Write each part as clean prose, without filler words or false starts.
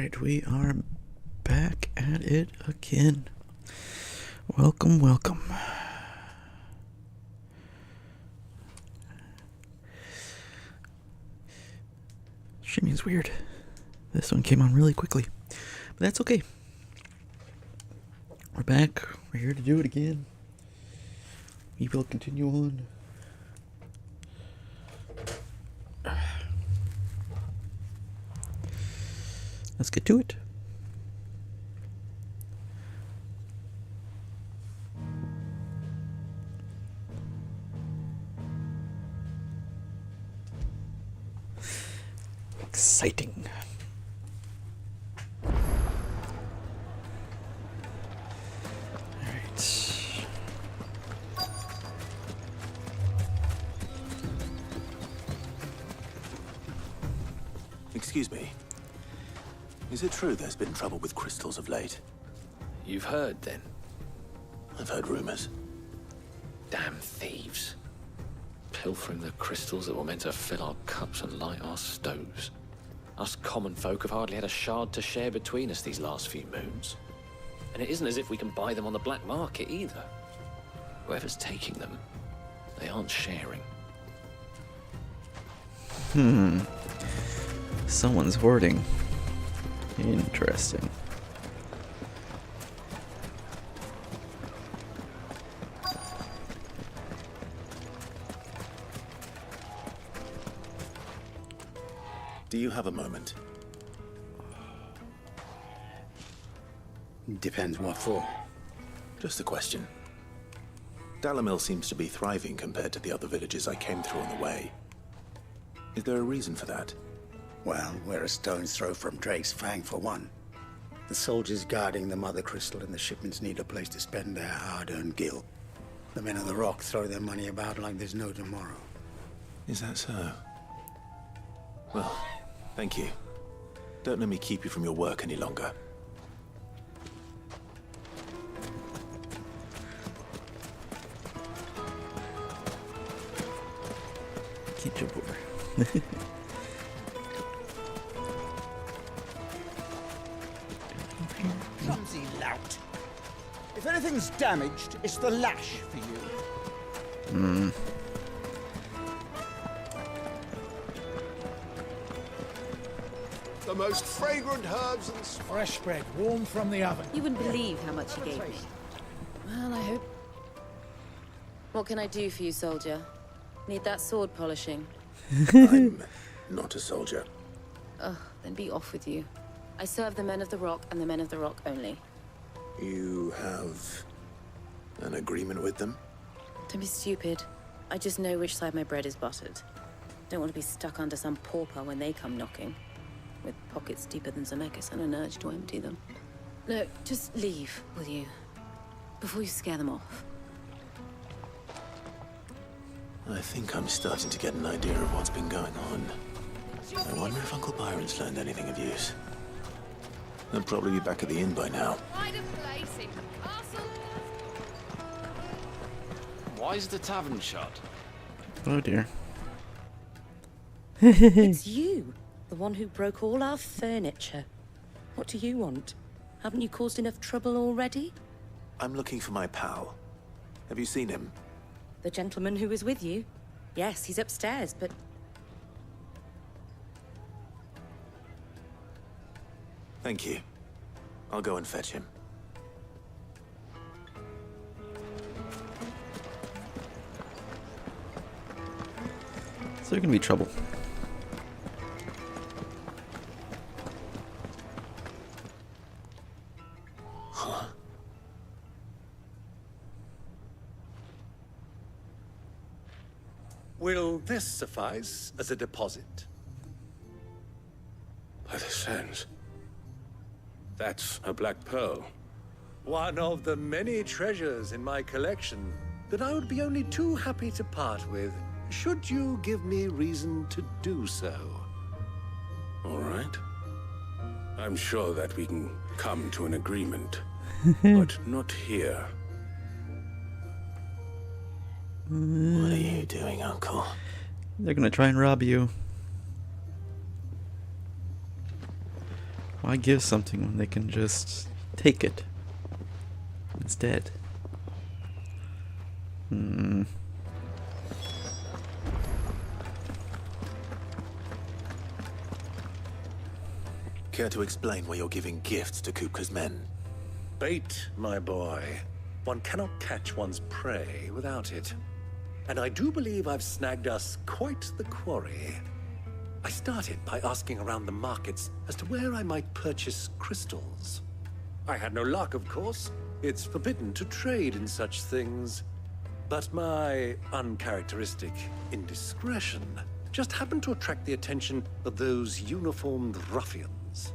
Alright, we are back at it again. Welcome, welcome. Streaming's weird. This one came on really quickly, but that's okay. We're back. We're here to do it again. We will continue on. Let's get to it. Exciting. Alright. Excuse me. Is it true there's been trouble with crystals of late? You've heard, then? I've heard rumors. Damn thieves. Pilfering the crystals that were meant to fill our cups and light our stoves. Us common folk have hardly had a shard to share between us these last few moons. And it isn't as if we can buy them on the black market either. Whoever's taking them, they aren't sharing. Someone's hoarding. Interesting. Do you have a moment? Depends what for. Just a question. Dalamil seems to be thriving compared to the other villages I came through on the way. Is there a reason for that? Well, we're a stone's throw from Drake's Fang for one. The soldiers guarding the Mother Crystal and the shipments need a place to spend their hard-earned gil. The men of the Rock throw their money about like there's no tomorrow. Is that so? Well, thank you. Don't let me keep you from your work any longer. Can't jump over. Clumsy lout. If anything's damaged, it's the lash for you. The most fragrant herbs and Fresh bread, warm from the oven. You wouldn't believe how much he gave me. Well, I hope... What can I do for you, soldier? Need that sword polishing? I'm not a soldier. Ugh, then be off with you. I serve the men of the Rock and the men of the Rock only. You have an agreement with them? Don't be stupid. I just know which side my bread is buttered. Don't want to be stuck under some pauper when they come knocking. With pockets deeper than Zemeckis and an urge to empty them. No, just leave, will you? Before you scare them off. I think I'm starting to get an idea of what's been going on. I wonder if Uncle Byron's learned anything of use. They'll probably be back at the inn by now. Why is the tavern shut? Oh dear. It's you, the one who broke all our furniture. What do you want? Haven't you caused enough trouble already? I'm looking for my pal. Have you seen him? The gentleman who was with you? Yes, he's upstairs, but... Thank you. I'll go and fetch him. So there can be trouble. Huh? Will this suffice as a deposit? By the sands. That's a black pearl. One of the many treasures in my collection that I would be only too happy to part with, should you give me reason to do so. All right. I'm sure that we can come to an agreement, but not here. What are you doing, Uncle? They're gonna try and rob you. Why give something when they can just take it instead? Care to explain why you're giving gifts to Kupka's men? Bait, my boy. One cannot catch one's prey without it. And I do believe I've snagged us quite the quarry. I started by asking around the markets as to where I might purchase crystals. I had no luck, of course. It's forbidden to trade in such things. But my uncharacteristic indiscretion just happened to attract the attention of those uniformed ruffians.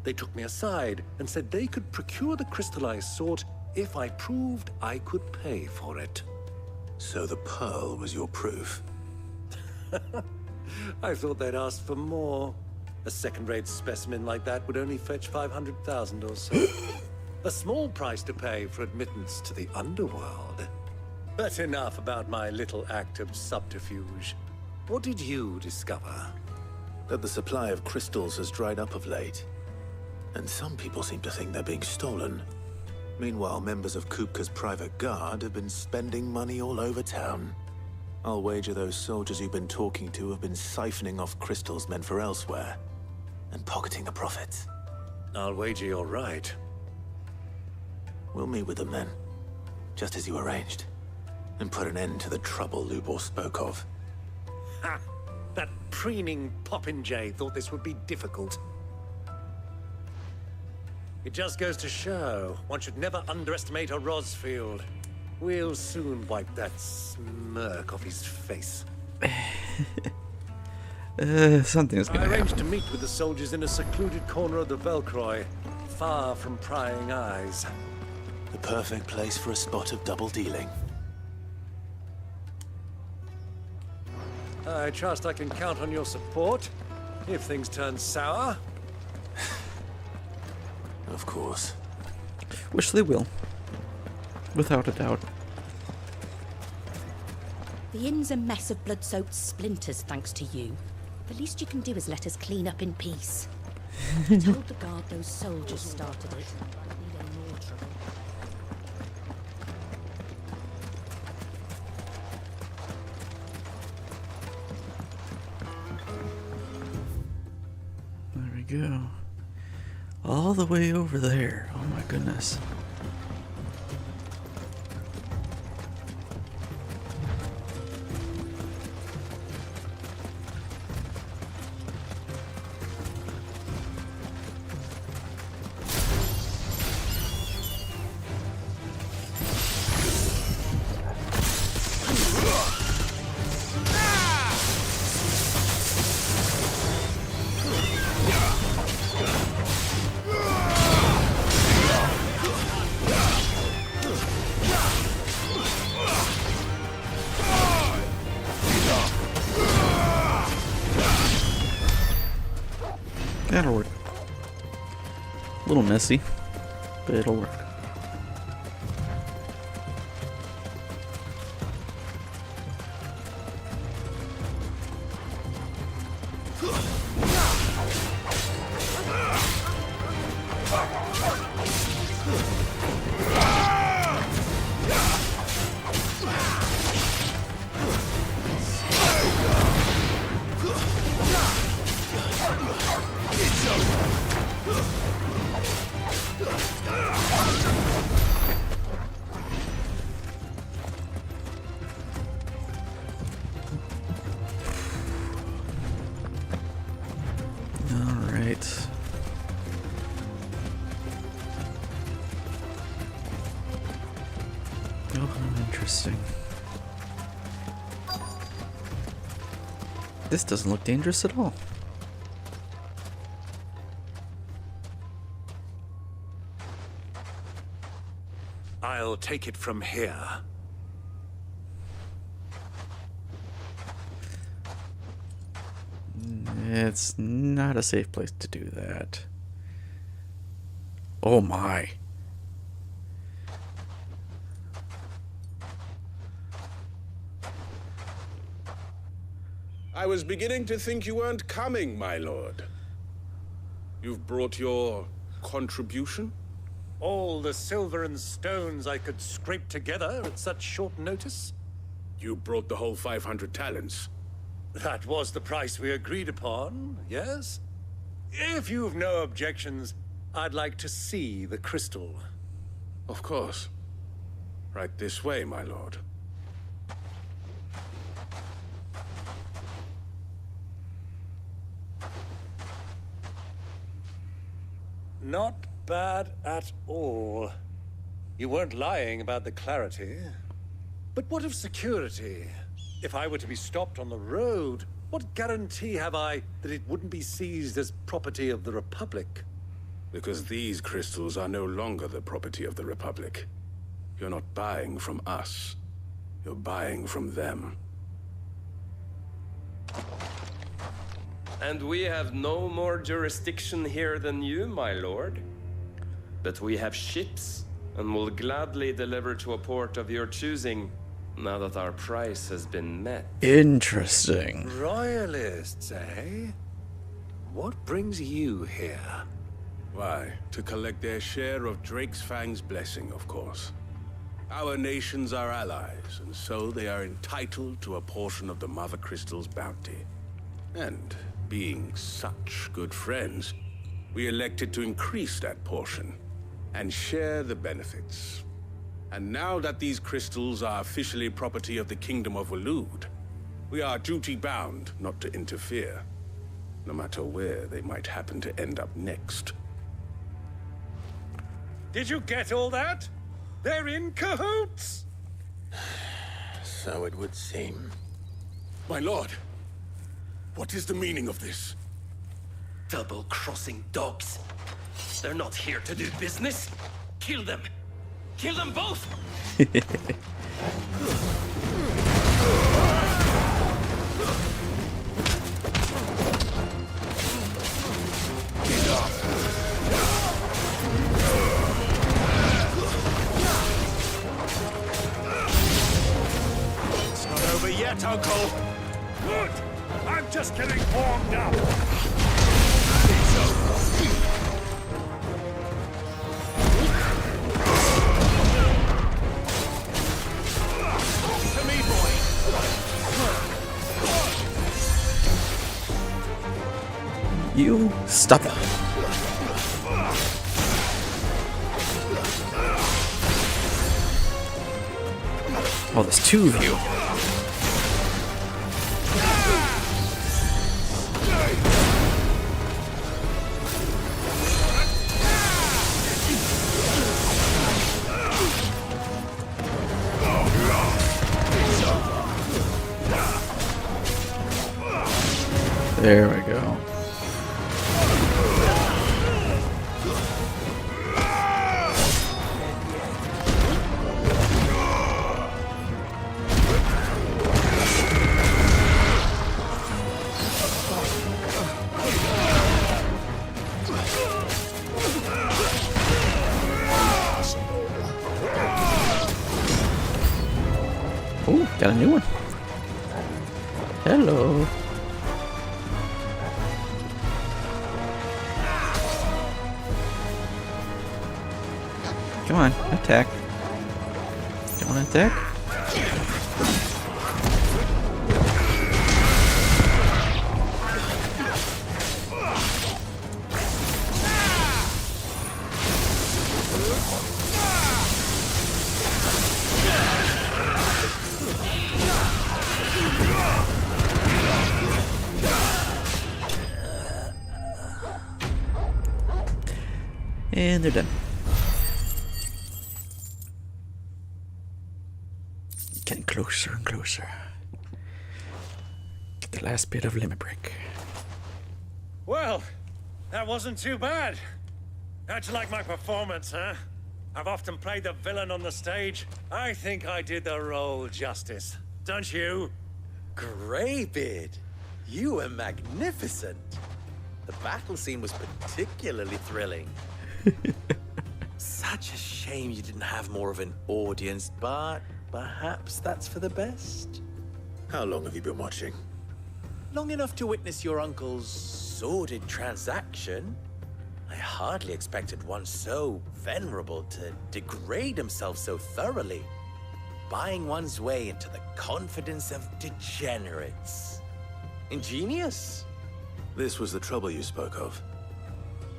They took me aside and said they could procure the crystal I sought if I proved I could pay for it. So the pearl was your proof? I thought they'd asked for more. A second-rate specimen like that would only fetch 500,000 or so. A small price to pay for admittance to the underworld. But enough about my little act of subterfuge. What did you discover? That the supply of crystals has dried up of late. And some people seem to think they're being stolen. Meanwhile, members of Kupka's private guard have been spending money all over town. I'll wager those soldiers you've been talking to have been siphoning off crystals meant for elsewhere, and pocketing the profits. I'll wager you're right. We'll meet with them then, just as you arranged, and put an end to the trouble Lubor spoke of. Ha! That preening popinjay thought this would be difficult. It just goes to show, one should never underestimate a Rosfield. We'll soon wipe that smirk off his face. Something's gonna I arranged happen. to meet with the soldiers in a secluded corner of the Velcroy, far from prying eyes. The perfect place for a spot of double dealing. I trust I can count on your support, if things turn sour. Of course. Which they will. Without a doubt. The inn's a mess of blood-soaked splinters, thanks to you. The least you can do is let us clean up in peace. I told the guard those soldiers started it. Need any more trouble. There we go. All the way over there. Oh my goodness. That'll work. A little messy, but it'll work. Alright. Oh, interesting. This doesn't look dangerous at all. I'll take it from here. It's not a safe place to do that. Oh my. I was beginning to think you weren't coming, my lord. You've brought your contribution? All the silver and stones I could scrape together at such short notice? You brought the whole 500 talents. That was the price we agreed upon, yes? If you've no objections, I'd like to see the crystal. Of course. Right this way, my lord. Not bad at all. You weren't lying about the clarity. But what of security? If I were to be stopped on the road, what guarantee have I that it wouldn't be seized as property of the Republic? Because these crystals are no longer the property of the Republic. You're not buying from us. You're buying from them. And we have no more jurisdiction here than you, my lord. But we have ships, and will gladly deliver to a port of your choosing, now that our price has been met. Interesting. Royalists, eh? What brings you here? Why, to collect their share of Drake's Fang's blessing, of course. Our nations are allies, and so they are entitled to a portion of the Mother Crystal's bounty. And being such good friends, we elected to increase that portion and share the benefits. And now that these crystals are officially property of the Kingdom of Waloed, we are duty-bound not to interfere, no matter where they might happen to end up next. Did you get all that? They're in cahoots! So it would seem. My lord, what is the meaning of this? Double-crossing dogs. They're not here to do business. Kill them. Kill them both! It's not over yet, Uncle. Good! I'm just getting warmed up! To me, boy. You stop it. Oh, there's two of you. There we go. Oh, got a new one. Hello. Come on, attack. Don't attack. And they're done. Getting closer and closer. Get the last bit of limerick. Well, that wasn't too bad. How'd you like my performance, huh? I've often played the villain on the stage. I think I did the role justice. Don't you? Greybeard, you were magnificent. The battle scene was particularly thrilling. Such a shame you didn't have more of an audience, but perhaps that's for the best. How long have you been watching? Long enough to witness your uncle's sordid transaction. I hardly expected one so venerable to degrade himself so thoroughly, buying one's way into the confidence of degenerates. Ingenious. This was the trouble you spoke of.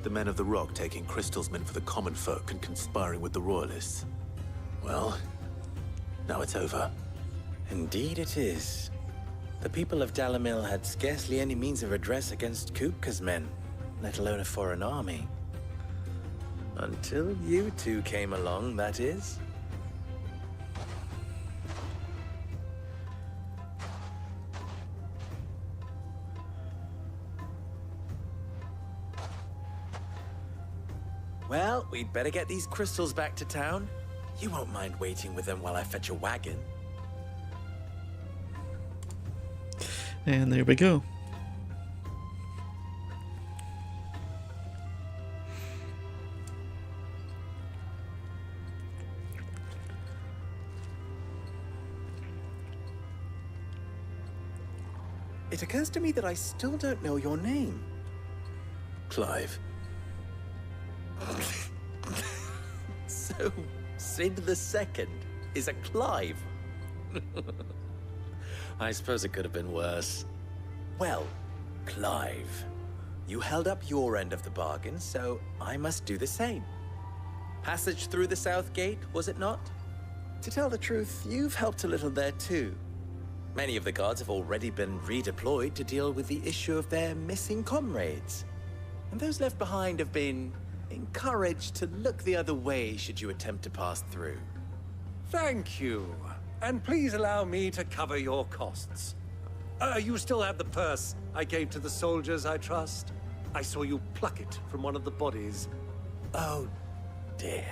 The men of the Rock taking crystals meant for the common folk and conspiring with the Royalists. Well, now it's over. Indeed it is. The people of Dalamil had scarcely any means of redress against Kupka's men, let alone a foreign army. Until you two came along, that is. Well, we'd better get these crystals back to town. You won't mind waiting with them while I fetch a wagon. And there we go. It occurs to me that I still don't know your name. Clive. So, Sid the Second is a Clive. I suppose it could have been worse. Well, Clive, you held up your end of the bargain, so I must do the same. Passage through the South Gate, was it not? To tell the truth, you've helped a little there too. Many of the guards have already been redeployed to deal with the issue of their missing comrades. And those left behind have been encouraged to look the other way should you attempt to pass through. Thank you. And please allow me to cover your costs. You still have the purse I gave to the soldiers, I trust? I saw you pluck it from one of the bodies. Oh, dear.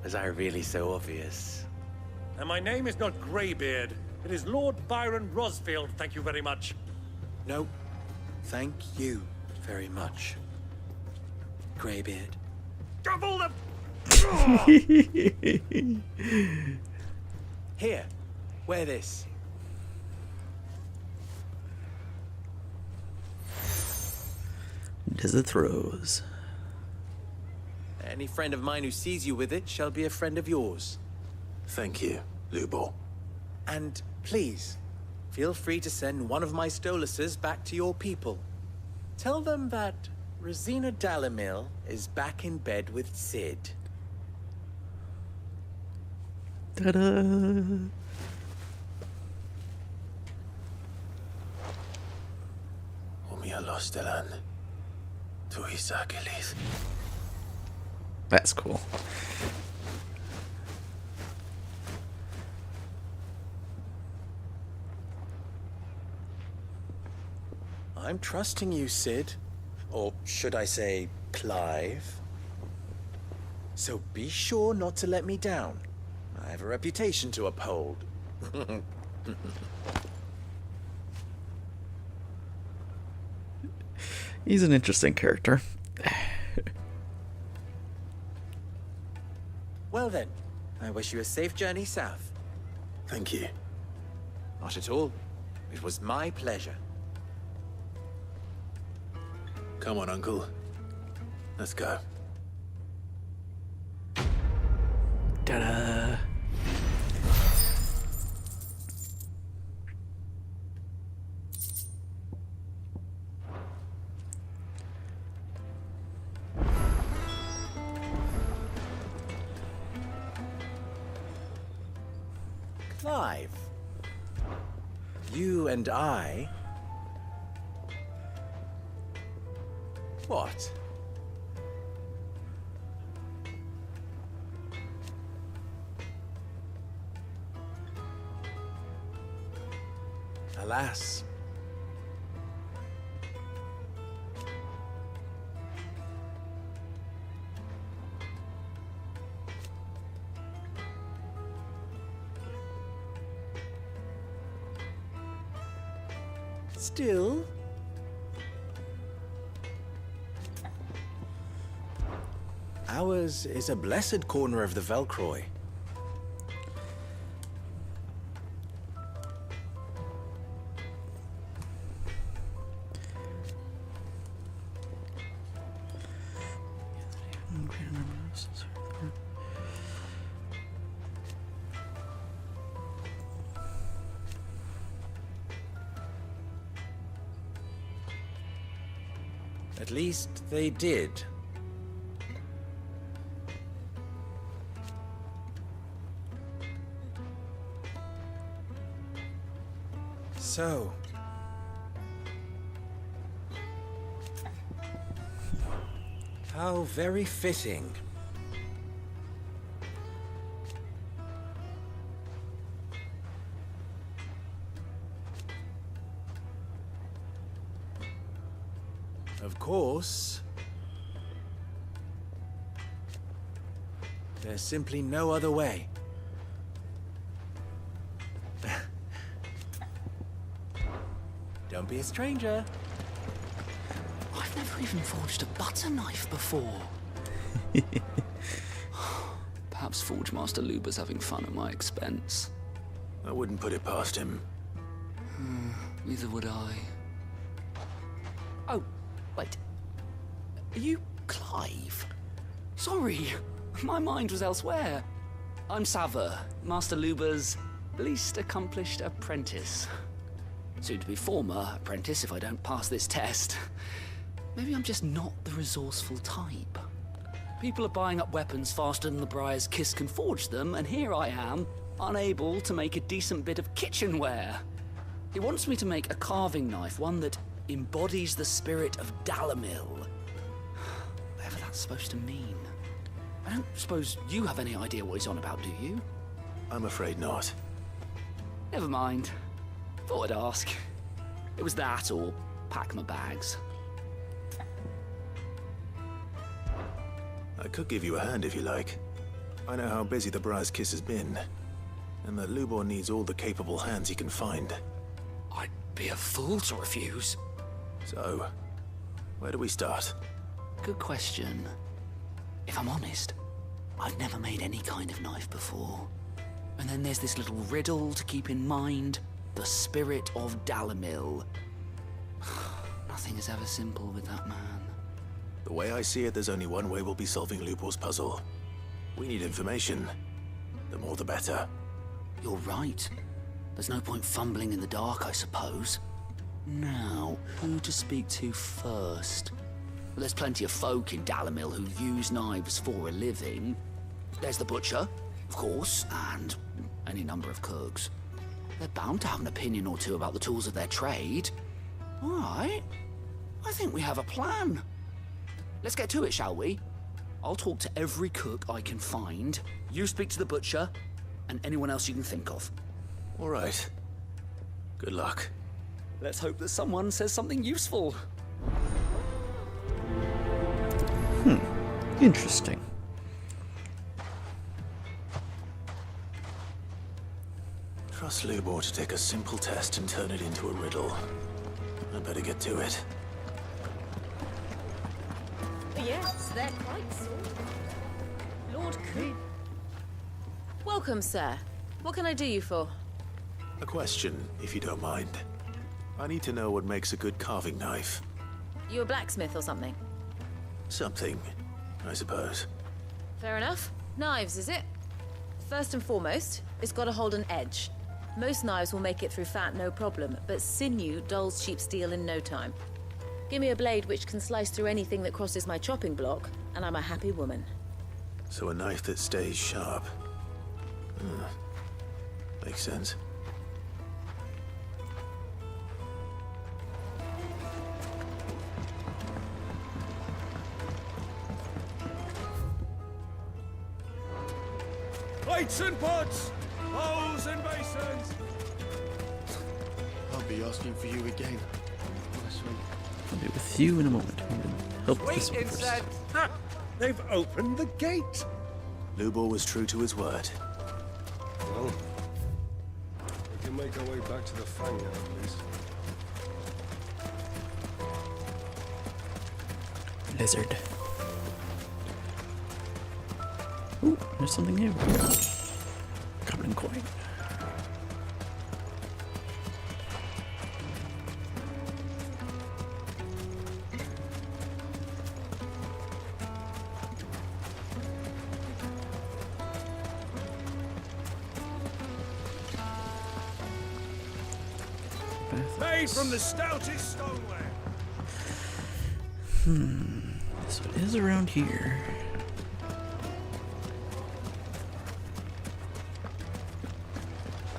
Was I really so obvious? And my name is not Greybeard. It is Lord Byron Rosfield, thank you very much. No, thank you very much, Greybeard. Double the... Here, wear this. Desert Rose. Any friend of mine who sees you with it shall be a friend of yours. Thank you, Lubor. And please, feel free to send one of my Stoluses back to your people. Tell them that Rosina Dalamil is back in bed with Sid. Ta-da! Lostelan. Tuisakelis. That's cool. I'm trusting you, Sid. Or should I say, Clive. So be sure not to let me down. I have a reputation to uphold. He's an interesting character. Well then, I wish you a safe journey south. Thank you. Not at all. It was my pleasure. Come on, Uncle. Let's go. Ta-da! Clive, you and I... What? Alas. Still... ours is a blessed corner of the Velcroy. At least they did. So, how very fitting. Of course, there's simply no other way. Don't be a stranger. I've never even forged a butter knife before. Perhaps Forge Master Luber's having fun at my expense. I wouldn't put it past him. Neither would I. Oh, wait. Are you Clive? Sorry, my mind was elsewhere. I'm Sava, Master Luber's least accomplished apprentice. Soon to be former apprentice if I don't pass this test. Maybe I'm just not the resourceful type. People are buying up weapons faster than the Briar's Kiss can forge them, and here I am, unable to make a decent bit of kitchenware. He wants me to make a carving knife, one that embodies the spirit of Dalamil. Whatever that's supposed to mean. I don't suppose you have any idea what he's on about, do you? I'm afraid not. Never mind. Thought I'd ask. It was that or pack my bags. I could give you a hand if you like. I know how busy the Briar's Kiss has been, and that Lubor needs all the capable hands he can find. I'd be a fool to refuse. So, where do we start? Good question. If I'm honest, I've never made any kind of knife before. And then there's this little riddle to keep in mind. The spirit of Dalamil. Nothing is ever simple with that man. The way I see it, there's only one way we'll be solving Lubor's puzzle. We need information. The more the better. You're right. There's no point fumbling in the dark, I suppose. Now, who to speak to first? Well, there's plenty of folk in Dalamil who use knives for a living. There's the butcher, of course, and any number of cooks. They're bound to have an opinion or two about the tools of their trade. All right. I think we have a plan. Let's get to it, shall we? I'll talk to every cook I can find. You speak to the butcher, and anyone else you can think of. All right. Good luck. Let's hope that someone says something useful. Interesting. Trust Lubor to take a simple test and turn it into a riddle. I better get to it. Yes, they're quite so. Lord Coop. Welcome, sir. What can I do you for? A question, if you don't mind. I need to know what makes a good carving knife. You a blacksmith or something? Something, I suppose. Fair enough. Knives, is it? First and foremost, it's got to hold an edge. Most knives will make it through fat, no problem, but sinew dulls cheap steel in no time. Give me a blade which can slice through anything that crosses my chopping block, and I'm a happy woman. So a knife that stays sharp. Makes sense. Plates and pots! Bowls and basins! I'll be asking for you again. I'll be with you in a moment. Help this one first. Ha! They've opened the gate! Lubor was true to his word. Well, we can make our way back to the Fang now, at least. Lizard. Ooh, there's something here. Goblin coin. Made from the stoutest stoneware. So it is around here.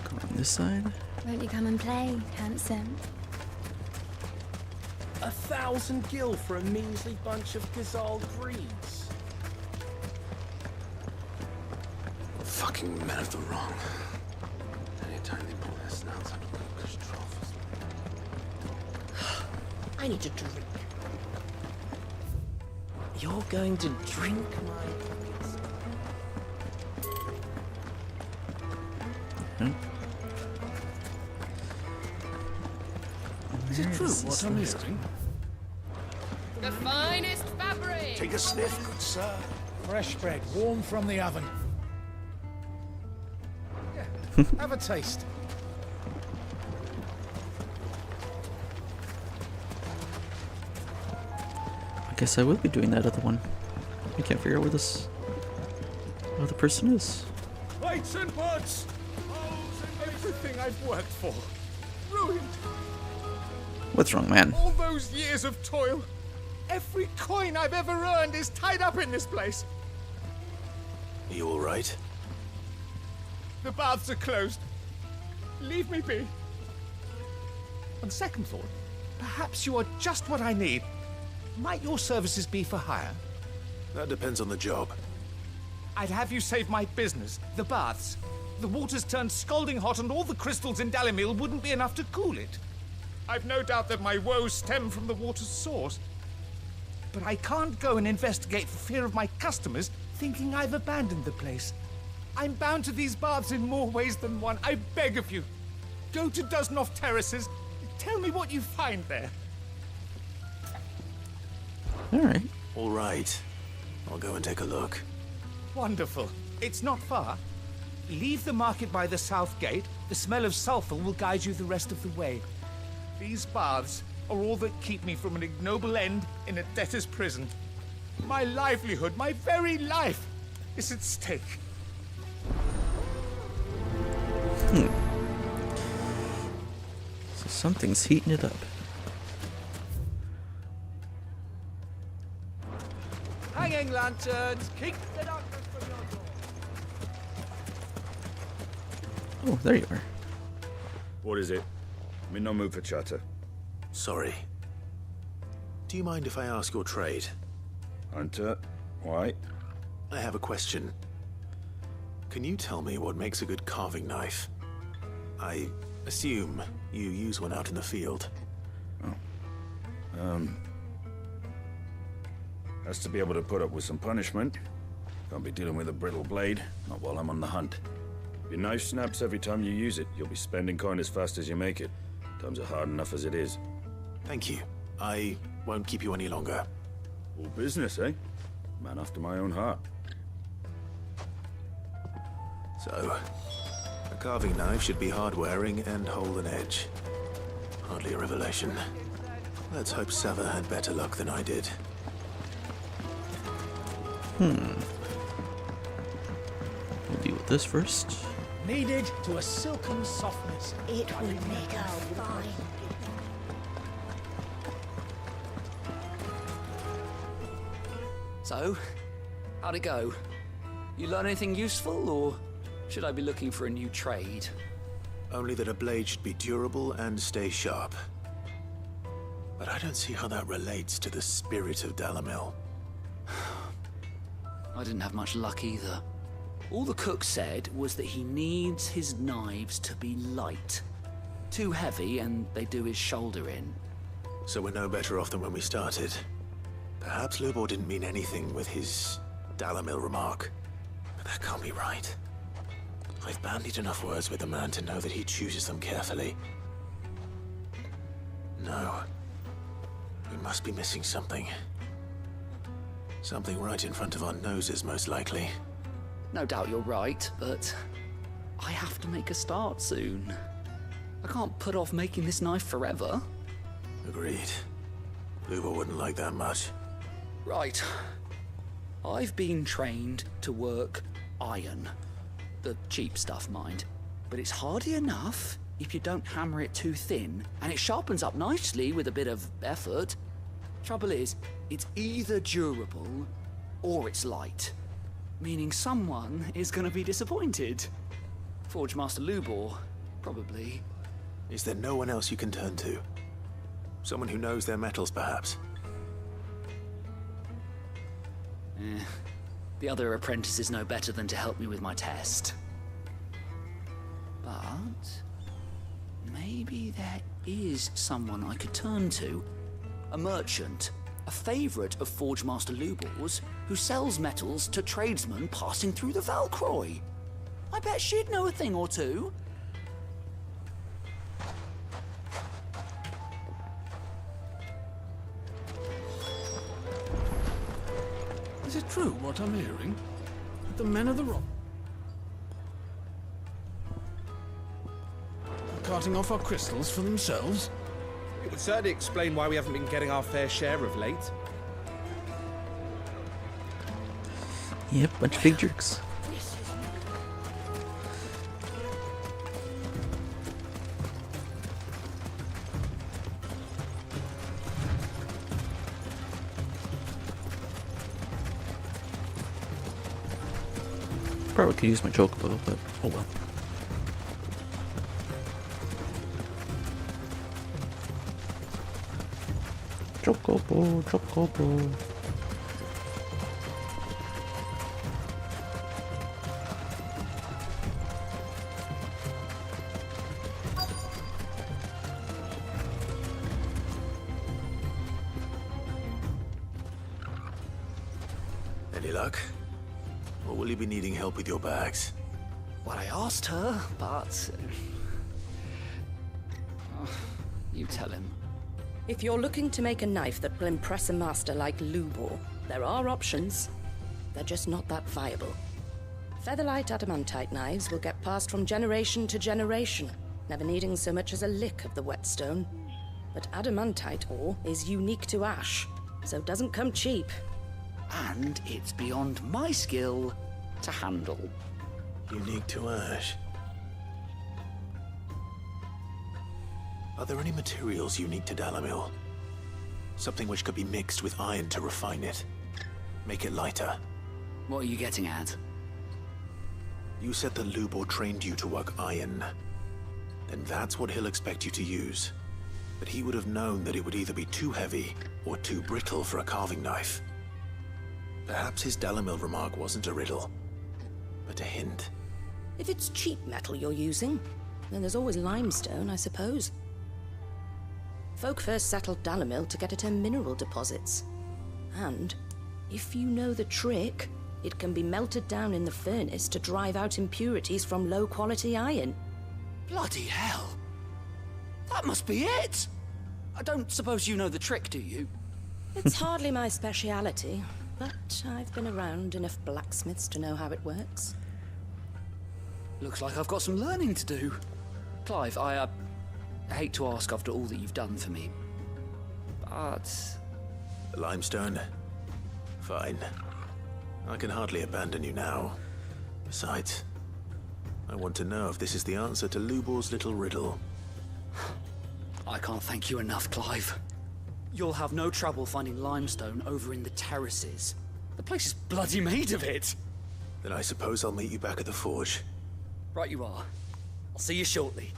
Go on this side. Won't you come and play, handsome? 1,000 gil for a measly bunch of Gazal greaves. Fucking men of the wrong. Anytime they pull their snouts out of Lucas troughs. I need to drink. You're going to drink my pockets? Is it true what I'm hearing? The finest fabric! Take a sniff, good sir. Fresh bread, warm from the oven. Yeah, have a taste. I guess I will be doing that other one. I can't figure out where this other person is. Plates and pots! Everything I've worked for. Ruined. What's wrong, man? All those years of toil. Every coin I've ever earned is tied up in this place. Are you all right? The baths are closed. Leave me be. On second thought, perhaps you are just what I need. Might your services be for hire? That depends on the job. I'd have you save my business, the baths. The water's turned scalding hot and all the crystals in Dalimil wouldn't be enough to cool it. I've no doubt that my woes stem from the water's source. But I can't go and investigate for fear of my customers thinking I've abandoned the place. I'm bound to these baths in more ways than one. I beg of you. Go to Dusnoff Terraces. Tell me what you find there. Alright. All right. I'll go and take a look. Wonderful. It's not far. Leave the market by the south gate. The smell of sulfur will guide you the rest of the way. These baths are all that keep me from an ignoble end in a debtor's prison. My livelihood, my very life, is at stake. So something's heating it up. Hanging lanterns, keep the darkness from your door. Oh, there you are. What is it? I'm in no mood for chatter. Sorry. Do you mind if I ask your trade? Hunter, why? I have a question. Can you tell me what makes a good carving knife? I assume you use one out in the field. Has to be able to put up with some punishment. Can't be dealing with a brittle blade, not while I'm on the hunt. If your knife snaps every time you use it, you'll be spending coin as fast as you make it. Times are hard enough as it is. Thank you. I won't keep you any longer. All business, eh? Man after my own heart. So, a carving knife should be hard-wearing and hold an edge. Hardly a revelation. Let's hope Sava had better luck than I did. We'll deal with this first. Kneaded to a silken softness. It would make her fine. So, how'd it go? You learn anything useful, or should I be looking for a new trade? Only that a blade should be durable and stay sharp. But I don't see how that relates to the spirit of Dalimil. I didn't have much luck either. All the cook said was that he needs his knives to be light. Too heavy and they do his shoulder in. So we're no better off than when we started. Perhaps Lubor didn't mean anything with his Dalimil remark. But that can't be right. I've bandied enough words with the man to know that he chooses them carefully. No. We must be missing something. Something right in front of our noses, most likely. No doubt you're right, but I have to make a start soon. I can't put off making this knife forever. Agreed. Lubor wouldn't like that much. Right. I've been trained to work iron. The cheap stuff, mind. But it's hardy enough if you don't hammer it too thin, and it sharpens up nicely with a bit of effort. Trouble is, it's either durable or it's light. Meaning someone is going to be disappointed. Forge Master Lubor, probably. Is there no one else you can turn to? Someone who knows their metals, perhaps? The other apprentices know better than to help me with my test. But maybe there is someone I could turn to. A merchant, a favourite of Forge Master Lubor's, who sells metals to tradesmen passing through the Valcroy. I bet she'd know a thing or two. Is it true what I'm hearing? That the men of the rock are carting off our crystals for themselves? It would certainly explain why we haven't been getting our fair share of late. Yep, bunch of big jerks. Probably could use my chocobo, but oh well. Chocobo, chocobo. Any luck? Or will you be needing help with your bags? Well, I asked her, but... you tell him. If you're looking to make a knife that will impress a master like Lubor, there are options. They're just not that viable. Featherlight adamantite knives will get passed from generation to generation, never needing so much as a lick of the whetstone. But adamantite ore is unique to ash, so it doesn't come cheap. And it's beyond my skill to handle. Unique to ash. Are there any materials unique to Dalamil? Something which could be mixed with iron to refine it. Make it lighter. What are you getting at? You said that Lubor trained you to work iron. Then that's what he'll expect you to use. But he would have known that it would either be too heavy or too brittle for a carving knife. Perhaps his Dalamil remark wasn't a riddle, but a hint. If it's cheap metal you're using, then there's always limestone, I suppose. Folk first settled Dalamil to get at her mineral deposits. And, if you know the trick, it can be melted down in the furnace to drive out impurities from low-quality iron. Bloody hell! That must be it! I don't suppose you know the trick, do you? It's hardly my speciality, but I've been around enough blacksmiths to know how it works. Looks like I've got some learning to do. Clive, I hate to ask after all that you've done for me, but... Limestone? Fine. I can hardly abandon you now. Besides, I want to know if this is the answer to Lubor's little riddle. I can't thank you enough, Clive. You'll have no trouble finding limestone over in the terraces. The place is bloody made of it. Then I suppose I'll meet you back at the forge. Right you are. I'll see you shortly.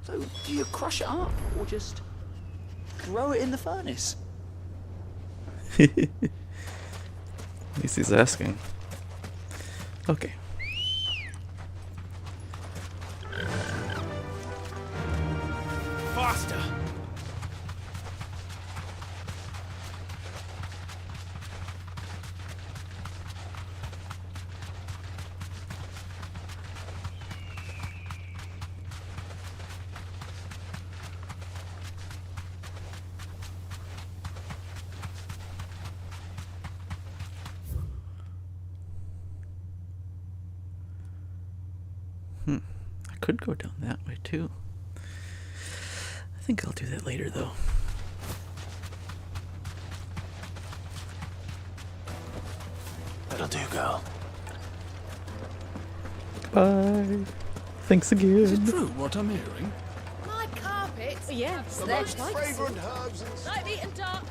So, do you crush it up, or just throw it in the furnace? At least he's asking. Okay. Faster! I could go down that way too. I think I'll do that later though. That'll do, girl. Bye. Thanks again. Is it true what I'm hearing? My carpets Yes, The they're most quite fragrant herbs and... Light meat and dark.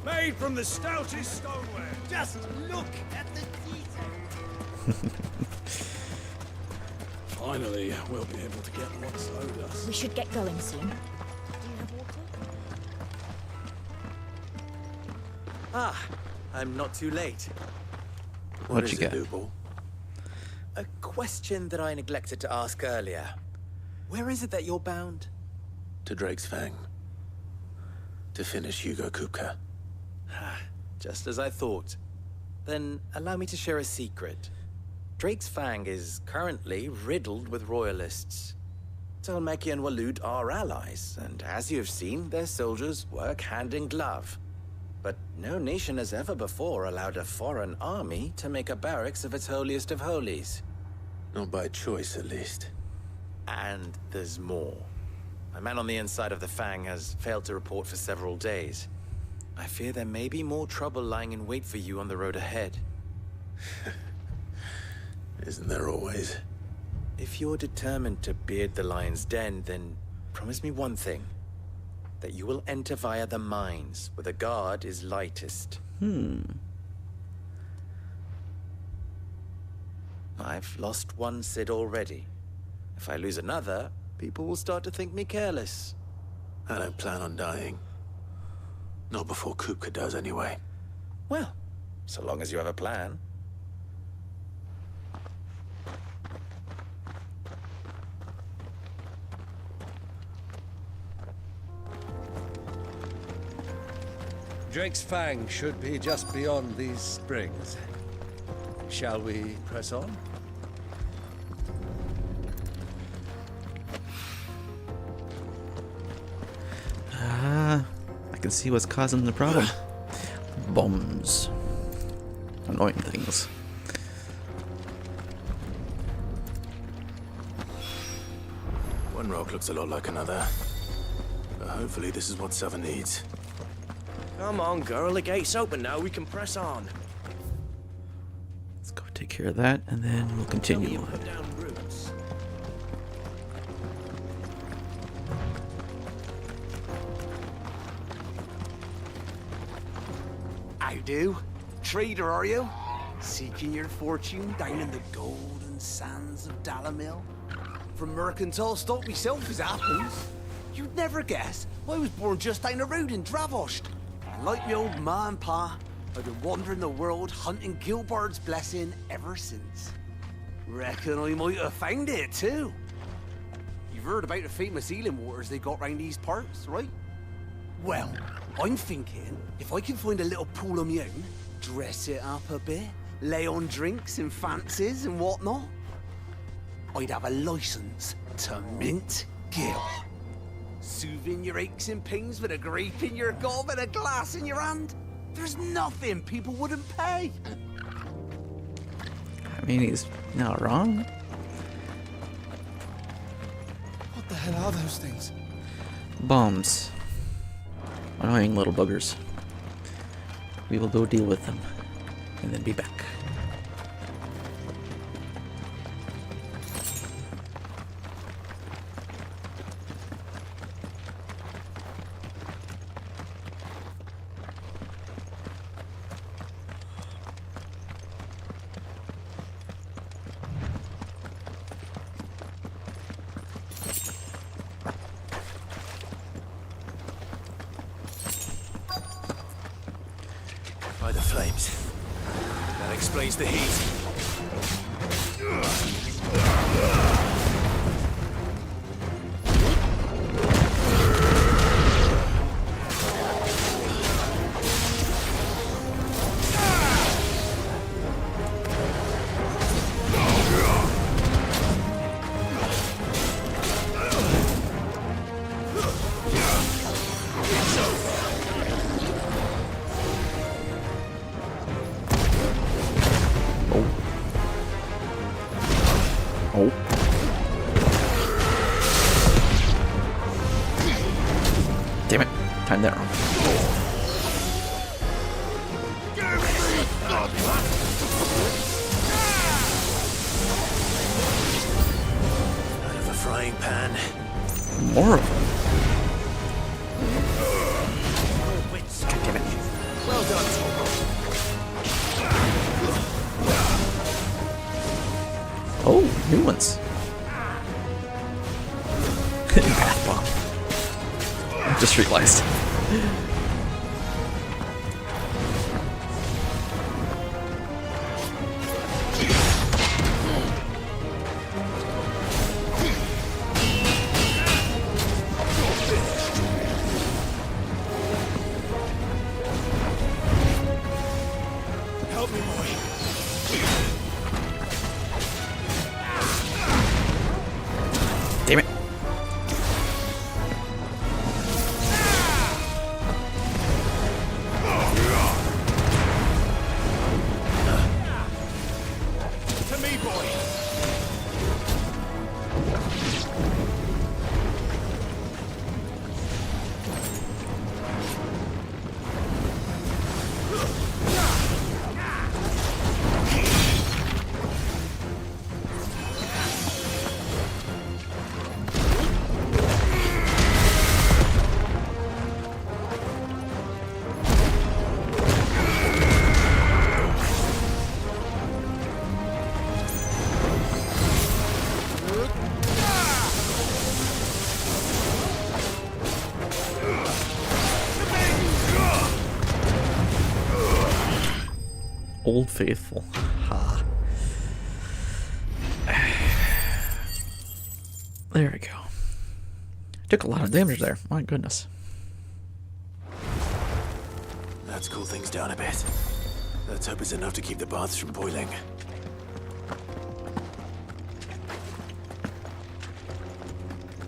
Made from the stoutest stoneware. Just look at the detail. Finally, we'll be able to get what's owed us. We should get going soon. Do you have water? Ah, I'm not too late. What is you it, got? Looble? A question that I neglected to ask earlier. Where is it that you're bound? To Drake's Fang. To finish Hugo Kupka. Just as I thought. Then allow me to share a secret. Drake's Fang is currently riddled with royalists. Talmeki and Waloed are allies, and as you have seen, their soldiers work hand in glove. But no nation has ever before allowed a foreign army to make a barracks of its holiest of holies. Not by choice, at least. And there's more. A man on the inside of the Fang has failed to report for several days. I fear there may be more trouble lying in wait for you on the road ahead. Isn't there always? If you're determined to beard the lion's den, then promise me one thing. That you will enter via the mines, where the guard is lightest. I've lost one Cid already. If I lose another, people will start to think me careless. I don't plan on dying. Not before Kupka does, anyway. Well, so long as you have a plan. Drake's Fang should be just beyond these springs. Shall we press on? I can see what's causing the problem. Bombs. Annoying things. One rock looks a lot like another. But hopefully this is what Sava needs. Come on, girl. The gate's open now. We can press on. Let's go take care of that, and then we'll continue on. Put down roots. How do? Trader, are you? Seeking your fortune down in the golden sands of Dalamil? From mercantile stock myself, as happens. You'd never guess I was born just down the road in Dravost. And like my old ma and pa, I've been wandering the world hunting Gilbard's blessing ever since. Reckon I might have found it, too. You've heard about the famous healing waters they got round these parts, right? Well, I'm thinking, if I can find a little pool of my own, dress it up a bit, lay on drinks and fancies and whatnot, I'd have a license to mint Gil. Soothing your aches and pains with a grape in your gob and a glass in your hand. There's nothing people wouldn't pay. I mean, he's not wrong. What the hell are those things? Bombs. Annoying little buggers. We will go deal with them, and then be back. By the flames. That explains the heat. Oh. Damn it. Timed that wrong. frying pan. More of them. God damn it. Well done, Oh, new ones. Bath bomb. I just realized. Help me, boy. Damn it. To me, boy. Old Faithful. Ha. There we go. Took a lot of damage there. My goodness. Let's cool things down a bit. Let's hope it's enough to keep the baths from boiling.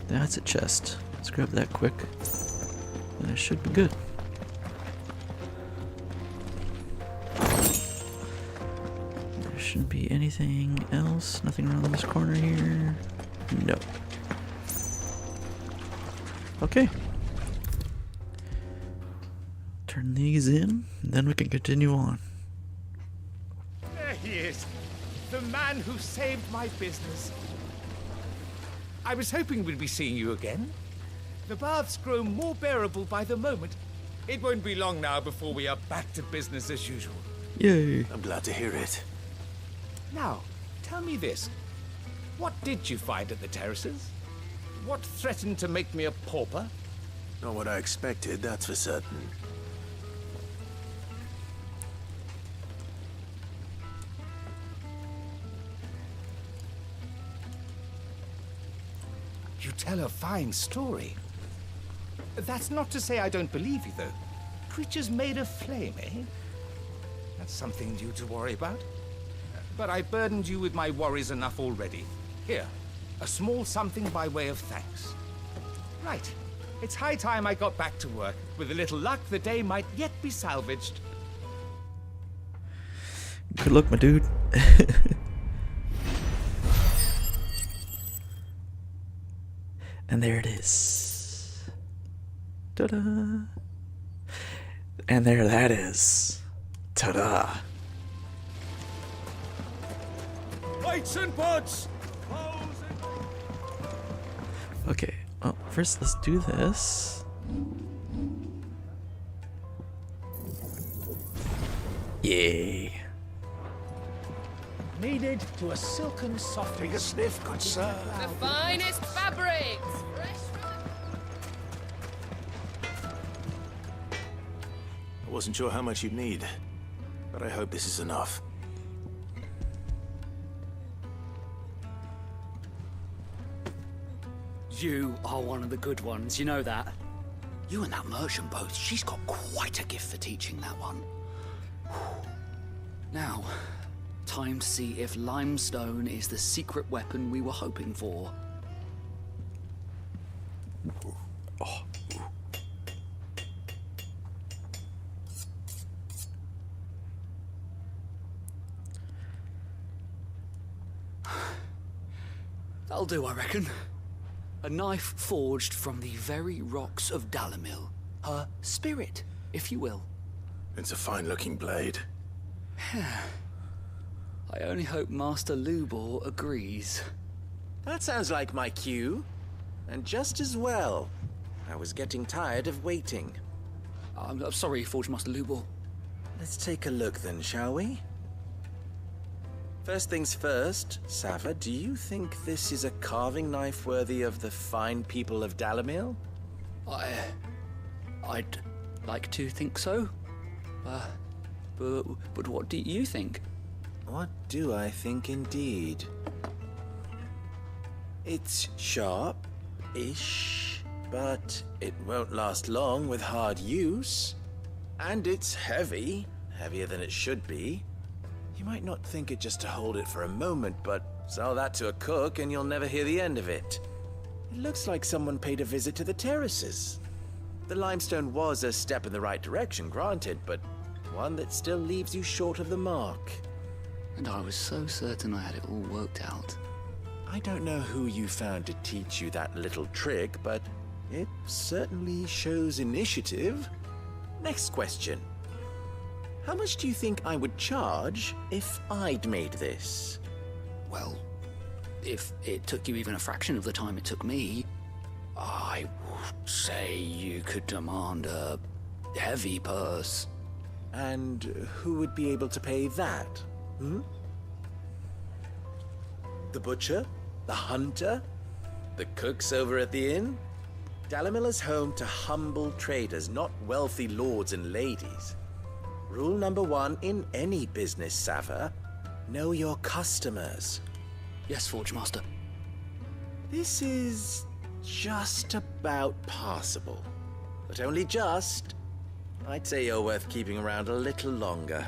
That's a chest. Let's grab that quick. And it should be good. There shouldn't be anything else. Nothing around this corner here. No. Okay. Turn these in, and then we can continue on. There he is. The man who saved my business. I was hoping we'd be seeing you again. The baths grow more bearable by the moment. It won't be long now before we are back to business as usual. Yay. I'm glad to hear it. Now, tell me this. What did you find at the terraces? What threatened to make me a pauper? Not what I expected, that's for certain. You tell a fine story. That's not to say I don't believe you, though. Creatures made of flame, eh? That's something new to worry about. But I burdened you with my worries enough already. Here, a small something by way of thanks. Right. It's high time I got back to work. With a little luck, the day might yet be salvaged. Good luck, my dude. And there it is. Ta-da! And there that is. Ta-da! Lights and pods! Okay, well, first let's do this. Yay. Needed to a silken soft. Take a sniff, good sir. The finest fabrics! I wasn't sure how much you'd need, but I hope this is enough. You are one of the good ones, you know that. You and that merchant both, she's got quite a gift for teaching that one. Now, time to see if limestone is the secret weapon we were hoping for. Oh. That'll do, I reckon. A knife forged from the very rocks of Dalamil. Her spirit, if you will. It's a fine-looking blade. I only hope Master Lubor agrees. That sounds like my cue. And just as well. I was getting tired of waiting. I'm sorry, Forge Master Lubor. Let's take a look then, shall we? First things first, Sava, do you think this is a carving knife worthy of the fine people of Dalamil? I'd like to think so. But what do you think? What do I think indeed? It's sharp-ish, but it won't last long with hard use. And it's heavy, heavier than it should be. You might not think it just to hold it for a moment, but sell that to a cook and you'll never hear the end of it. It looks like someone paid a visit to the terraces. The limestone was a step in the right direction, granted, but one that still leaves you short of the mark. And I was so certain I had it all worked out. I don't know who you found to teach you that little trick, but it certainly shows initiative. Next question. How much do you think I would charge if I'd made this? Well, if it took you even a fraction of the time it took me, I would say you could demand a heavy purse. And who would be able to pay that? The butcher? The hunter? The cooks over at the inn? Dalamil is home to humble traders, not wealthy lords and ladies. Rule number 1 in any business, Sava. Know your customers. Yes, Forge Master. This is just about passable. But only just. I'd say you're worth keeping around a little longer.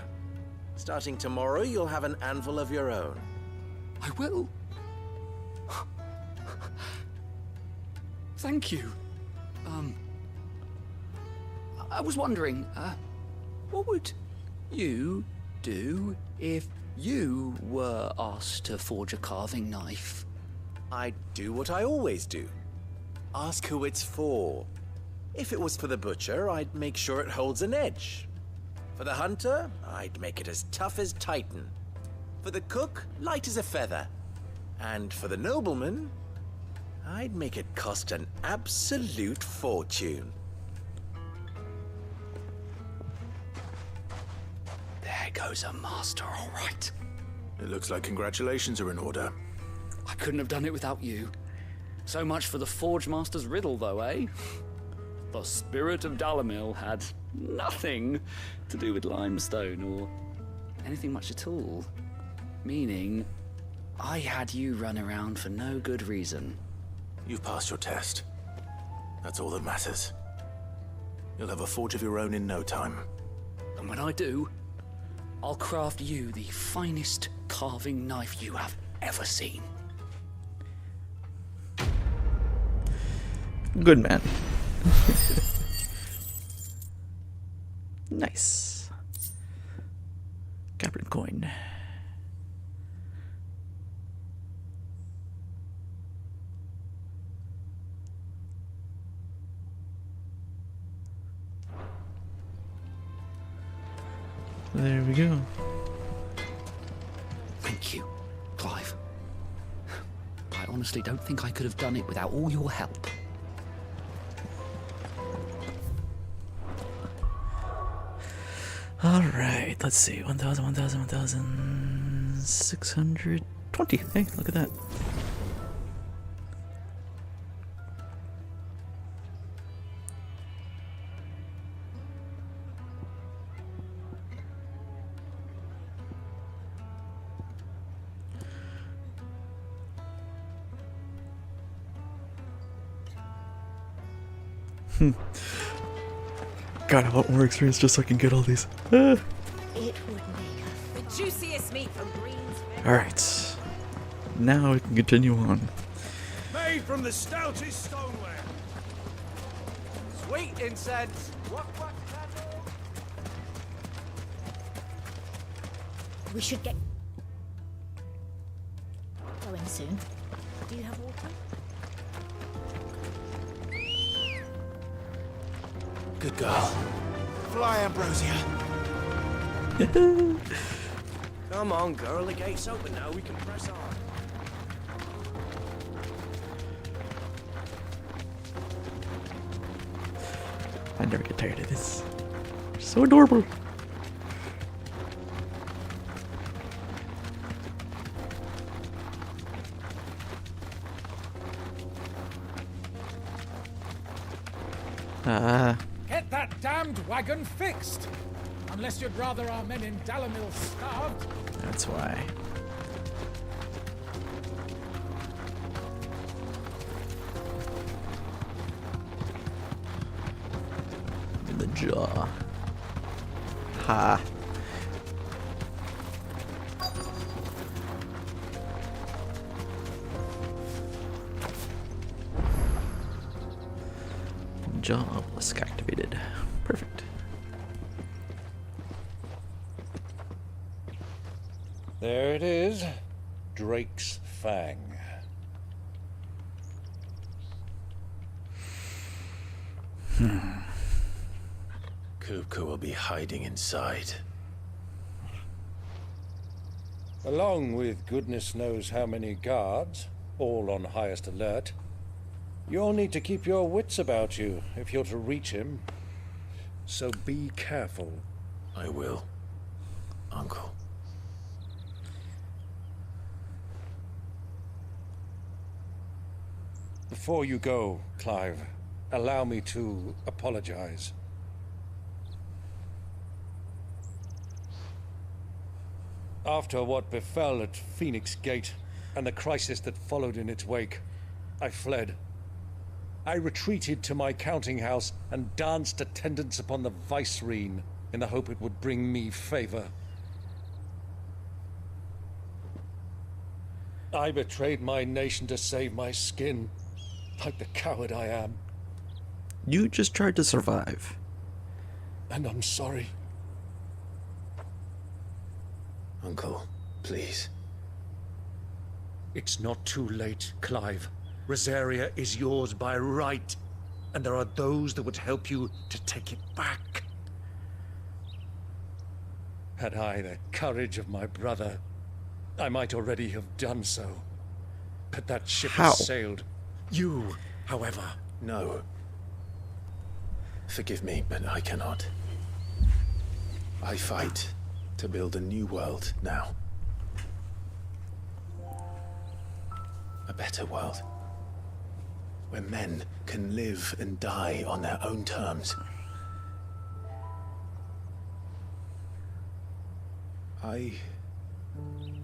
Starting tomorrow, you'll have an anvil of your own. I will. Thank you. I was wondering, what would you do if you were asked to forge a carving knife? I'd do what I always do. Ask who it's for. If it was for the butcher, I'd make sure it holds an edge. For the hunter, I'd make it as tough as Titan. For the cook, light as a feather. And for the nobleman, I'd make it cost an absolute fortune. There goes a master, all right. It looks like congratulations are in order. I couldn't have done it without you. So much for the Forge Master's riddle, though, eh? The spirit of Dalamil had nothing to do with limestone or anything much at all. Meaning, I had you run around for no good reason. You've passed your test. That's all that matters. You'll have a forge of your own in no time. And when I do, I'll craft you the finest carving knife you have ever seen. Good man. Nice. Captain coin. There we go. Thank you, Clive. I honestly don't think I could have done it without all your help. All right, let's see. 1,620. Hey, look at that. God, I want more experience just so I can get all these. It would make the juiciest meat from greens. Alright. Now we can continue on. Made from the stoutest stoneware. Sweet incense. We should get going soon. Do you have water? Good girl. Fly, Ambrosia. Come on, girl. The gate's open now. We can press on. I never get tired of this. So adorable. Get that damned wagon fixed! Unless you'd rather our men in Dalamil starved. That's why. In the jaw. Ha. Jaw obelisk activated. Perfect. There it is. Drake's Fang. Kupka will be hiding inside. Along with goodness knows how many guards, all on highest alert. You'll need to keep your wits about you if you're to reach him. So be careful. I will, Uncle. Before you go, Clive, allow me to apologize. After what befell at Phoenix Gate and the crisis that followed in its wake, I fled. I retreated to my counting house and danced attendance upon the vicereine in the hope it would bring me favor. I betrayed my nation to save my skin, like the coward I am. You just tried to survive. And I'm sorry. Uncle, please. It's not too late, Clive. Rosaria is yours by right, and there are those that would help you to take it back. Had I the courage of my brother, I might already have done so. But that ship has sailed. You, however... No. Forgive me, but I cannot. I fight to build a new world now. A better world. Where men can live and die on their own terms. I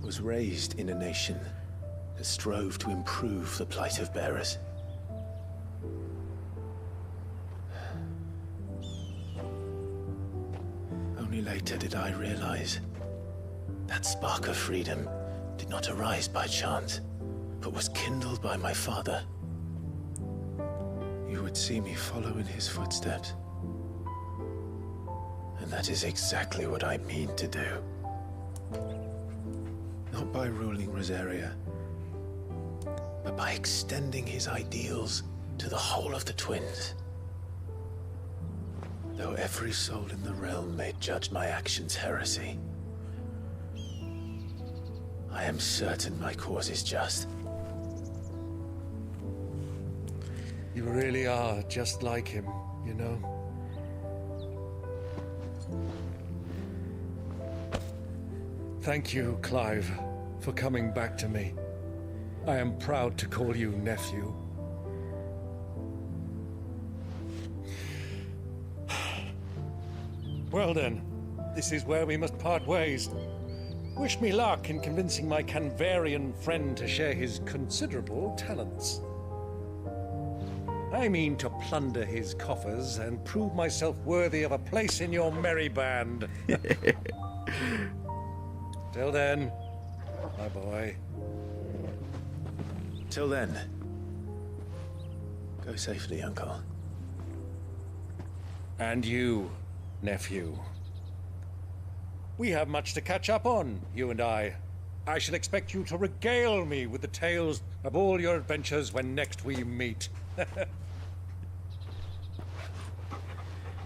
was raised in a nation that strove to improve the plight of bearers. Only later did I realize that spark of freedom did not arise by chance, but was kindled by my father. You would see me follow in his footsteps. And that is exactly what I mean to do. Not by ruling Rosaria, but by extending his ideals to the whole of the twins. Though every soul in the realm may judge my actions heresy, I am certain my cause is just. You really are just like him, you know? Thank you, Clive, for coming back to me. I am proud to call you nephew. Well then, this is where we must part ways. Wish me luck in convincing my Canvarian friend to share his considerable talents. I mean to plunder his coffers and prove myself worthy of a place in your merry band. Till then, my boy. Till then, go safely, Uncle. And you, nephew. We have much to catch up on, you and I. I shall expect you to regale me with the tales of all your adventures when next we meet.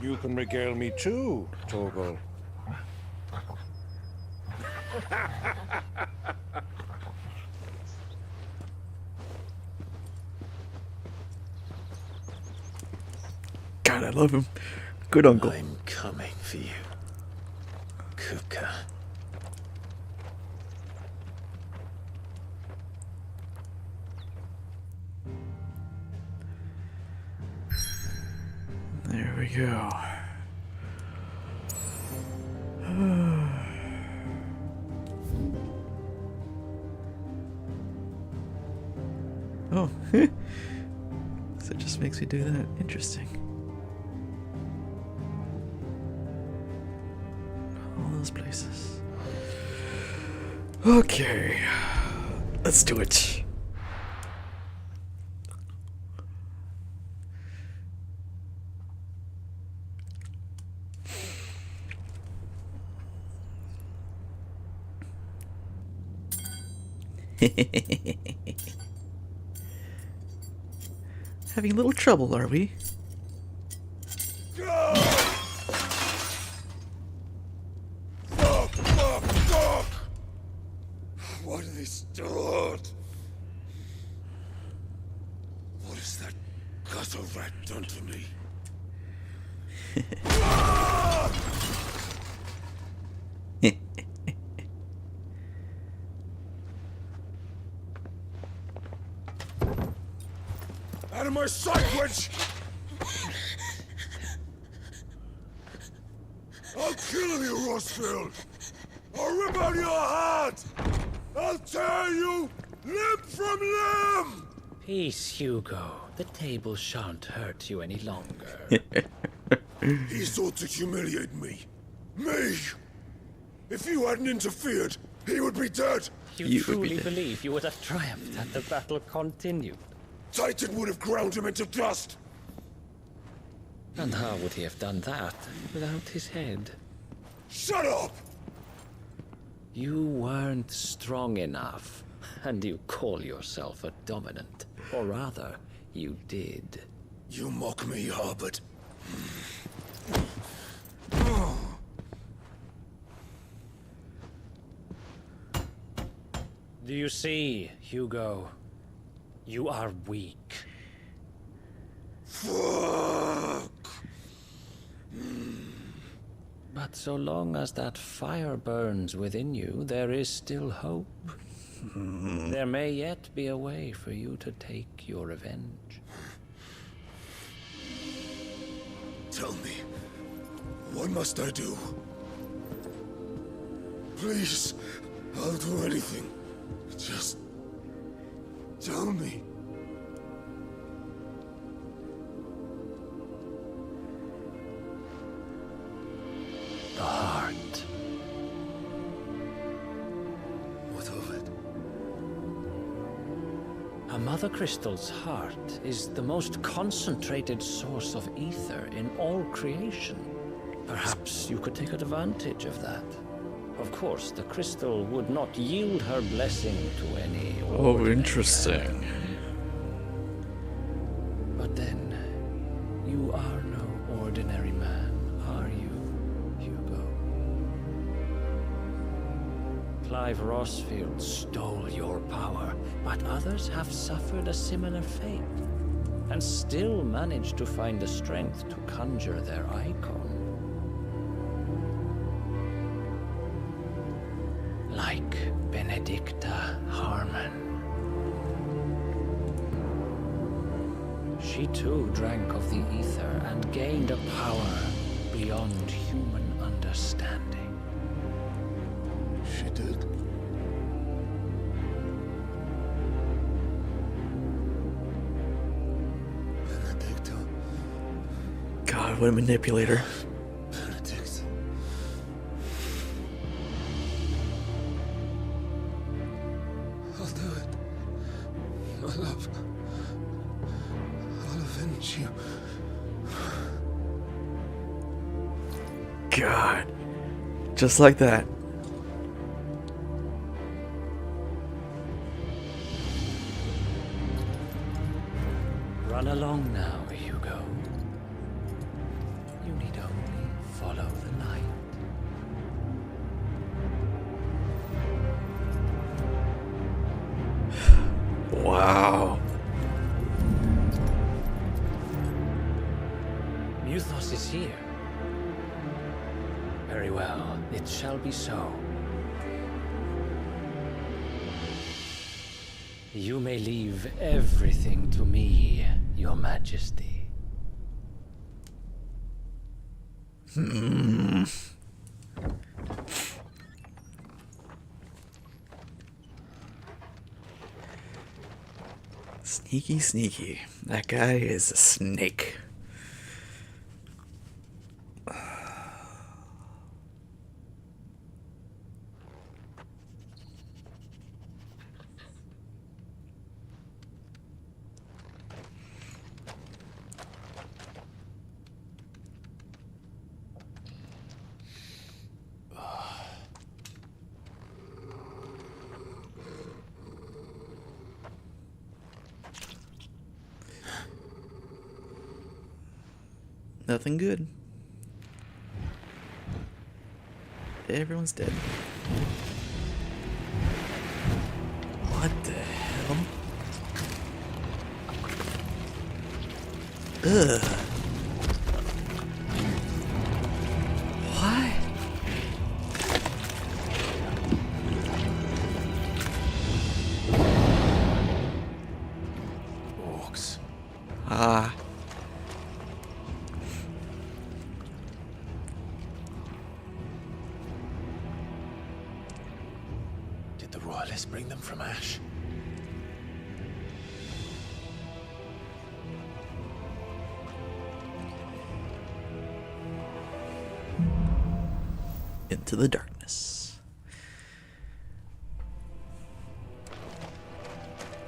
You can regale me too, Torgal. God, I love him. Good uncle. I'm coming for you, Kupka. There we go. Oh, so it just makes me do that. Interesting. All those places. Okay, let's do it. Having a little trouble, are we? Fuck! Why do they start? What has that gutter rat done to me? Out of my sight, witch! I'll kill you, Rosfield! I'll rip out your heart! I'll tear you limb from limb! Peace, Hugo. The table shan't hurt you any longer. He sought to humiliate me. Me! If you hadn't interfered, he would be dead! You truly believe you would have triumphed had the battle continued? Titan would have ground him into dust! And how would he have done that without his head? Shut up! You weren't strong enough, and you call yourself a dominant. Or rather, you did. You mock me, Harbert. Do you see, Hugo? You are weak. Fuck! But so long as that fire burns within you, there is still hope. There may yet be a way for you to take your revenge. Tell me, what must I do? Please, I'll do anything. Just tell me. The heart. What of it? A Mother Crystal's heart is the most concentrated source of ether in all creation. Perhaps you could take advantage of that. Of course, the crystal would not yield her blessing to any ordinary interesting. man. But then, you are no ordinary man, are you, Hugo? Clive Rosfield stole your power, but others have suffered a similar fate, and still managed to find the strength to conjure their icon. Like Benedicta Harmon. She too drank of the ether and gained a power beyond human understanding. She did. Benedicta. God, what a manipulator. Benedict. I'll do it. My love. I'll avenge you. God. Just like that. Run along now, Hugo. You need only follow the light. Wow. Muthos is here. Very well, it shall be so. You may leave everything to me, Your Majesty. Sneaky, sneaky. That guy is a snake. Nothing good. Everyone's dead. What the hell? Ugh. What? Orcs. Ah. Royalists bring them from Ash. Into the darkness.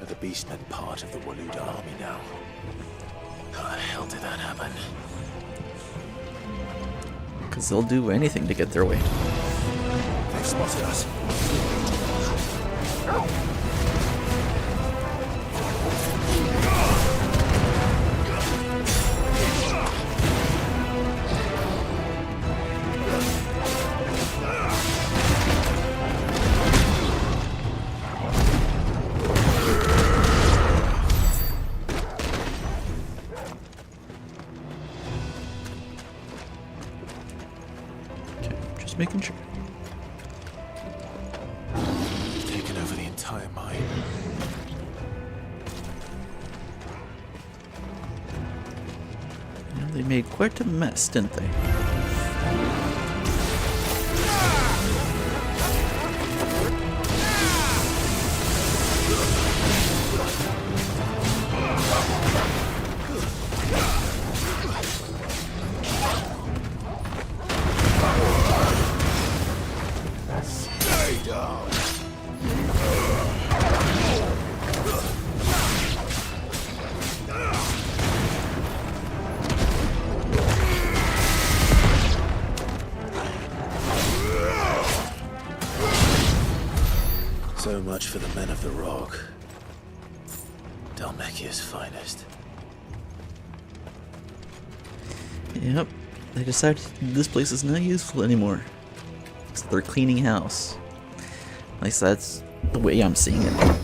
Are the Beastmen part of the Waluda army now? How the hell did that happen? Because they'll do anything to get their way. They've spotted us. Okay, just making sure. Taken over the entire mine. Yeah, they made quite a mess, didn't they? Stay down. So much for the men of the Rock. Dalmekia's finest. Yep, they decided this place is not useful anymore. So they're cleaning house. At least that's the way I'm seeing it.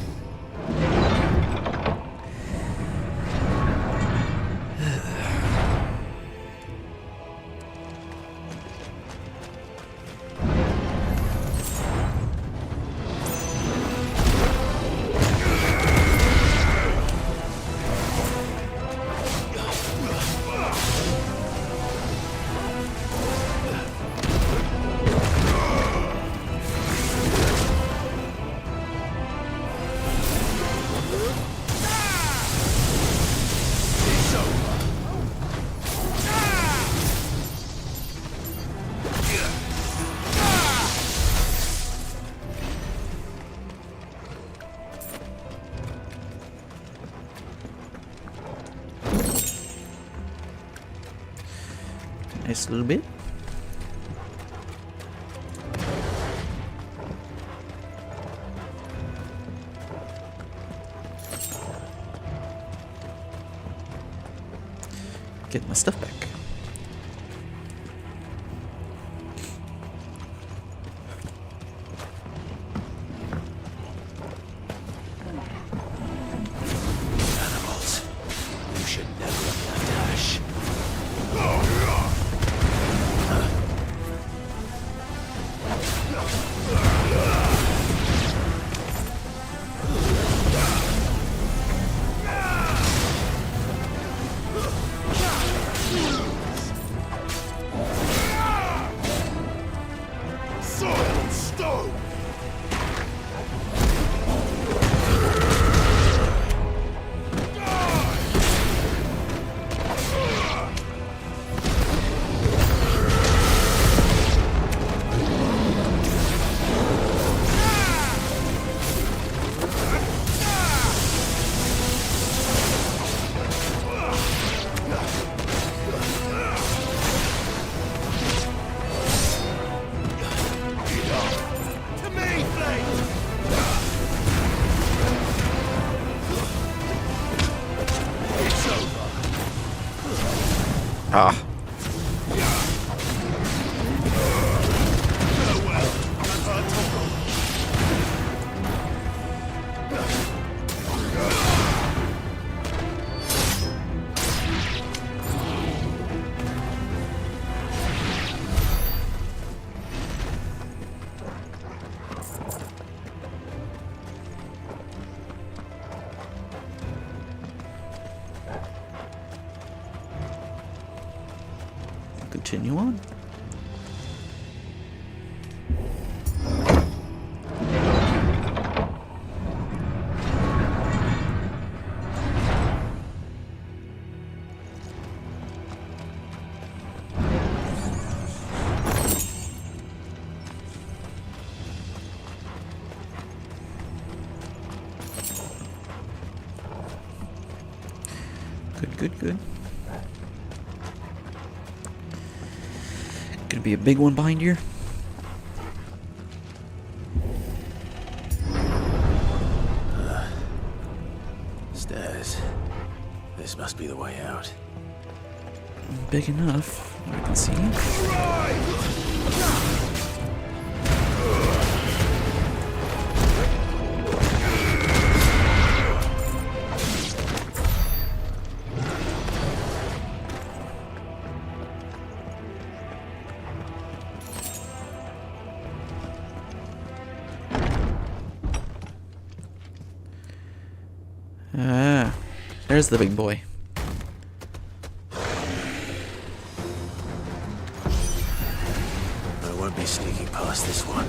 Nice little bit. Get my stuff back. Animals. You should never have left Ash. Ah. Continue on. Good, good, good. Gonna be a big one behind here. Stairs. This must be the way out. Big enough, I can see. Ah, there's the big boy. I won't be sneaking past this one.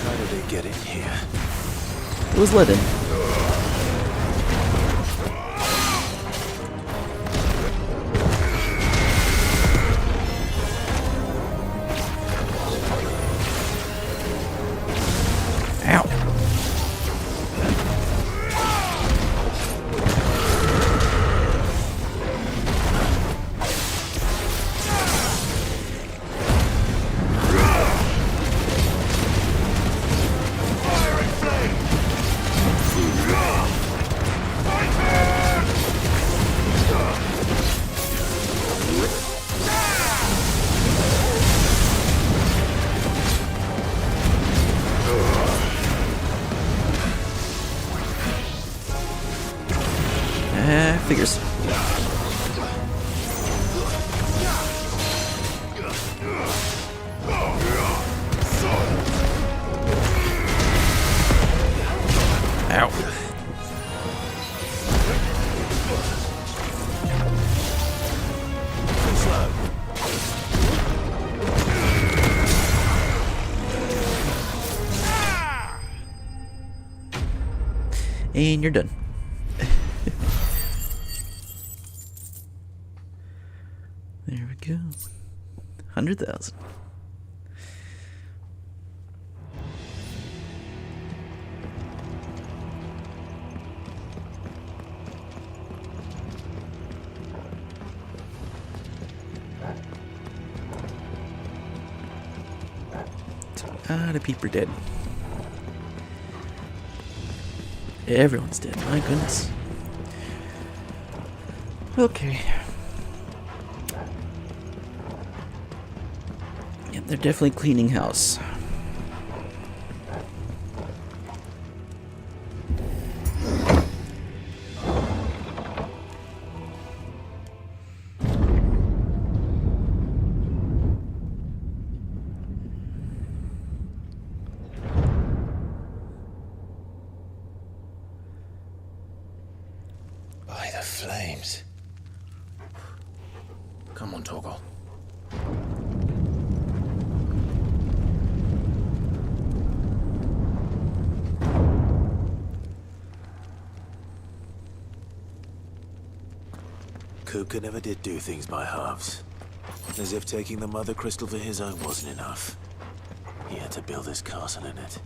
How did they get in here? It was let in. Ow. Figures. Ow. And you're done. There we go. 100,000. The people are dead. Everyone's dead, my goodness. Okay. Yep, they're definitely cleaning house. By the flames. Come on, Torgal. Kupka never did do things by halves. As if taking the Mother Crystal for his own wasn't enough. He had to build his castle in it.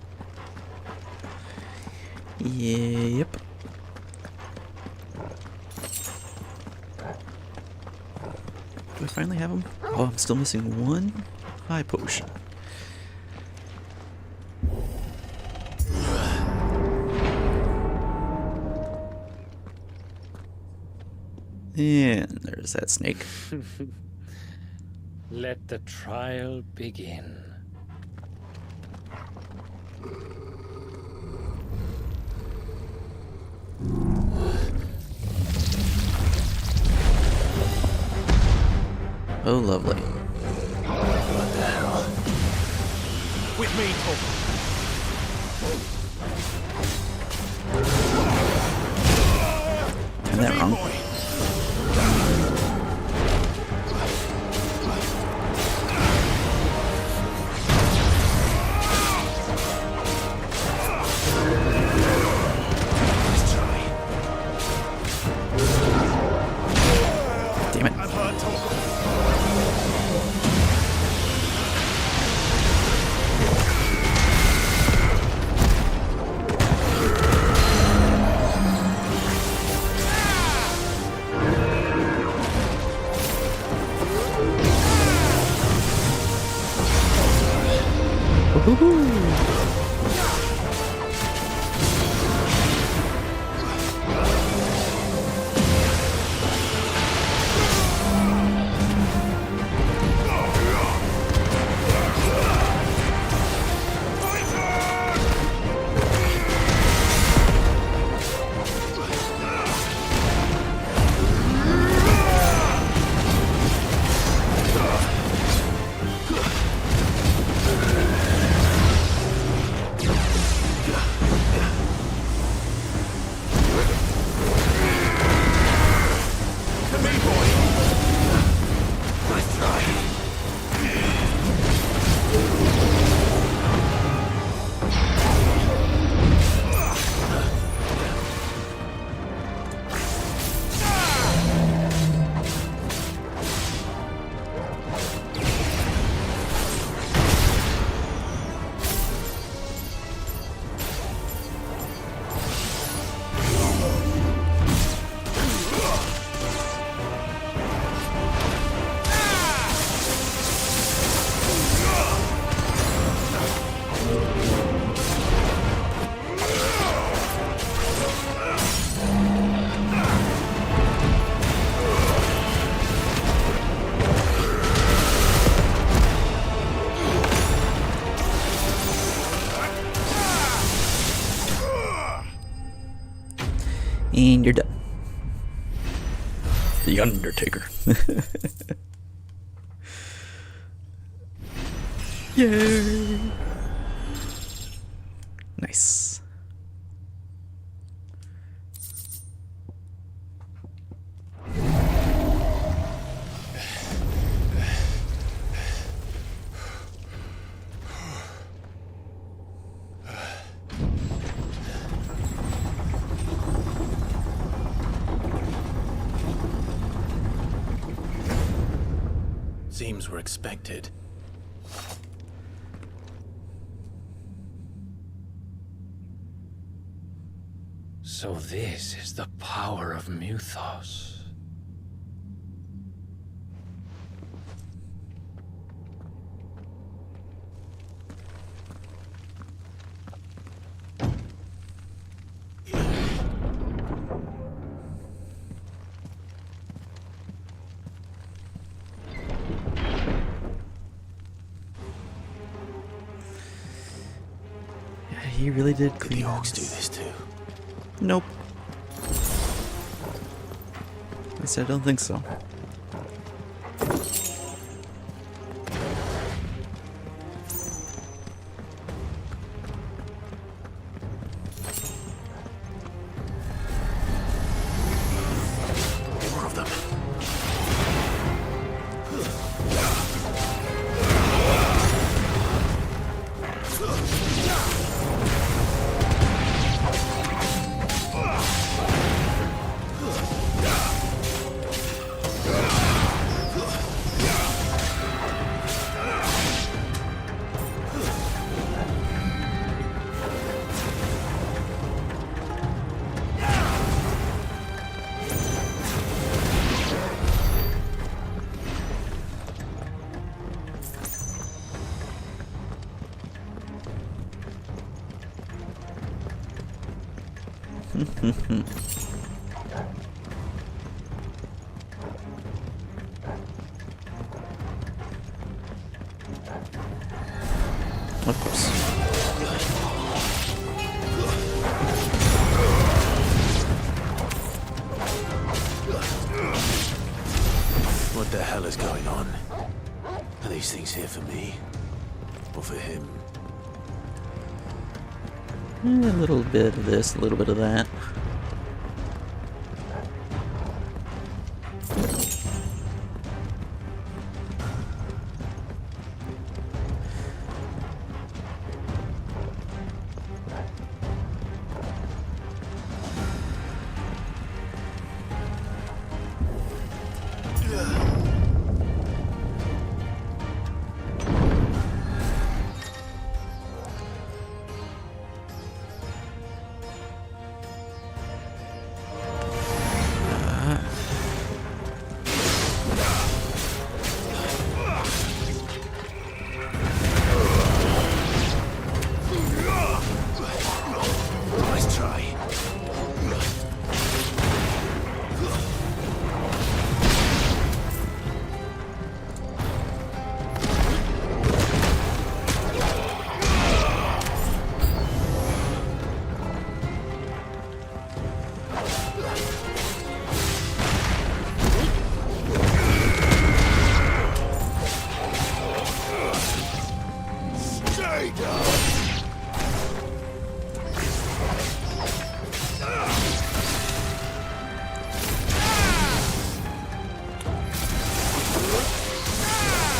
Yep. Do I finally have them? Oh, I'm still missing one high potion. And there's that snake. Let the trial begin. Oh, lovely. What the hell? With me, Tom. Isn't that wrong? Damn it. I've heard talk. And you're done. The Undertaker. Yay! Nice. Seems we're expected. So this is the power of Muthos. Yeah, he really did Could the orcs do this too? Nope. I said I don't think so. More of them. What the hell is going on? Are these things here for me? Or for him? A little bit of this, a little bit of that.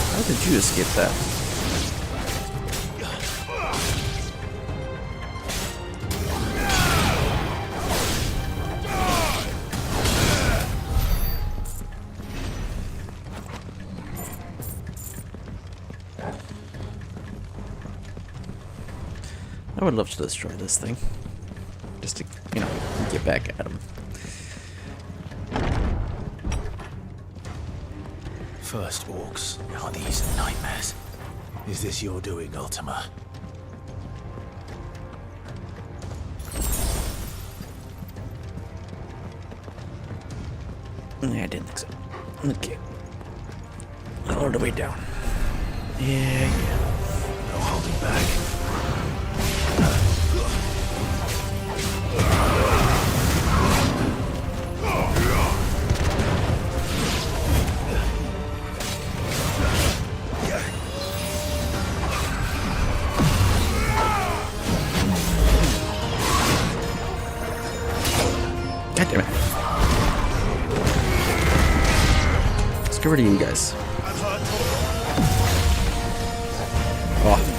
How did you escape that? I would love to destroy this thing. Just to, you know, get back at him. First orcs. Are these nightmares? Is this your doing, Ultima? Yeah, I didn't think so. Okay. All the way down. Yeah. No holding back. God damn it. Let's get rid of you guys. Oh.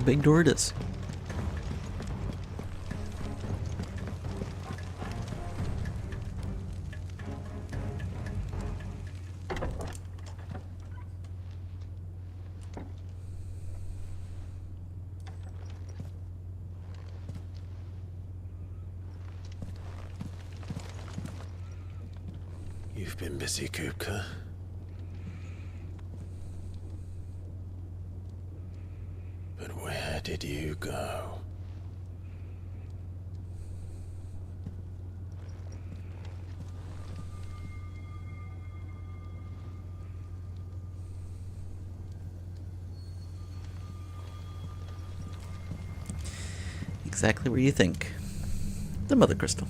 Big door it is. You've been busy, Kupka. But where did you go? Exactly where you think. The Mother Crystal.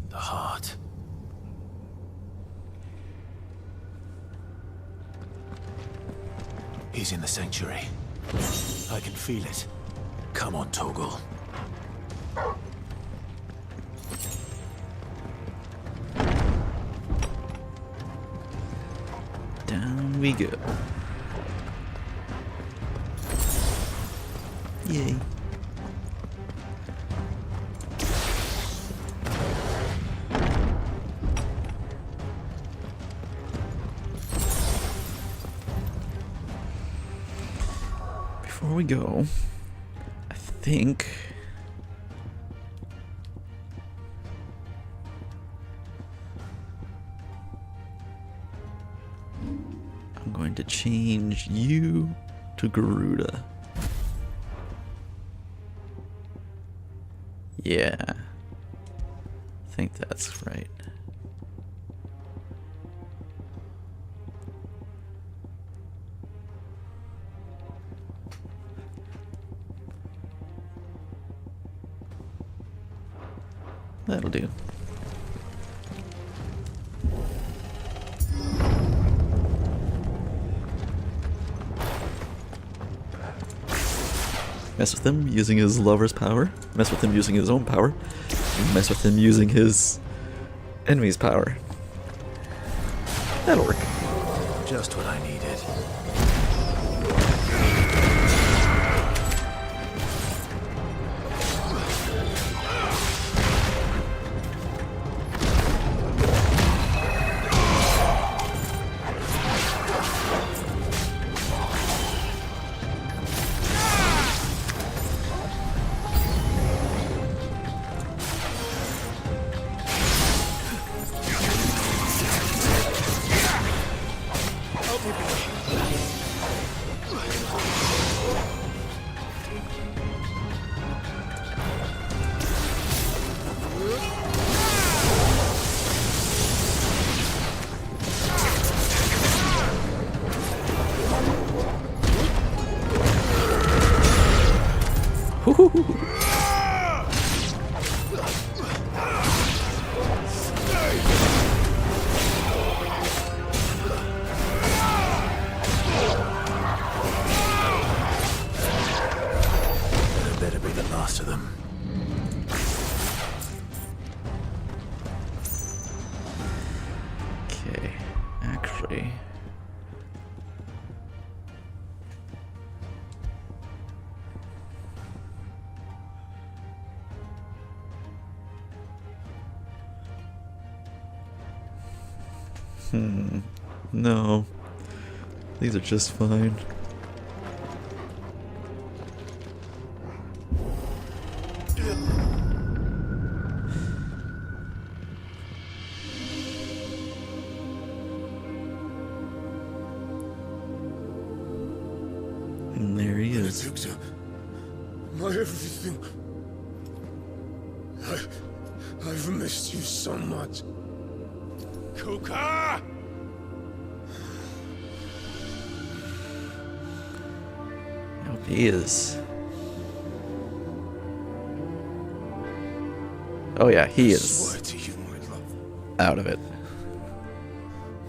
The heart. He's in the sanctuary. I can feel it. Come on, Torgal. Down we go. Yay. Before we go, I think I'm going to change you to Garuda. Yeah, I think that's right. That'll do. Mess with him using his lover's power. Mess with him using his own power. Mess with him using his enemy's power. That'll work. Just what I needed. Better be the last of them. Okay, actually. No. These are just fine. And there he is. My everything. I've missed you so much. Kuka! Oh, he is. Oh yeah, he is Swear to you, my love. out of it.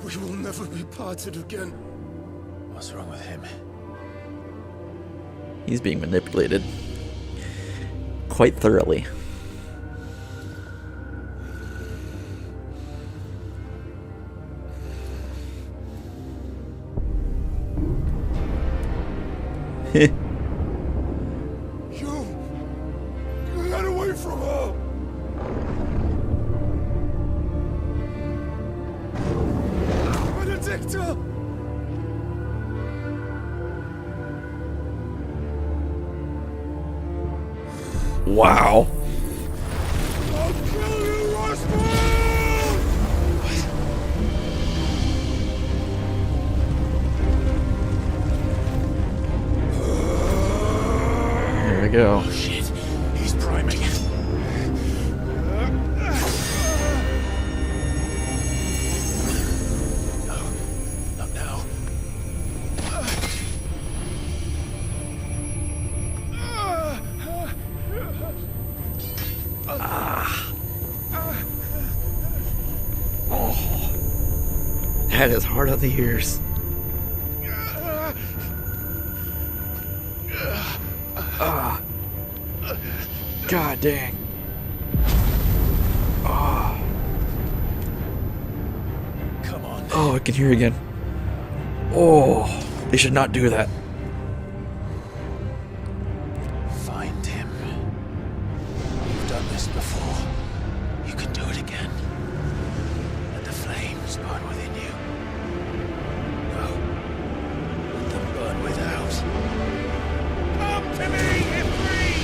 We will never be parted again. What's wrong with him? He's being manipulated quite thoroughly. You get away from her! Benedicta! Wow. I'll kill you, Rosman! There we go. Oh shit, he's priming. No, not now. Oh, that is hard on the ears. God dang. Come on. Oh, I can hear again. Oh, they should not do that. Find him. You've done this before. You can do it again. Let the flames burn within you. No. Let them burn without. Come to me, Ifrit!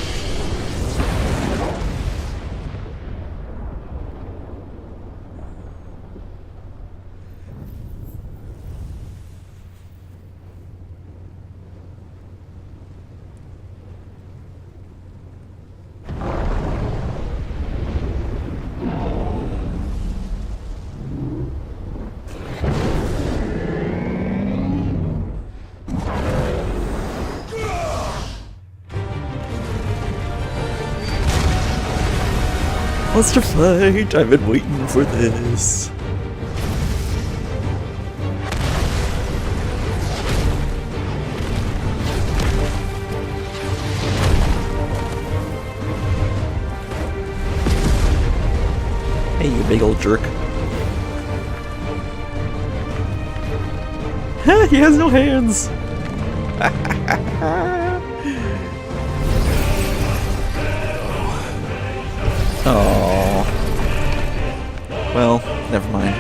Monster fight! I've been waiting for this. Hey, you big old jerk. He has no hands! Oh. Well, never mind.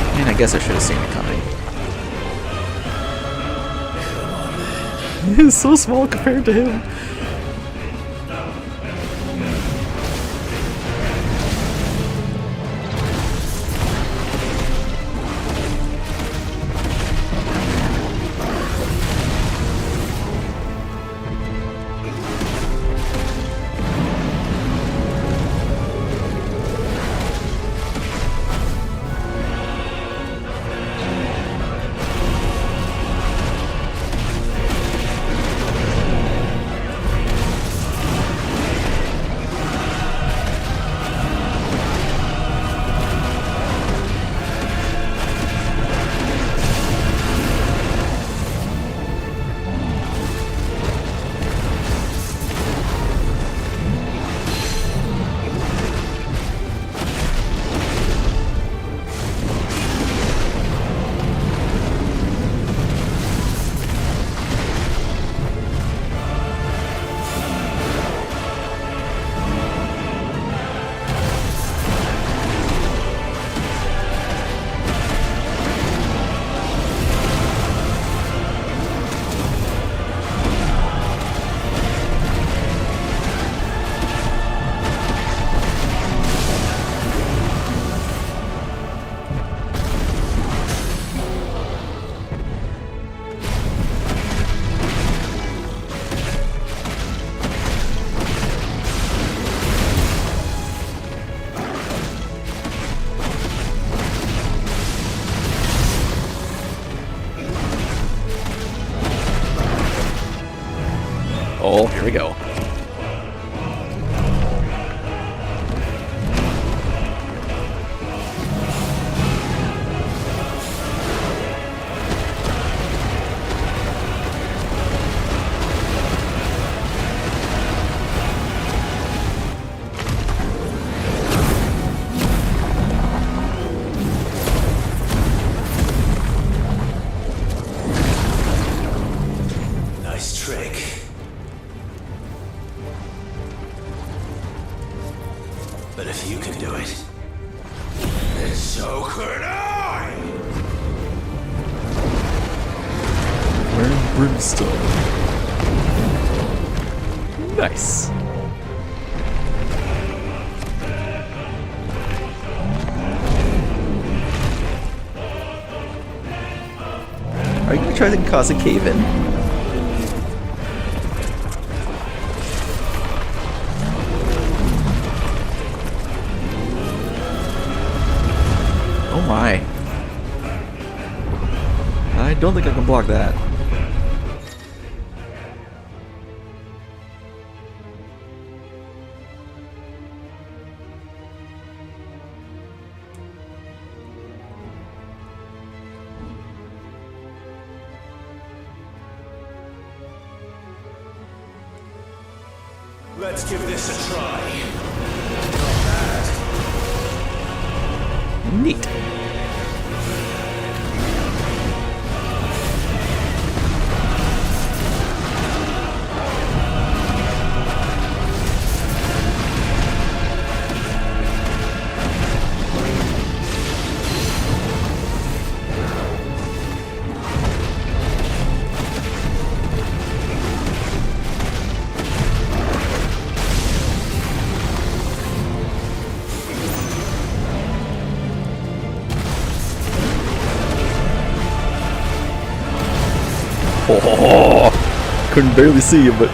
I mean, I guess I should have seen it coming. He's so small compared to him. Oh, here we go. Nice trick. But if you can do it, then so could I! Wearing brimstone. Nice. Are you gonna try to cause a cave-in? Oh my. I don't think I can block that. Let's give this a try. Neat. Oh, couldn't barely see you, but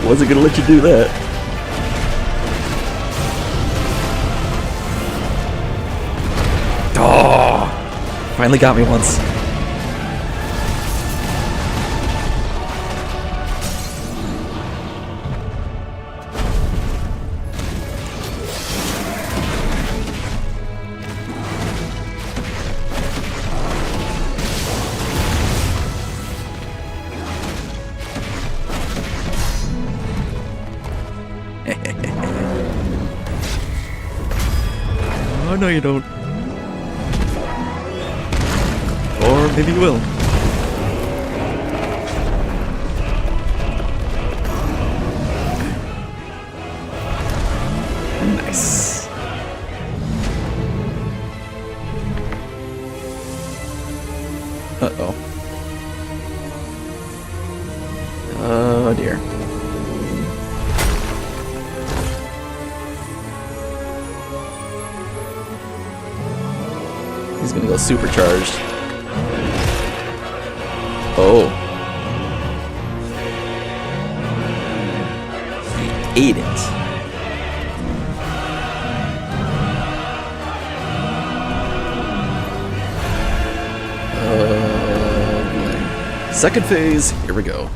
wasn't gonna let you do that. Oh, finally got me once. Oh, no you don't. Or maybe you will. Nice. Uh-oh. Oh dear. He's gonna go supercharged. Oh. He ate it. Boy. Second phase, here we go.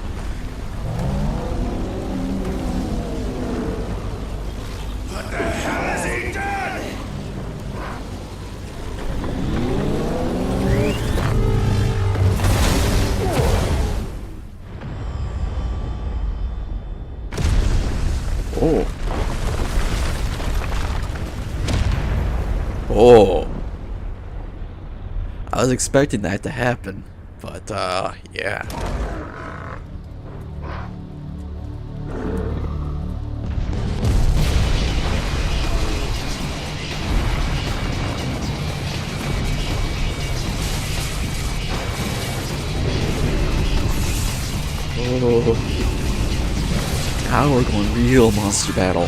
Oh. Oh. I was expecting that to happen, but yeah. Oh. Now we're going real monster battle.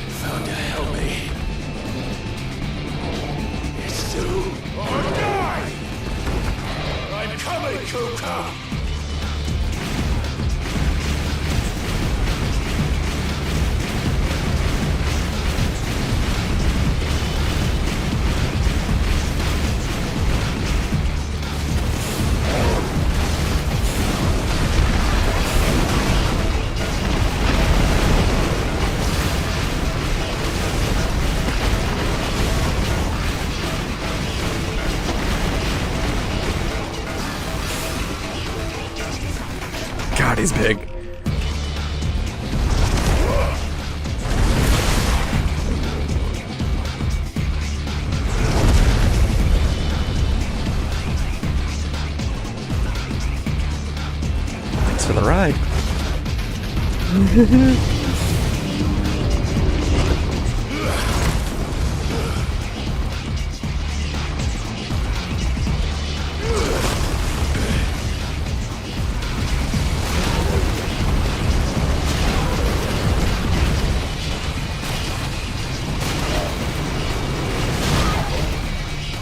Found to help me. It's do or die. I'm coming, Kuka. God, he's big. Thanks for the ride.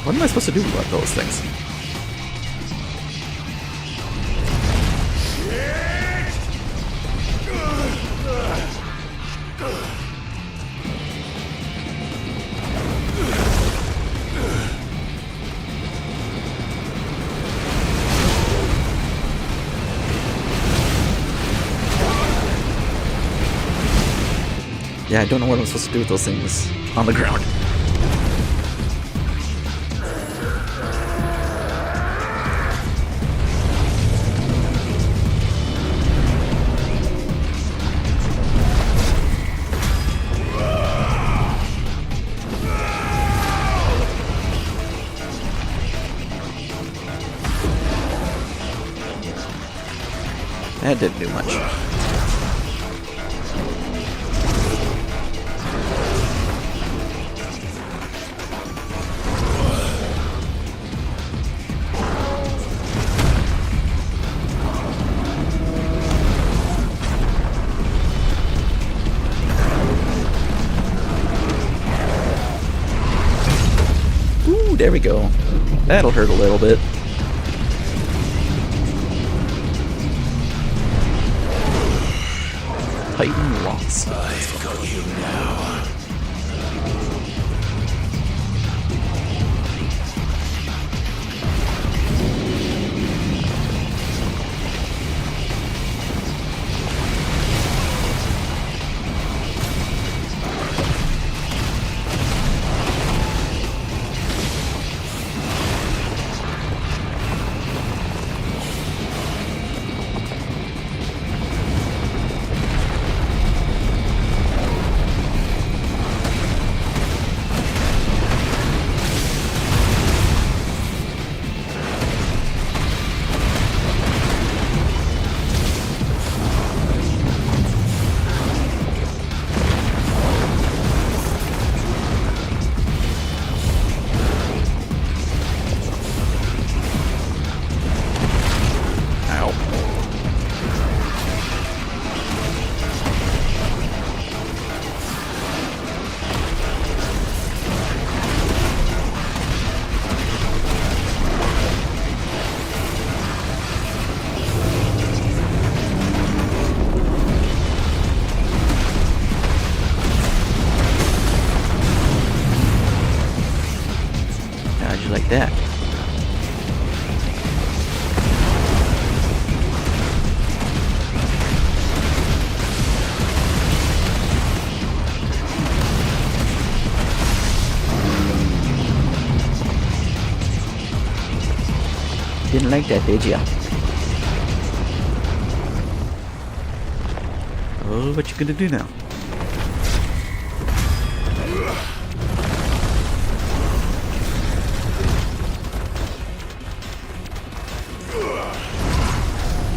What am I supposed to do about those things? Yeah, I don't know what I'm supposed to do with those things on the ground. That didn't do much. Ooh, there we go. That'll hurt a little bit. Titan lost. I've got you now. Like that. Didn't like that, did ya? Oh, what you gonna do now?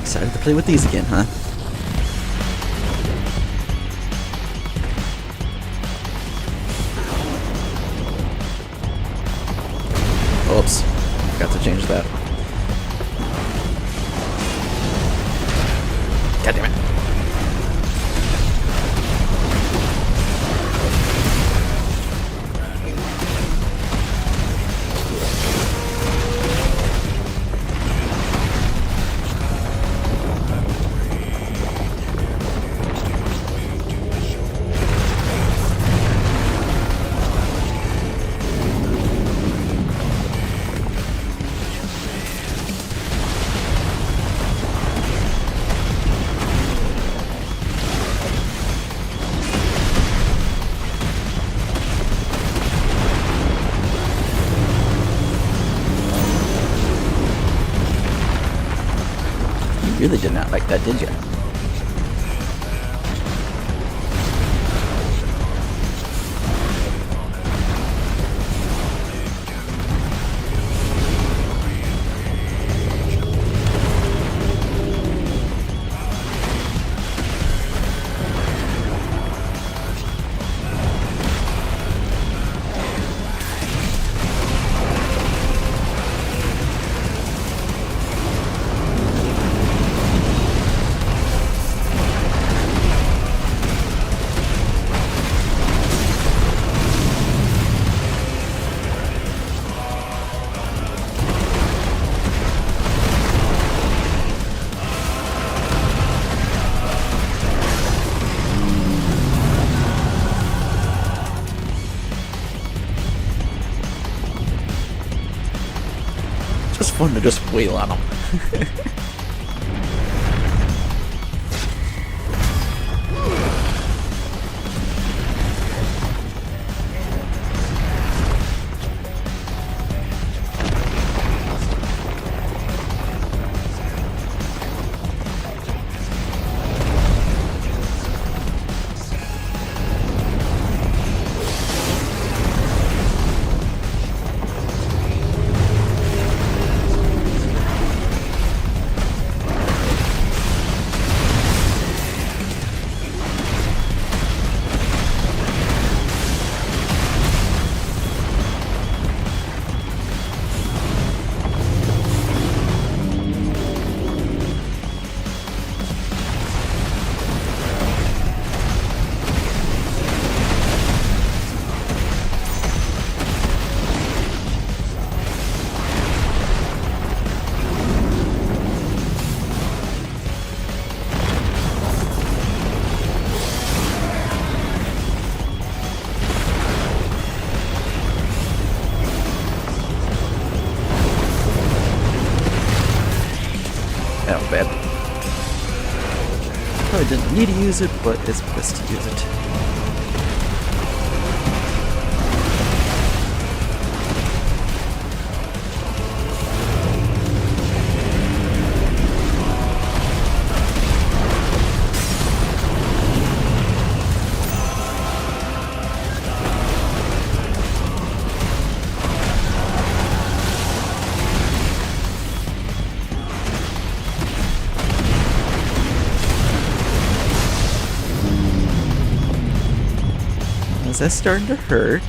Decided to play with these again, huh? Oops. Forgot to change that. God damn it. You really did not like that, did you? Just fun to just wail on them. Probably didn't need to use it, but it's best to use it. That's starting to hurt.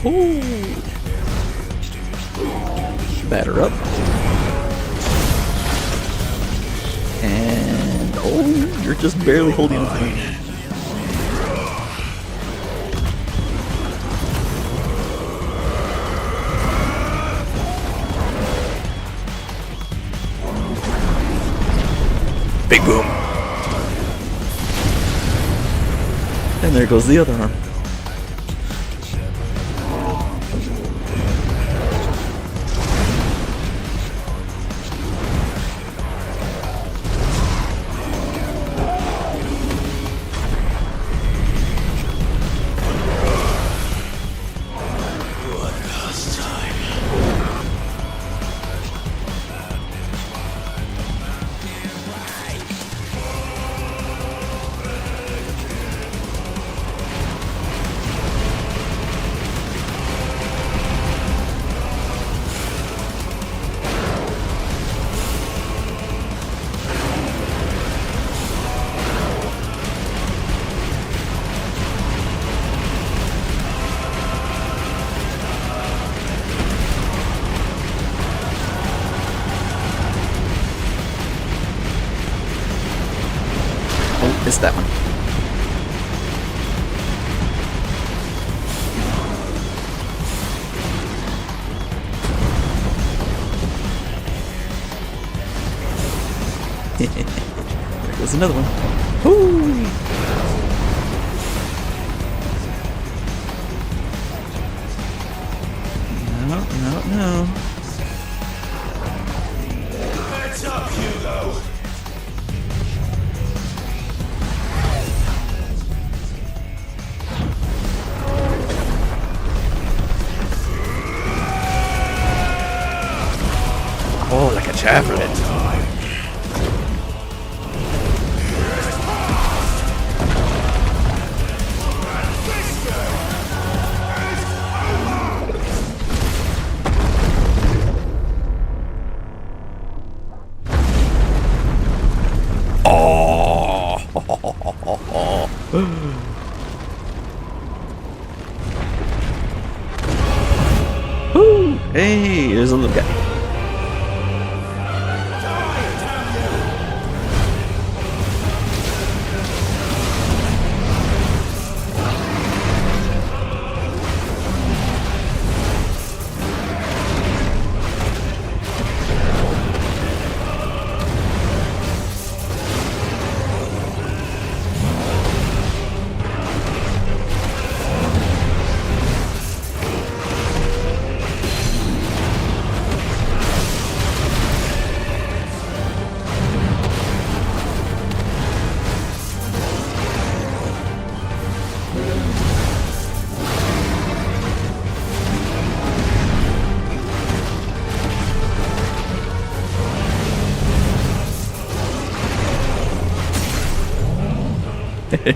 Ooh. Batter up. And oh, you're just barely holding the thing. Big boom. And there goes the other arm. Missed that one. There goes another one. Woo! No. Heads up, Hugo! Oh, like a javelin. Oh. Woo. Hey, there's a little guy.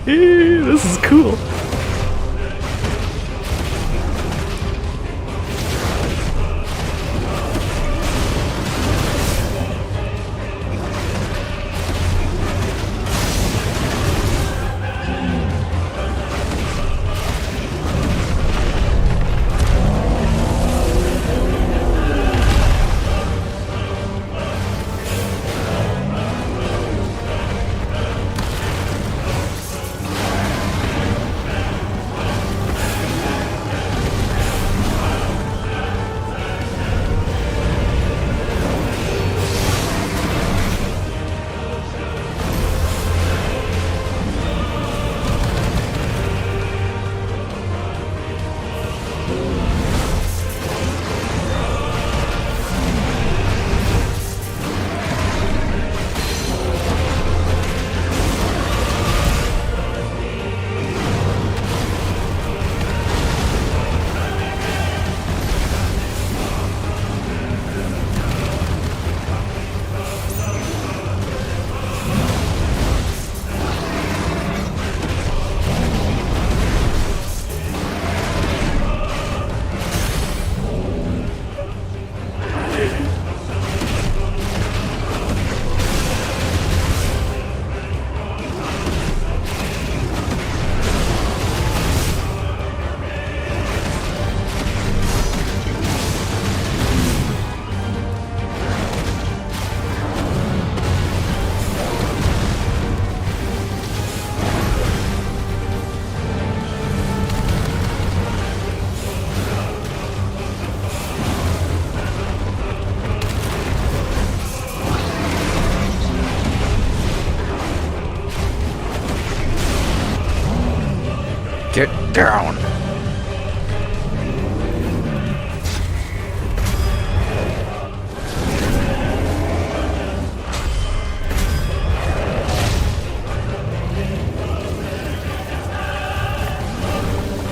This is cool. Get down.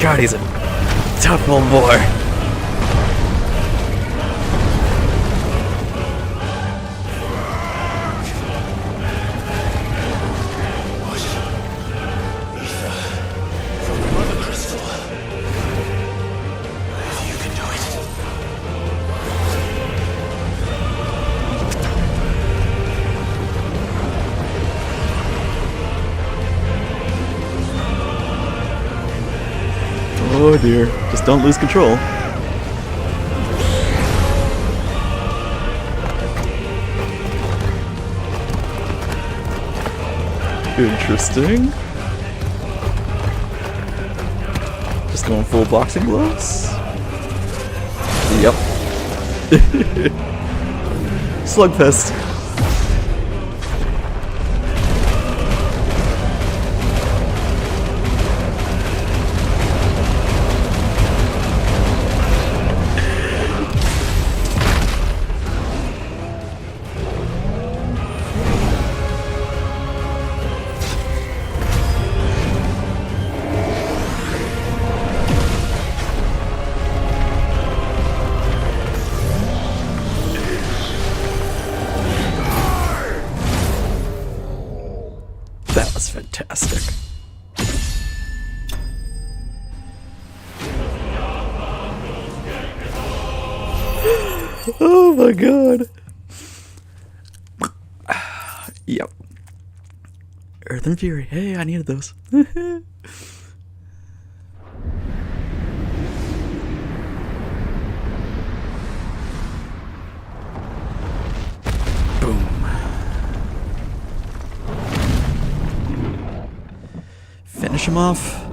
God, he's a tough old boy. Oh dear, just don't lose control. Interesting. Just going full boxing gloves? Yep. Slugfest. That was fantastic. Oh my god. Yep. Earth and Fury. Hey, I needed those. Boom. Finish him off.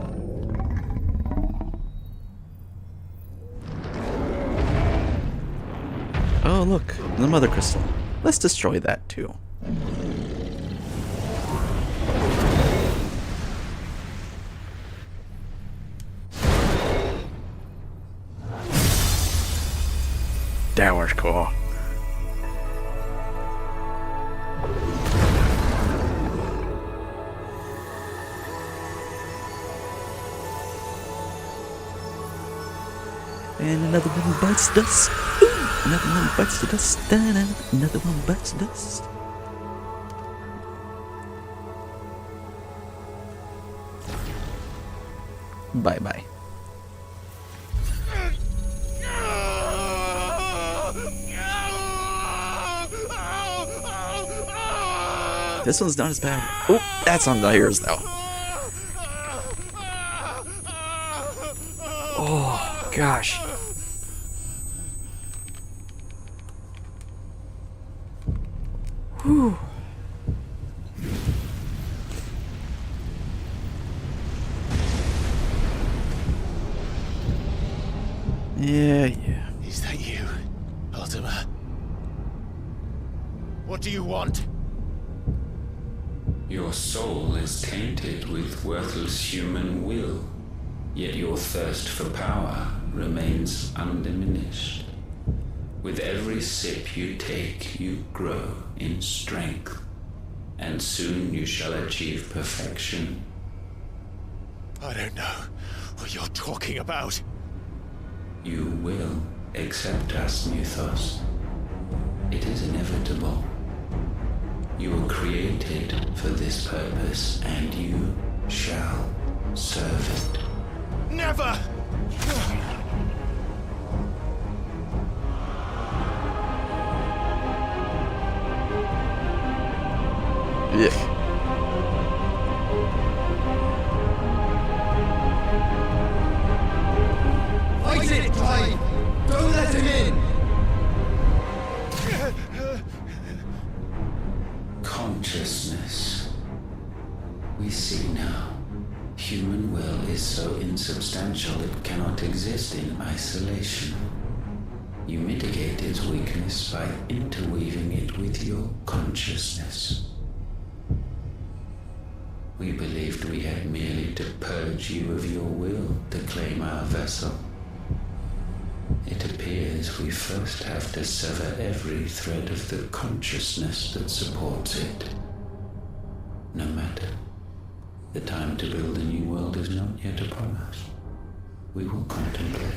Oh, look, the Mother Crystal. Let's destroy that too. That was cool. And another one bites dust. Ooh, another one bites the dust. Another one bites dust. Bye bye. This one's not as bad. Oh, that's on the ears though. Oh gosh. Whew. Yeah. Is that you, Ultima? What do you want? Your soul is tainted with worthless human will, yet your thirst for power remains undiminished. With every sip you take, you grow in strength, and soon you shall achieve perfection. I don't know what you're talking about. You will accept us, Mythos. It is inevitable. You were created for this purpose, and you shall serve it. Never! Yeah. Fight it, Clive! Don't let him in! Consciousness. We see now. Human will is so insubstantial it cannot exist in isolation. You mitigate its weakness by interweaving it with your consciousness. We We believed we had merely to purge you of your will to claim our vessel. It appears we first have to sever every thread of the consciousness that supports it. No matter. The time to build a new world is not yet upon us. We will contemplate.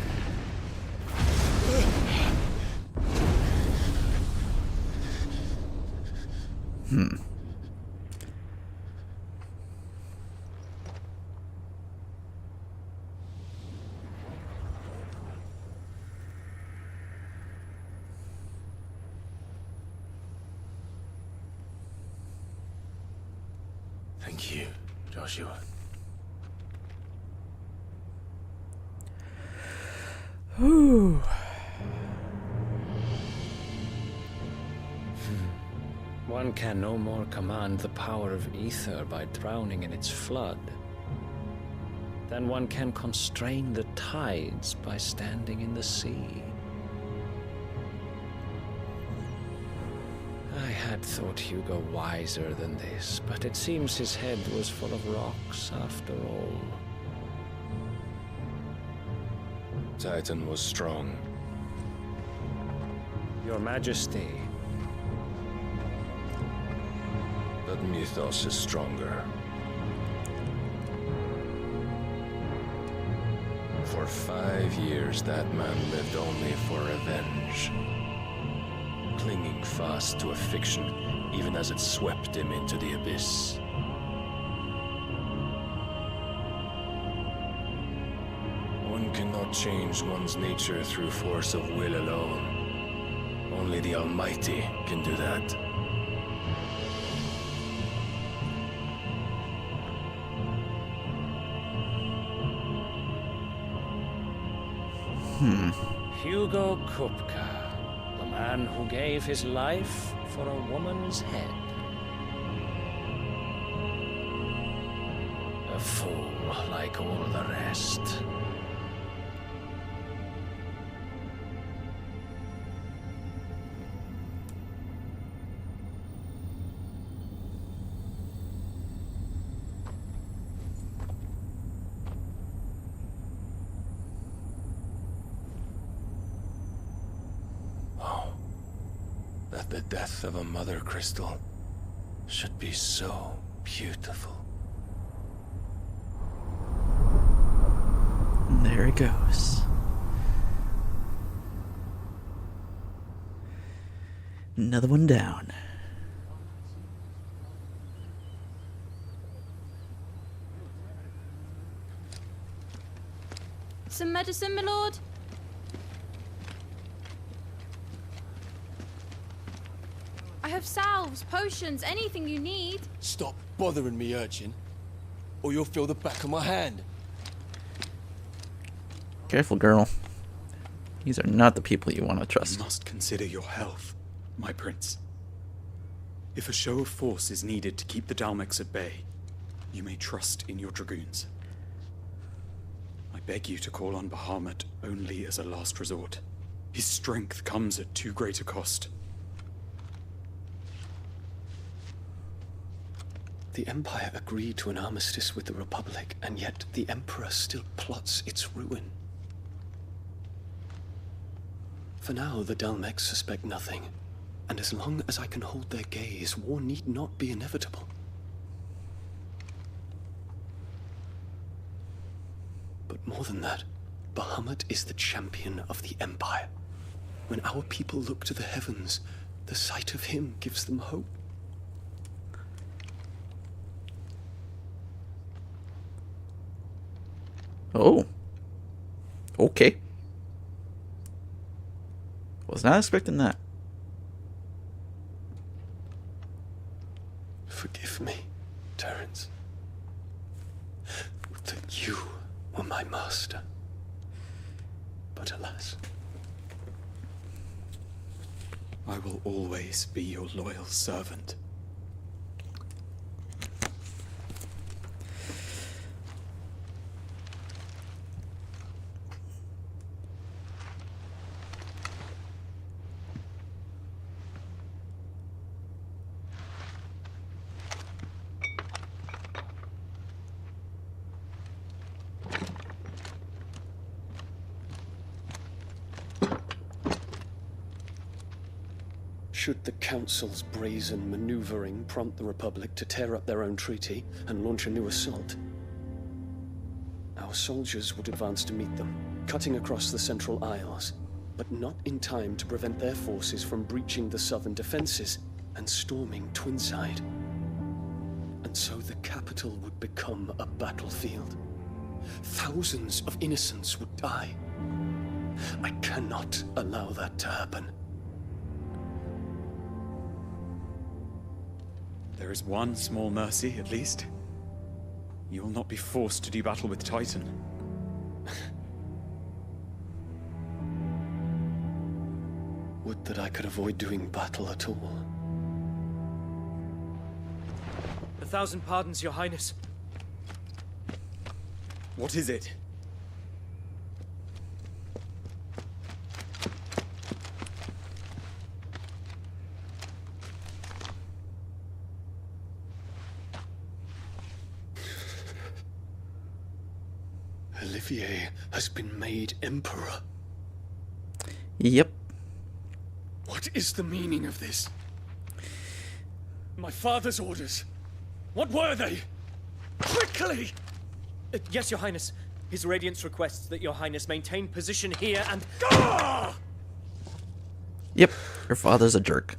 Thank you, Joshua. Ooh. One can no more command the power of ether by drowning in its flood than one can constrain the tides by standing in the sea. I had thought Hugo wiser than this, but it seems his head was full of rocks after all. Titan was strong. Your Majesty. But Mythos is stronger. For 5 years, that man lived only for revenge. Clinging fast to a fiction, even as it swept him into the abyss. One cannot change one's nature through force of will alone. Only the Almighty can do that. Hugo Kupka, the man who gave his life for a woman's head. A fool like all the rest. That the death of a mother crystal should be so beautiful. And there it goes. Another one down. Some medicine, my lord? I have salves, potions, anything you need. Stop bothering me, urchin, or you'll feel the back of my hand. Careful, girl. These are not the people you want to trust. You must consider your health, my prince. If a show of force is needed to keep the Dalmex at bay, you may trust in your dragoons. I beg you to call on Bahamut only as a last resort. His strength comes at too great a cost. The Empire agreed to an armistice with the Republic, and yet the Emperor still plots its ruin. For now, the Dalmex suspect nothing, and as long as I can hold their gaze, war need not be inevitable. But more than that, Bahamut is the champion of the Empire. When our people look to the heavens, the sight of him gives them hope. Oh. Okay. Was not expecting that. Forgive me, Terence. That you were my master. But alas. I will always be your loyal servant. Should the Council's brazen maneuvering prompt the Republic to tear up their own treaty and launch a new assault, our soldiers would advance to meet them, cutting across the Central Isles, but not in time to prevent their forces from breaching the southern defenses and storming Twinside. And so the capital would become a battlefield. Thousands of innocents would die. I cannot allow that to happen. There is one small mercy, at least. You will not be forced to do battle with Titan. Would that I could avoid doing battle at all. 1,000 pardons, Your Highness. What is it? Olivier has been made Emperor. Yep. What is the meaning of this? My father's orders. What were they? Quickly! Yes, Your Highness. His Radiance requests that Your Highness maintain position here and... Yep, your father's a jerk.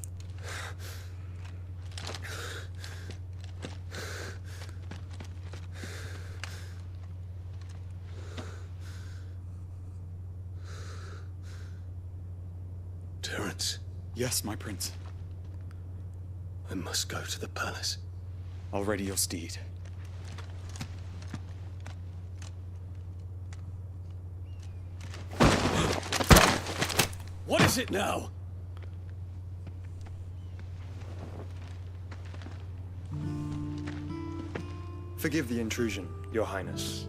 Terence. Yes, my prince. I must go to the palace. I'll ready your steed. What is it now? Forgive the intrusion, Your Highness.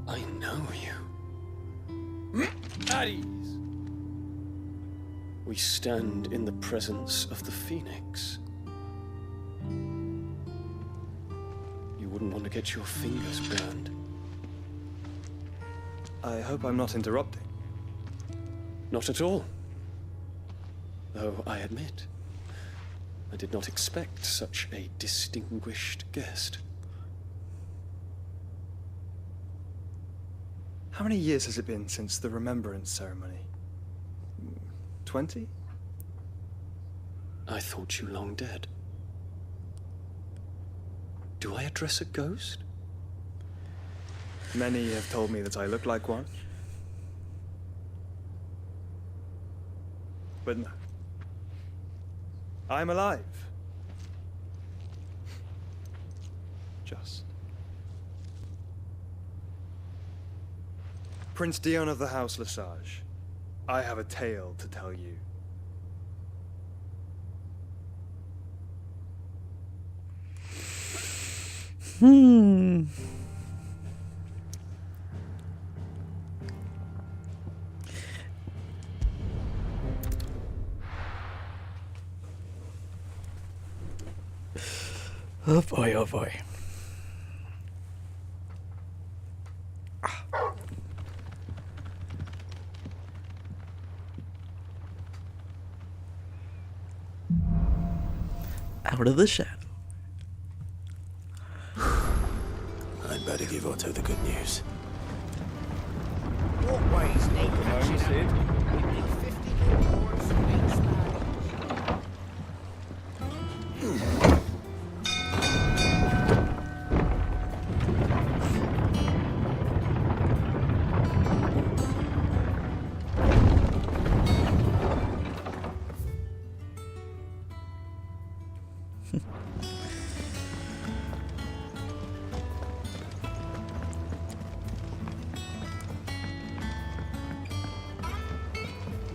I know you. At ease. We stand in the presence of the Phoenix. You wouldn't want to get your fingers burned. I hope I'm not interrupting. Not at all. Though I admit, I did not expect such a distinguished guest. How many years has it been since the Remembrance ceremony? 20? I thought you long dead. Do I address a ghost? Many have told me that I look like one. But no. I'm alive. Just. Prince Dion of the House Lesage, I have a tale to tell you. Oh boy, oh boy. Out of the shadow. I'd better give Otto the good news. Walkways need patching up. We need 50 guild from each man.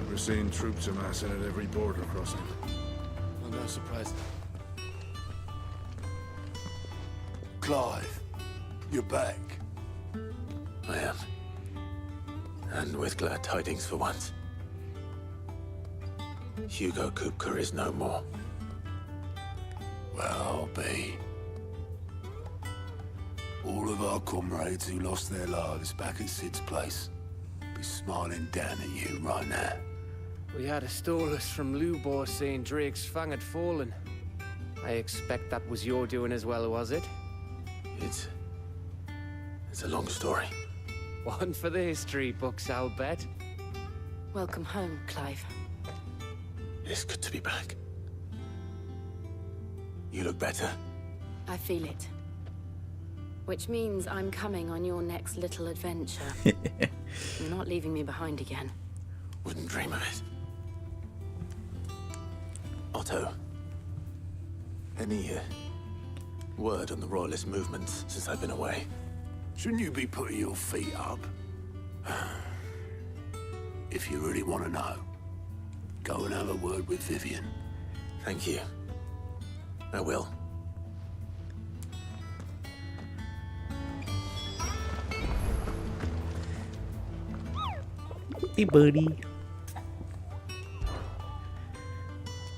We're seeing troops amassing at every border crossing. I'm not surprised. Clive, you're back. I am. And with glad tidings for once. Hugo Kupka is no more. Well, I'll be. All of our comrades who lost their lives back at Sid's place be smiling down at you right now. We had a stolus from Lubor saying Drake's Fang had fallen. I expect that was your doing as well, was it? It's a long story. One for the history books, I'll bet. Welcome home, Clive. It's good to be back. You look better. I feel it. Which means I'm coming on your next little adventure. You're not leaving me behind again. Wouldn't dream of it. Otto, any word on the Royalist movements since I've been away? Shouldn't you be putting your feet up? If you really want to know, go and have a word with Vivian. Thank you. I will. Hey, buddy.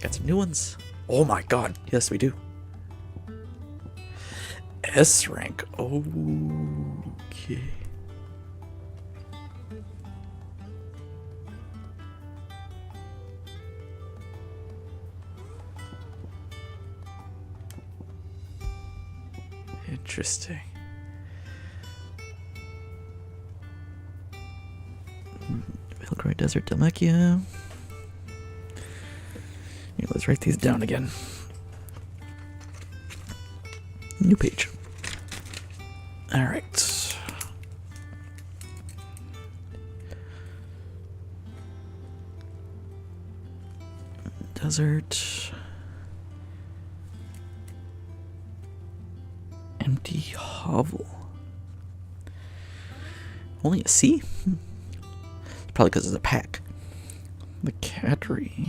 Got some new ones. Oh my god. Yes, we do. S rank. Okay. Interesting. Velcro Desert Dalmacia. Here, let's write these down again. New page. Alright. Desert. Empty hovel. Only a C? Probably because it's a pack. The cattery.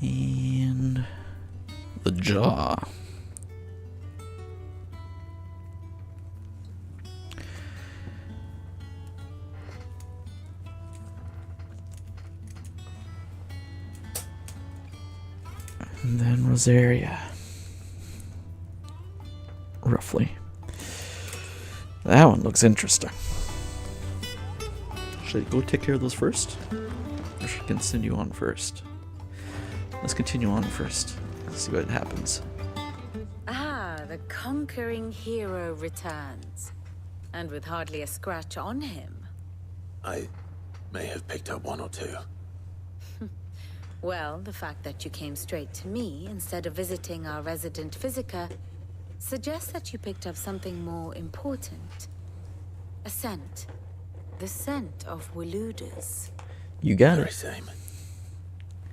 And the jaw. And then Rosaria. Roughly. That one looks interesting. Should I go take care of those first? Or should I continue on first? Let's continue on first. Let's see what happens. Ah, the conquering hero returns. And with hardly a scratch on him. I may have picked up one or two. Well, the fact that you came straight to me instead of visiting our resident Physica suggests that you picked up something more important. A scent. The scent of Waludas. You got Very it. same.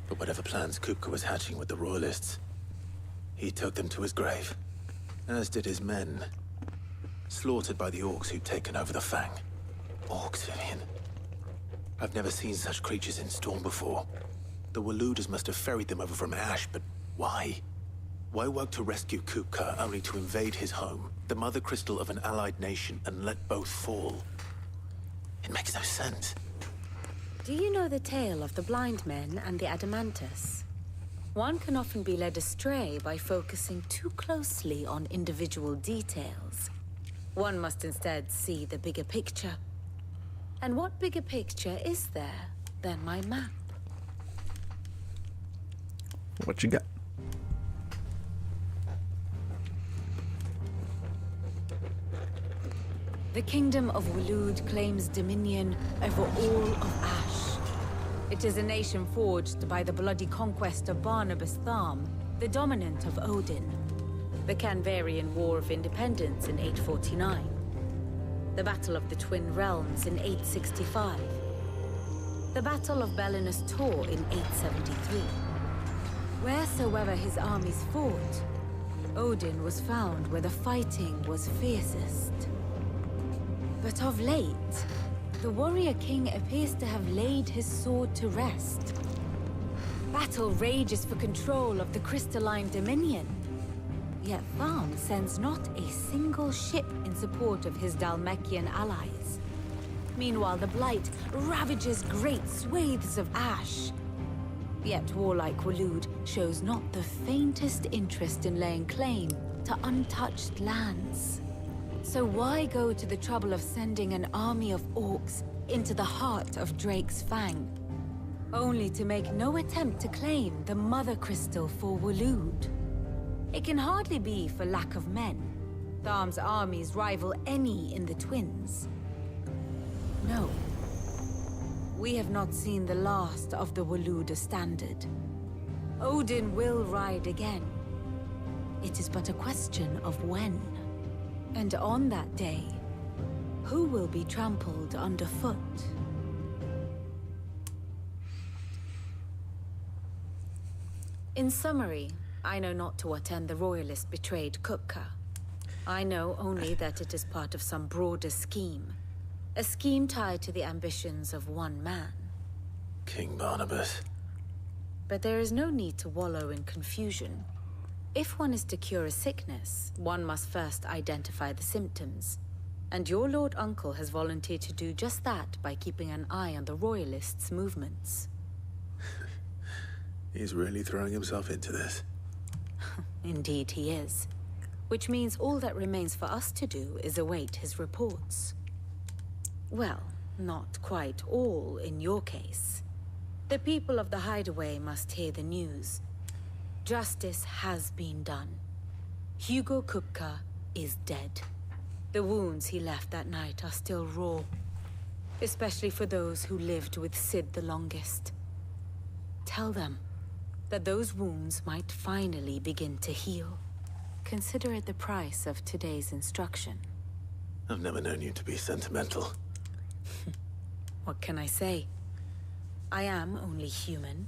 But whatever plans Kupka was hatching with the Royalists, he took them to his grave. As did his men. Slaughtered by the orcs who'd taken over the Fang. Orcs, Vivian. I've never seen such creatures in Storm before. The Waludas must have ferried them over from Ash, but why? Why work to rescue Kupka only to invade his home, the mother crystal of an allied nation, and let both fall? It makes no sense. Do you know the tale of the blind men and the Adamantus? One can often be led astray by focusing too closely on individual details. One must instead see the bigger picture. And what bigger picture is there than my map? What you got? The kingdom of Waloed claims dominion over all of Ash. It is a nation forged by the bloody conquest of Barnabas Tharm, the dominant of Odin. The Canvarian War of Independence in 849. The Battle of the Twin Realms in 865. The Battle of Belinus Tor in 873. Wheresoever his armies fought, Odin was found where the fighting was fiercest. But of late, the warrior king appears to have laid his sword to rest. Battle rages for control of the crystalline dominion. Yet Tharm sends not a single ship in support of his Dalmekian allies. Meanwhile, the Blight ravages great swathes of Ash. Yet warlike Waloed shows not the faintest interest in laying claim to untouched lands. So why go to the trouble of sending an army of orcs into the heart of Drake's Fang, only to make no attempt to claim the Mother Crystal for Waloed. It can hardly be for lack of men. Tharm's armies rival any in the Twins. No. We have not seen the last of the Waloed standard. Odin will ride again. It is but a question of when. And on that day, who will be trampled underfoot? In summary, I know not to what end the Royalist betrayed Kupka. I know only that it is part of some broader scheme. A scheme tied to the ambitions of one man. King Barnabas. But there is no need to wallow in confusion. If one is to cure a sickness, one must first identify the symptoms. And your Lord Uncle has volunteered to do just that by keeping an eye on the Royalists' movements. He's really throwing himself into this. Indeed he is. Which means all that remains for us to do is await his reports. Well, not quite all in your case. The people of the Hideaway must hear the news. Justice has been done. Hugo Kupka is dead. The wounds he left that night are still raw. Especially for those who lived with Sid the longest. Tell them that those wounds might finally begin to heal. Consider it the price of today's instruction. I've never known you to be sentimental. What can I say? I am only human.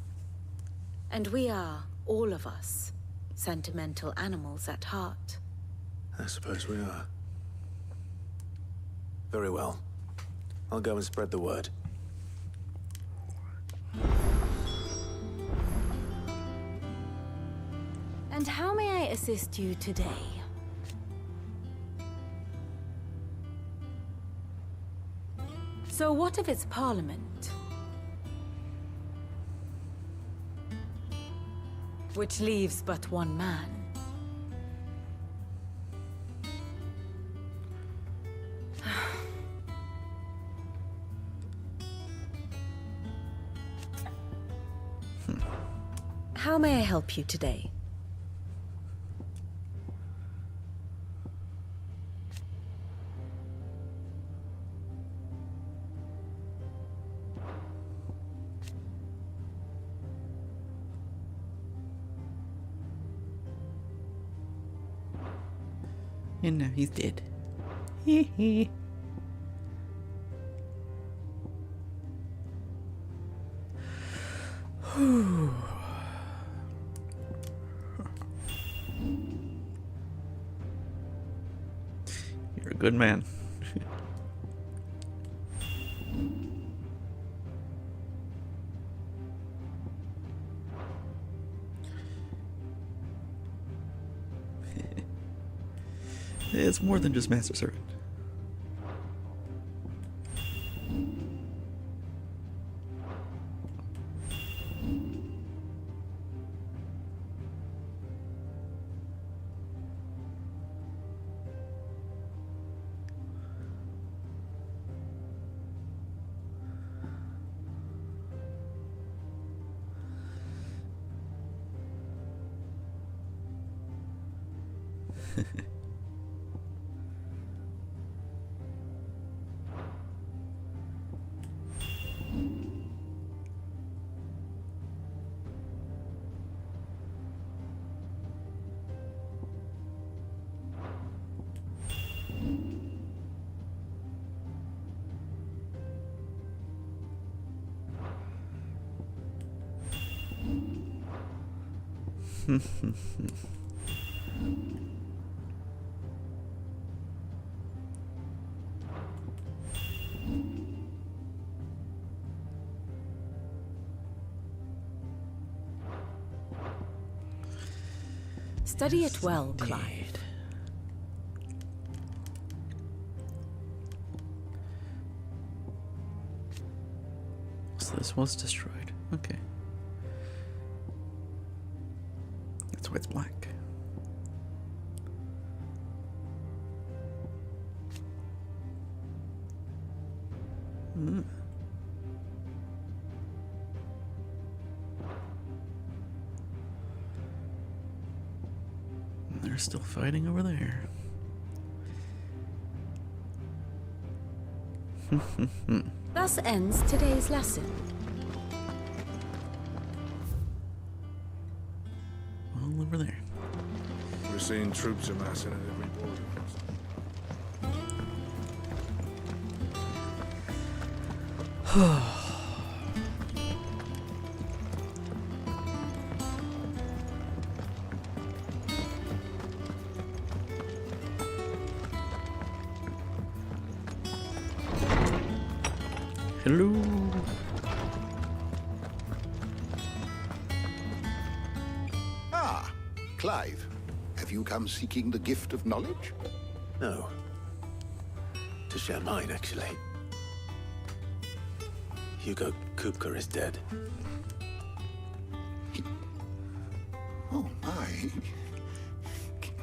And we are, all of us, sentimental animals at heart. I suppose we are. Very well. I'll go and spread the word. And how may I assist you today? So what of its parliament? Which leaves but one man. How may I help you today? And now he's dead. Hee hee. You're a good man. It's more than just Master Servant. Study it well, Clyde. So this was destroyed. Okay. That's why it's black. They're still fighting over there. Thus ends today's lesson. All over there. We're seeing troops amassing at every border. Hello. Ah, Clive. Have you come seeking the gift of knowledge? No. To share mine, actually. Hugo Kupka is dead. Oh, my.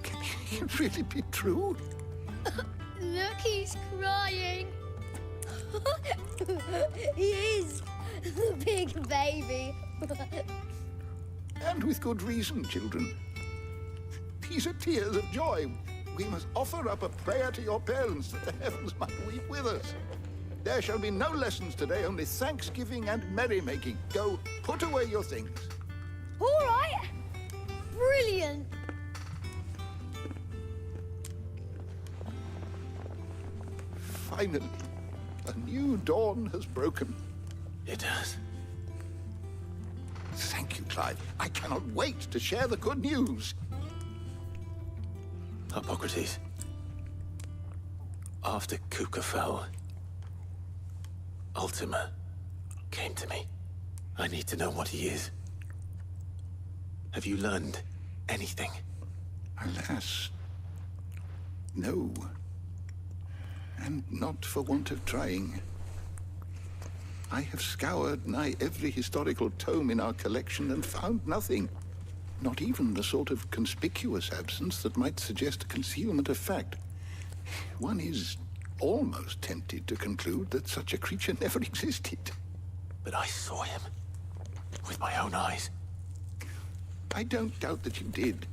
Can it really be true? Look, he's crying. He is. The big baby. And with good reason, children. These are tears of joy. We must offer up a prayer to your parents that the heavens might weep with us. There shall be no lessons today, only thanksgiving and merrymaking. Go, put away your things. All right. Brilliant. Finally, a new dawn has broken. It has. Thank you, Clive. I cannot wait to share the good news. Hippocrates. After Kupka fell, Ultima came to me. I need to know what he is. Have you learned anything? Alas, no. And not for want of trying. I have scoured nigh every historical tome in our collection and found nothing. Not even the sort of conspicuous absence that might suggest concealment of fact. One is almost tempted to conclude that such a creature never existed. But I saw him. With my own eyes. I don't doubt that you did.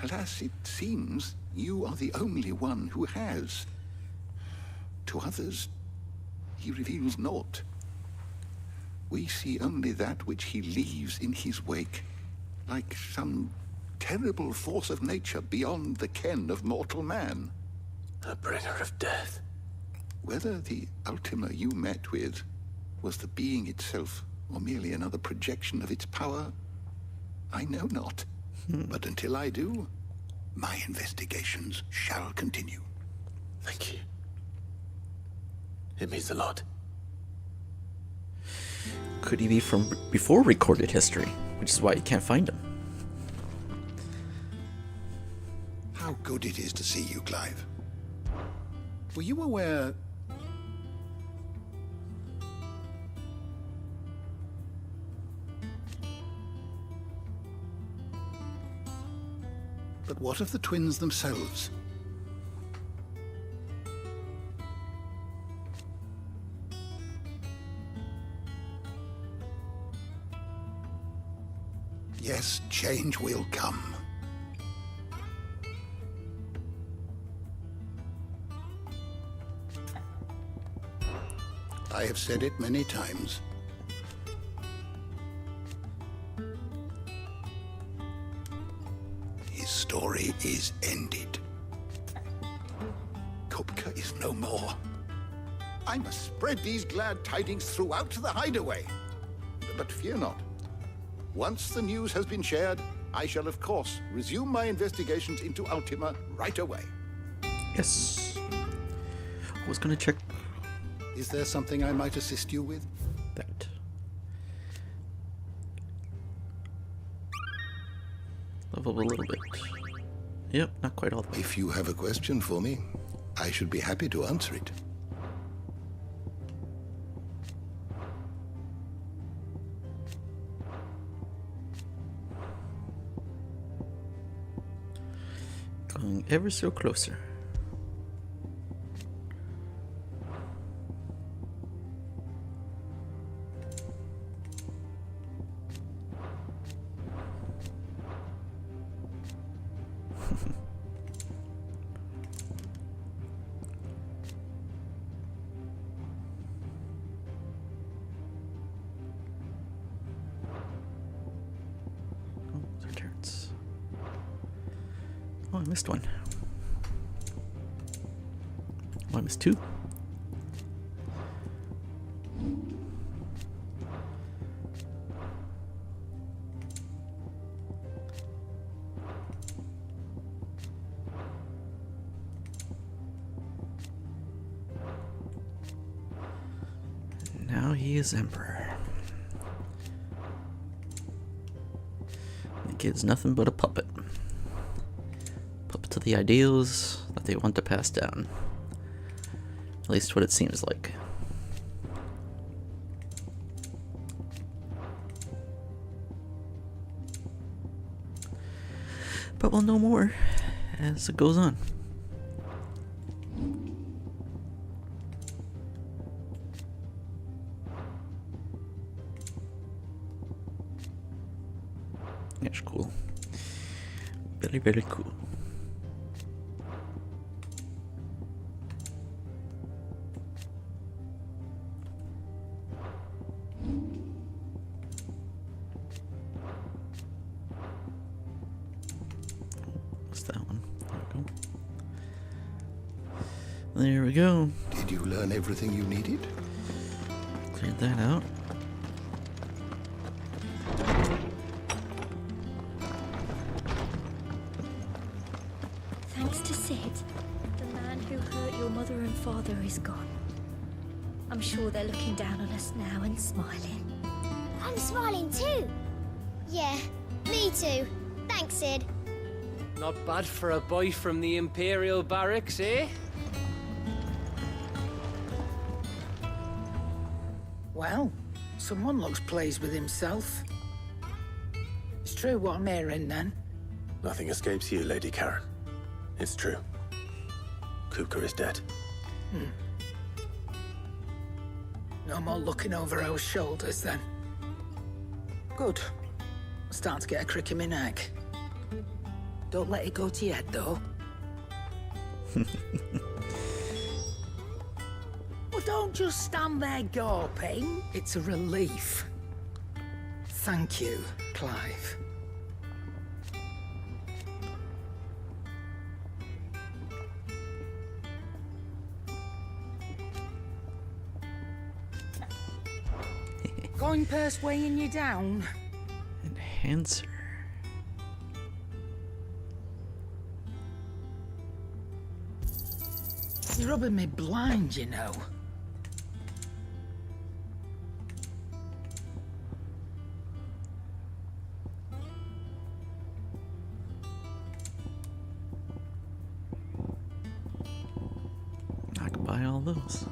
Alas, it seems you are the only one who has. To others, he reveals naught. We see only that which he leaves in his wake, like some terrible force of nature beyond the ken of mortal man. A bringer of death. Whether the Ultima you met with was the being itself, or merely another projection of its power, I know not. But until I do, my investigations shall continue. Thank you. It means a lot. Could he be from before recorded history, which is why you can't find him? How good it is to see you, Clive. Were you aware... But what of the twins themselves? Yes, change will come. I have said it many times. His story is ended. Kupka is no more. I must spread these glad tidings throughout the hideaway. But fear not. Once the news has been shared, I shall of course resume my investigations into Ultima right away. Yes. I was gonna check. Is there something I might assist you with? That. Level up a little bit. Yep, not quite all the way. If you have a question for me, I should be happy to answer it. Going ever so closer. I missed one. Oh, I missed two. Now he is emperor. The kid's nothing but a puppet. Puppet to the ideals that they want to pass down. At least what it seems like. But we'll know more as it goes on. That's cool. Very, very cool. What's that one? There we go. Did you learn everything you needed? Cleared that out. Thanks to Sid, the man who hurt your mother and father is gone. I'm sure they're looking down on us now and smiling. I'm smiling too. Yeah, me too. Thanks, Sid. Not bad for a boy from the Imperial Barracks, eh? Well, someone looks pleased with himself. It's true what I'm hearing, then. Nothing escapes you, Lady Karen. It's true. Kupka is dead. No more looking over our shoulders, then. Good. I'm starting to get a crick in my neck. Don't let it go to your head, though. Well, don't just stand there gawping. It's a relief. Thank you, Clive. Going purse weighing you down? Enhancer. You're rubbing me blind, you know. I can buy all those.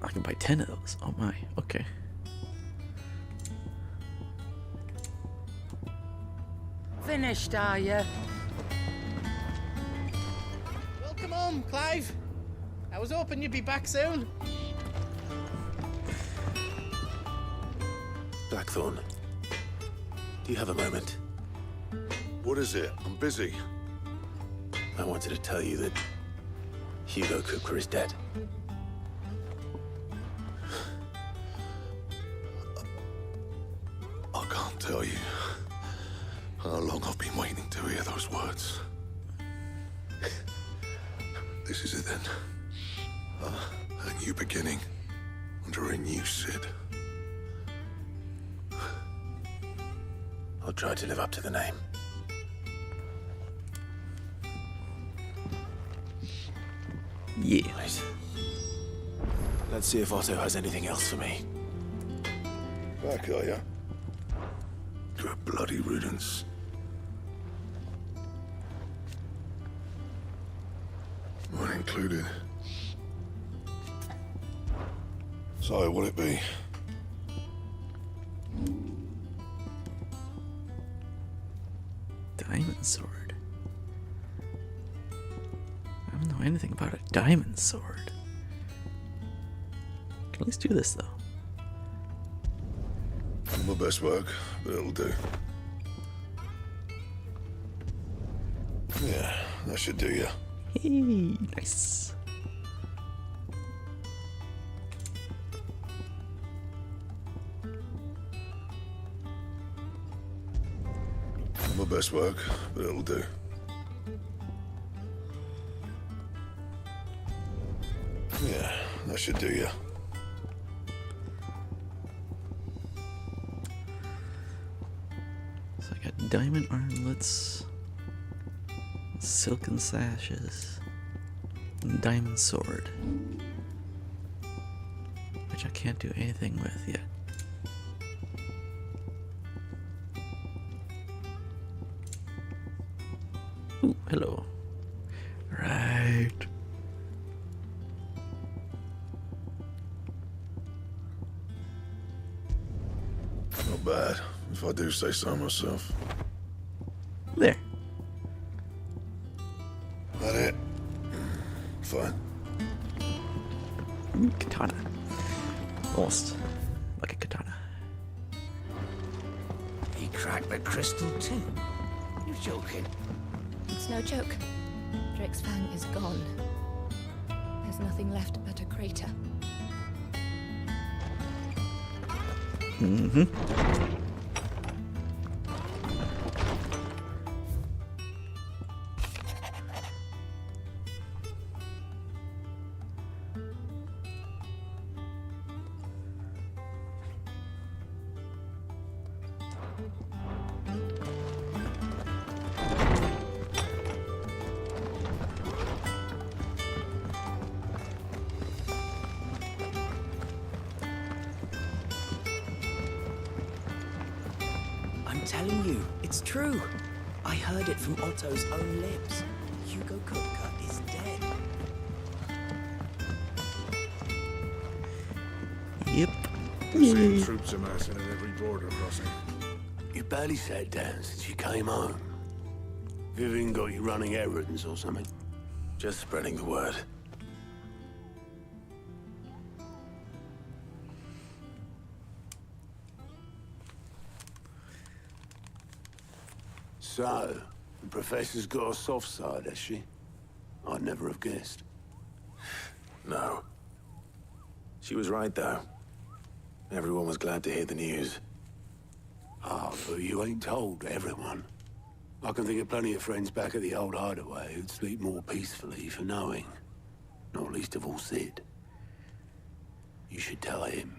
I can buy 10 of those. Oh my, okay. Finished, are you? Welcome home, Clive. I was hoping you'd be back soon. Blackthorn, do you have a moment? What is it? I'm busy. I wanted to tell you that Hugo Kupka is dead. I can't tell you how long I've been waiting to hear those words. This is it then. A new beginning under a new Sid. I'll try to live up to the name. Yeah. Right. Let's see if Otto has anything else for me. Back, are ya? Good bloody riddance. Mine included. So, will it be? Diamond sword. I don't know anything about a diamond sword. Can at least do this though. Not my best work, but it'll do. Yeah, that should do ya. Hey, nice. My best work, but it'll do. Yeah, that should do you. So I got diamond armlets, silken sashes, and diamond sword, which I can't do anything with yet. Ooh, hello. Right. Not bad, if I do say so myself. There. That it? Fine. Katana. Almost like a katana. He cracked the crystal too? You're joking. It's no joke. Drake's Fang is gone. There's nothing left but a crater. Mm-hmm. I'm telling you, it's true. I heard it from Otto's own lips. Hugo Kupka is dead. Yep. The same troops amassing at every border crossing. You barely sat down since you came home. Vivian got you running errands or something? Just spreading the word. So, the Professor's got a soft side, has she? I'd never have guessed. No. She was right, though. Everyone was glad to hear the news. Ah, but you ain't told everyone. I can think of plenty of friends back at the old hideaway who'd sleep more peacefully for knowing. Not least of all Sid. You should tell him.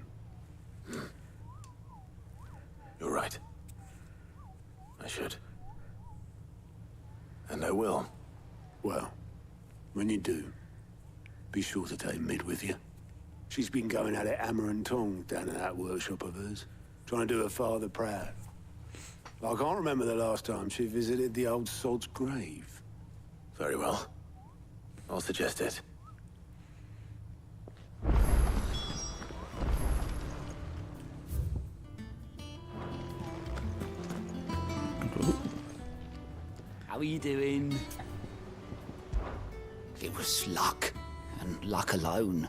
You're right. I should. And I will. Well, when you do, be sure to take Mid with you. She's been going at it hammer and tongs down at that workshop of hers, trying to do her father proud. I can't remember the last time she visited the old sod's grave. Very well. I'll suggest it. How are you doing? It was luck, and luck alone.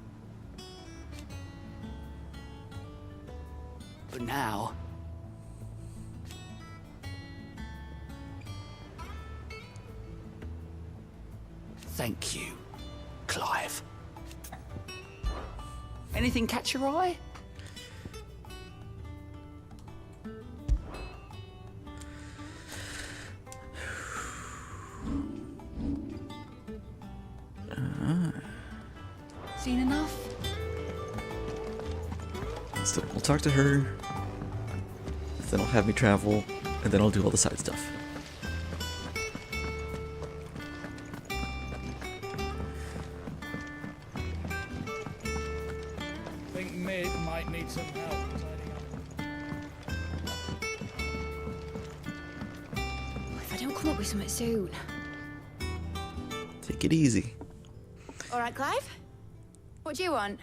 But now... Thank you, Clive. Anything catch your eye? Seen enough? So we'll talk to her, then I'll have me travel, and then I'll do all the side stuff. I think Mid might need some help tidying up. If I don't come up with something soon. Take it easy. All right, Clive? What do you want?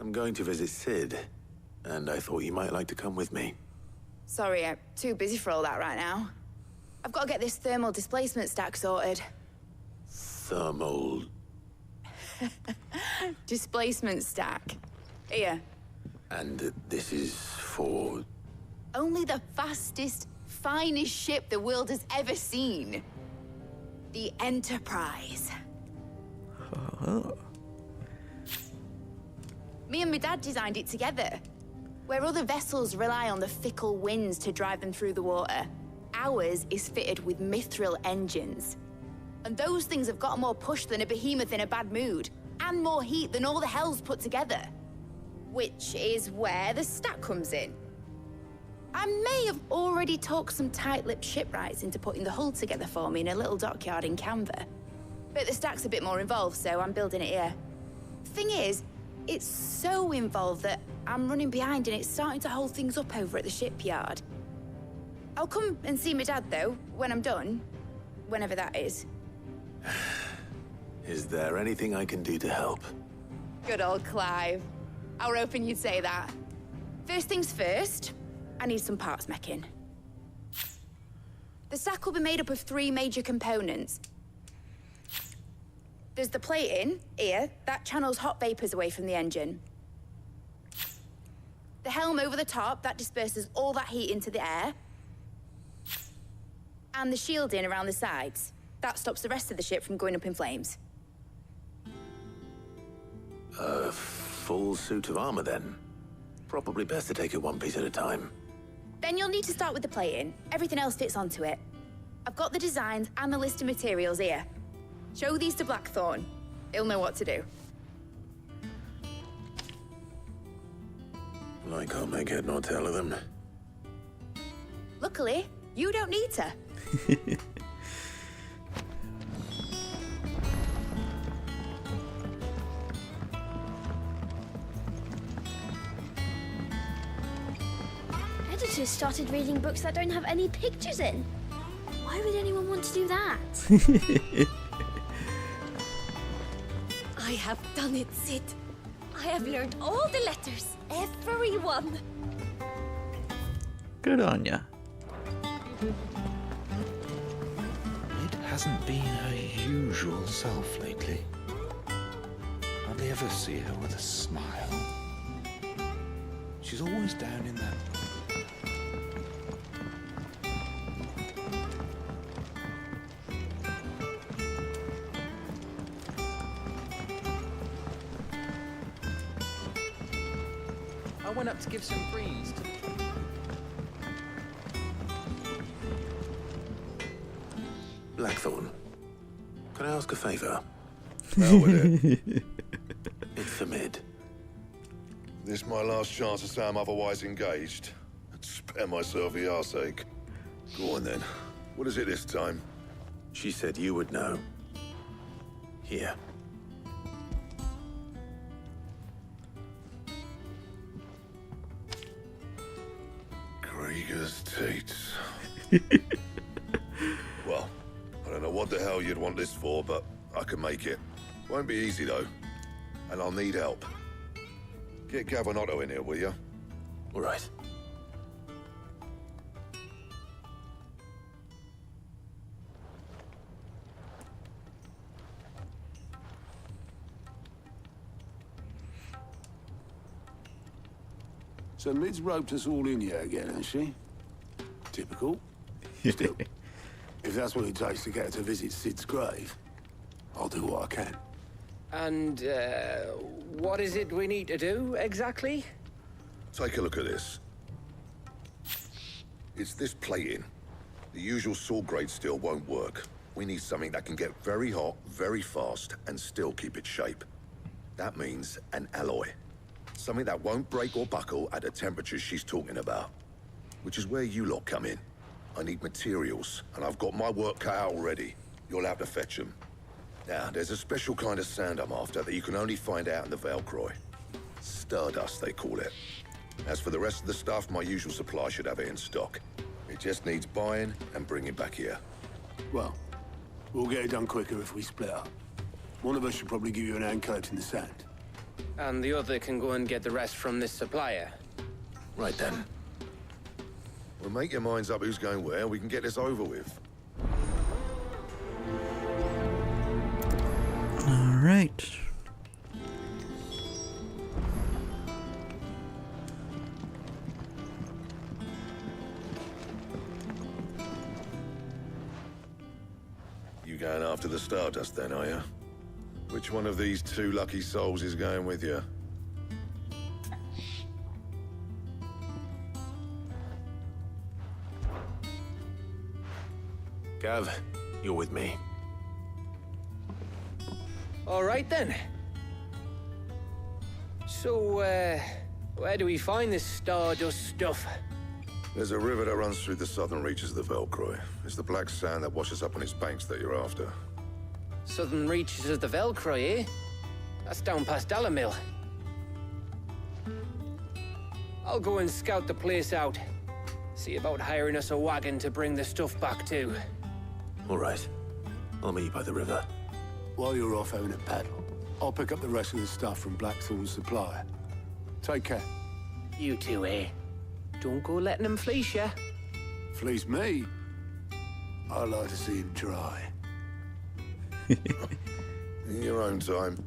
I'm going to visit Sid, and I thought you might like to come with me. Sorry, I'm too busy for all that right now. I've got to get this thermal displacement stack sorted. Thermal... Displacement stack. Here. And this is for... Only the fastest, finest ship the world has ever seen. The Enterprise. Oh. Me and my dad designed it together. Where other vessels rely on the fickle winds to drive them through the water, Ours is fitted with mithril engines. And those things have got more push than a behemoth in a bad mood, and more heat than all the hells put together. Which is where the stack comes in. I may have already talked some tight-lipped shipwrights into putting the hull together for me in a little dockyard in Canva. But the stack's a bit more involved, so I'm building it here. Thing is, it's so involved that I'm running behind and it's starting to hold things up over at the shipyard. I'll come and see my dad, though, when I'm done. Whenever that is. Is there anything I can do to help? Good old Clive. I were hoping you'd say that. First things first, I need some parts meching. The stack will be made up of 3 major components. There's the plating, here, that channels hot vapors away from the engine. The helm over the top, that disperses all that heat into the air. And the shielding around the sides. That stops the rest of the ship from going up in flames. A full suit of armor, then. Probably best to take it one piece at a time. Then you'll need to start with the plating. Everything else fits onto it. I've got the designs and the list of materials here. Show these to Blackthorn. He'll know what to do. I can't make head nor tail of them. Luckily, you don't need to. Editors started reading books that don't have any pictures in. Why would anyone want to do that? I have done it, Sid. I have learned all the letters. Every one. Good on ya. It hasn't been her usual self lately. Hardly ever see her with a smile. She's always down in that... I went up to give some greens to the... Blackthorn, can I ask a favor? Now with it. It's for Mid. This my last chance to say I'm otherwise engaged. I'd spare myself the arseache. Go on then. What is it this time? She said you would know. Here. Krieger's teats. Well, I don't know what the hell you'd want this for, but I can make it. Won't be easy though, and I'll need help. Get Gavin Otto in here, will you? All right. So Mid's roped us all in here again, has she? Typical. Still, if that's what it takes to get her to visit Sid's grave, I'll do what I can. And, what is it we need to do, exactly? Take a look at this. It's this plating. The usual sword grade steel won't work. We need something that can get very hot, very fast, and still keep its shape. That means an alloy. Something that won't break or buckle at the temperatures she's talking about. Which is where you lot come in. I need materials, and I've got my work cut out already. You'll have to fetch them. Now, there's a special kind of sand I'm after that you can only find out in the Valcroy. Stardust, they call it. As for the rest of the stuff, my usual supply should have it in stock. It just needs buying and bringing back here. Well, we'll get it done quicker if we split up. One of us should probably give you an hand coat in the sand. And the other can go and get the rest from this supplier. Right then. Well, make your minds up who's going where, and we can get this over with. All right. You going after the Stardust then, are you? Which one of these 2 lucky souls is going with you? Gav, you're with me. All right then. So, where do we find this stardust stuff? There's a river that runs through the southern reaches of the Velcroy. It's the black sand that washes up on its banks that you're after. Southern reaches of the Velcroy, eh? That's down past Alamil. I'll go and scout the place out. See about hiring us a wagon to bring the stuff back to. All right. I'll meet you by the river. While you're off having a paddle, I'll pick up the rest of the stuff from Blackthorn's supply. Take care. You two, eh? Don't go letting them fleece ya. Fleece me? I like to see him try. In your own time.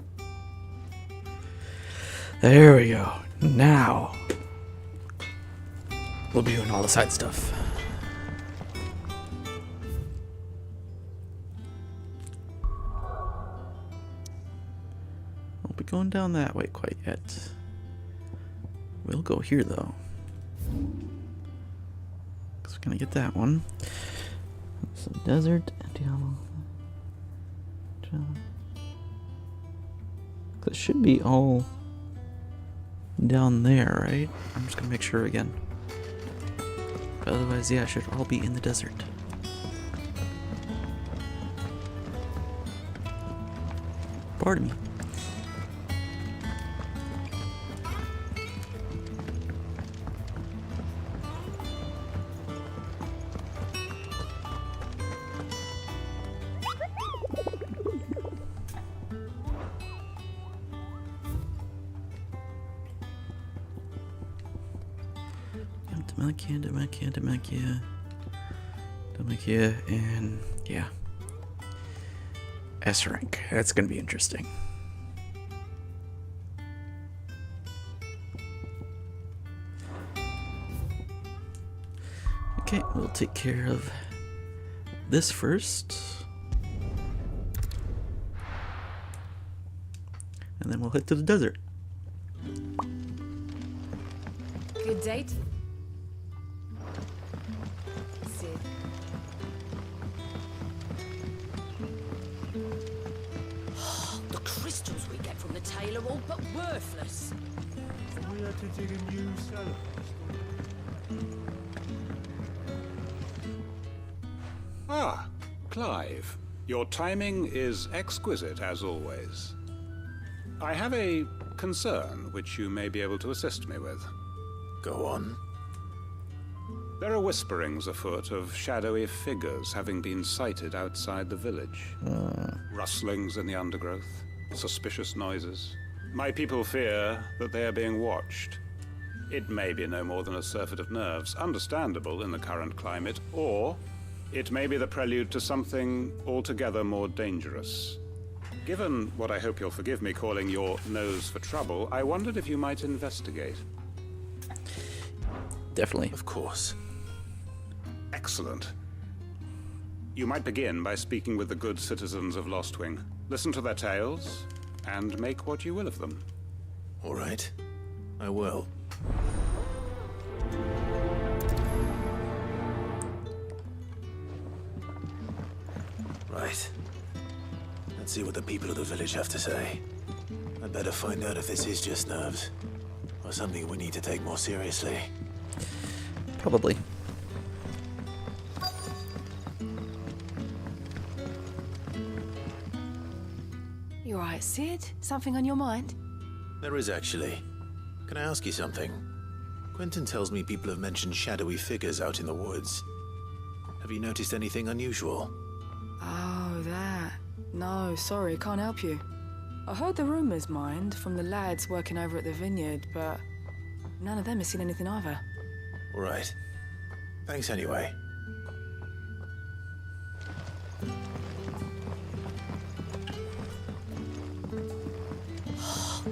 There we go. Now we'll be doing all the side stuff. Won't be going down that way quite yet. We'll go here though. Because we're gonna get that one. It's a desert. It should be all down there, right? I'm just gonna make sure again. Otherwise, yeah, it should all be in the desert. Pardon me. Demakia, and yeah. S rank. That's gonna be interesting. Okay, we'll take care of this first. And then we'll head to the desert. Good date. The crystals we get from the tail are all but worthless. So we had to dig a new cellar. Ah, Clive. Your timing is exquisite, as always. I have a concern which you may be able to assist me with. Go on. There are whisperings afoot of shadowy figures having been sighted outside the village. Rustlings in the undergrowth, suspicious noises. My people fear that they are being watched. It may be no more than a surfeit of nerves, understandable in the current climate, or it may be the prelude to something altogether more dangerous. Given what I hope you'll forgive me calling your nose for trouble, I wondered if you might investigate. Definitely. Of course. Excellent. You might begin by speaking with the good citizens of Lostwing. Listen to their tales, and make what you will of them. All right. I will. Right. Let's see what the people of the village have to say. I'd better find out if this is just nerves, or something we need to take more seriously. Probably. You alright, Sid? Something on your mind? There is actually. Can I ask you something? Quentin tells me people have mentioned shadowy figures out in the woods. Have you noticed anything unusual? Oh, that. No, sorry, can't help you. I heard the rumours, mind, from the lads working over at the vineyard, but none of them has seen anything either. All right. Thanks anyway.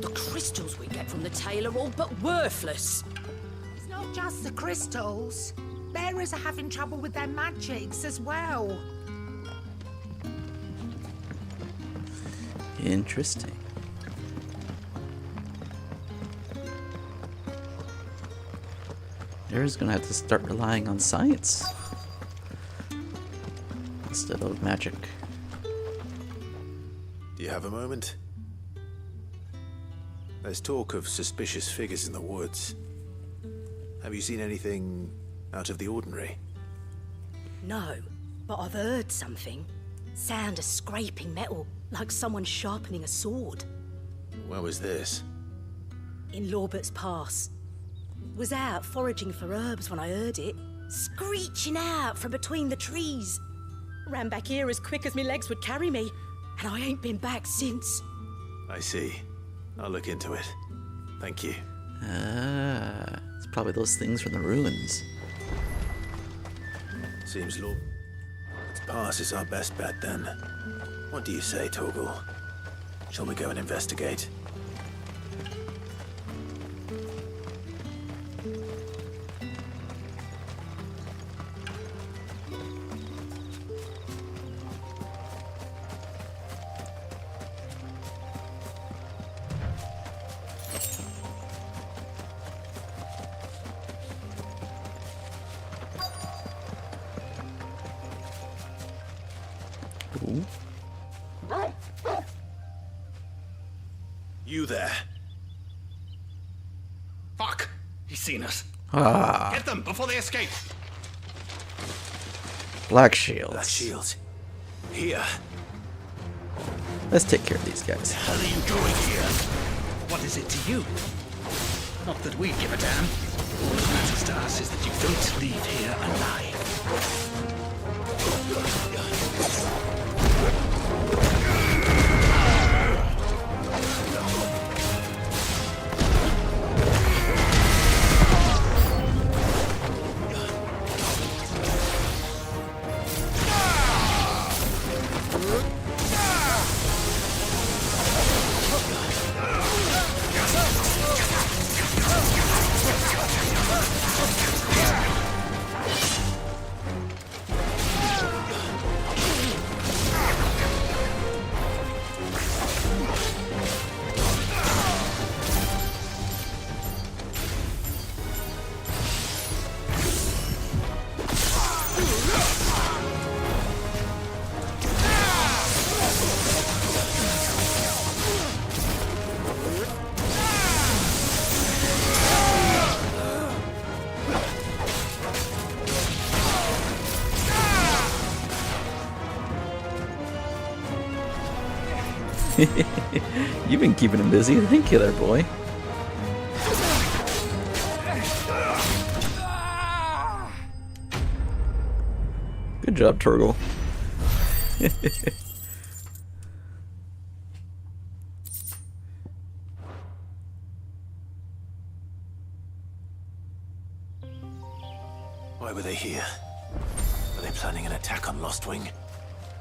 The crystals we get from the tail are all but worthless. It's not just the crystals. Bearers are having trouble with their magics as well. Interesting. They're just gonna have to start relying on science. instead of magic. Do you have a moment? There's talk of suspicious figures in the woods. Have you seen anything out of the ordinary? No, but I've heard something. Sound of scraping metal, like someone sharpening a sword. Where was this? In Lorbert's Pass. Was out foraging for herbs when I heard it, screeching out from between the trees. Ran back here as quick as my legs would carry me, and I ain't been back since. I see. I'll look into it. Thank you. Ah, it's probably those things from the ruins. Seems Lorbert's Pass is our best bet then. What do you say, Torgal? Shall we go and investigate? Ooh. You there. Fuck! He's seen us. Ah. Get them before they escape. Black shields. Black shields. Here. Let's take care of these guys. What are you doing here? What is it to you? Not that we give a damn. All that matters to us is that you don't leave here alive. You've been keeping him busy. Thank you there, boy. Good job, Turgle. Why were they here? Are they planning an attack on Lost Wing?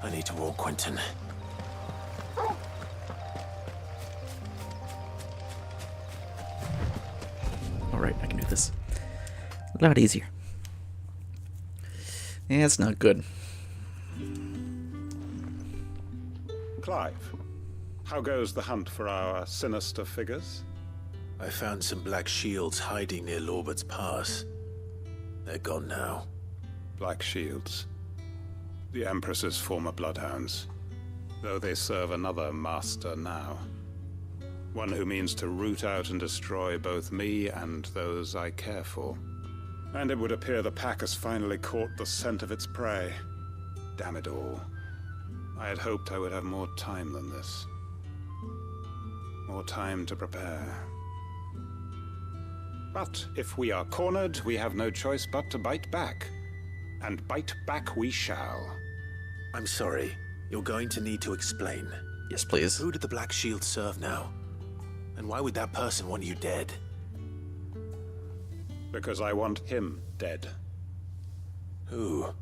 I need to warn Quentin. Alright, I can do this. A lot easier. Yeah, it's not good. Clive, how goes the hunt for our sinister figures? I found some black shields hiding near Lorbert's Pass. They're gone now. Black shields. The Empress's former bloodhounds. Though they serve another master now. One who means to root out and destroy both me and those I care for. And it would appear the pack has finally caught the scent of its prey. Damn it all. I had hoped I would have more time than this. More time to prepare. But if we are cornered, we have no choice but to bite back. And bite back we shall. I'm sorry. You're going to need to explain. Yes, please. Who did the Black Shield serve now? And why would that person want you dead? Because I want him dead. Who?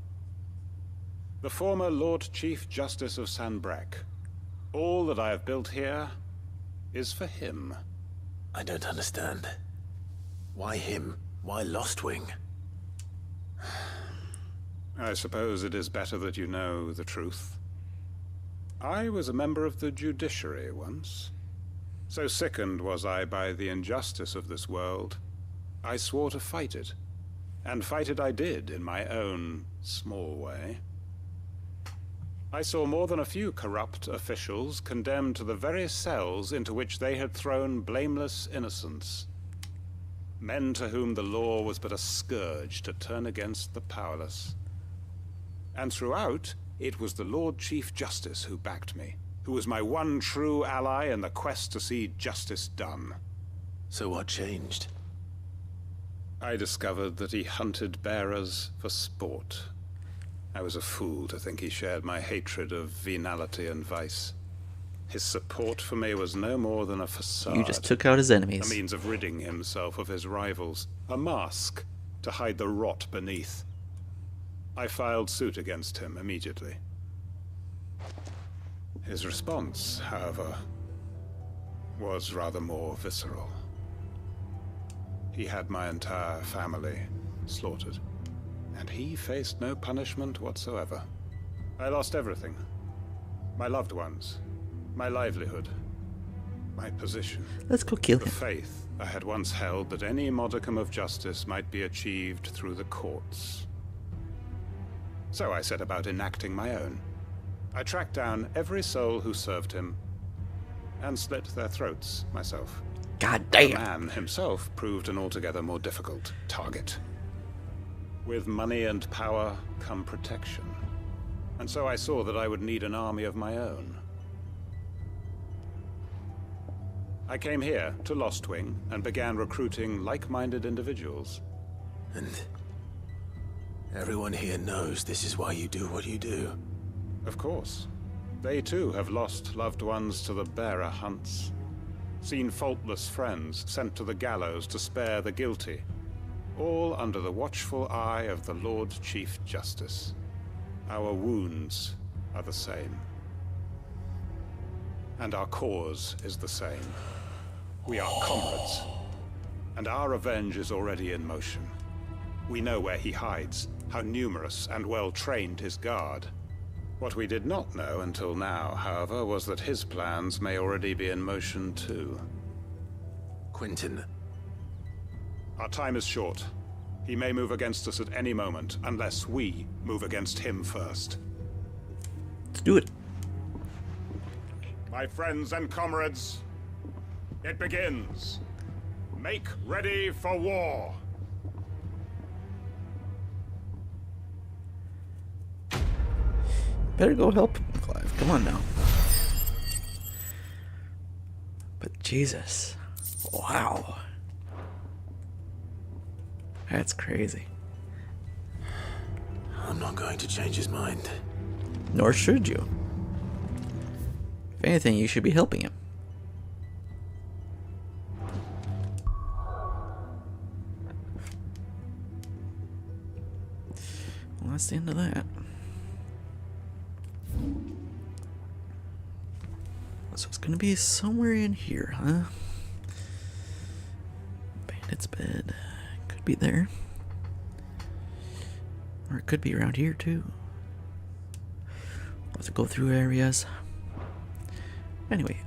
The former Lord Chief Justice of Sanbreque. All that I have built here is for him. I don't understand. Why him? Why Lost Wing? I suppose it is better that you know the truth. I was a member of the judiciary once. So sickened was I by the injustice of this world, I swore to fight it. And fight it I did, in my own small way. I saw more than a few corrupt officials condemned to the very cells into which they had thrown blameless innocents. Men to whom the law was but a scourge to turn against the powerless. And throughout, it was the Lord Chief Justice who backed me, who was my one true ally in the quest to see justice done. So what changed? I discovered that he hunted bearers for sport. I was a fool to think he shared my hatred of venality and vice. His support for me was no more than a facade. You just took out his enemies. A means of ridding himself of his rivals. A mask to hide the rot beneath. I filed suit against him immediately. His response, however, was rather more visceral. He had my entire family slaughtered, and he faced no punishment whatsoever. I lost everything. My loved ones, my livelihood, my position. Let's go kill him. The faith I had once held that any modicum of justice might be achieved through the courts. So I set about enacting my own. I tracked down every soul who served him, and slit their throats myself. God damn. The man himself proved an altogether more difficult target. With money and power come protection. And so I saw that I would need an army of my own. I came here to Lostwing and began recruiting like-minded individuals. And everyone here knows this is why you do what you do. Of course. They too have lost loved ones to the bearer hunts. Seen faultless friends sent to the gallows to spare the guilty. All under the watchful eye of the Lord Chief Justice. Our wounds are the same. And our cause is the same. We are comrades. And our revenge is already in motion. We know where he hides, how numerous and well-trained his guard. What we did not know until now, however, was that his plans may already be in motion too. Quentin. Our time is short. He may move against us at any moment, unless we move against him first. Let's do it. My friends and comrades, it begins. Make ready for war. Better go help him, Clive. Come on now. But Jesus. Wow. That's crazy. I'm not going to change his mind. Nor should you. If anything, you should be helping him. Well, that's the end of that. So it's gonna be somewhere in here, huh? Bandit's bed. Could be there. Or it could be around here too. We'll have to go through areas. Anyway,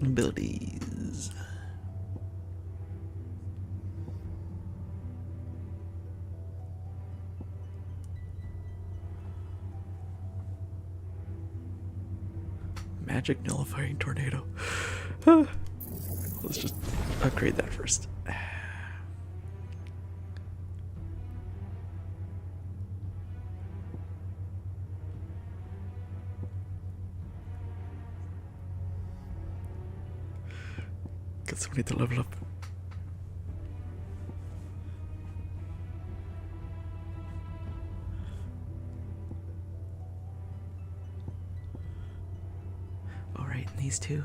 abilities. Magic nullifying tornado. Let's just upgrade that first. Get somebody to level up. Alright, these two.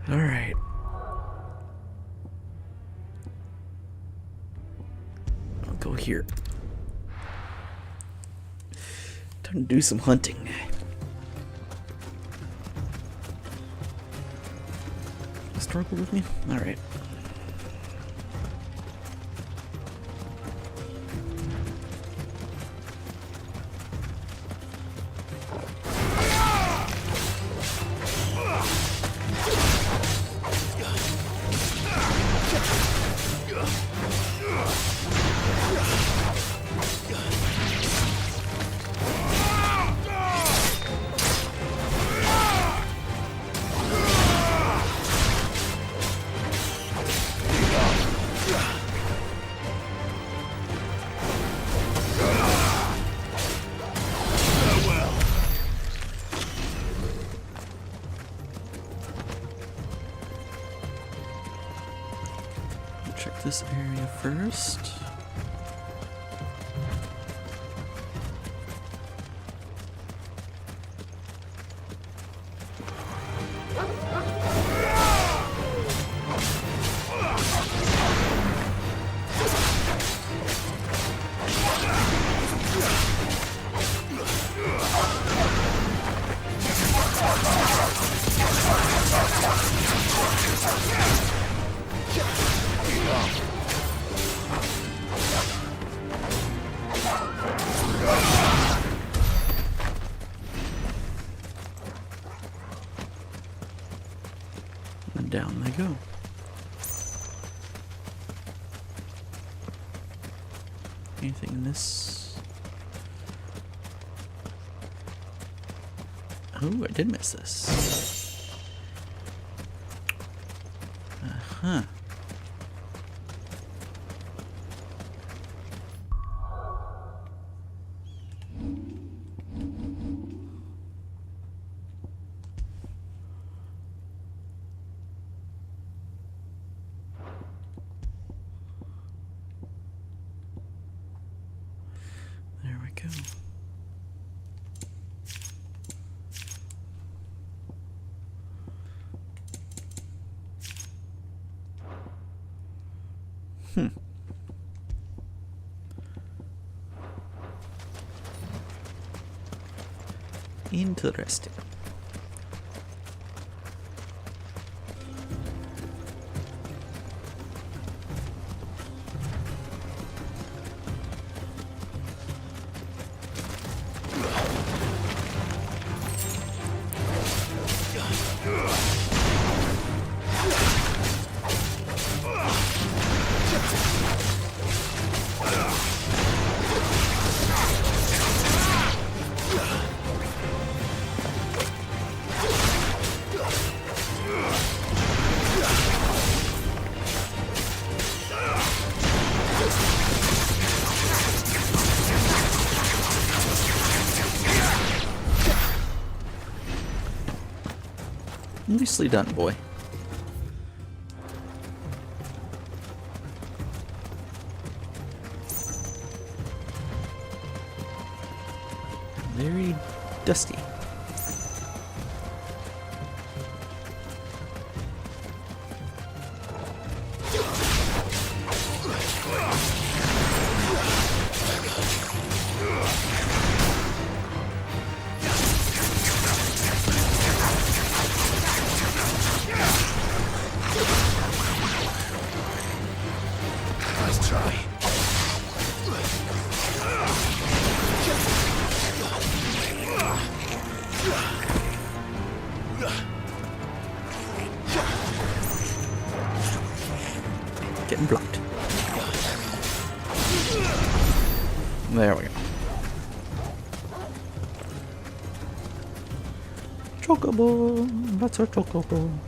All right. I'll go here. Time to do some hunting. Torgal with me? Alright. Check this area first. And down they go. Anything in this? Oh, I did miss this. Uh-huh. There we go. Interesting. Nicely done, boy. Very dusty. Nice try. Getting blocked. There we go. Chocobo! That's our chocobo.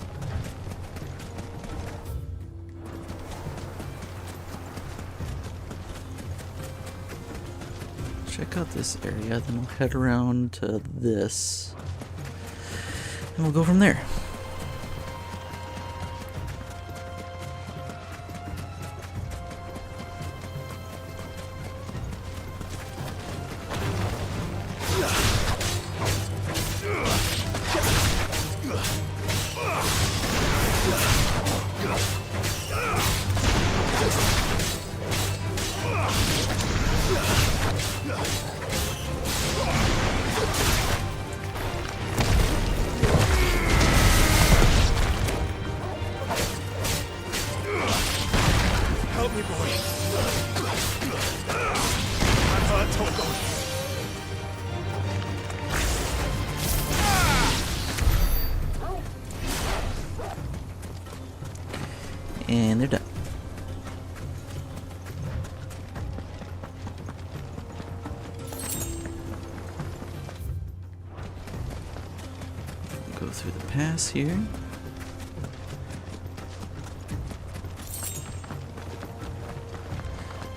Check out this area, then we'll head around to this. And we'll go from there. Help me, boy. I'm hurt, Torgo. And they're done. Go through the pass here.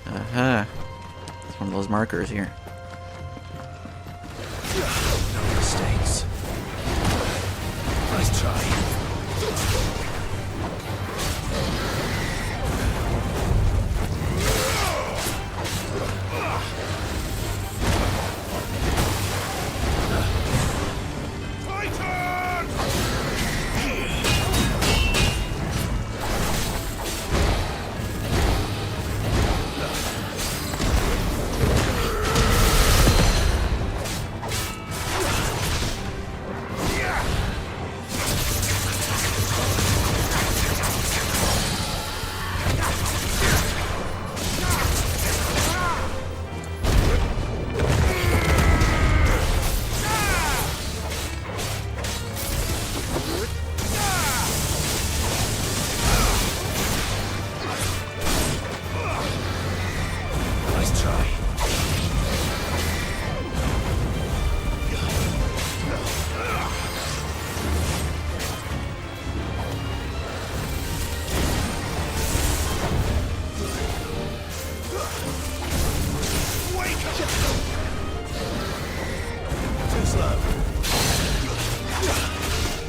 Aha. It's one of those markers here. No mistakes. Nice try.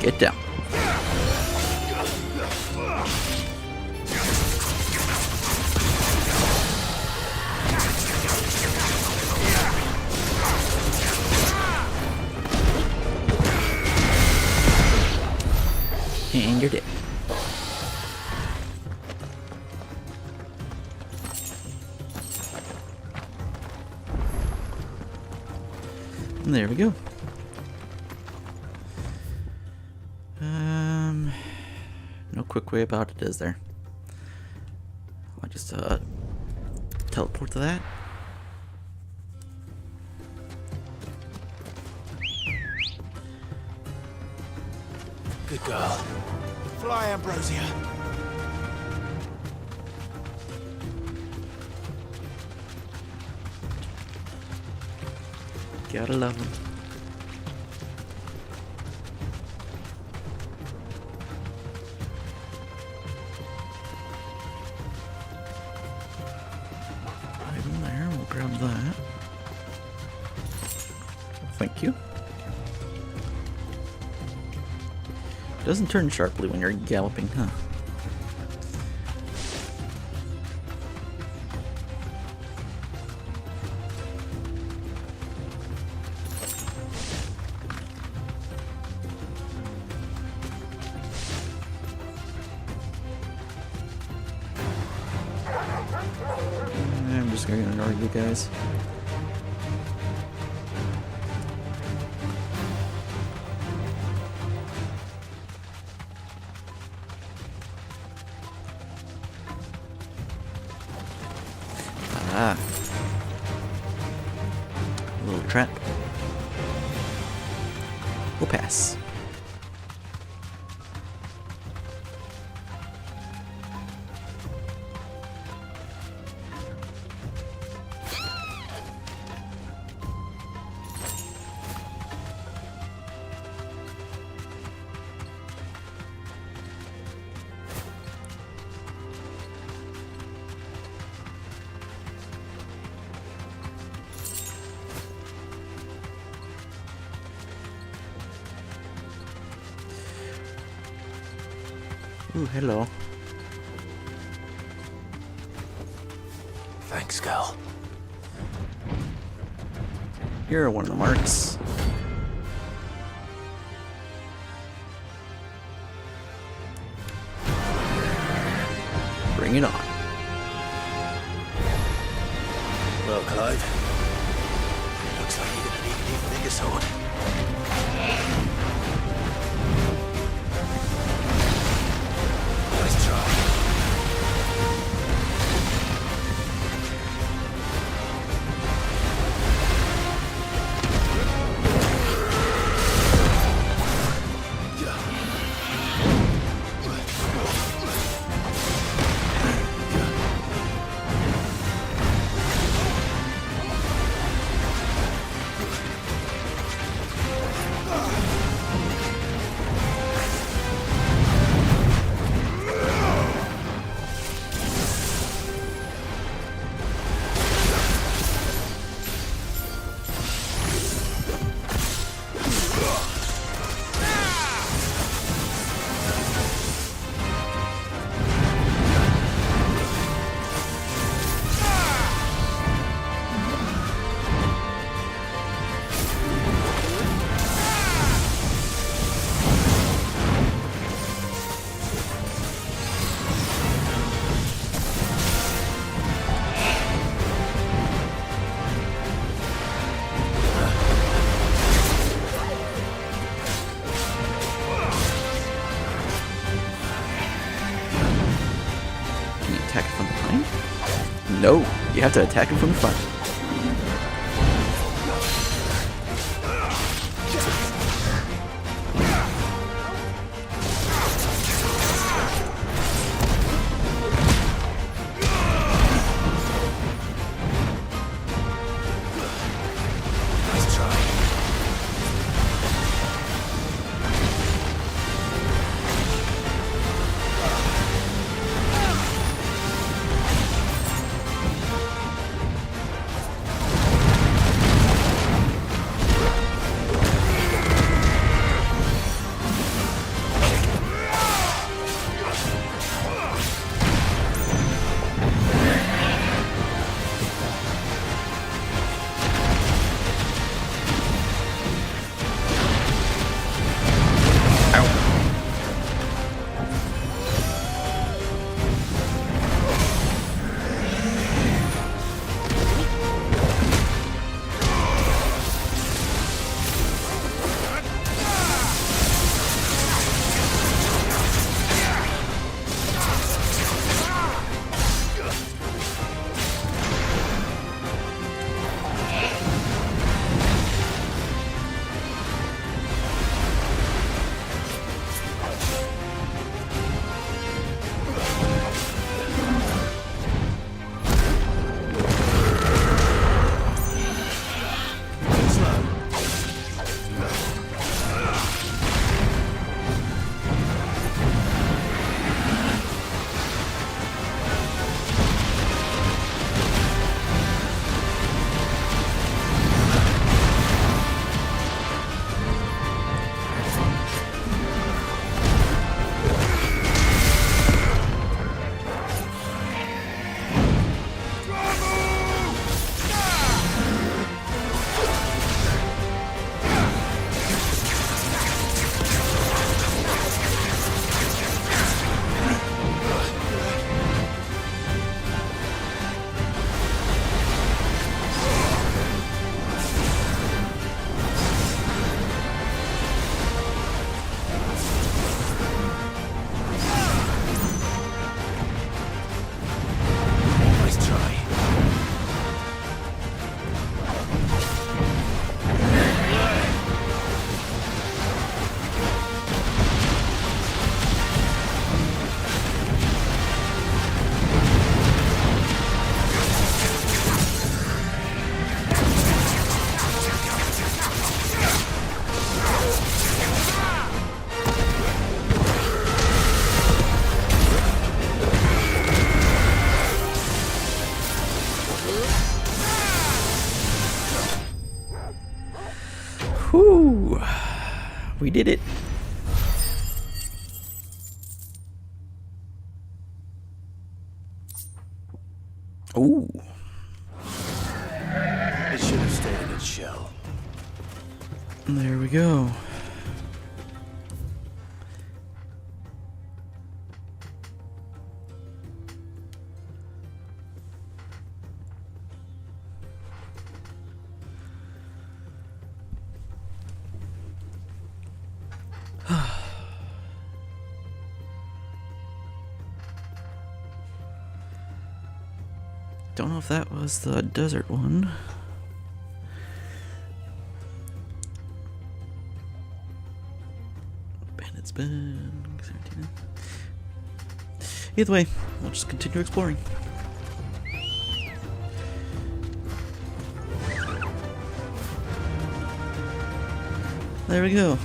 Get down. And you're dead. And there we go. No quick way about it, is there? I'll just teleport to that. Good girl. Fly, Ambrosia. Gotta love him. Item there, we'll grab that. Thank you. Doesn't turn sharply when you're galloping, huh? I'm just gonna ignore you guys. Ah. A little trap. We'll pass. Ooh, hello. Thanks, girl. You're one of the marks. Bring it on. Well, Clive, looks like you're gonna need an even bigger sword. Nice try. attack it from behind? No, you have to attack it from the front. Whew. We did it. Ooh. It should have stayed in its shell. There we go. Don't know if that was the desert one. Bandit's been. Either way, we'll just continue exploring. There we go.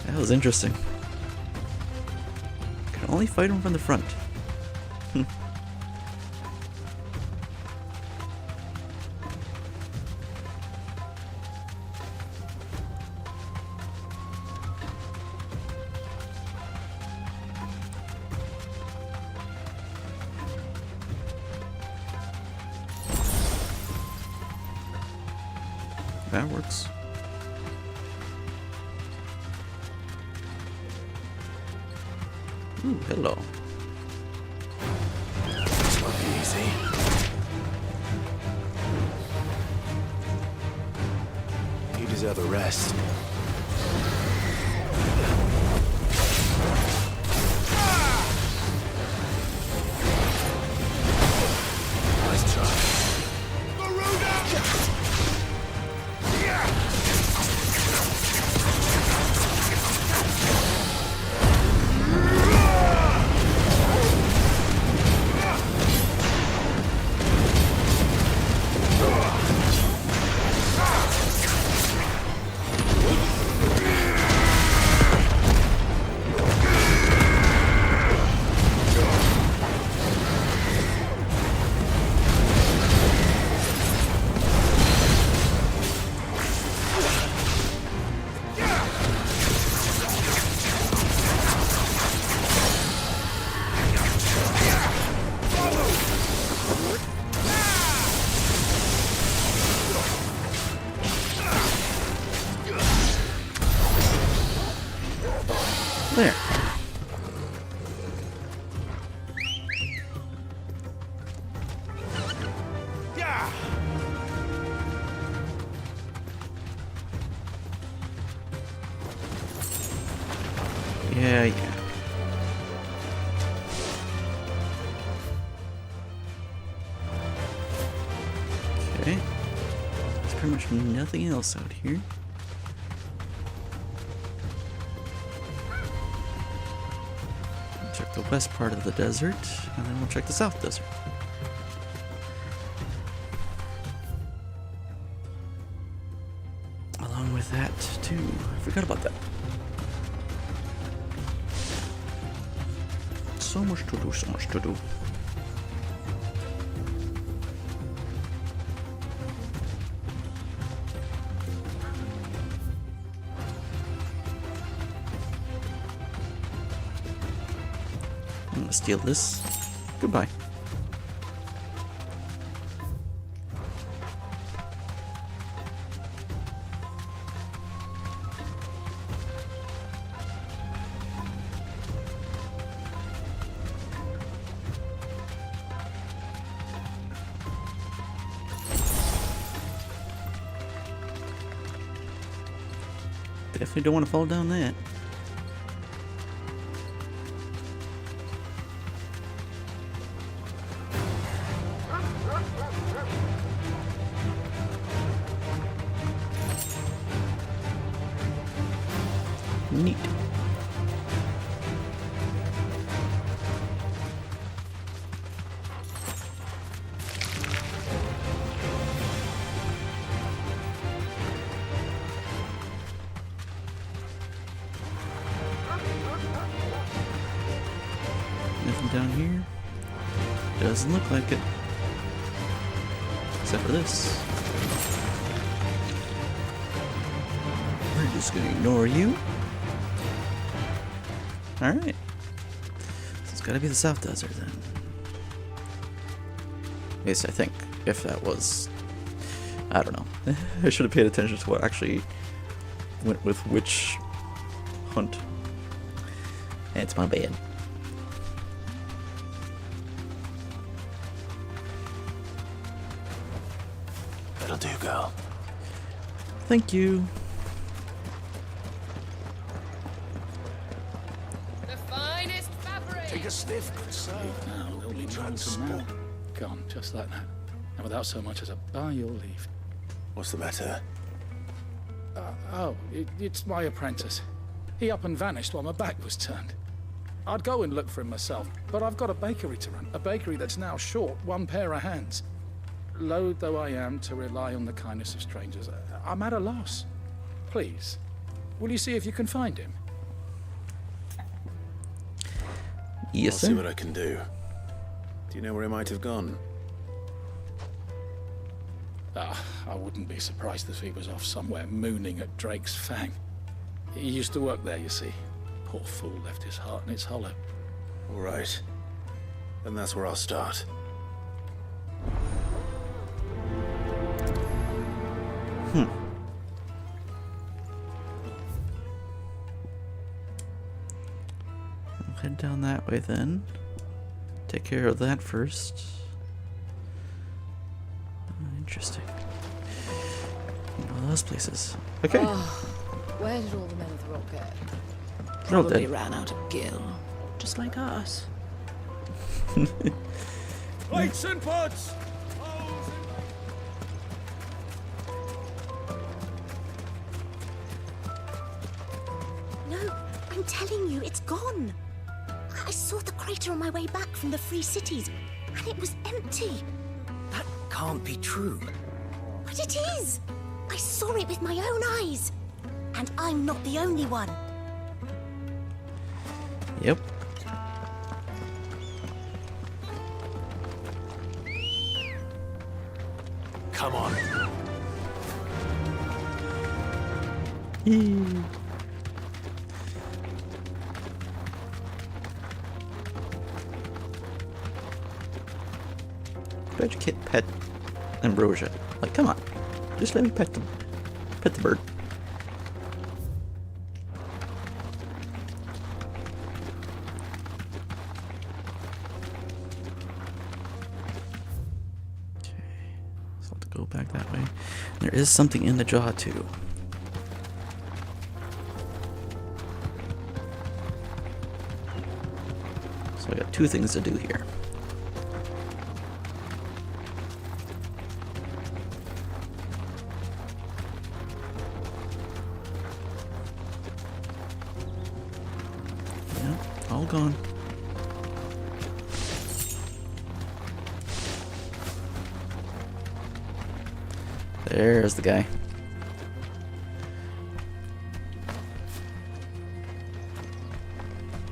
That was interesting. Can only fight him from the front. That works. Ooh, hello. This won't be easy. You deserve a rest. Yeah. Okay. There's pretty much nothing else out here. Check the west part of the desert, and then we'll check the south desert. Along with that, too. I forgot about that. So much to do, so much to do. I'm gonna steal this. Goodbye. Definitely don't want to fall down that. Neat. Nothing down here. Doesn't look like it. Except for this. We're just gonna ignore you. Alright. So it's gotta be the South Desert then. At least I think. If that was... I don't know. I should have paid attention to what actually went with which hunt. It's my bad. That'll do, girl. Thank you. Take a sniff, good sir. Now, only from now. Gone, just like that. And without so much as a by your leave. What's the matter? It's my apprentice. He up and vanished while my back was turned. I'd go and look for him myself, but I've got a bakery to run. A bakery that's now short one pair of hands. Loath though I am to rely on the kindness of strangers, I'm at a loss. Please, will you see if you can find him? Yes, I'll sir. see what I can do. Do you know where he might have gone? I wouldn't be surprised if he was off somewhere mooning at Drake's Fang. He used to work there, you see. Poor fool left his heart in its hollow. All right. Then that's where I'll start. I'll head down that way then. Take care of that first. Interesting. One of those places. Okay. Where did all the men of the rock go? They're all Probably dead. ran out of gil, just like us. Lights and pods! No, I'm telling you, it's gone. I saw the crater on my way back from the Free Cities, and it was empty. That can't be true. But it is! I saw it with my own eyes. And I'm not the only one. Yep. Come on. Could you pet Ambrosia? Like, come on. Just let me pet the bird. go back that way. There is something in the jaw too. So I got two things to do here. Yeah, all gone. There's the guy.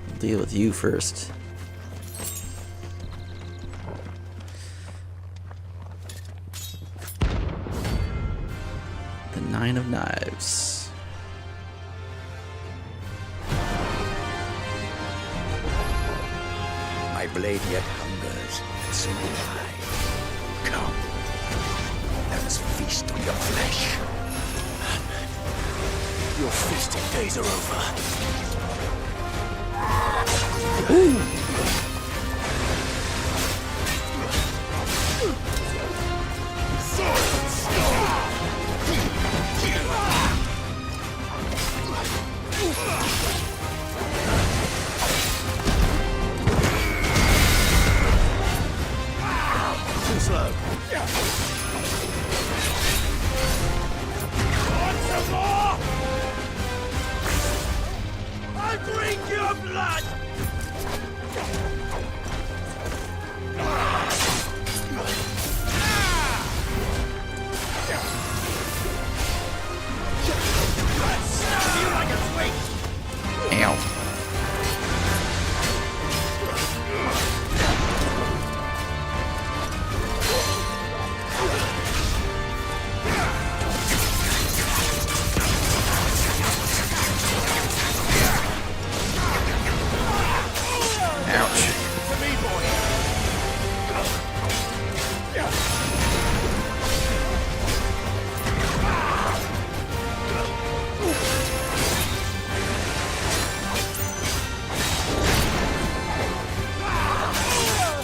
I'll deal with you first. The 9 of Knives. My blade yet hungers, and so will I. Come. Let us feast on your flesh. Your feasting days are over. Too slow. I drink your blood! Ow.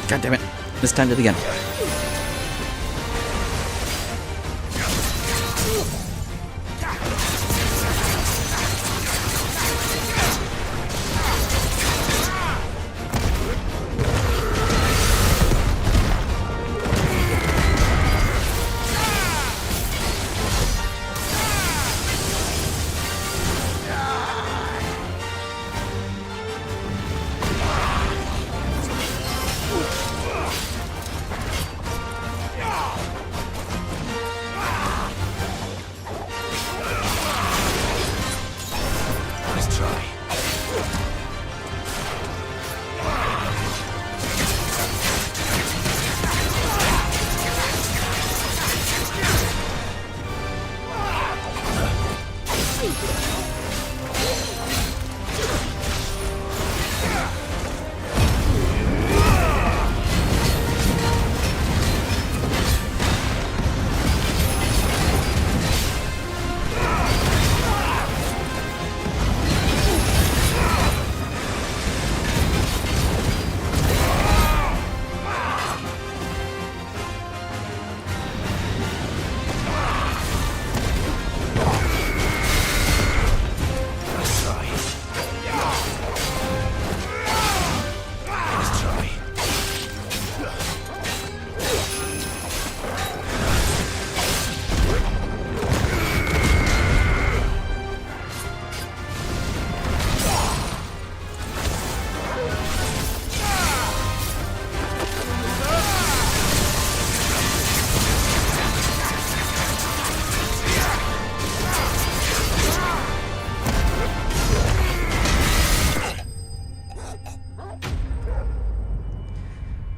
God damn it. Mistimed it again.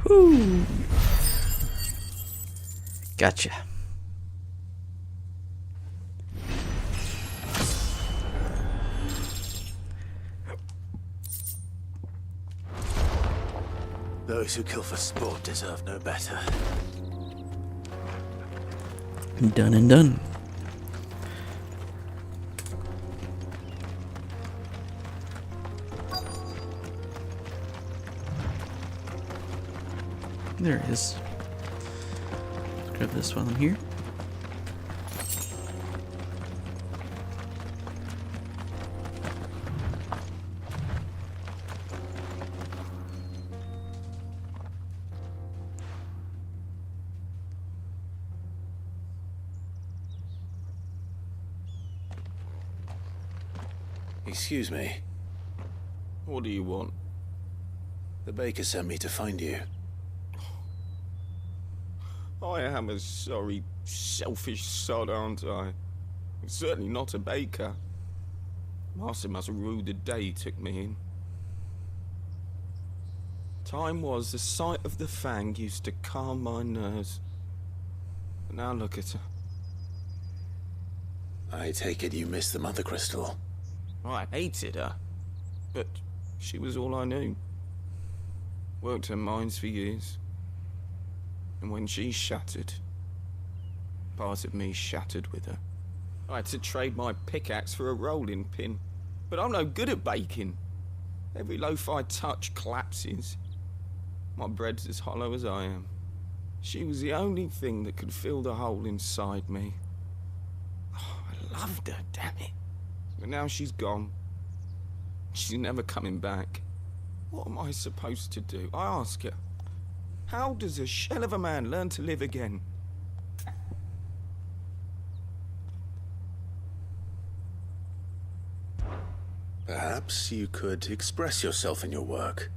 Whew. Gotcha. Those who kill for sport deserve no better. Done and done. There it is. Let's grab this while I'm here. Excuse me. What do you want? The baker sent me to find you. I am a sorry, selfish sod, aren't I? I'm certainly not a baker. Master must have ruled the day he took me in. Time was the sight of the Fang used to calm my nerves. But now look at her. I take it you missed the Mother Crystal. I hated her, but she was all I knew. Worked her mines for years. And when she shattered, part of me shattered with her. I had to trade my pickaxe for a rolling pin, but I'm no good at baking. Every loaf I touch collapses. My bread's as hollow as I am. She was the only thing that could fill the hole inside me. Oh, I loved her, damn it. But now she's gone. She's never coming back. What am I supposed to do? I ask her. How does a shell of a man learn to live again? Perhaps you could express yourself in your work.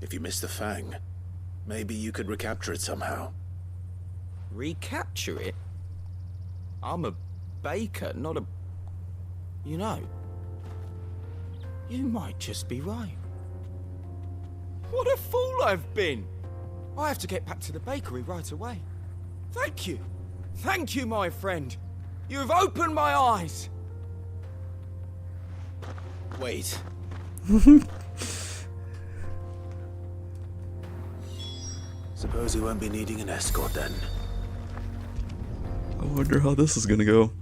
If you miss the Fang, maybe you could recapture it somehow. Recapture it? I'm a baker, not a... You know, you might just be right. What a fool I've been! I have to get back to the bakery right away. Thank you. Thank you, my friend. You have opened my eyes. Wait. Suppose you won't be needing an escort then. I wonder how this is gonna go.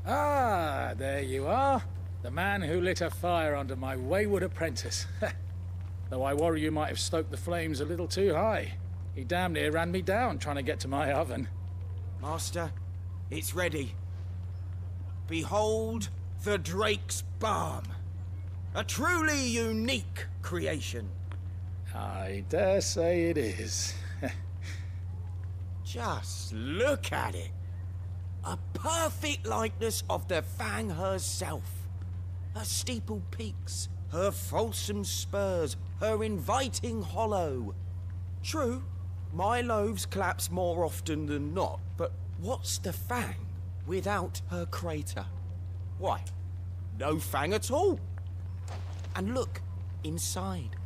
Ah, there you are. The man who lit a fire under my wayward apprentice. Though I worry you might have stoked the flames a little too high. He damn near ran me down trying to get to my oven. Master, it's ready. Behold the Drake's Balm. A truly unique creation. I dare say it is. Just look at it. A perfect likeness of the Fang herself. Her steepled peaks, her fulsome spurs, her inviting hollow. True, my loaves collapse more often than not, but what's the Fang without her crater? Why, no Fang at all. And look, inside.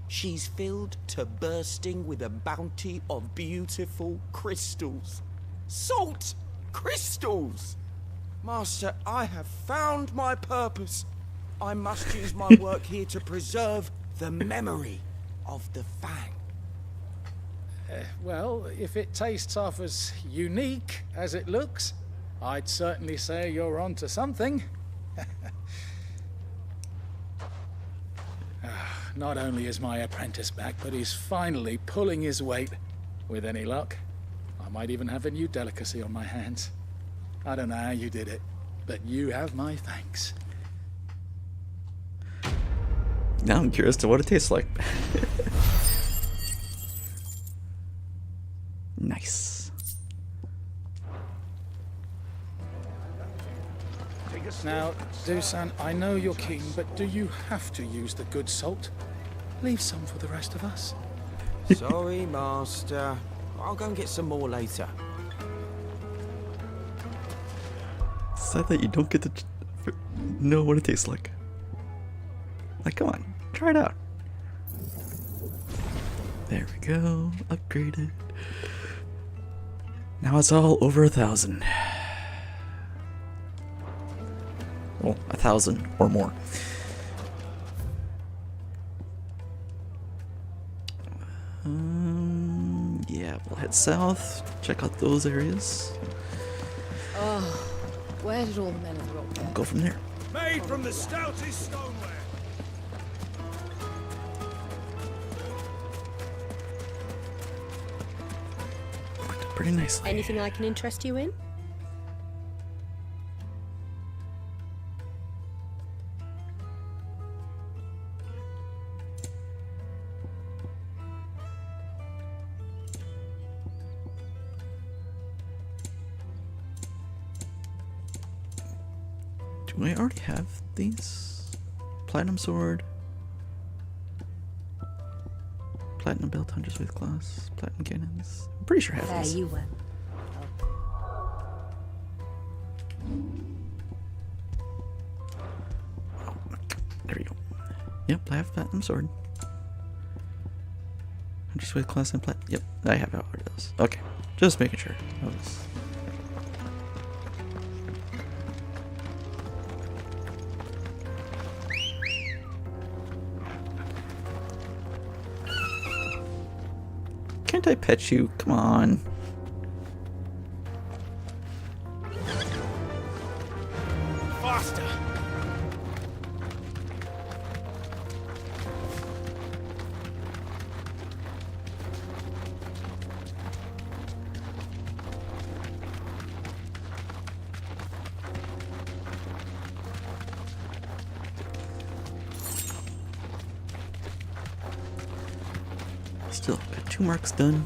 She's filled to bursting with a bounty of beautiful crystals. Salt crystals! Master, I have found my purpose. I must use my work here to preserve the memory of the Fang. Well, if it tastes half as unique as it looks, I'd certainly say you're onto something. Not only is my apprentice back, but he's finally pulling his weight. With any luck, I might even have a new delicacy on my hands. I don't know how you did it, but you have my thanks. Now I'm curious to what it tastes like. Nice. Now, Dusan, I know you're keen, but do you have to use the good salt? Leave some for the rest of us. Sorry, Master. I'll go and get some more later. It's sad that you don't get to know what it tastes like. Like, come on, try it out. There we go, upgraded. Now it's all over 1,000. Well, 1,000 or more. Yeah, we'll head south, check out those areas. Oh, where did all the men of the rock go? Go from there. Made from the stoutest stoneware. Pretty nicely. Anything I can interest you in? Do I already have these? Platinum sword. Platinum belt, hunters with claws, platinum cannons. I'm pretty sure I have There these. you were. There we go. Yep, I have platinum sword. Hunters with claws and platinum. Yep, I have all of those. Okay, just making sure. That was... Can't I pet you? Come on. Faster! Still got 2 marks done.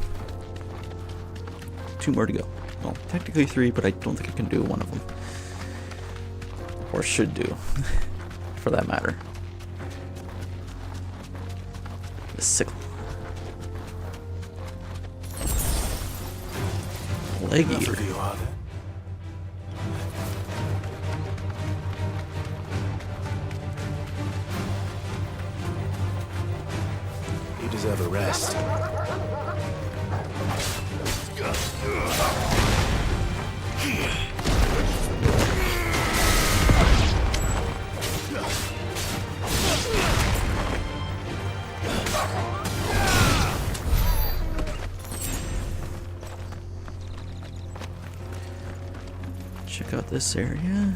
2 more to go. Well, technically 3, but I don't think I can do one of them. Or should do, for that matter. The sickle. Leg Enough eater. of you, are there? You deserve a rest. Check out this area.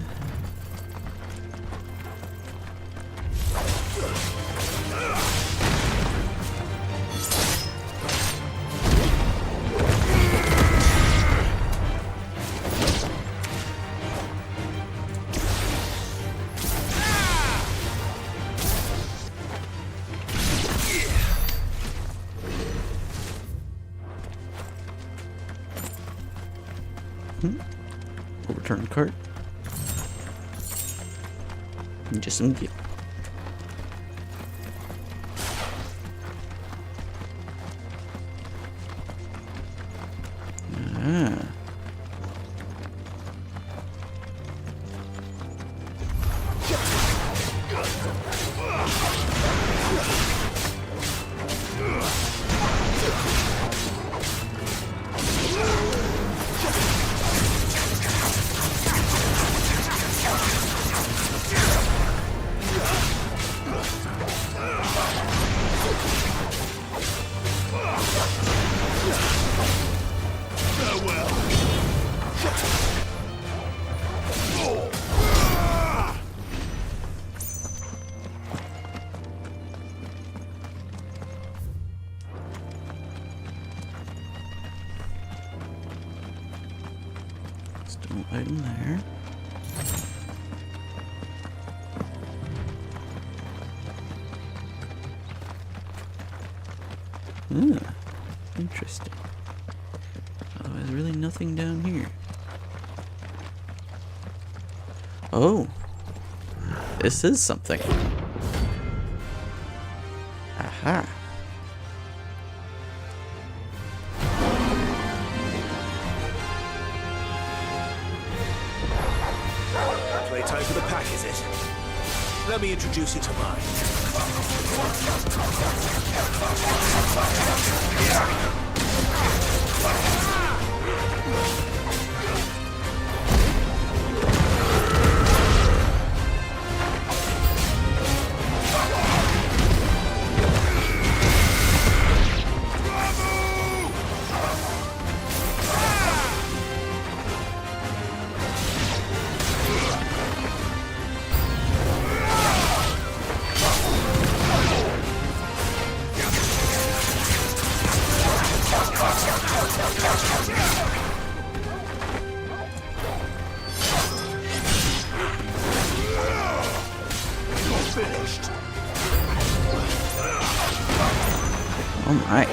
Overturn cart. And just some gear. Ah. Still item there. Ah, interesting. Oh, there's really nothing down here. Oh, this is something. Aha. Playtime for the pack, is it? Let me introduce you to mine. Finished. Oh my.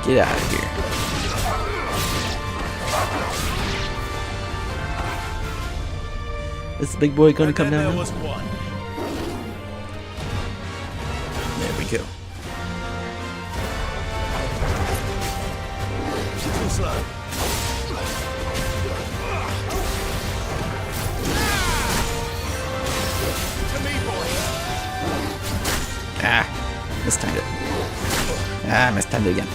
Get out of here. Is the big boy gonna come down There now? was one. There we go. Too slow. To me, boy. Ah, mistimed it. Ah, mistimed it again.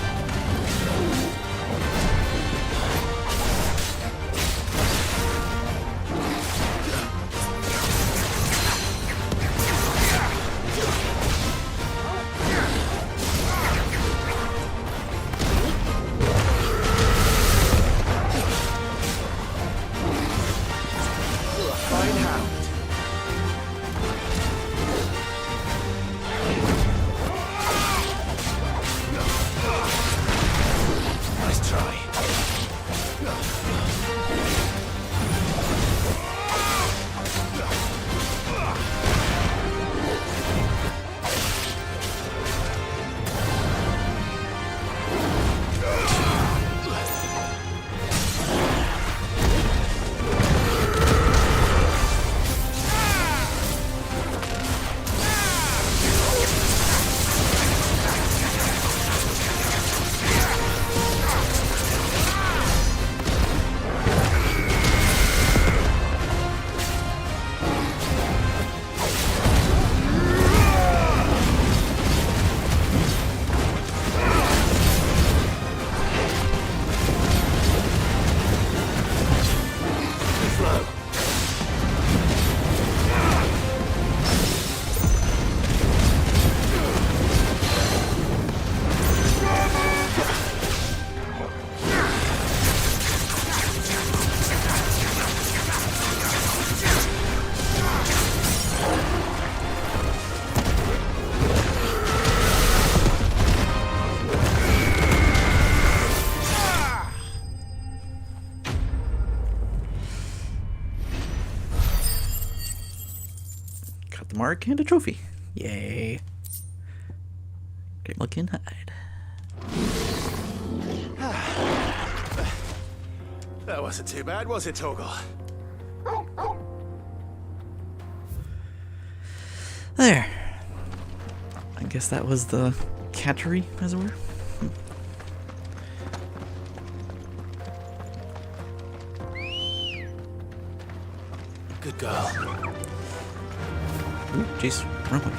Fine hound. Nice try. Got the mark and a trophy. Yay. Great looking hide. That wasn't too bad, was it, Torgal? There. I guess that was the catchery, as it were. Good girl. Ooh, jeez, wrong way.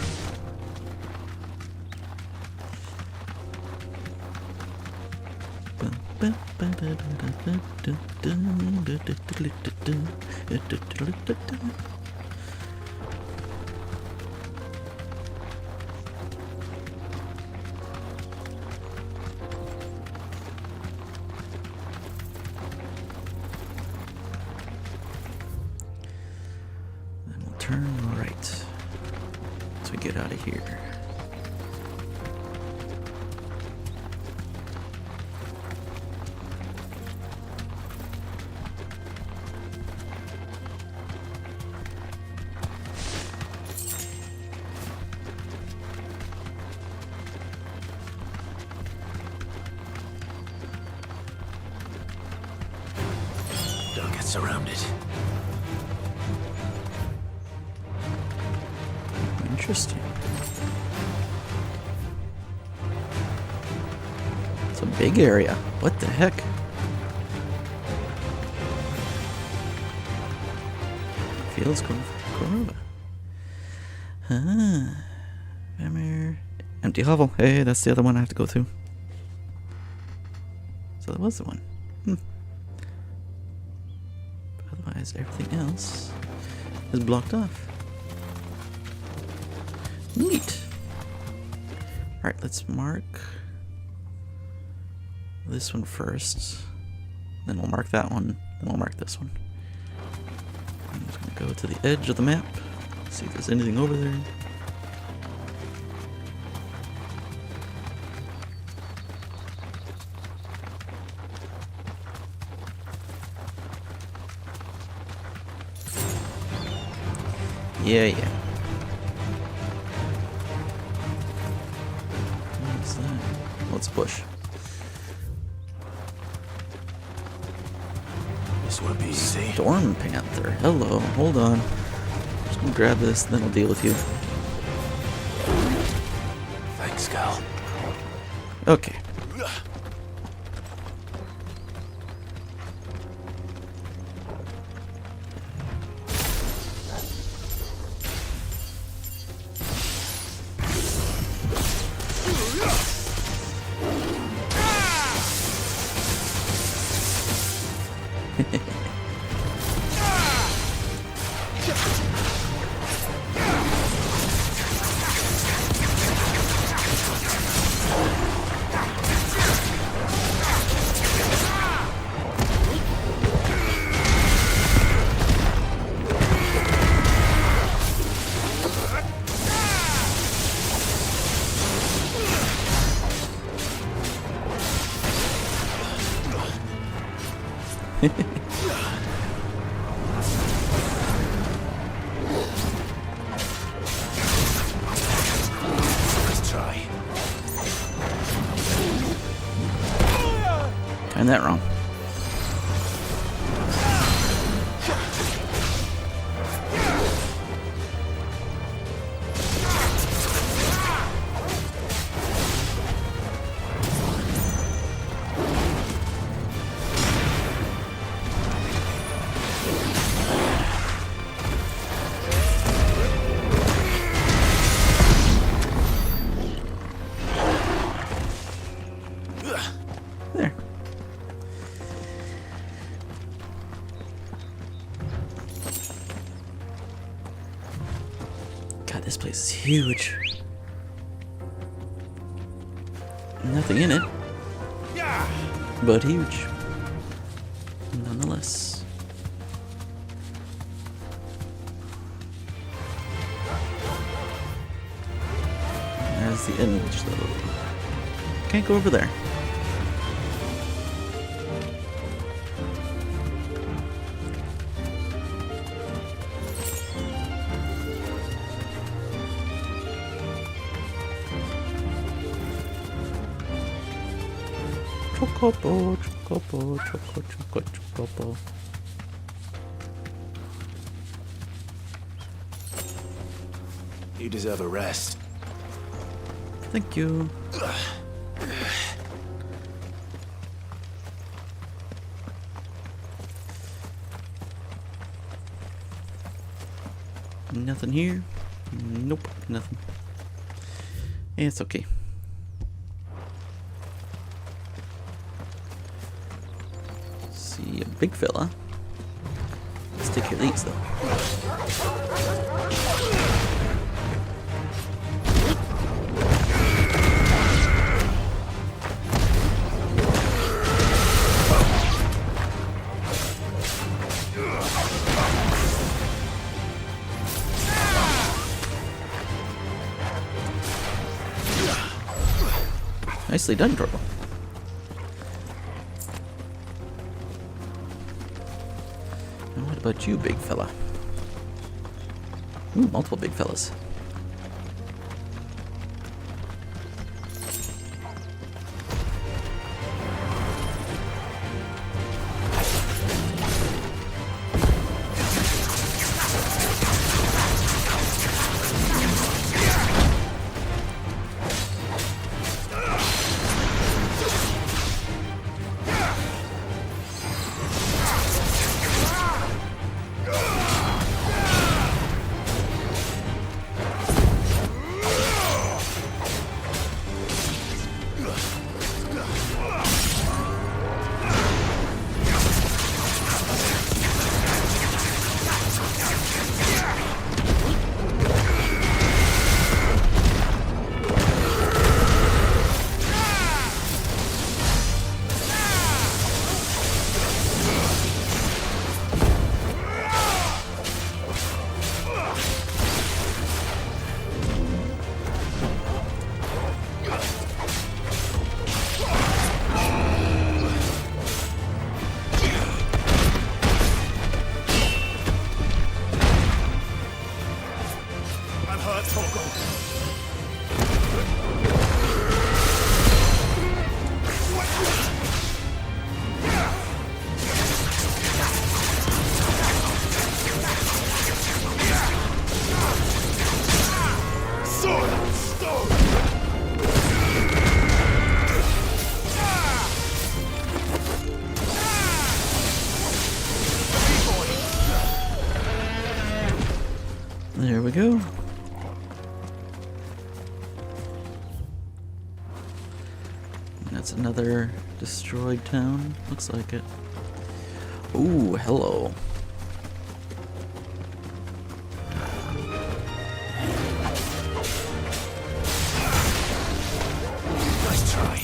Then we'll turn right as we get out of here. Don't get surrounded. Interesting. It's a big area. What the heck? Feels Corova. Ah. Vamir. Empty hovel. Hey, that's the other one I have to go through. So that was the one. Otherwise, everything else is blocked off. Neat. Alright, let's mark this one first. Then we'll mark that one. Then we'll mark this one. I'm just gonna go to the edge of the map. See if there's anything over there. Yeah. What's that? Let's push. This won't be easy. Storm Panther. Hello. Hold on. Just gonna grab this, then I'll deal with you. Thanks, Cal. Okay. Let's try. Timed that wrong. There. God, this place is huge. Nothing in it, but huge, nonetheless. There's the image, though. Can't go over there. Chocobo, chocobo, chocobo. You deserve a rest. Thank you. Nothing here. Nope, nothing. It's okay. See a big fella. Let's take care of these though. Nicely done, Torbo. And what about you, big fella? Ooh, multiple big fellas. we go. That's another destroyed town. Looks like it. Ooh, hello. Nice try.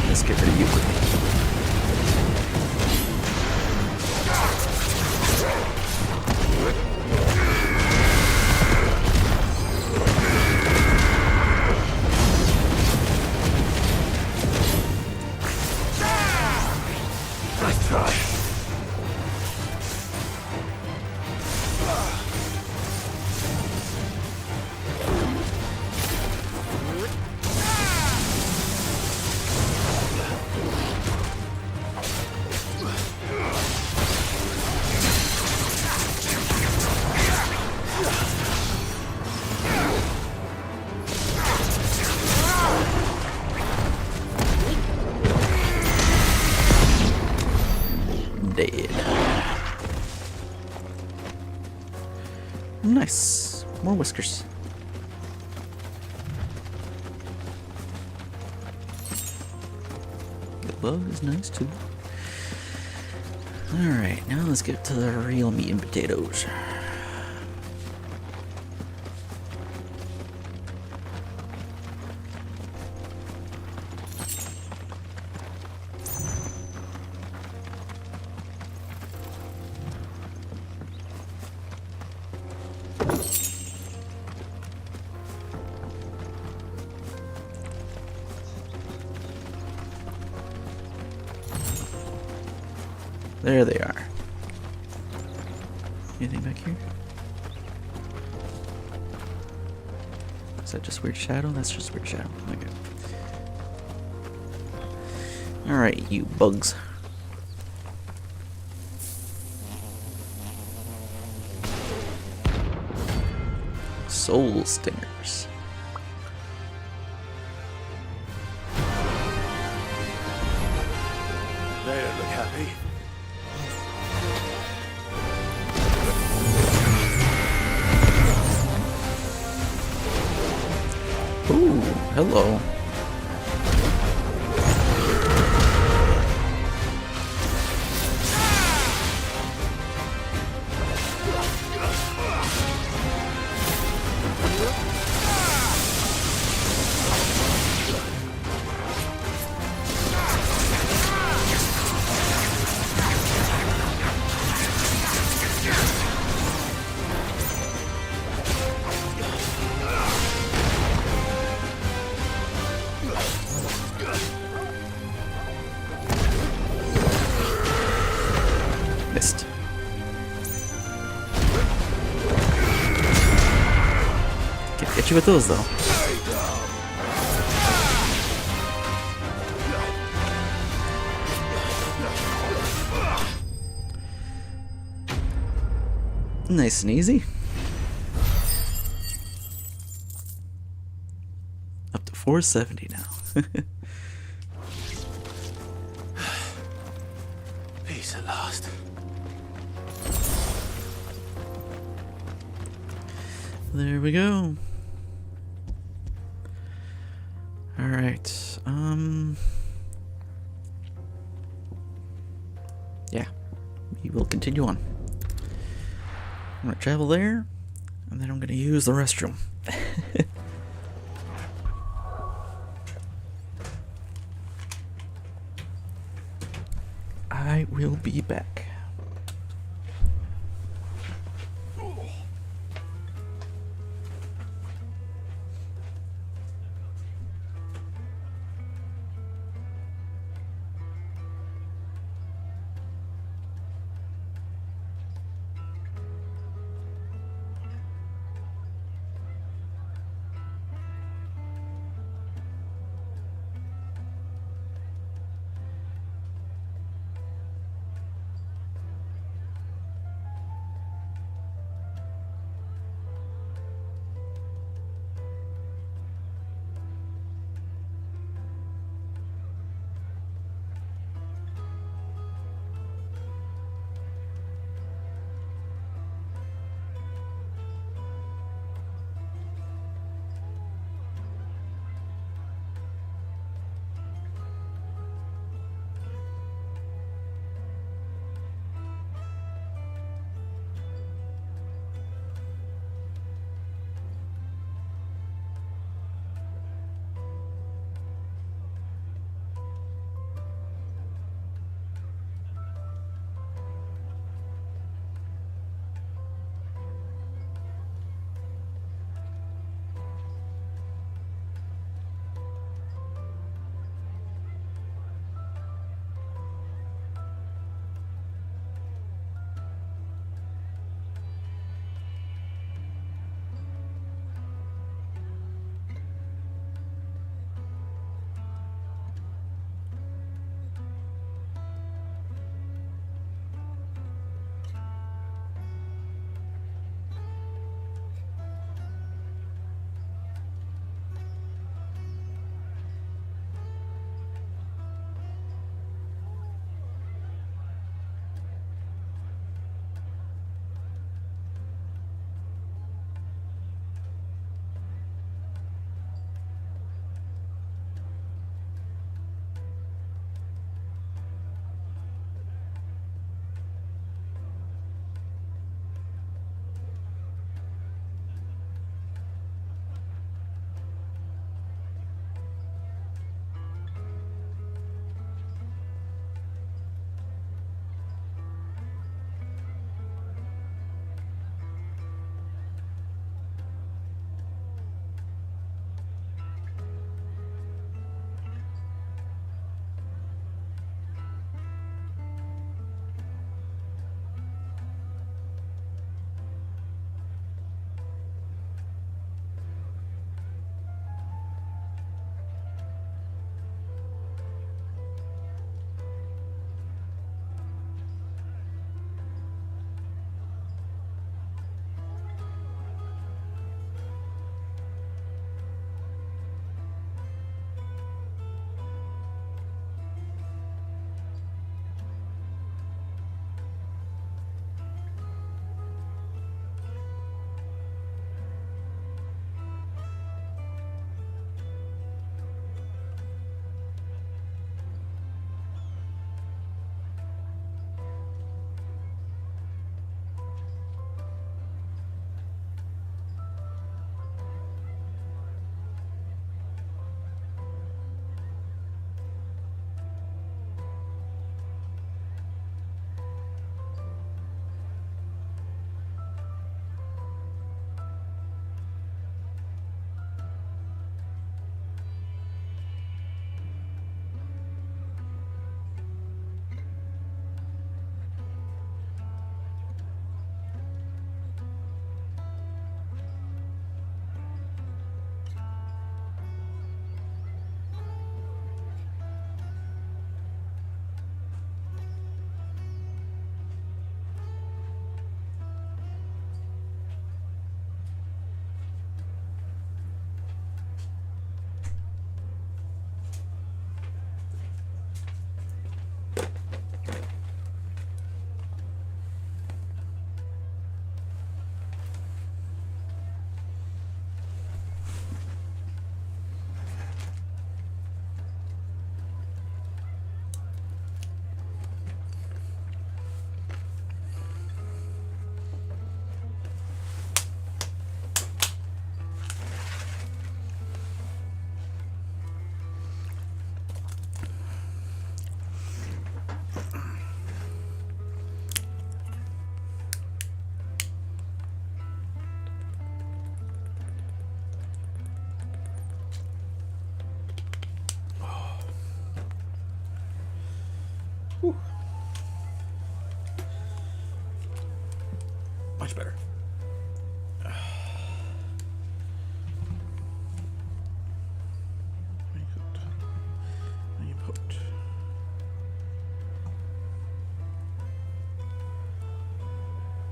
Let's get rid of you. Nice try. Dead. Nice. More whiskers. The bug is nice too. Alright, now let's get to the real meat and potatoes. There they are. Anything back here? Is that just weird shadow? That's just weird shadow. Okay. Alright, you bugs. Soul stingers. They don't look happy. Ooh, hello. Missed. Get you with those though. Nice and easy. Up to 470 now. Peace at last. There we go. All right. Yeah, we will continue on. I'm gonna travel there, and then I'm gonna use the restroom. I will be back. Much better.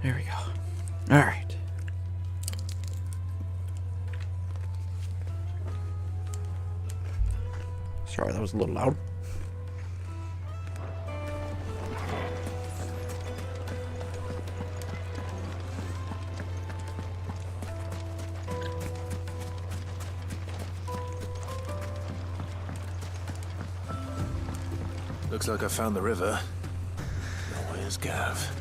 There we go. All right. Sorry, that was a little loud. Looks like I found the river. Now where's Gav?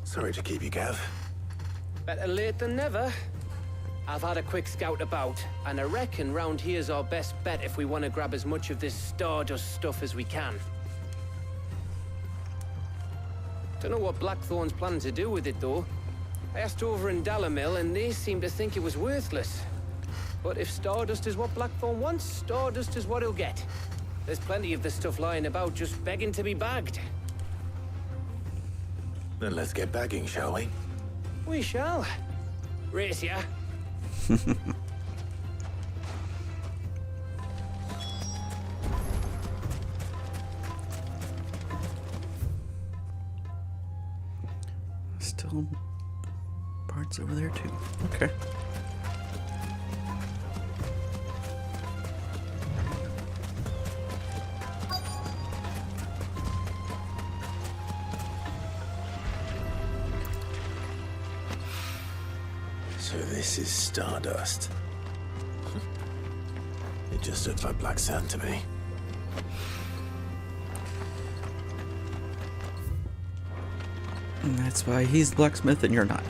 Sorry to keep you, Gav. Better late than never. I've had a quick scout about, and I reckon round here's our best bet if we want to grab as much of this Stardust stuff as we can. Don't know what Blackthorn's planning to do with it, though. I asked over in Dalamil, and they seem to think it was worthless. But if Stardust is what Blackthorn wants, Stardust is what he'll get. There's plenty of this stuff lying about, just begging to be bagged. Then let's get bagging, shall we? We shall. Race ya. Still parts over there too. Okay. So this is Stardust. It just looks like black sand to me. And that's why he's the blacksmith and you're not.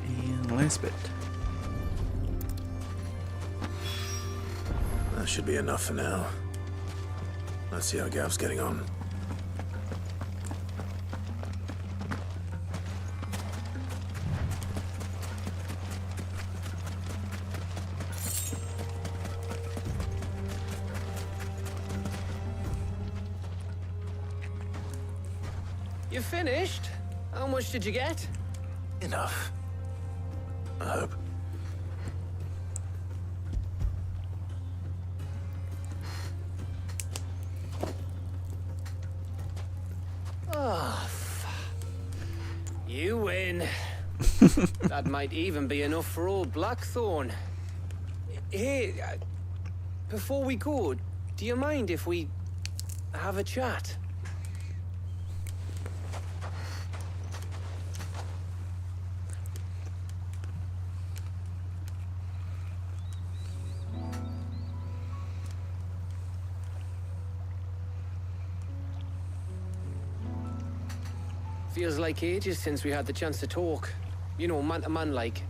And last bit. That should be enough for now. Let's see how Gav's getting on. You finished? How much did you get? Enough. I hope. Oh, you win. That might even be enough for old Blackthorn. Hey, before we go, do you mind if we have a chat? Feels like ages since we had the chance to talk. You know, man to man like.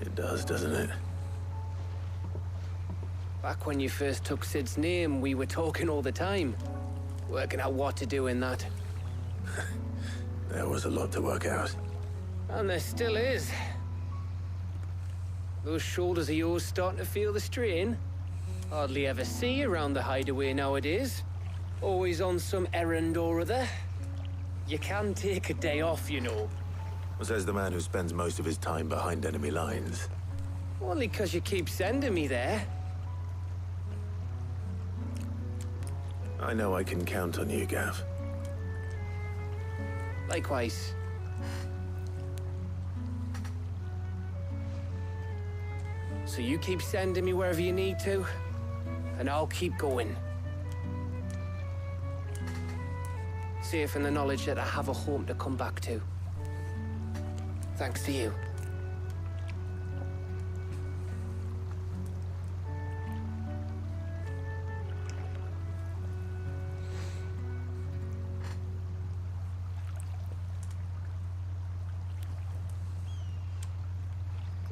It does, doesn't it? Back when you first took Sid's name, we were talking all the time. Working out what to do in that. There was a lot to work out. And there still is. Those shoulders of yours starting to feel the strain. Hardly ever see you around the hideaway nowadays. Always on some errand or other. You can take a day off, you know. Says the man who spends most of his time behind enemy lines. Only 'cause you keep sending me there. I know I can count on you, Gav. Likewise. So you keep sending me wherever you need to, and I'll keep going. Safe in the knowledge that I have a home to come back to. Thanks to you.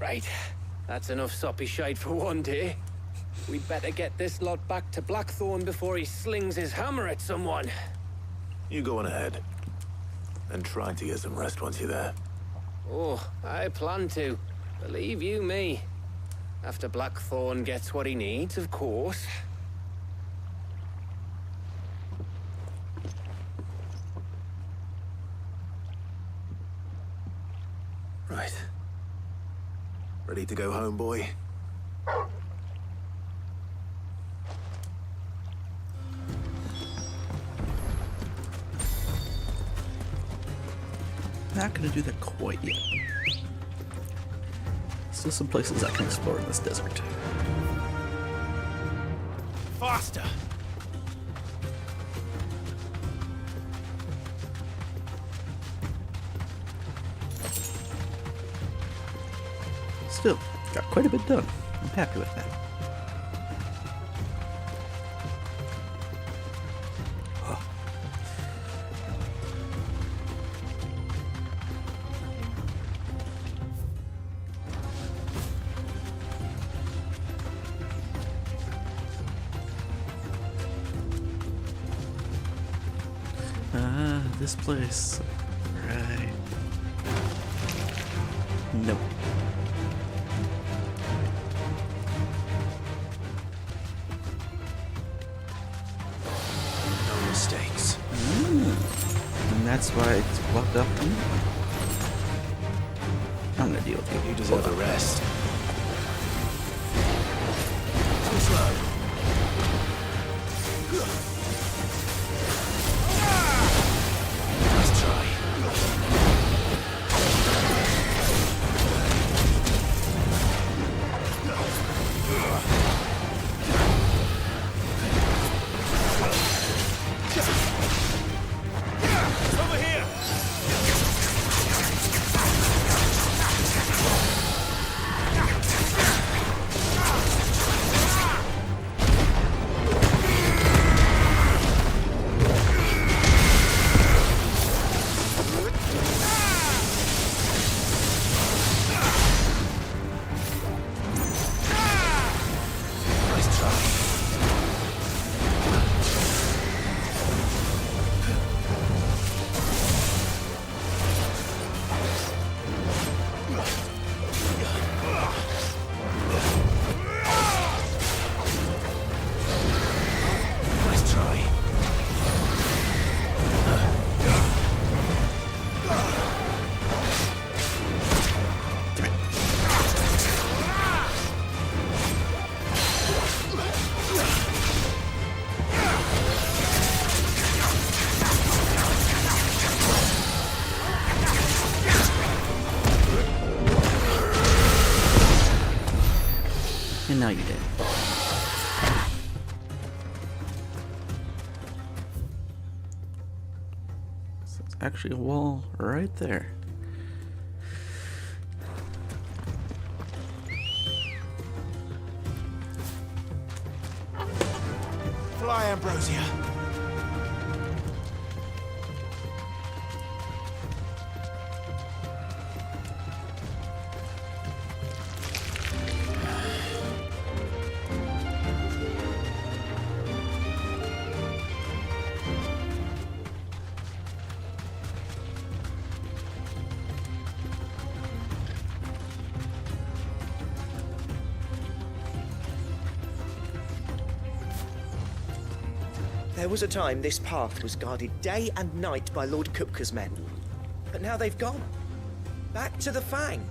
Right, that's enough soppy shite for one day. We'd better get this lot back to Blackthorn before he slings his hammer at someone. You go on ahead. And try to get some rest once you're there. Oh, I plan to. Believe you me. After Blackthorn gets what he needs, of course. Right. Ready to go home, boy? Not gonna do that quite yet. Still some places I can explore in this desert. Faster! Still, got quite a bit done. I'm happy with that. This place. Right. Nope. No mistakes. And that's why it's blocked up. I'm gonna deal with you. You deserve a rest. Too slow. Nice try. Over here! Nice try. Nice try. And now you did. So it's actually a wall right there. Fly, Ambrosia. There was a time this path was guarded day and night by Lord Kupka's men. But now they've gone. Back to the Fang.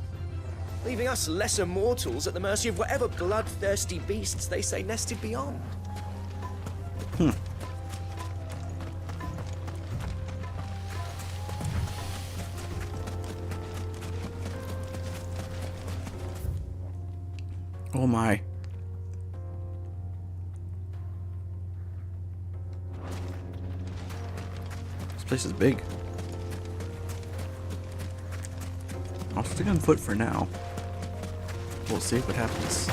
Leaving us lesser mortals at the mercy of whatever bloodthirsty beasts they say nested beyond. Oh my. This place is big. I'll stick on foot for now. We'll see what happens.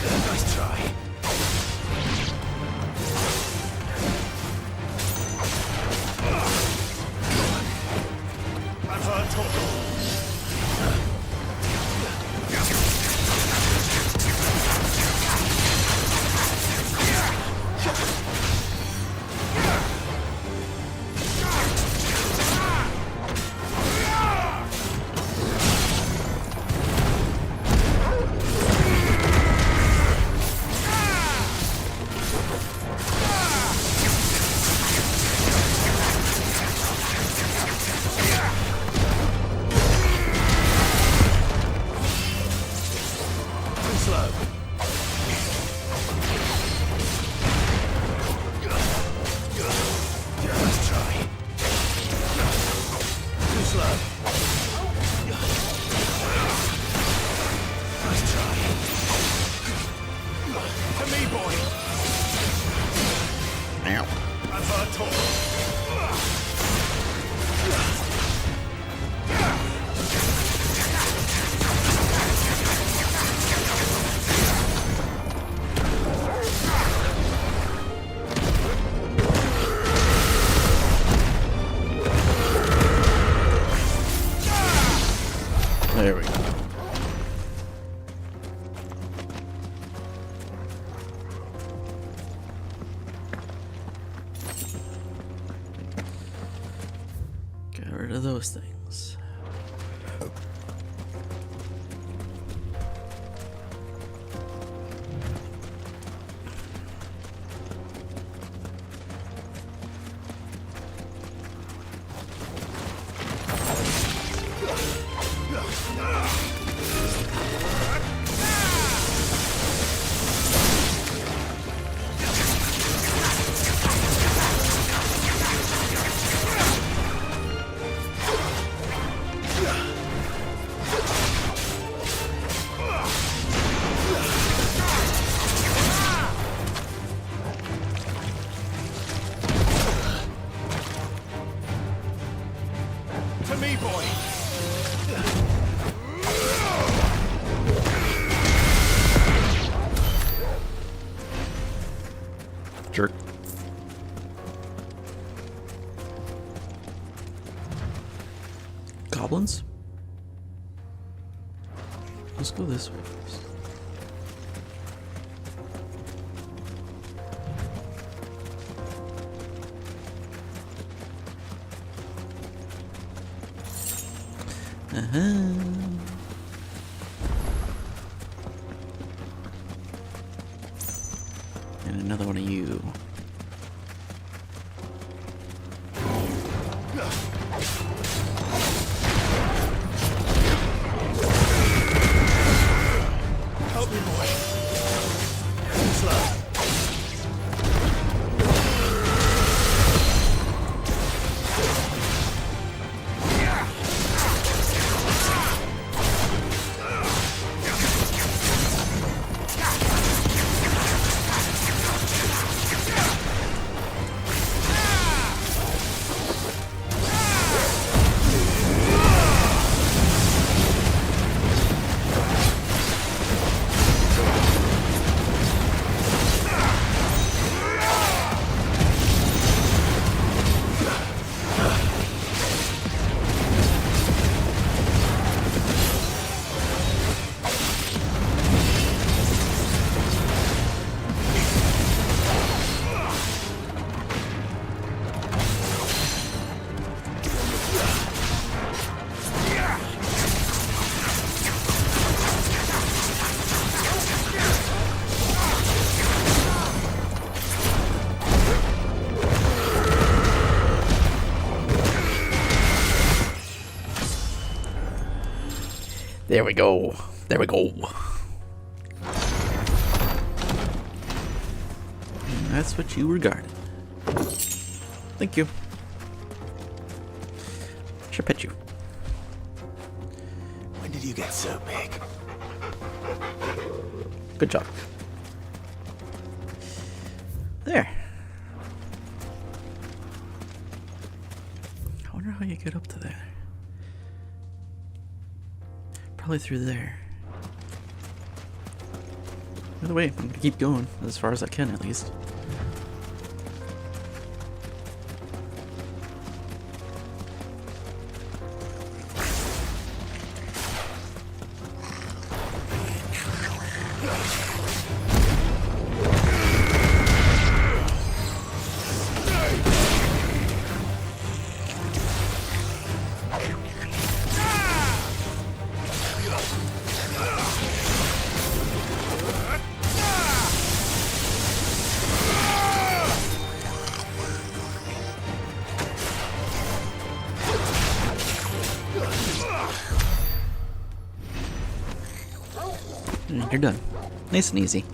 Nice try. I've heard talk. There we go. Get rid of those things. To me, boy. Jerk. Goblins? Let's go this way first. And another one of you. Help me, boy. Slow. There we go. There we go. And that's what you regarded. Thank you. Should pet you. When did you get so big? Good job. There. I wonder how you get up to there. Probably through there. By the way, I'm gonna keep going as far as I can, at least. And you're done. Nice and easy.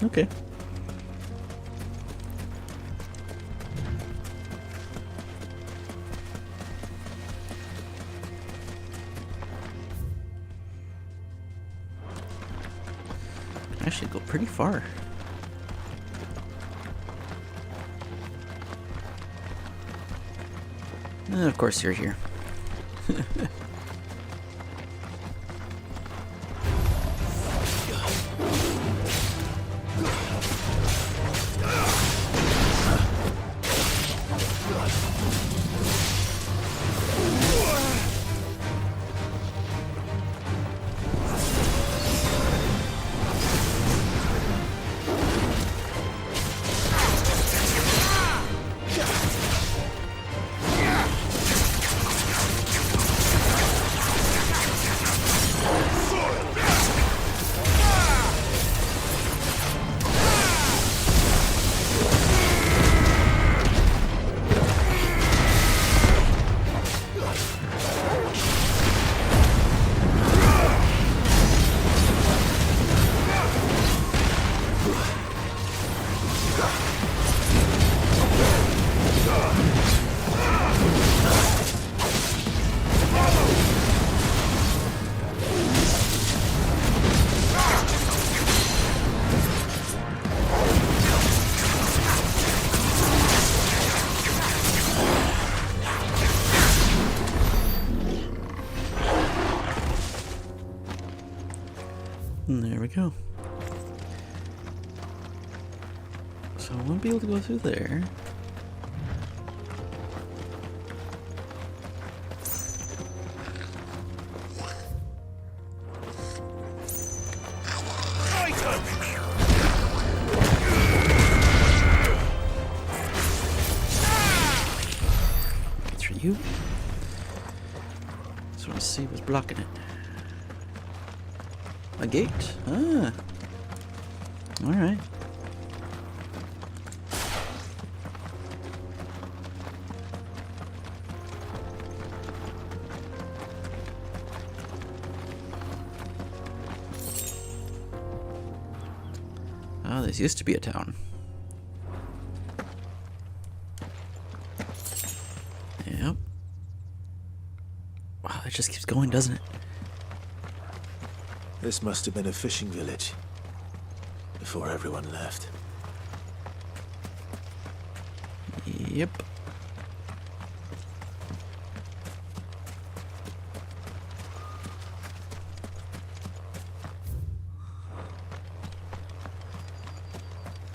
Okay. Can actually go pretty far. Of course you're here. And there we go. So I won't be able to go through there. Through you. Just want to see what's blocking it. A gate? Ah. Alright. Oh, this used to be a town. Yep. Wow, it just keeps going, doesn't it? This must have been a fishing village before everyone left. Yep.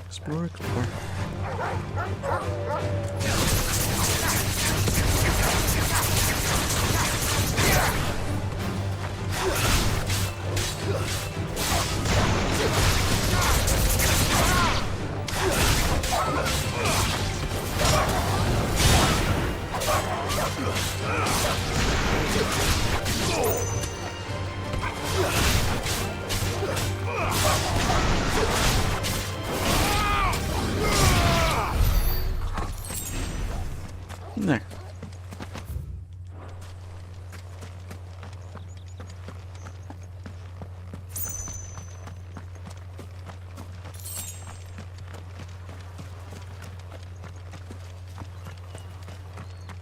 Explore, explore. There.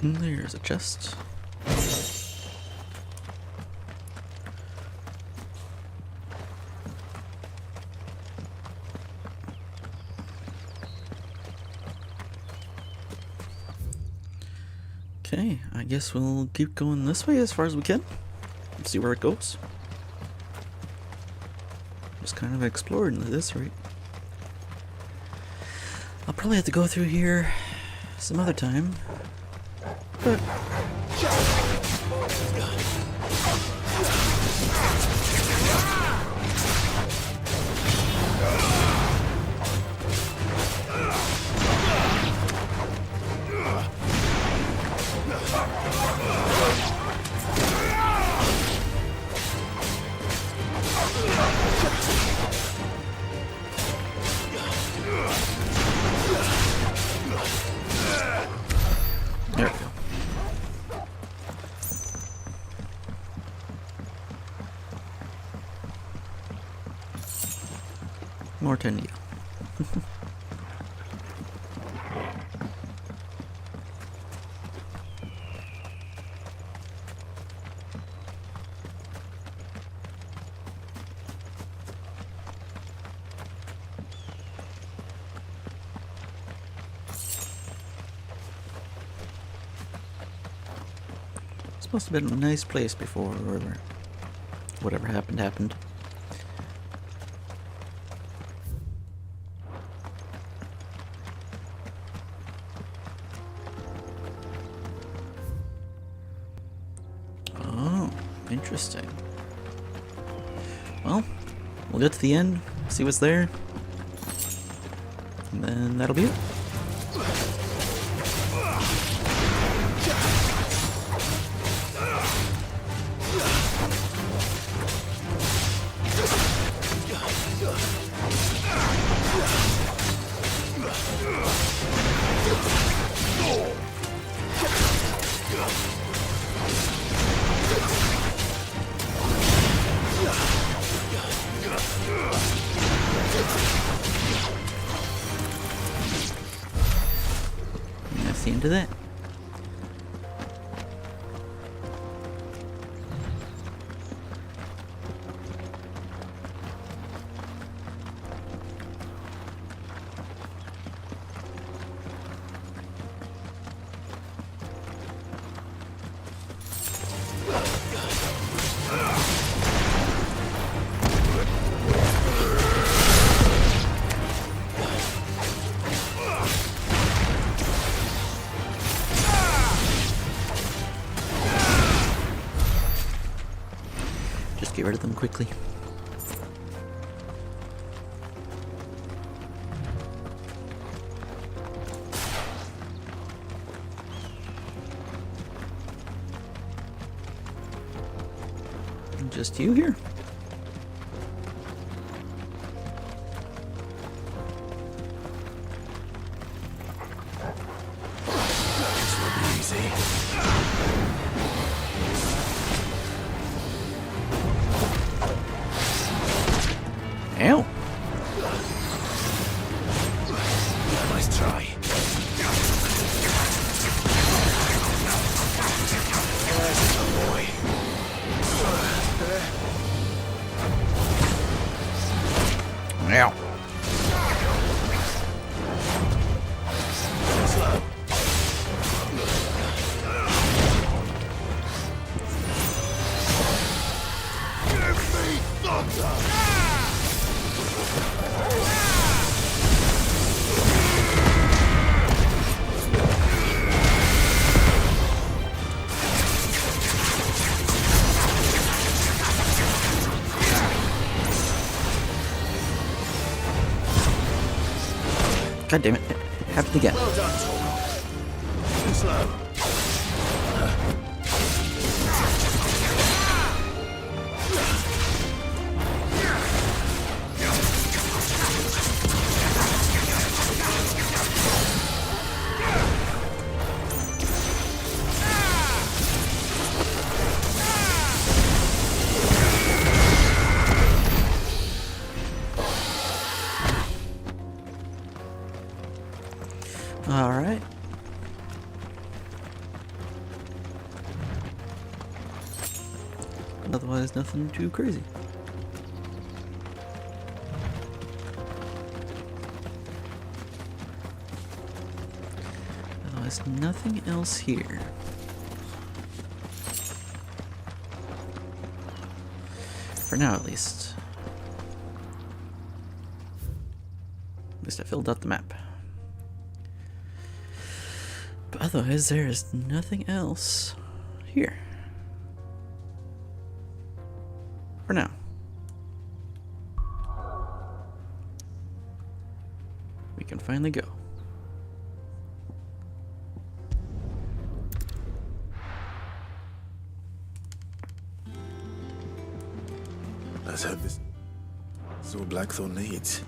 And there's a chest. Okay, I guess we'll keep going this way as far as we can. see where it goes. Just kind of exploring at this rate. I'll probably have to go through here some other time. But there we go. More Tendia. This must have been a nice place before, or whatever happened. Oh, interesting. Well, we'll get to the end, see what's there, and then that'll be it. And that's the end of that. Just get rid of them quickly. Just you here. This will be easy. Ow. Nice try. There's the boy. Ow. Slow. Give me thunder. God damn it. It happened again. Well done, Torgal. Too slow. Alright. Otherwise, nothing too crazy. Otherwise, nothing else here. For now, at least. At least I filled out the map. But otherwise, there is nothing else here. For now. We can finally go. Let's hope this is all Blackthorn needs.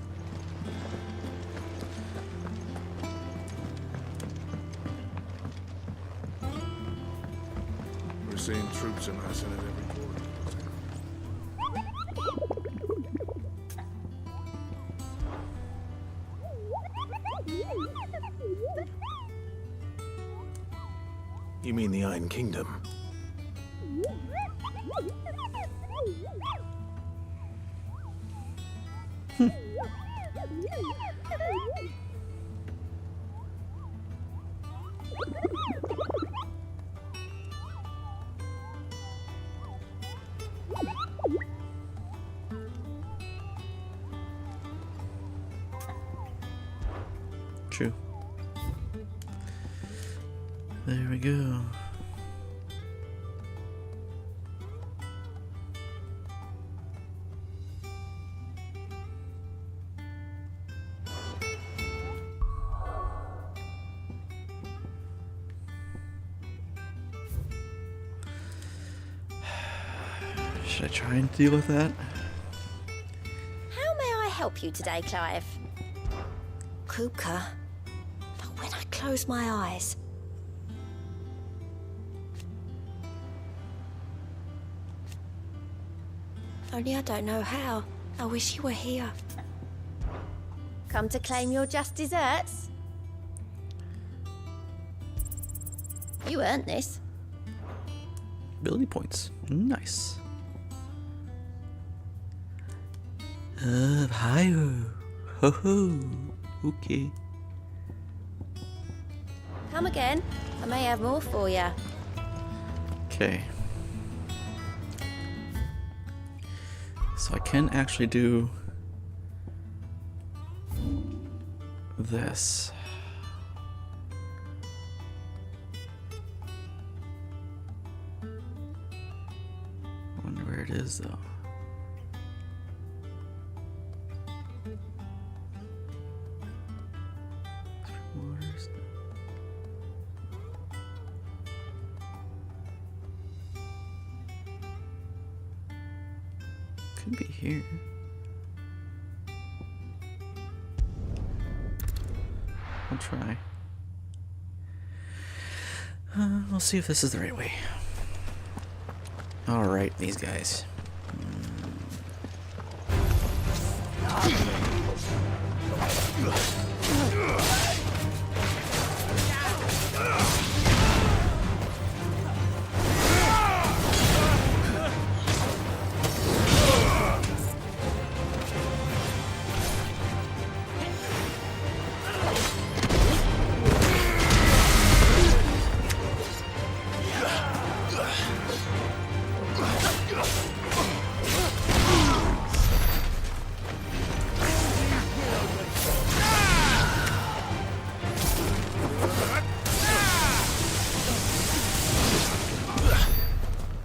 We're seeing troops amassing at every corner. You mean the Iron Kingdom? True. There we go. Should I try and deal with that? How may I help you today, Clive? Kupka. But when I close my eyes. Only I don't know how. I wish you were here. Come to claim your just desserts? You earned this. Ability points. Nice. Higher. Ho ho. Okay. Come again. I may have more for you. Okay. So I can actually do this. I wonder where it is though. Could be here. I'll try. We'll see if this is the right way. Alright, these guys.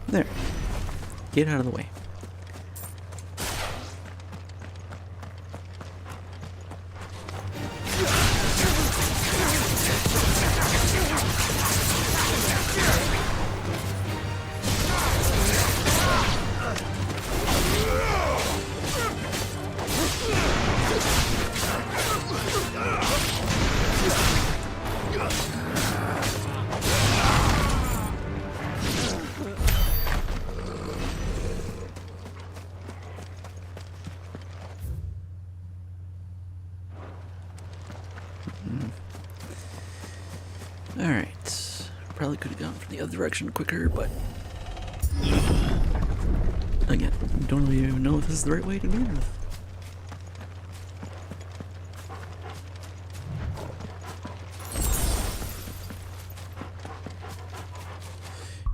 There. Get out of the way. Alright. Probably could have gone from the other direction quicker, but again, don't really even know if this is the right way to begin with.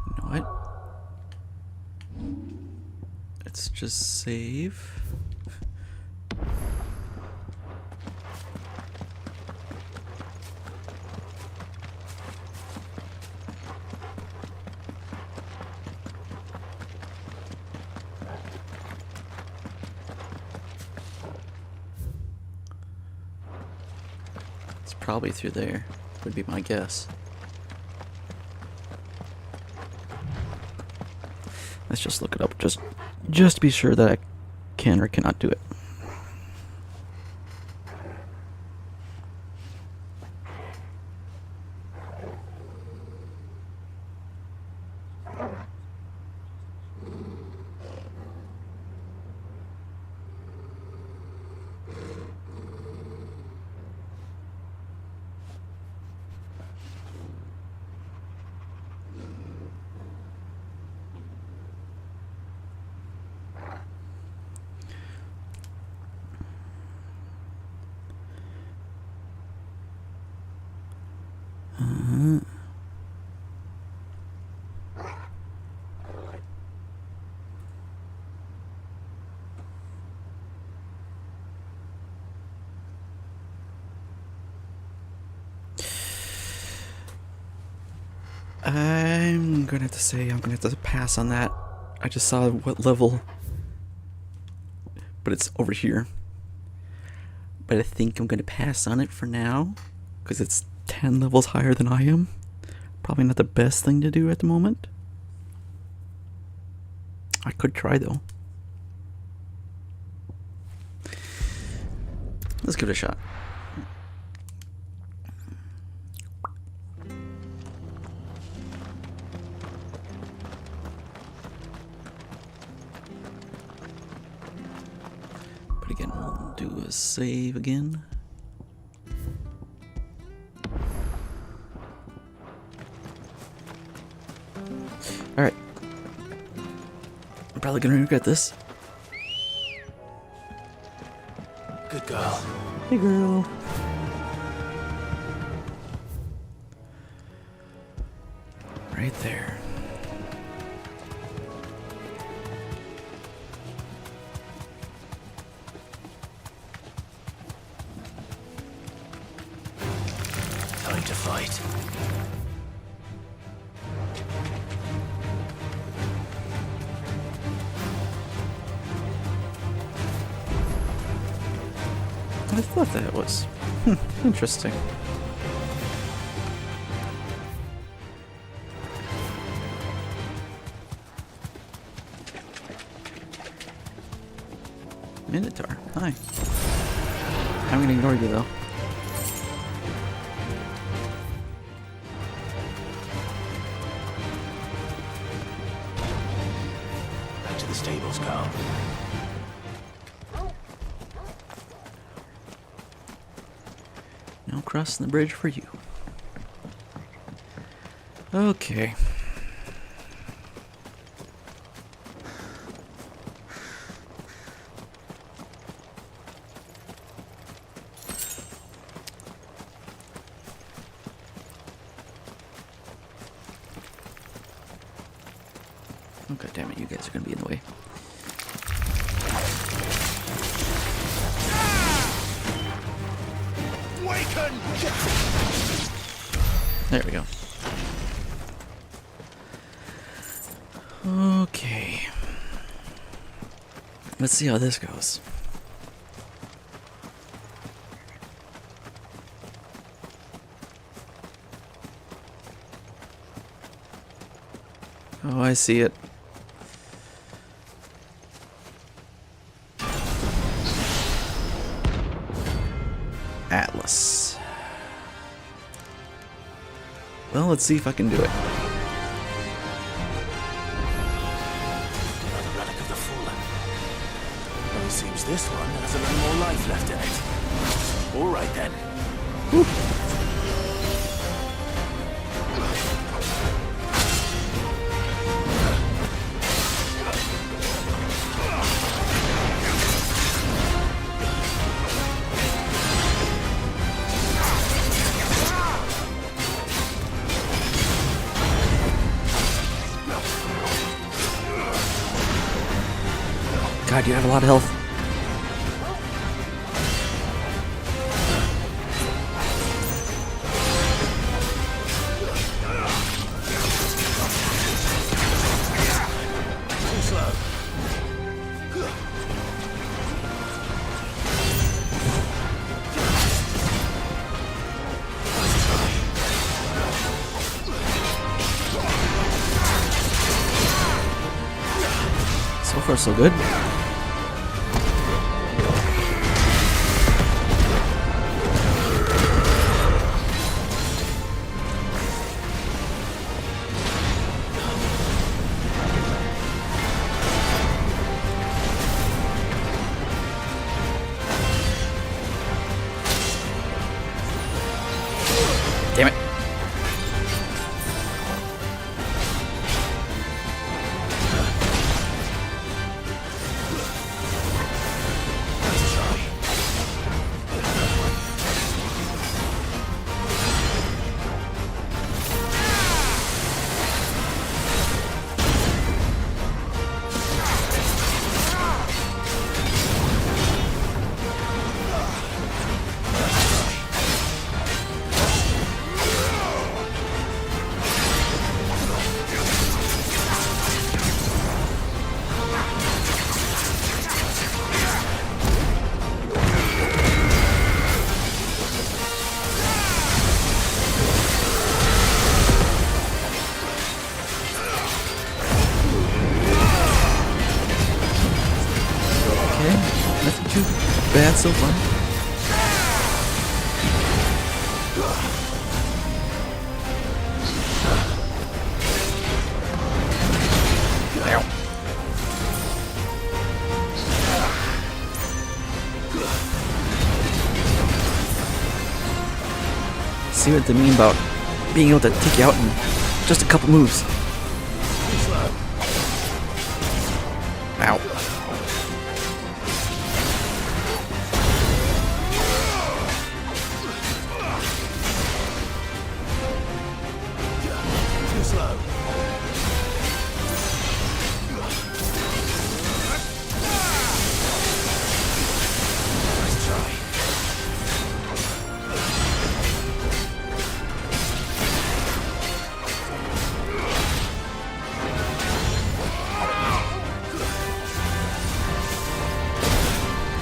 You know what? Let's just save. It's probably through there, would be my guess. Let's just look it up, just to be sure that I can or cannot do it. I'm gonna have to say I'm gonna have to pass on that. I just saw what level, but it's over here. But I think I'm gonna pass on it for now, because it's 10 levels higher than I am. Probably not the best thing to do at the moment. I could try though. Let's give it a shot. But again, we'll do a save again. Alright. I'm probably gonna regret this. Good girl. Hey girl. Right there. Time to fight. I thought that was interesting. Minotaur, hi. I'm gonna ignore you though. Back to the stables, Carl. No crossing the bridge for you. Okay. Oh, God damn it, you guys are gonna be in the way. There we go. Okay. Let's see how this goes. Oh, I see it. Atlas. Well, let's see if I can do it. Another relic of the fallen. Well, it seems this one has a little more life left in it. All right then. God, you have a lot of health. So far, so good. Damn it. Okay, nothing too bad so far. Ow. See what they mean about being able to take you out in just a couple moves. Ow. Too slow. Nice try.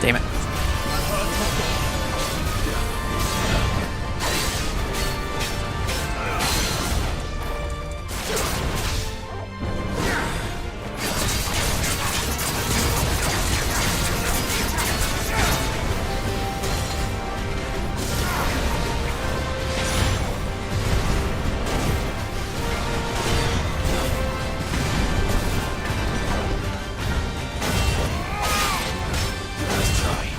Damn it. Nice try.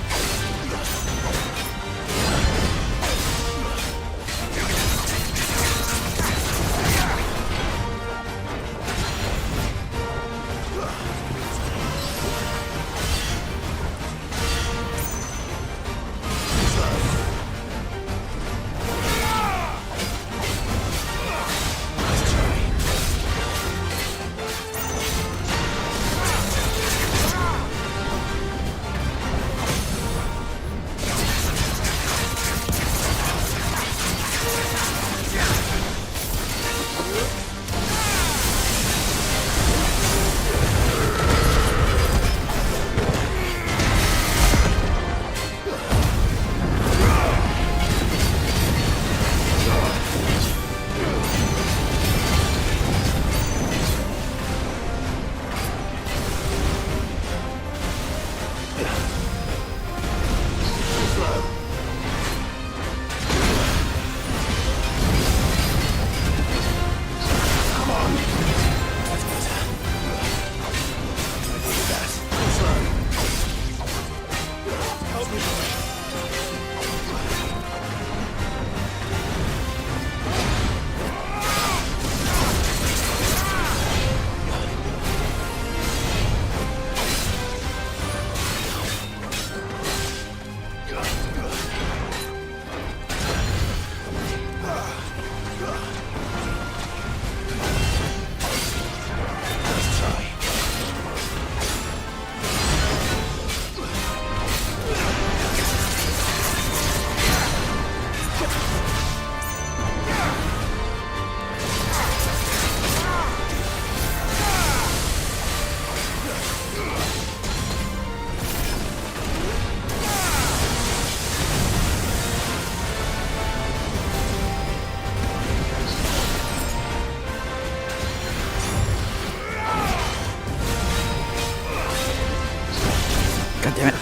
God damn it.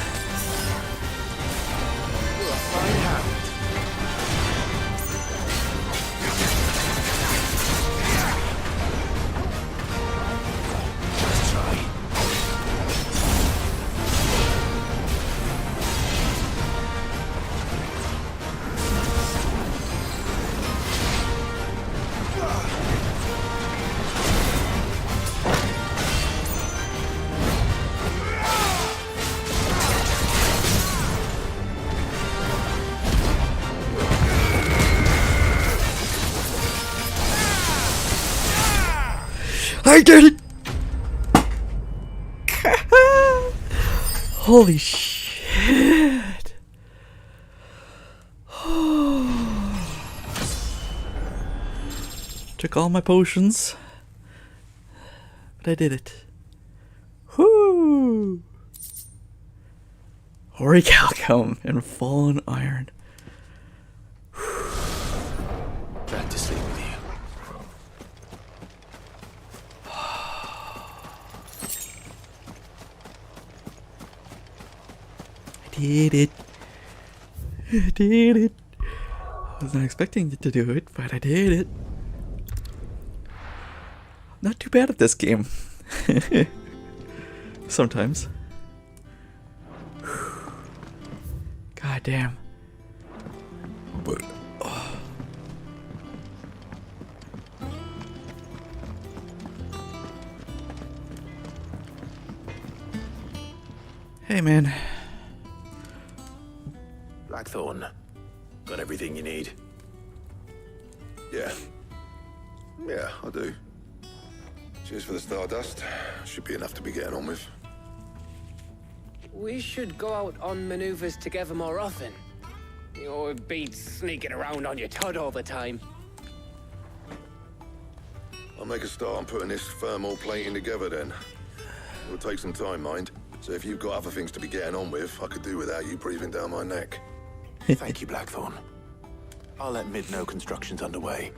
I did it! Holy shit. Took all my potions. But I did it. Whoo! Orichalcum and fallen iron. Back to sleep with you. Did it. I did it. I was not expecting to do it, but I did it. Not too bad at this game. Sometimes. God damn. But hey man. Blackthorn, got everything you need? Yeah. Yeah, I do. Cheers for the stardust. Should be enough to be getting on with. We should go out on maneuvers together more often. Or be sneaking around on your tud all the time. I'll make a start on putting this thermal plating together then. It'll take some time, mind. So if you've got other things to be getting on with, I could do without you breathing down my neck. Thank you, Blackthorn. I'll let Mid know construction's underway.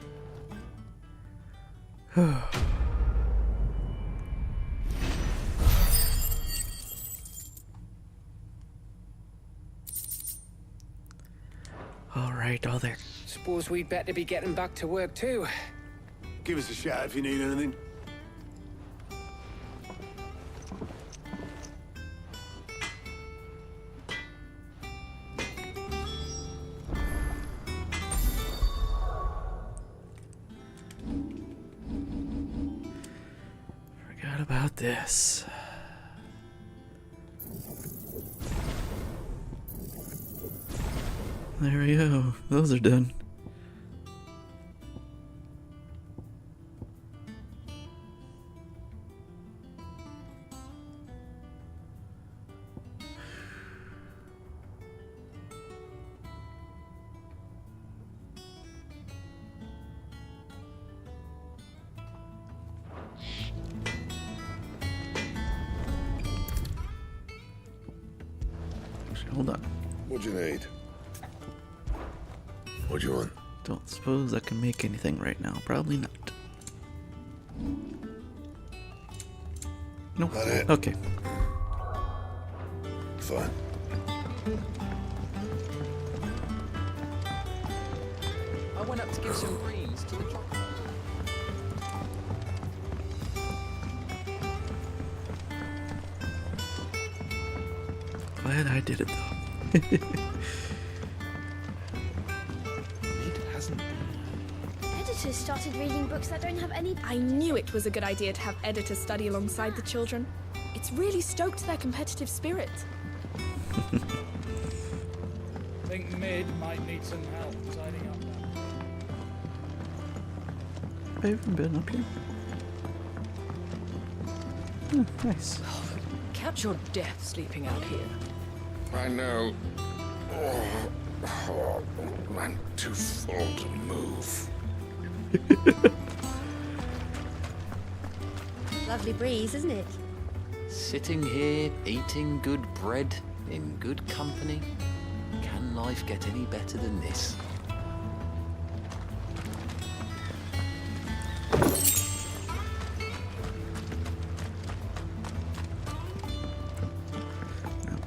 Alright, all there. Suppose we'd better be getting back to work too. Give us a shout if you need anything. Forgot about this. There we go. Those are done. Actually, hold on. What do you need? What do you want? Don't suppose I can make anything right now. Probably not. Nope. That it? Okay. Fine. I went up to give some greens to the chocolate. Glad I did it though. Editors started reading books that don't have any... I knew it was a good idea to have editors study alongside the children. It's really stoked their competitive spirit. Think Mid might need some help tidying up that. Have I even been up here? Oh, nice. Catch your death sleeping out here. I know. Oh, I'm too full to move. Lovely breeze, isn't it? Sitting here, eating good bread, in good company. Can life get any better than this?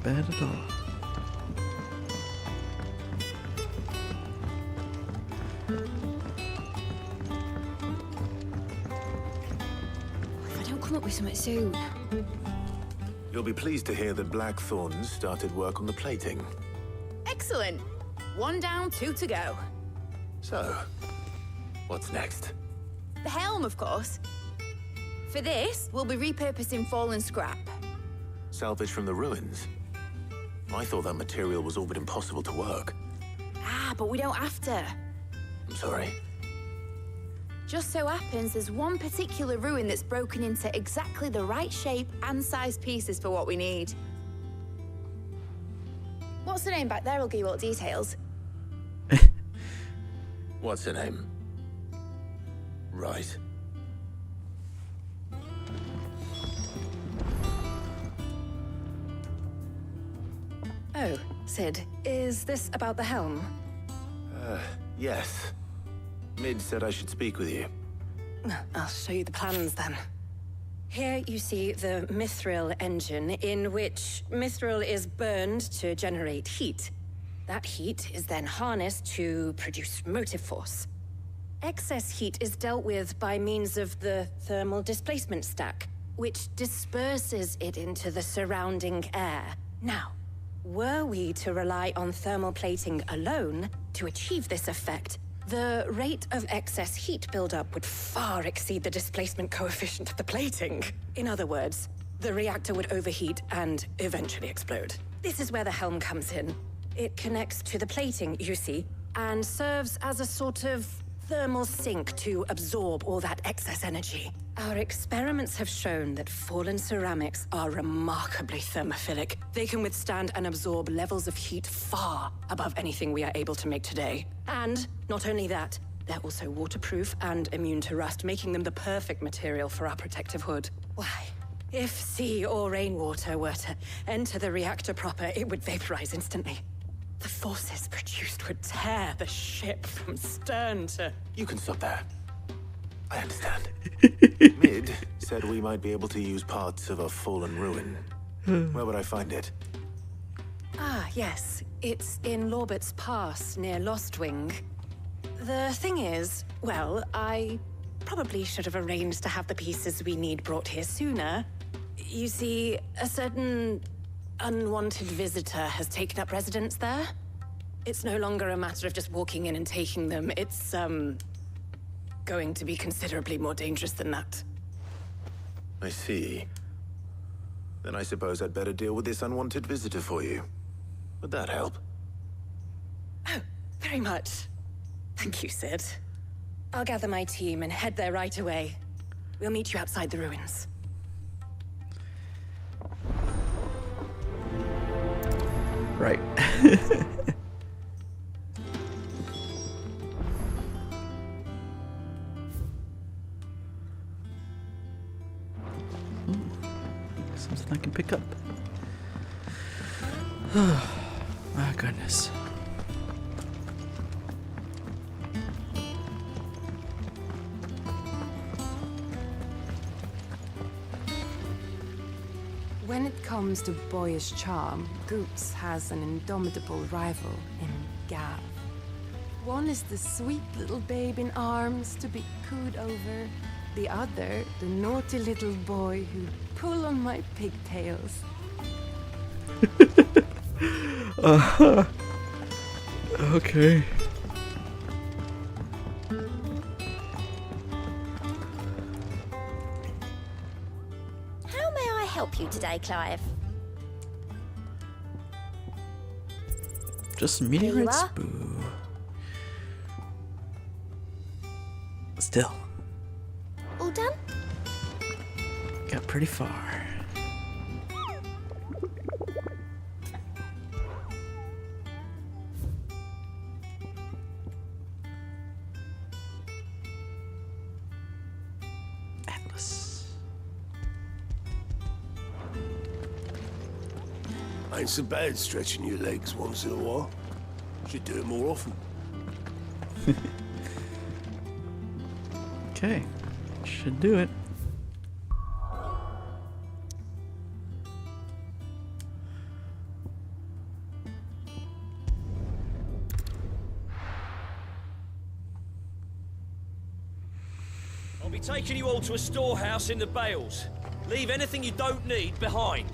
bad at all. If I don't come up with something soon. You'll be pleased to hear that Blackthorn's started work on the plating. Excellent. 1 down, 2 to go. So, what's next? The helm, of course. For this, we'll be repurposing fallen scrap. Salvage from the ruins? I thought that material was all but impossible to work. Ah, but we don't have to. I'm sorry. Just so happens there's one particular ruin that's broken into exactly the right shape and size pieces for what we need. What's the name back there? I'll give you all the details. What's her name? Right. Oh, Sid, is this about the helm? Yes. Mid said I should speak with you. I'll show you the plans then. Here you see the mithril engine, in which mithril is burned to generate heat. That heat is then harnessed to produce motive force. Excess heat is dealt with by means of the thermal displacement stack, which disperses it into the surrounding air. Now, were we to rely on thermal plating alone to achieve this effect, the rate of excess heat buildup would far exceed the displacement coefficient of the plating. In other words, the reactor would overheat and eventually explode. This is where the helm comes in. It connects to the plating, you see, and serves as a sort of thermal sink to absorb all that excess energy. Our experiments have shown that fallen ceramics are remarkably thermophilic. They can withstand and absorb levels of heat far above anything we are able to make today. And not only that, they're also waterproof and immune to rust, making them the perfect material for our protective hood. Why, if sea or rainwater were to enter the reactor proper, it would vaporize instantly. The forces produced would tear the ship from stern to... You can stop there. I understand. Mid said we might be able to use parts of a fallen ruin. Where would I find it? Ah, yes. It's in Lorbert's Pass, near Lostwing. The thing is, well, I probably should have arranged to have the pieces we need brought here sooner. You see, a certain unwanted visitor has taken up residence there. It's no longer a matter of just walking in and taking them. It's, going to be considerably more dangerous than that. I see. Then I suppose I'd better deal with this unwanted visitor for you. Would that help? Oh, very much. Thank you, Sid. I'll gather my team and head there right away. We'll meet you outside the ruins. Right. Something I can pick up. My goodness. When it comes to boyish charm, Goops has an indomitable rival in Gav. One is the sweet little babe in arms to be cooed over. The other, the naughty little boy who'd pull on my pigtails. Okay. How may I help you today, Clive? Just Here you meteorites, are. boo. Still, All done? got pretty far. Atlas. Ain't so bad stretching your legs once in a while. Should do it more often. Okay, should do it. be taking you all to a storehouse in the Bales. Leave anything you don't need behind.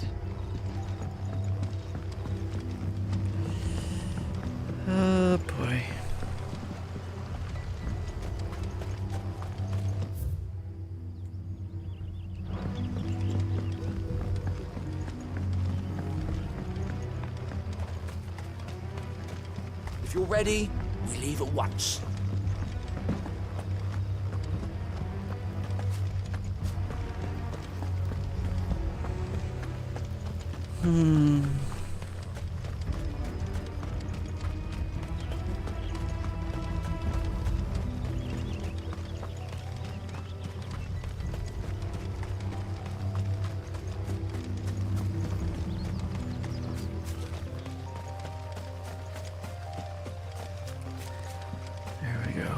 Oh boy. If you're ready, we leave at once. There we go.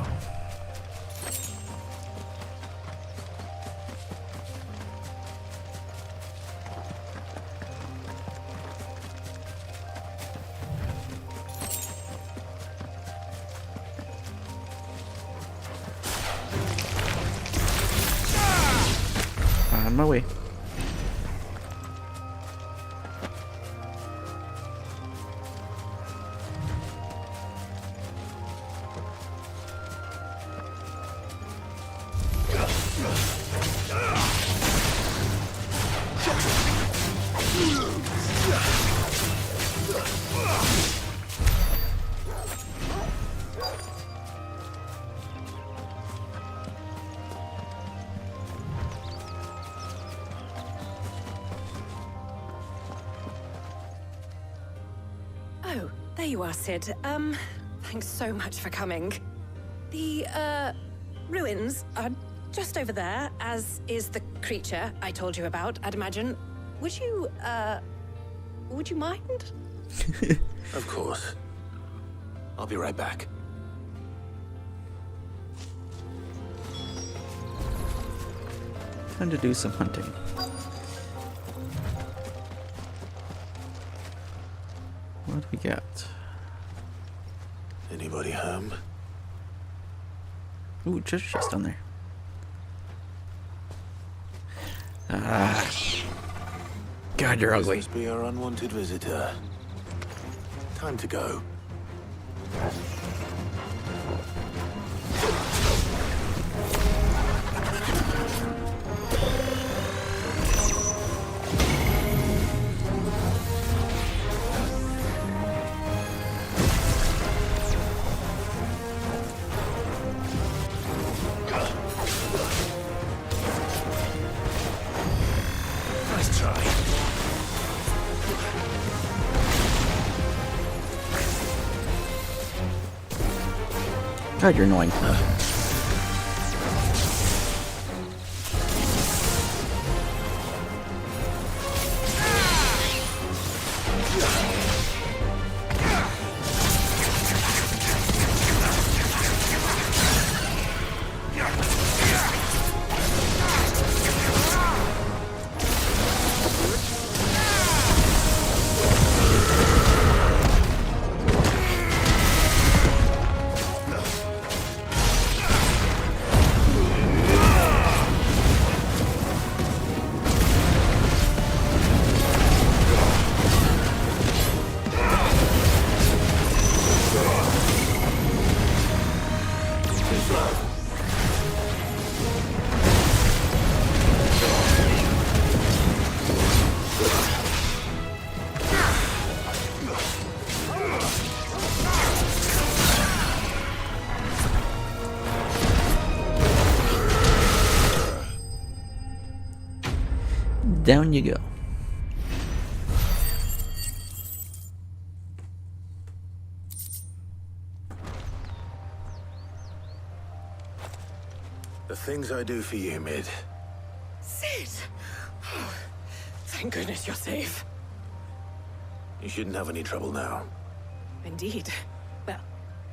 On my way. Oh, there you are, Sid. Thanks so much for coming. The, ruins are just over there, as is the creature I told you about, I'd imagine. Would you mind? Of course. I'll be right back. Time to do some hunting. What do we got? Anybody home? Ooh, treasure chest down there. Ah. God, you're ugly. This must be our unwanted visitor. Time to go. Nice try. God, you're annoying. Down you go. The things I do for you, Mid. Sid! Oh, thank goodness you're safe. You shouldn't have any trouble now. Indeed. Well,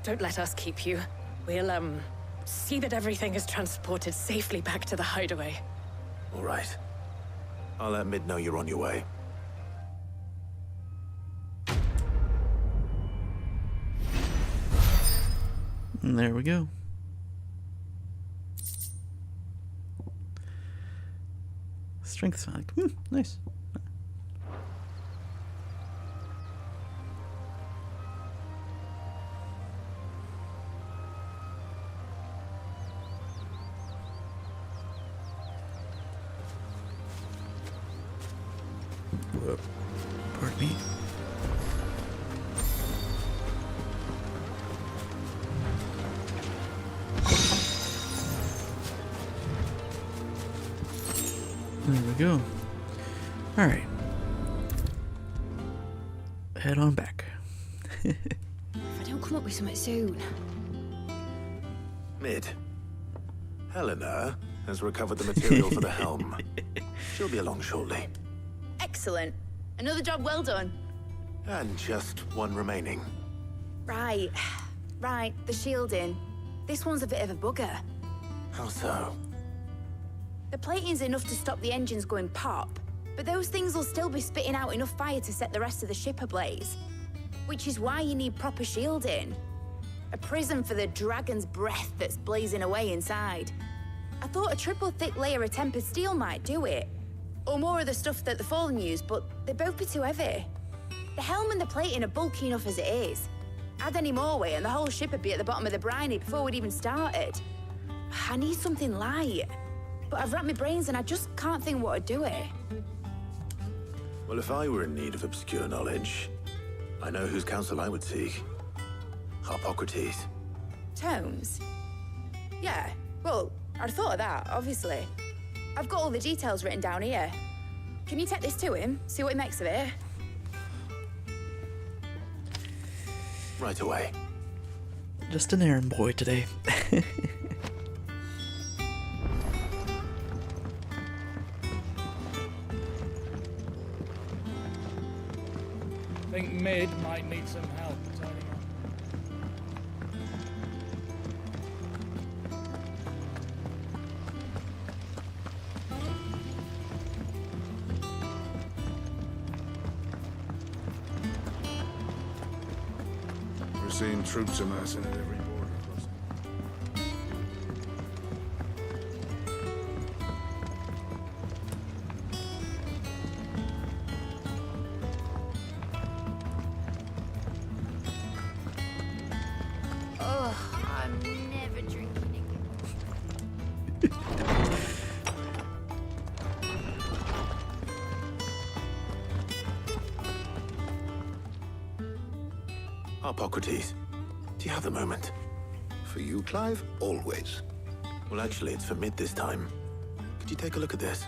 don't let us keep you. We'll, see that everything is transported safely back to the hideaway. All right. I'll let Mid know you're on your way. And there we go. strength 5. Nice. Pardon me. There we go. Alright. Head on back. If I don't come up with something soon. Mid. Helena has recovered the material for the helm. She'll be along shortly. Excellent. Another job well done. And just one remaining. Right. Right, the shielding. This one's a bit of a bugger. How so? The plating's enough to stop the engines going pop, but those things will still be spitting out enough fire to set the rest of the ship ablaze. Which is why you need proper shielding. A prison for the dragon's breath that's blazing away inside. I thought a triple thick layer of tempered steel might do it. Or more of the stuff that the Fallen use, but they'd both be too heavy. The helm and the plating are bulky enough as it is. Add any more weight and the whole ship would be at the bottom of the briny before we'd even started. I need something light. But I've racked my brains and I just can't think what to do it. Well, if I were in need of obscure knowledge, I know whose counsel I would seek. Harpocrates. Tomes? Yeah, well, I'd thought of that, obviously. I've got all the details written down here. Can you take this to him, see what he makes of it? Right away. Just an errand boy today. I think Mid might need some help tidying up. We're seeing troops amassing at every border crossing. Oh, I'm never drinking again. Harpocrates, do you have the moment? For you, Clive? Always. Well, actually, it's for Mid this time. Could you take a look at this?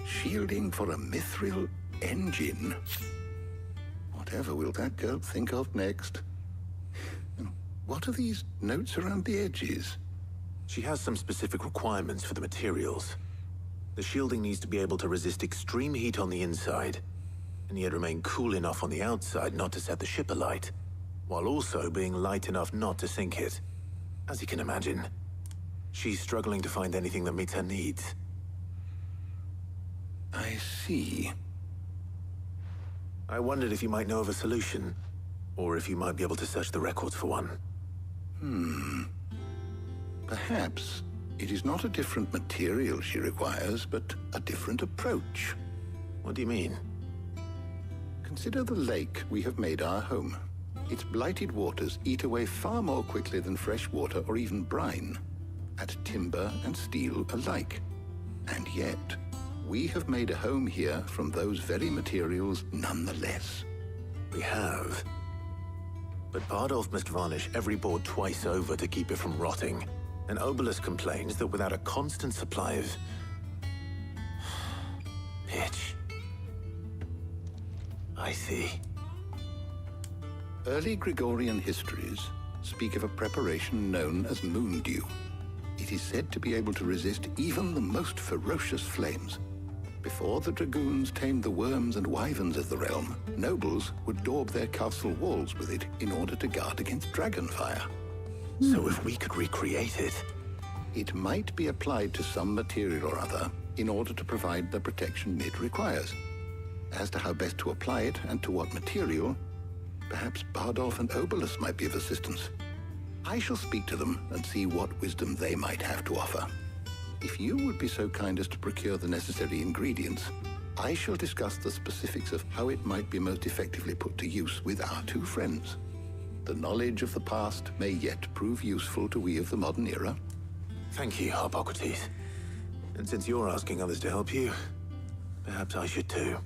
Shielding for a mithril engine. Whatever will that girl think of next? What are these notes around the edges? She has some specific requirements for the materials. The shielding needs to be able to resist extreme heat on the inside, and yet remain cool enough on the outside not to set the ship alight, while also being light enough not to sink it. As you can imagine, she's struggling to find anything that meets her needs. I see. I wondered if you might know of a solution, or if you might be able to search the records for one. Perhaps it is not a different material she requires, but a different approach. What do you mean? Consider the lake we have made our home. Its blighted waters eat away far more quickly than fresh water or even brine, at timber and steel alike. And yet, we have made a home here from those very materials nonetheless. We have. But Bardolph must varnish every board twice over to keep it from rotting. And Obelisk complains that without a constant supply of pitch. I see. Early Gregorian histories speak of a preparation known as moon dew. It is said to be able to resist even the most ferocious flames. Before the dragoons tamed the worms and wyverns of the realm, nobles would daub their castle walls with it in order to guard against dragon fire. So if we could recreate it... It might be applied to some material or other in order to provide the protection Mid requires. As to how best to apply it and to what material, perhaps Bardolph and Obolus might be of assistance. I shall speak to them and see what wisdom they might have to offer. If you would be so kind as to procure the necessary ingredients, I shall discuss the specifics of how it might be most effectively put to use with our two friends. The knowledge of the past may yet prove useful to we of the modern era. Thank you, Hippocrates. And since you're asking others to help you, perhaps I should too.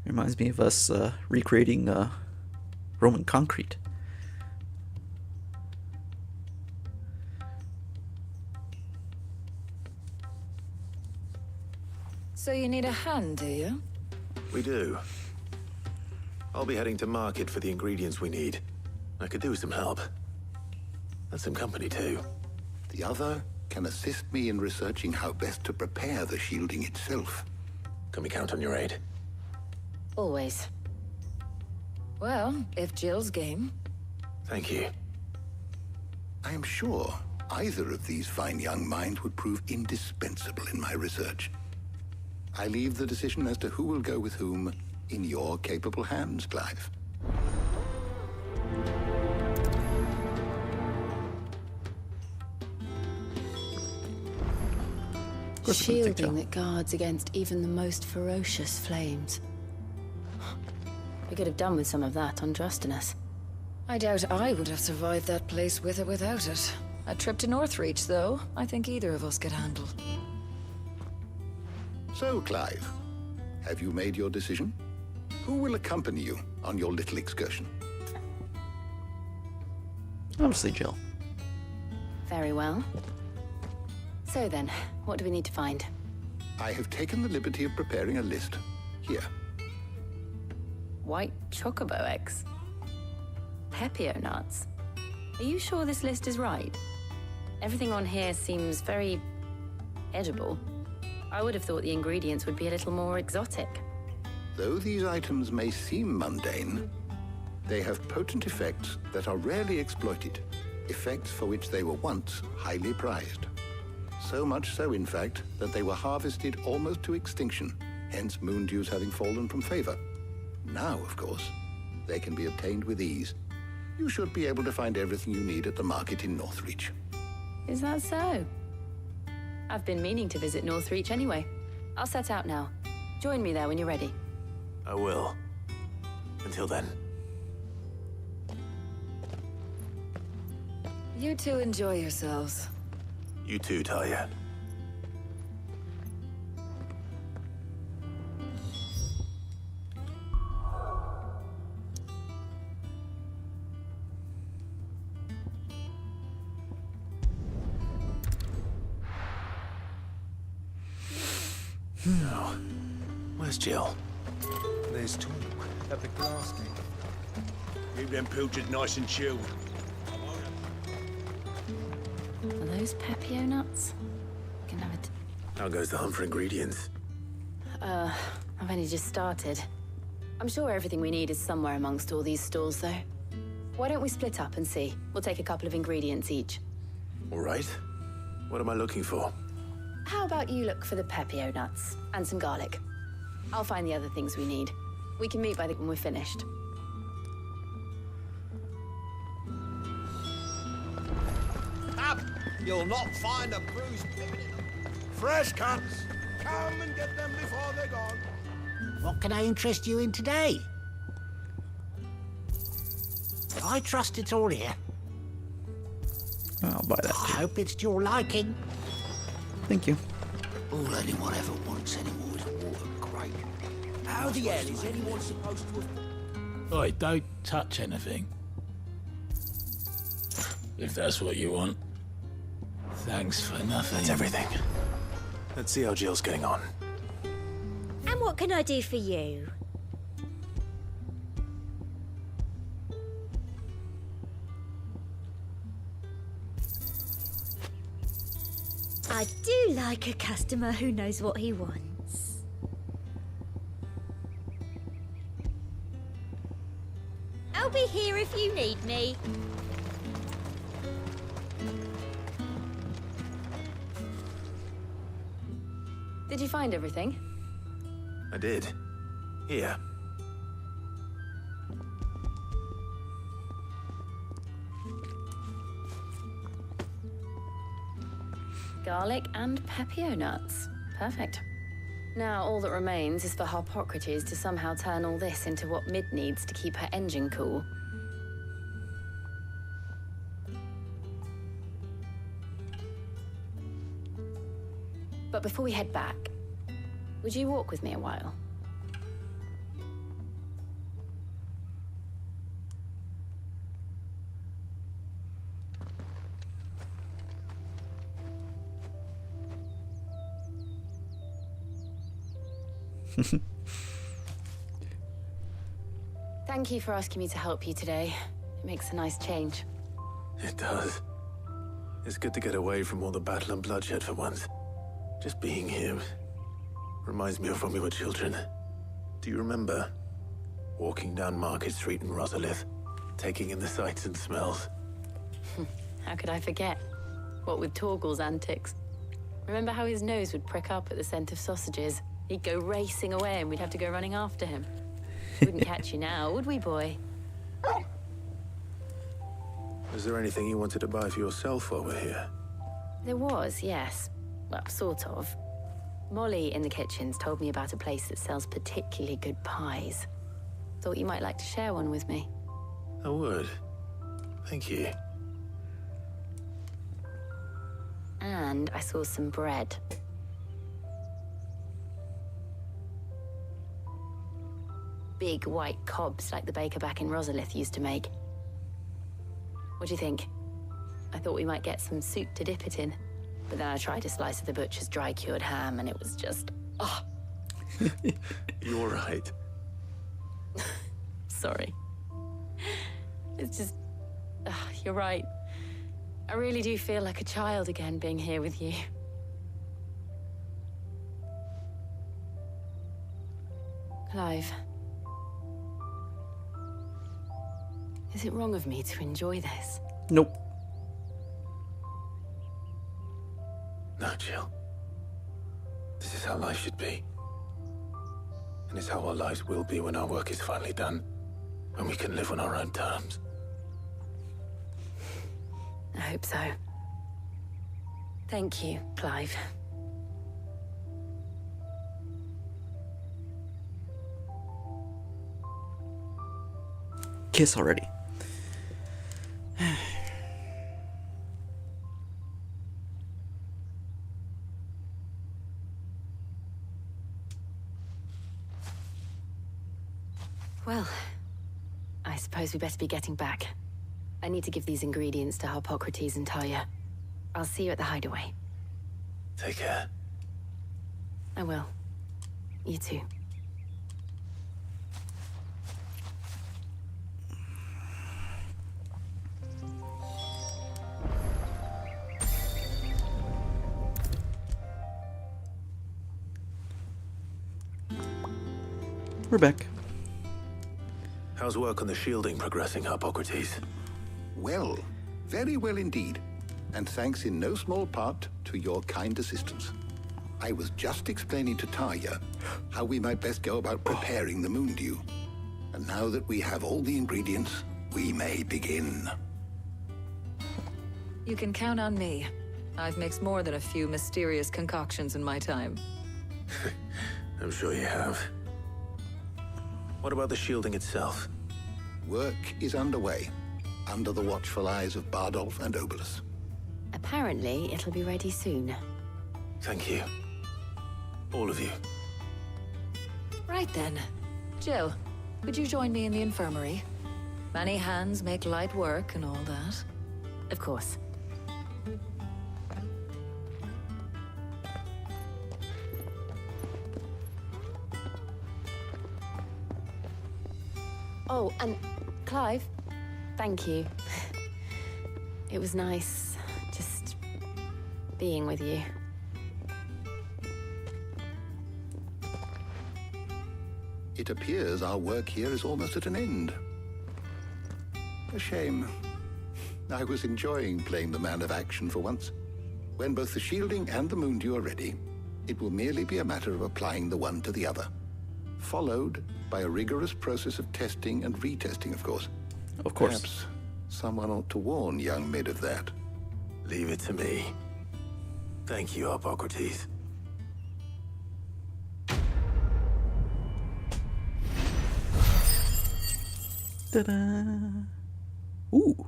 Reminds me of us recreating Roman concrete. So you need a hand, do you? We do. I'll be heading to market for the ingredients we need. I could do with some help. And some company too. The other can assist me in researching how best to prepare the shielding itself. Can we count on your aid? Always. Well, if Jill's game. Thank you. I am sure either of these fine young minds would prove indispensable in my research. I leave the decision as to who will go with whom in your capable hands, Clive. Shielding that guards against even the most ferocious flames. We could have done with some of that on Drustinus. I doubt I would have survived that place with or without it. A trip to Northreach, though, I think either of us could handle. So, Clive, have you made your decision? Who will accompany you on your little excursion? Obviously, Jill. Very well. So then, what do we need to find? I have taken the liberty of preparing a list. Here. White chocobo eggs. Pepio nuts. Are you sure this list is right? Everything on here seems very edible. I would have thought the ingredients would be a little more exotic. Though these items may seem mundane, they have potent effects that are rarely exploited, effects for which they were once highly prized. So much so, in fact, that they were harvested almost to extinction, hence moon dews having fallen from favor. Now, of course, they can be obtained with ease. You should be able to find everything you need at the market in Northreach. Is that so? I've been meaning to visit Northreach anyway. I'll set out now. Join me there when you're ready. I will. Until then. You two enjoy yourselves. You too, Talia. No. Where's Jill? There's talk at the glass gate. Keep them pilchards nice and chilled. Are those Pepio nuts? Can have it. How goes the hunt for ingredients? I've only just started. I'm sure everything we need is somewhere amongst all these stalls, though. Why don't we split up and see? We'll take a couple of ingredients each. All right. What am I looking for? How about you look for the Pepio nuts and some garlic? I'll find the other things we need. We can meet when we're finished. Up! You'll not find a bruised pippin in them. Fresh cunts! Come and get them before they're gone. What can I interest you in today? I trust it's all here. I'll buy that. I hope it's to your liking. Thank you. All anyone ever wants anymore is a water crate. How the hell is anyone supposed to have... Oi, don't touch anything. If that's what you want. Thanks for nothing. That's everything. Let's see how Jill's getting on. And what can I do for you? I do like a customer who knows what he wants. I'll be here if you need me. Did you find everything? I did. Here. Garlic and pepio nuts. Perfect. Now all that remains is for Harpocrates to somehow turn all this into what Mid needs to keep her engine cool. But before we head back, would you walk with me a while? Thank you for asking me to help you today. It makes a nice change. It does. It's good to get away from all the battle and bloodshed for once. Just being here reminds me of when we were children. Do you remember? Walking down Market Street in Rosalith, taking in the sights and smells. How could I forget? What with Torgal's antics. Remember how his nose would prick up at the scent of sausages? He'd go racing away and we'd have to go running after him. Wouldn't catch you now, would we, boy? Was there anything you wanted to buy for yourself while we're here? There was, yes. Well, sort of. Molly in the kitchens told me about a place that sells particularly good pies. Thought you might like to share one with me. I would. Thank you. And I saw some bread. Big white cobs like the baker back in Rosalith used to make. What do you think? I thought we might get some soup to dip it in. But then I tried a slice of the butcher's dry-cured ham and it was just... oh. You're right. Sorry. It's just... you're right. I really do feel like a child again being here with you. Clive. Is it wrong of me to enjoy this? Nope. No, Jill. This is how life should be. And it's how our lives will be when our work is finally done. When we can live on our own terms. I hope so. Thank you, Clive. Kiss already. Well, I suppose we better be getting back. I need to give these ingredients to Harpocrates and Talia. I'll see you at the hideaway. Take care. I will. You too. We're back. How's work on the shielding progressing, Harpocrates? Well, very well indeed. And thanks in no small part to your kind assistance. I was just explaining to Talia how we might best go about preparing the moon dew. And now that we have all the ingredients, we may begin. You can count on me. I've mixed more than a few mysterious concoctions in my time. I'm sure you have. What about the shielding itself? Work is underway, under the watchful eyes of Bardolph and Obolus. Apparently, it'll be ready soon. Thank you. All of you. Right then. Jill, could you join me in the infirmary? Many hands make light work and all that. Of course. Oh, and Clive, thank you. It was nice just being with you. It appears our work here is almost at an end. A shame. I was enjoying playing the man of action for once. When both the shielding and the moon dew are ready, It will merely be a matter of applying the one to the other, followed by a rigorous process of testing and retesting, of course. Of course. Perhaps someone ought to warn young Mid of that. Leave it to me. Thank you, Hippocrates. Ta-da! Ooh.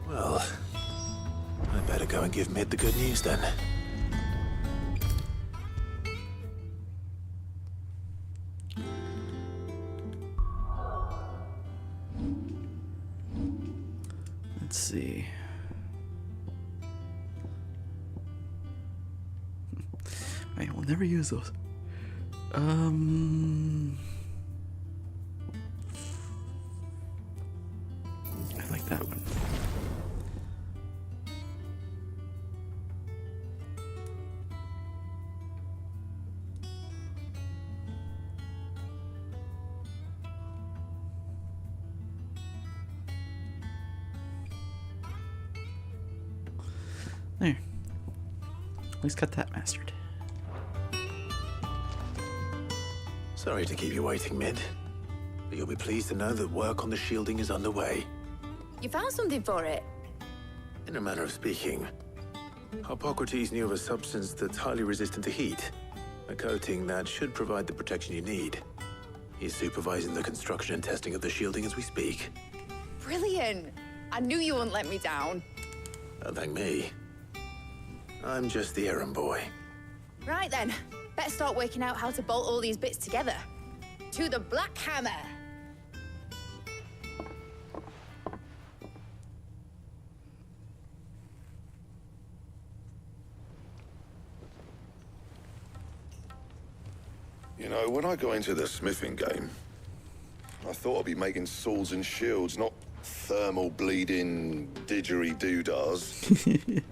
Well, I better go and give Mid the good news then. Let's see. I will never use those. I like that one. There. At least got that mastered. Sorry to keep you waiting, Mid. But you'll be pleased to know that work on the shielding is underway. You found something for it? In a manner of speaking, Hippocrates knew of a substance that's highly resistant to heat. A coating that should provide the protection you need. He's supervising the construction and testing of the shielding as we speak. Brilliant! I knew you wouldn't let me down. Don't thank me. I'm just the errand boy. Right then, better start working out how to bolt all these bits together. To the Black Hammer! You know, when I got into the smithing game, I thought I'd be making swords and shields, not thermal bleeding didgeridoo-dahs.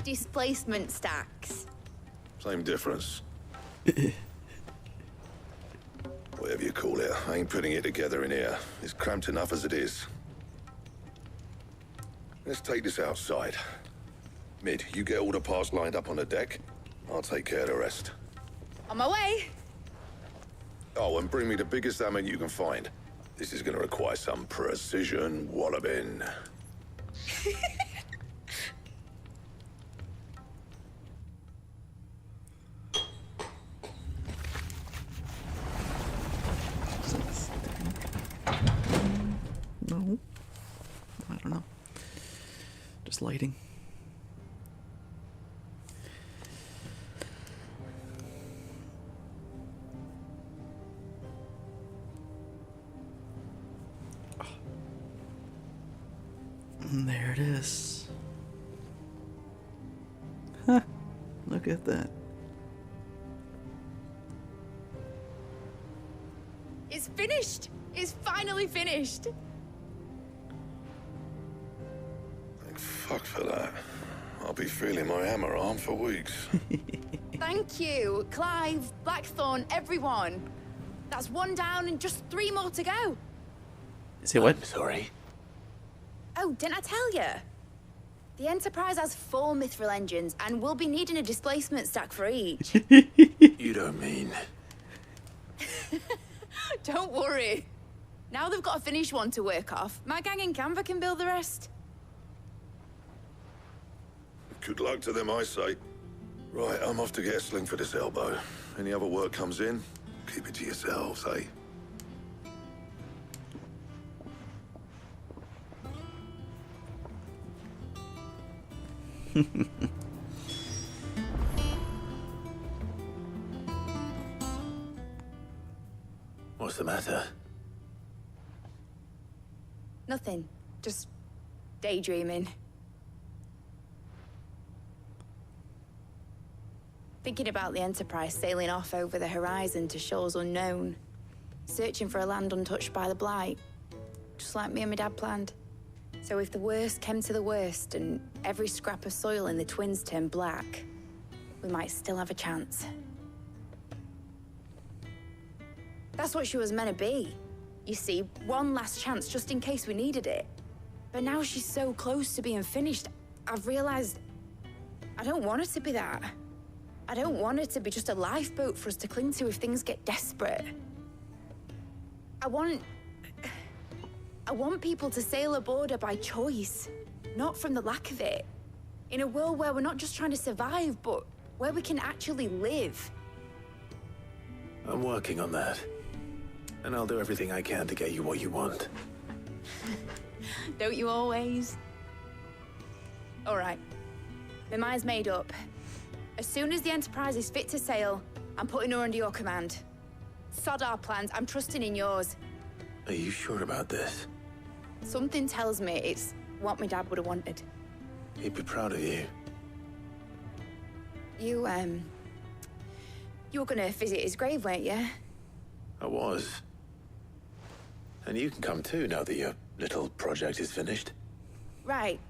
Displacement stacks. Same difference. Whatever you call it, I ain't putting it together in here. It's cramped enough as it is. Let's take this outside. Mid, you get all the parts lined up on the deck. I'll take care of the rest. On my way! Oh, and bring me the biggest hammer you can find. This is gonna require some precision walloping. No. I don't know. Just lighting. There it is. Huh. Look at that. It's finished! It's finally finished! Thank fuck for that. I'll be feeling my hammer arm for weeks. Thank you, Clive, Blackthorn, everyone. That's one down and just 3 more to go. Say what? I'm sorry. Oh, didn't I tell you? The Enterprise has 4 mithril engines, and we'll be needing a displacement stack for each. You don't mean... Don't worry. Now they've got a finished one to work off. My gang in Canva can build the rest. Good luck to them, I say. Right, I'm off to get a sling for this elbow. Any other work comes in, keep it to yourselves, eh? What's the matter? Nothing. Just daydreaming. Thinking about the Enterprise sailing off over the horizon to shores unknown. Searching for a land untouched by the Blight. Just like me and my dad planned. So if the worst came to the worst and every scrap of soil in the Twins turned black, we might still have a chance. That's what she was meant to be. You see, one last chance just in case we needed it. But now she's so close to being finished, I've realized I don't want it to be that. I don't want it to be just a lifeboat for us to cling to if things get desperate. I want people to sail aboard her by choice, not from the lack of it. In a world where we're not just trying to survive, but where we can actually live. I'm working on that. And I'll do everything I can to get you what you want. Don't you always? All right. My mind's made up. As soon as the Enterprise is fit to sail, I'm putting her under your command. Sod our plans, I'm trusting in yours. Are you sure about this? Something tells me it's what my dad would have wanted. He'd be proud of you. You were gonna visit his grave, weren't you? I was. And you can come too now that your little project is finished. Right.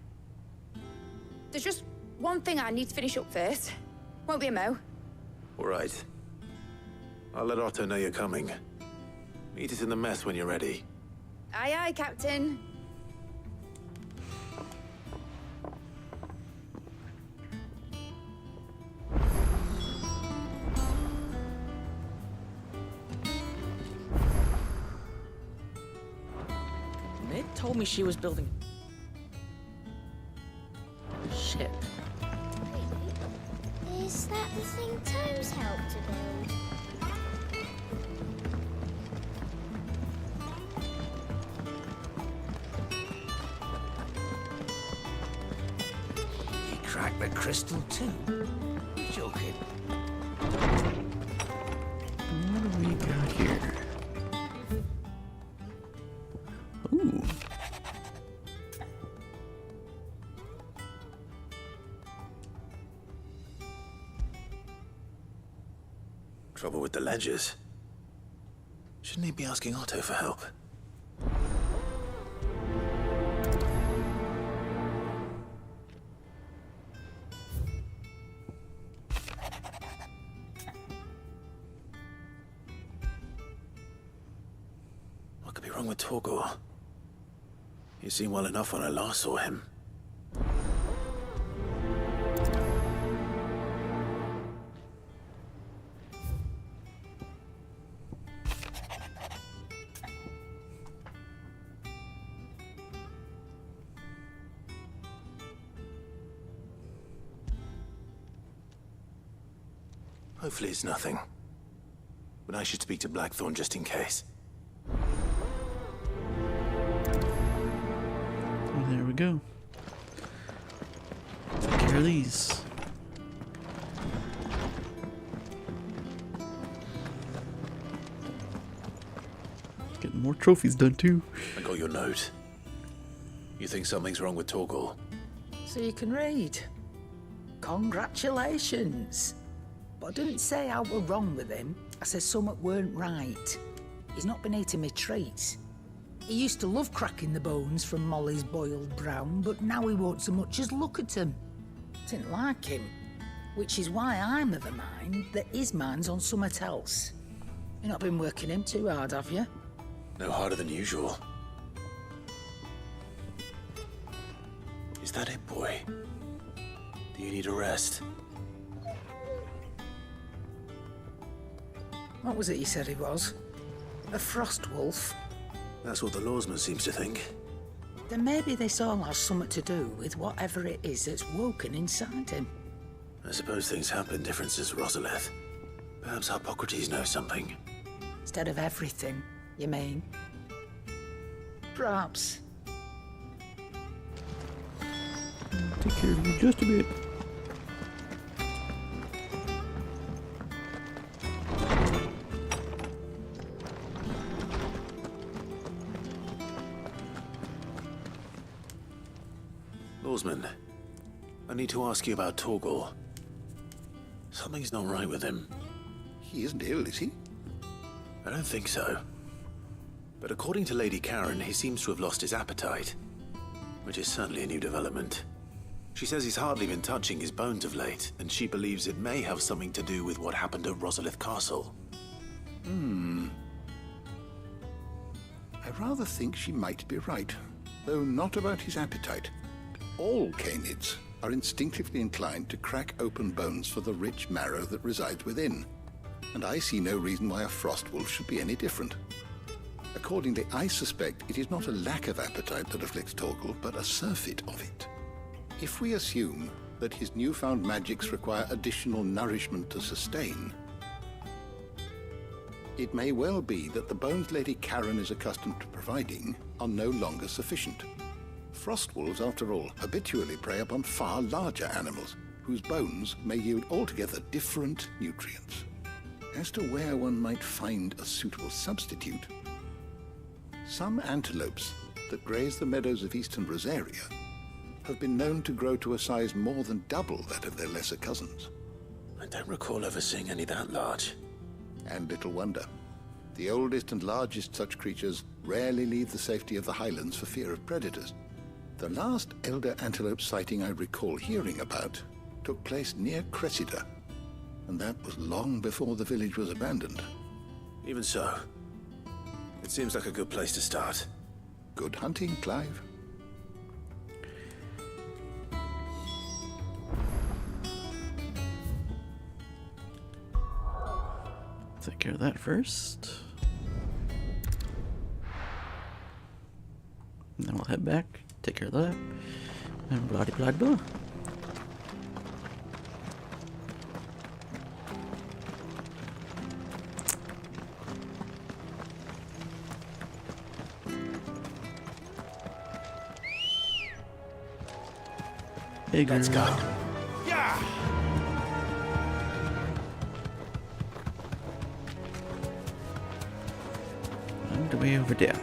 There's just one thing I need to finish up first. Won't be a mo. All right. I'll let Otto know you're coming. Meet us in the mess when you're ready. Aye, aye, Captain. Ned told me she was building a ship. Is that the thing Tomes helped to build? He cracked the crystal too? You're joking. What do we got here? Ooh. Trouble with the ledgers. Shouldn't he be asking Otto for help? What could be wrong with Torgor? He seemed well enough when I last saw him. Hopefully it's nothing. But I should speak to Blackthorn just in case. Oh, there we go. Take care of these. Getting more trophies done too. I got your note. You think something's wrong with Torgor? So you can read. Congratulations. But I didn't say I were wrong with him. I said something weren't right. He's not been eating me treats. He used to love cracking the bones from Molly's boiled brown, but now he won't so much as look at them. Didn't like him. Which is why I'm of the mind that his mind's on something else. You've not been working him too hard, have you? No harder than usual. Is that it, boy? Do you need a rest? What was it you said he was? A frost wolf? That's what the lawsman seems to think. Then maybe this all has something to do with whatever it is that's woken inside him. I suppose things have been different since Rosalith. Perhaps Hippocrates knows something. Instead of everything, you mean? Perhaps. Take care of you just a bit. Lawsman, I need to ask you about Torgor. Something's not right with him. He isn't ill, is he? I don't think so. But according to Lady Karen, he seems to have lost his appetite. Which is certainly a new development. She says he's hardly been touching his bones of late, and she believes it may have something to do with what happened at Rosalith Castle. I rather think she might be right, though not about his appetite. All canids are instinctively inclined to crack open bones for the rich marrow that resides within, and I see no reason why a frost wolf should be any different. Accordingly, I suspect it is not a lack of appetite that afflicts Torgal, but a surfeit of it. If we assume that his newfound magics require additional nourishment to sustain, it may well be that the bones Lady Karen is accustomed to providing are no longer sufficient. Frost wolves, after all, habitually prey upon far larger animals, whose bones may yield altogether different nutrients. As to where one might find a suitable substitute, some antelopes that graze the meadows of eastern Rosaria have been known to grow to a size more than double that of their lesser cousins. I don't recall ever seeing any that large. And little wonder. The oldest and largest such creatures rarely leave the safety of the highlands for fear of predators. The last elder antelope sighting I recall hearing about took place near Cressida, and that was long before the village was abandoned. Even so, it seems like a good place to start. Good hunting, Clive. Take care of that first. And then we'll head back, take care of that, and blah blah blah. Let's go. Yeah! And way over there.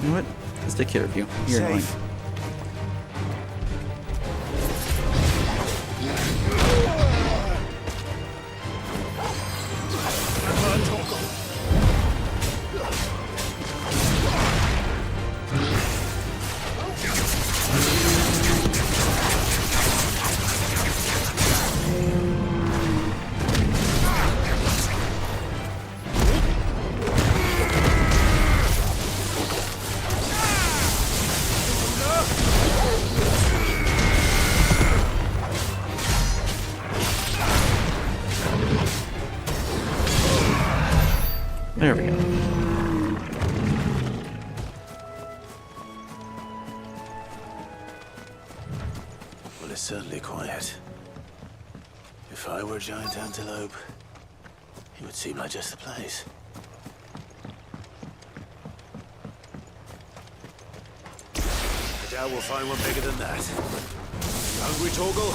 You know what? Let's take care of you. You're annoying. There we go. Well, it's certainly quiet. If I were a giant antelope, it would seem like just the place. I doubt we'll find one bigger than that. You hungry, Torgal?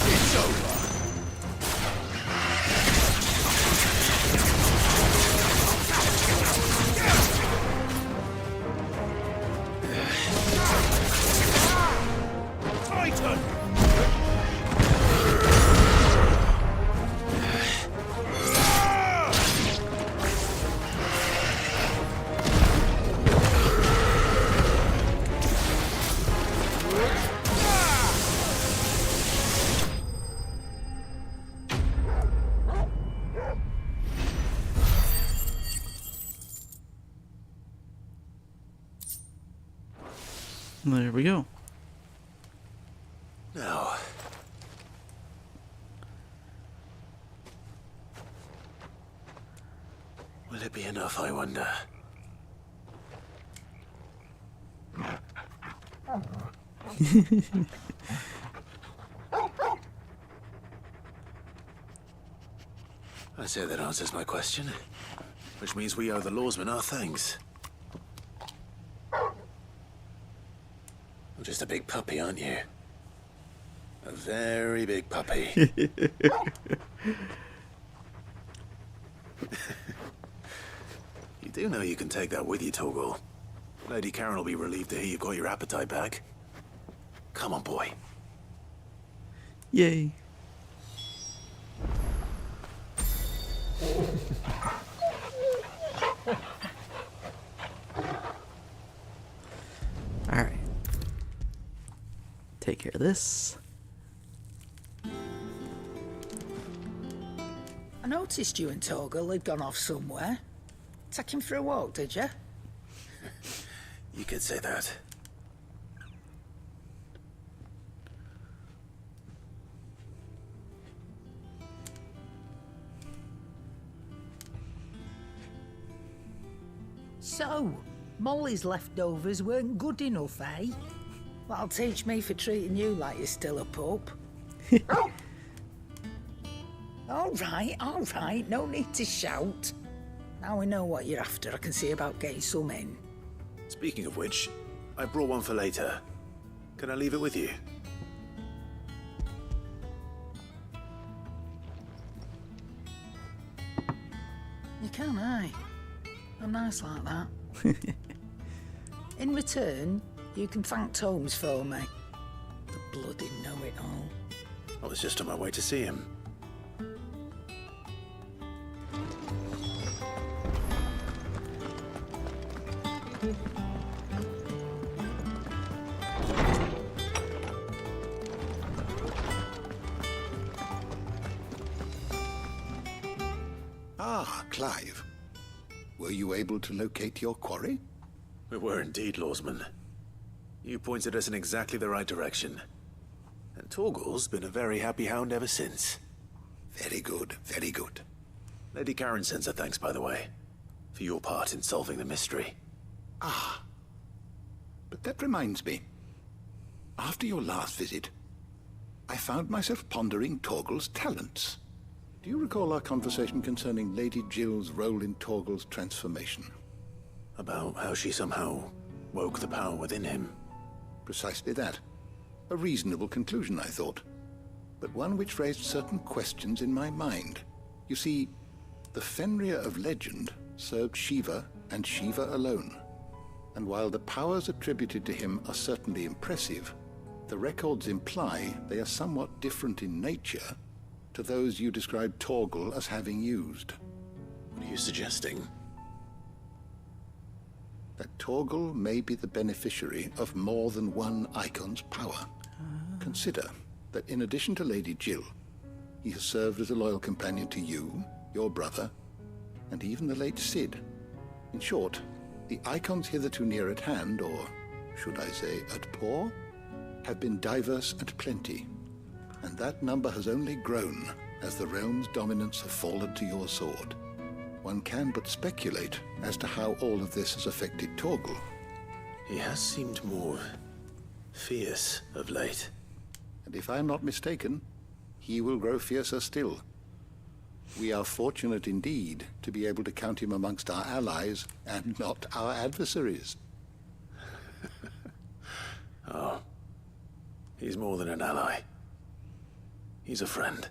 It's over. There we go. Now, will it be enough, I wonder? I say that answers my question, which means we owe the lawsmen our thanks. You're just a big puppy, aren't you? A very big puppy. You do know you can take that with you, Torgal. Lady Karen will be relieved to hear you've got your appetite back. Come on, boy. Yay. Alright. Take care of this. I noticed you and Torgal had gone off somewhere. Take him for a walk, did you? You could say that. So, Molly's leftovers weren't good enough, eh? That'll teach me for treating you like you're still a pup. All right, no need to shout. Now we know what you're after, I can see about getting some in. Speaking of which, I brought one for later. Can I leave it with you? You can, aye. I'm nice like that. In return, you can thank Tomes for me. The bloody know-it-all. I was just on my way to see him. Ah, Clive. Were you able to locate your quarry? We were indeed, Lawsman. You pointed us in exactly the right direction. And Torgal's been a very happy hound ever since. Very good, very good. Lady Karen sends her thanks, by the way, for your part in solving the mystery. Ah. But that reminds me. After your last visit, I found myself pondering Torgal's talents. Do you recall our conversation concerning Lady Jill's role in Torgal's transformation? About how she somehow woke the power within him. Precisely that. A reasonable conclusion, I thought. But one which raised certain questions in my mind. You see, the Fenrir of legend served Shiva and Shiva alone. And while the powers attributed to him are certainly impressive, the records imply they are somewhat different in nature to those you described Torgal as having used. What are you suggesting? That Torgal may be the beneficiary of more than one Icon's power. Consider that in addition to Lady Jill, he has served as a loyal companion to you, your brother, and even the late Cid. In short, the Icons hitherto near at hand, or should I say at paw, have been diverse and plenty, and that number has only grown as the realm's dominance have fallen to your sword. One can but speculate as to how all of this has affected Torgal. He has seemed more fierce of late. And if I'm not mistaken, he will grow fiercer still. We are fortunate indeed to be able to count him amongst our allies and not our adversaries. Oh, he's more than an ally. He's a friend.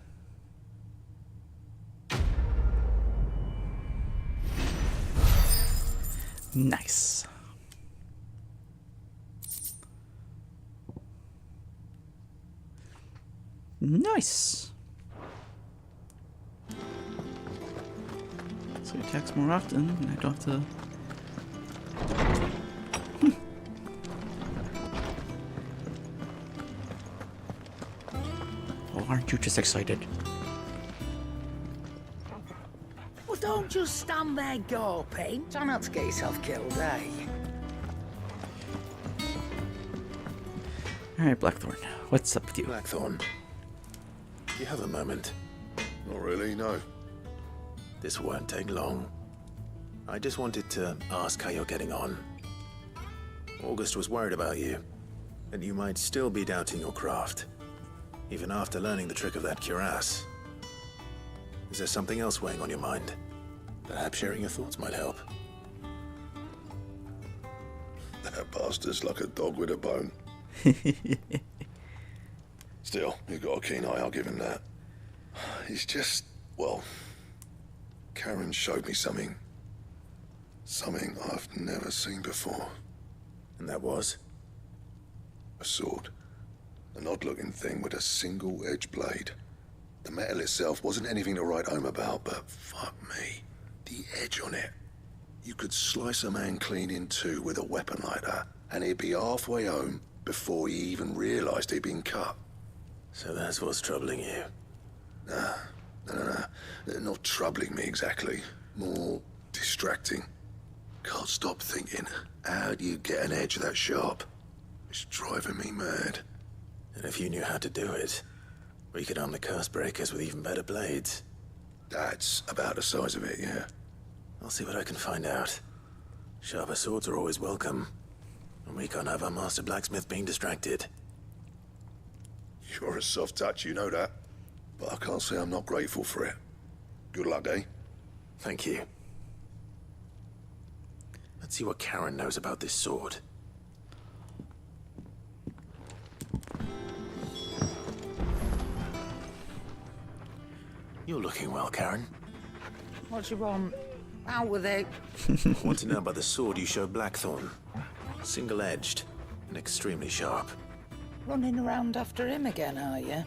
Nice. Nice. So he attacks more often, and I don't have to... Oh, aren't you just excited? Well, don't just stand there gawping. Try not to get yourself killed, eh? Alright, Blackthorn. What's up with you? Blackthorn, do you have a moment? Not really, no. This won't take long. I just wanted to ask how you're getting on. August was worried about you, and you might still be doubting your craft, even after learning the trick of that cuirass. Is there something else weighing on your mind? Perhaps sharing your thoughts might help. That bastard's like a dog with a bone. Still, he's got a keen eye, I'll give him that. He's just, well, Karen showed me something. Something I've never seen before. And that was? A sword. An odd-looking thing with a single-edged blade. The metal itself wasn't anything to write home about, but fuck me. The edge on it. You could slice a man clean in two with a weapon like that, and he'd be halfway home before he even realized he'd been cut. So that's what's troubling you? Nah, no. Not troubling me exactly. More distracting. Can't stop thinking, how do you get an edge that sharp? It's driving me mad. And if you knew how to do it, we could arm the curse breakers with even better blades. That's about the size of it, yeah. I'll see what I can find out. Sharper swords are always welcome. And we can't have our master blacksmith being distracted. You're a soft touch, you know that. But I can't say I'm not grateful for it. Good luck, eh? Thank you. Let's see what Karen knows about this sword. You're looking well, Karen. What do you want? Out with it. I want to know about the sword you showed Blackthorn. Single-edged and extremely sharp. Running around after him again, are you?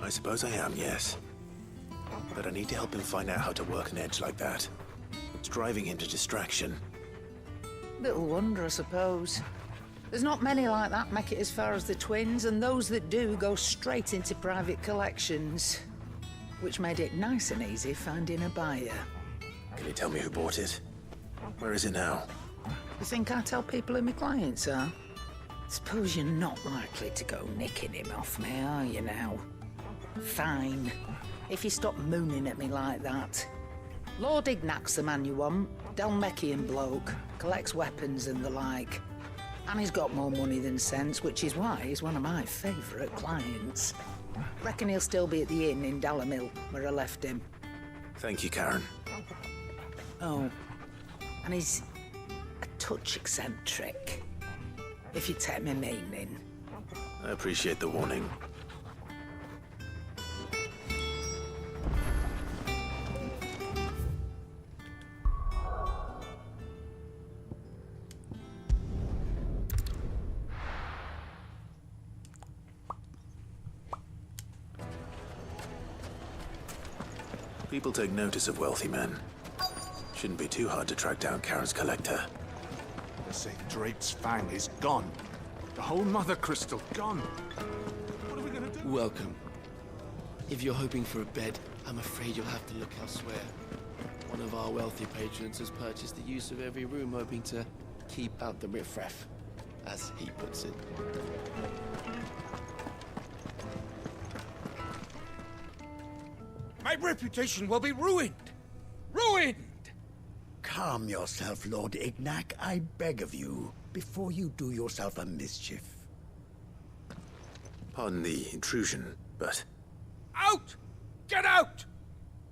I suppose I am, yes. But I need to help him find out how to work an edge like that. It's driving him to distraction. Little wonder, I suppose. There's not many like that make it as far as the twins, and those that do go straight into private collections. Which made it nice and easy finding a buyer. Can you tell me who bought it? Where is it now? You think I tell people who my clients are? Suppose you're not likely to go nicking him off me, are you now? Fine. If you stop mooning at me like that. Lord Ignac's the man you want. Dalmekian bloke. Collects weapons and the like. And he's got more money than sense, which is why he's one of my favourite clients. Reckon he'll still be at the inn in Dalamil, where I left him. Thank you, Karen. Oh, and he's a touch eccentric, if you take my meaning. I appreciate the warning. People take notice of wealthy men. Shouldn't be too hard to track down Karen's collector. The St. Drake's Fang is gone. The whole Mother Crystal gone. What are we gonna do? Welcome. If you're hoping for a bed, I'm afraid you'll have to look elsewhere. One of our wealthy patrons has purchased the use of every room, hoping to keep out the riffraff, as he puts it. My reputation will be ruined! Ruined! Calm yourself, Lord Ignac, I beg of you, before you do yourself a mischief. Pardon the intrusion, but... Out! Get out!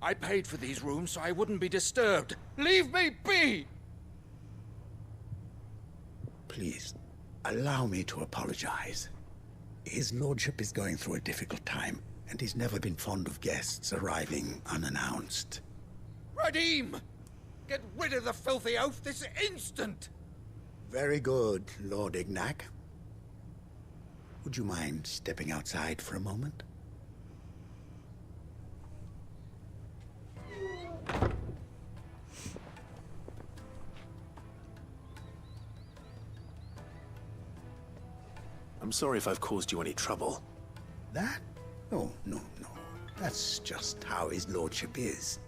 I paid for these rooms so I wouldn't be disturbed. Leave me be! Please, allow me to apologize. His lordship is going through a difficult time, and he's never been fond of guests arriving unannounced. Radim! Get rid of the filthy oaf this instant! Very good, Lord Ignac. Would you mind stepping outside for a moment? I'm sorry if I've caused you any trouble. That? Oh, no. That's just how his lordship is.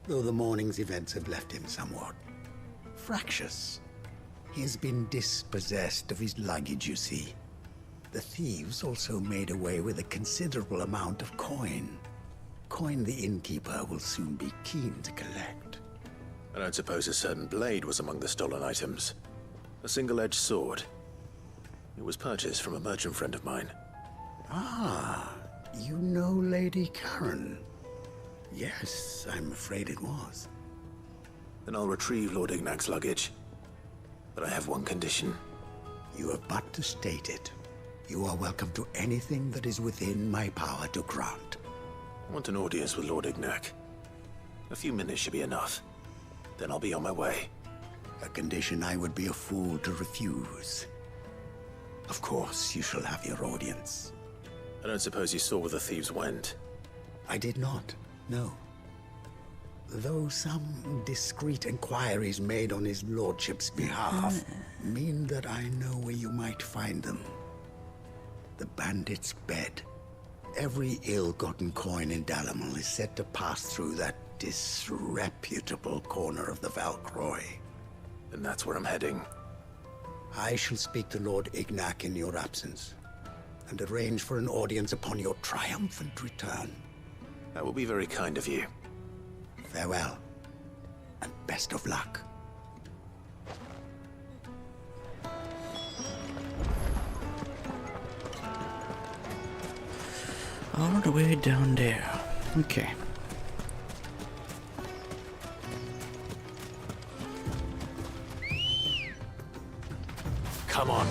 Though the morning's events have left him somewhat fractious. He has been dispossessed of his luggage, you see. The thieves also made away with a considerable amount of coin. Coin the innkeeper will soon be keen to collect. I don't suppose a certain blade was among the stolen items. A single-edged sword. It was purchased from a merchant friend of mine. Ah, you know Lady Karen. Yes, I'm afraid it was. Then I'll retrieve Lord Ignac's luggage. But I have one condition. You have but to state it. You are welcome to anything that is within my power to grant. I want an audience with Lord Ignac. A few minutes should be enough. Then I'll be on my way. A condition I would be a fool to refuse. Of course, you shall have your audience. I don't suppose you saw where the thieves went? I did not, no. Though some discreet inquiries made on his lordship's behalf mean that I know where you might find them. The bandit's bed. Every ill-gotten coin in Dalamil is said to pass through that disreputable corner of the Valcroy. And that's where I'm heading. I shall speak to Lord Ignac in your absence, and arrange for an audience upon your triumphant return. That will be very kind of you. Farewell, and best of luck. All the way down there. Okay. Come on.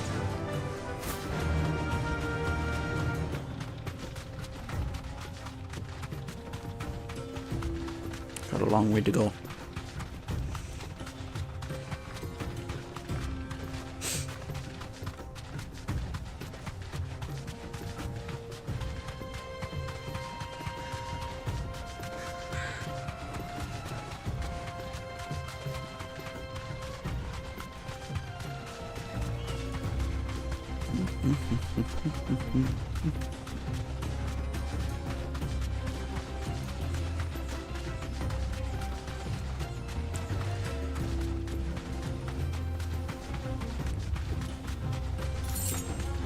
Got a long way to go.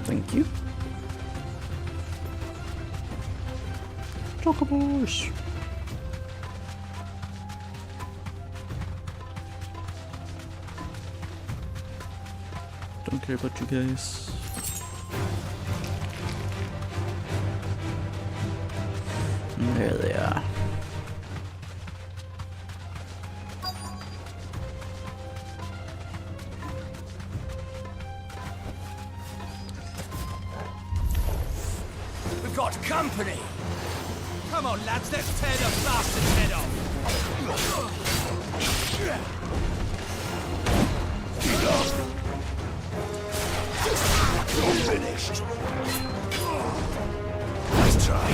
Thank you. Chocobos. Don't care about you guys. There they are. We've got company! Come on, lads, let's tear the bastard's head off! You're finished. Nice try.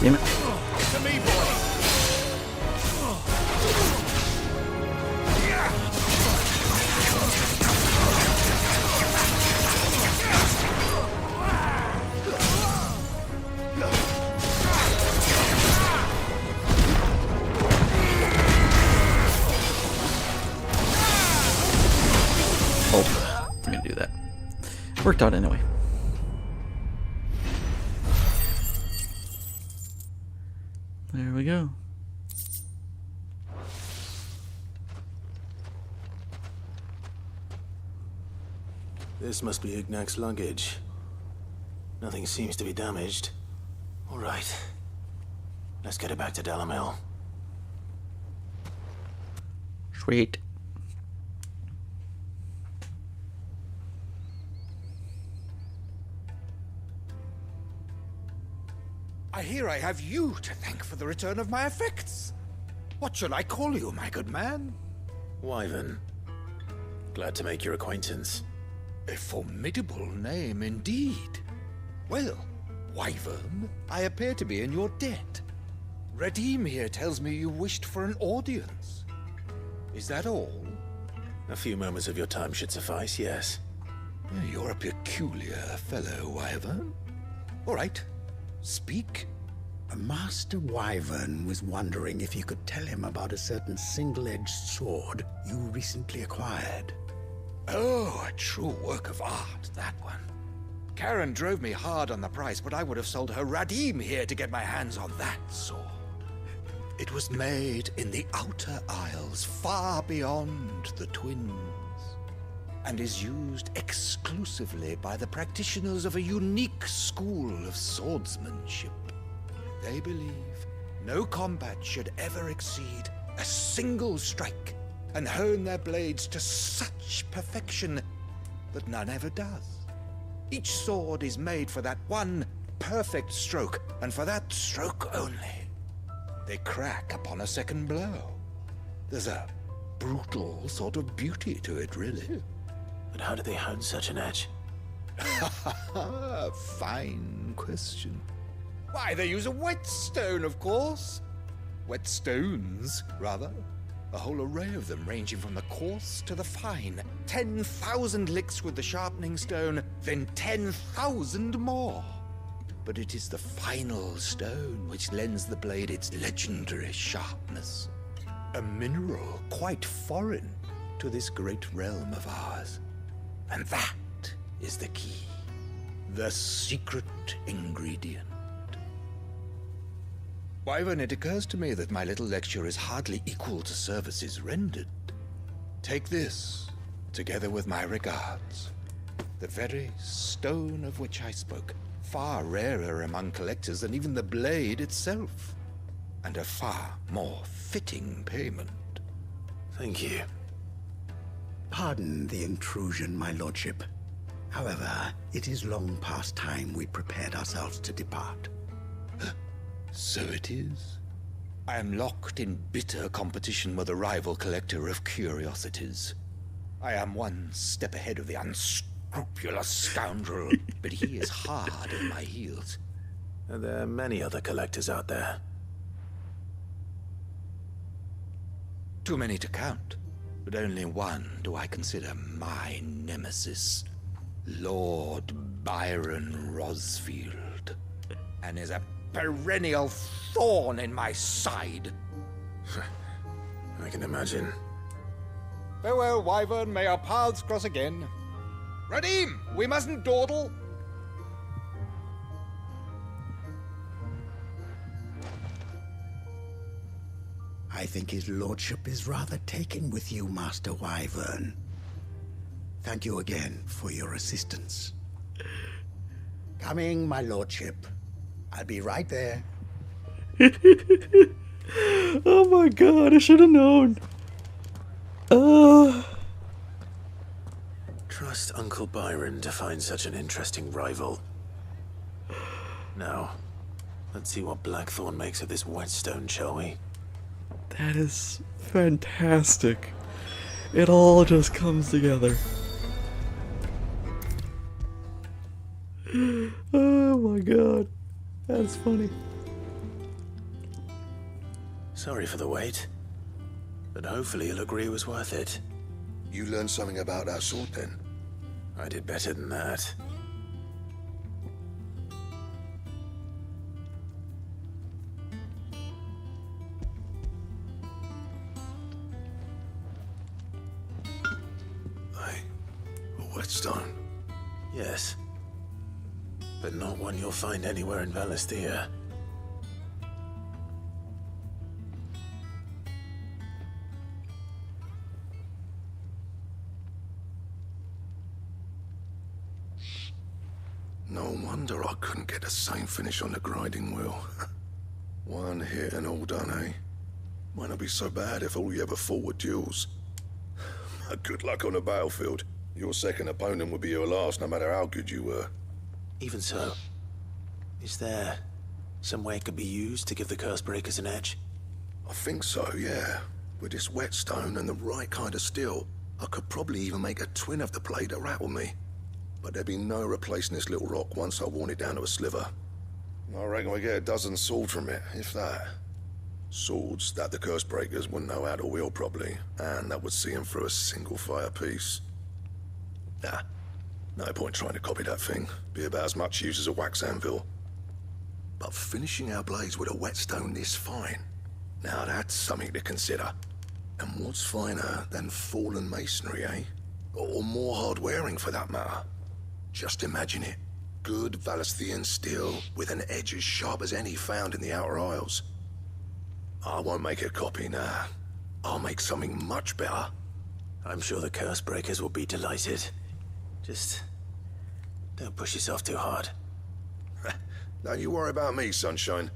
Damn it. To me, boy! Oh, I'm gonna do that. Worked out anyway. There we go. This must be Ignac's luggage. Nothing seems to be damaged. All right. Let's get it back to Dalamil. Sweet. I hear I have you to thank for the return of my effects. What shall I call you, my good man? Wyvern. Glad to make your acquaintance. A formidable name indeed. Well, Wyvern, I appear to be in your debt. Redeem here tells me you wished for an audience. Is that all? A few moments of your time should suffice, yes. You're a peculiar fellow, Wyvern. All right, speak. Master Wyvern was wondering if you could tell him about a certain single-edged sword you recently acquired. Oh, a true work of art, that one. Karen drove me hard on the price, but I would have sold her Radim here to get my hands on that sword. It was made in the Outer Isles, far beyond the Twins, and is used exclusively by the practitioners of a unique school of swordsmanship. They believe no combat should ever exceed a single strike, and hone their blades to such perfection that none ever does. Each sword is made for that one perfect stroke, and for that stroke only. They crack upon a second blow. There's a brutal sort of beauty to it, really. But how do they hone such an edge? Fine question. Why, they use a whetstone, of course. Whetstones, rather. A whole array of them, ranging from the coarse to the fine. 10,000 licks with the sharpening stone, then 10,000 more. But it is the final stone which lends the blade its legendary sharpness. A mineral quite foreign to this great realm of ours. And that is the key. The secret ingredient. Wyvern, it occurs to me that my little lecture is hardly equal to services rendered. Take this, together with my regards. The very stone of which I spoke, far rarer among collectors than even the blade itself, and a far more fitting payment. Thank you. Pardon the intrusion, my lordship. However, it is long past time we prepared ourselves to depart. So it is. I am locked in bitter competition with a rival collector of curiosities. I am one step ahead of the unscrupulous scoundrel, but he is hard at my heels. Are there many other collectors out there? Too many to count, but only one do I consider my nemesis. Lord Byron Rosfield. And is a perennial thorn in my side. I can imagine. Farewell, Wyvern. May our paths cross again. Radim, we mustn't dawdle. I think his lordship is rather taken with you, Master Wyvern. Thank you again for your assistance. Coming, my lordship. I'll be right there. Oh my god, I should have known. Trust Uncle Byron to find such an interesting rival. Now, let's see what Blackthorn makes of this whetstone, shall we? That is fantastic. It all just comes together. Oh my god. That's funny. Sorry for the wait, but hopefully you'll agree it was worth it. You learned something about that sword then? I did better than that. A whetstone? Yes. But not one you'll find anywhere in Valisthea. No wonder I couldn't get the same finish on the grinding wheel. One hit and all done, eh? Might not be so bad if all you ever fought were duels. Good luck on the battlefield. Your second opponent would be your last, no matter how good you were. Even so, is there some way it could be used to give the Cursebreakers an edge? I think so, yeah. With this whetstone and the right kind of steel, I could probably even make a twin of the blade that rattled me. But there'd be no replacing this little rock once I worn it down to a sliver. I reckon we get a dozen swords from it, if that. Swords that the Cursebreakers wouldn't know how to wield properly, and that would see them through a single fire piece. Nah, no point trying to copy that thing. Be about as much use as a wax anvil. But finishing our blades with a whetstone this fine, now that's something to consider. And what's finer than fallen masonry, eh? Or more hard wearing, for that matter. Just imagine it. Good Valisthian steel with an edge as sharp as any found in the Outer Isles. I won't make a copy now. I'll make something much better. I'm sure the Curse Breakers will be delighted. Just don't push yourself too hard. Don't you worry about me, Sunshine.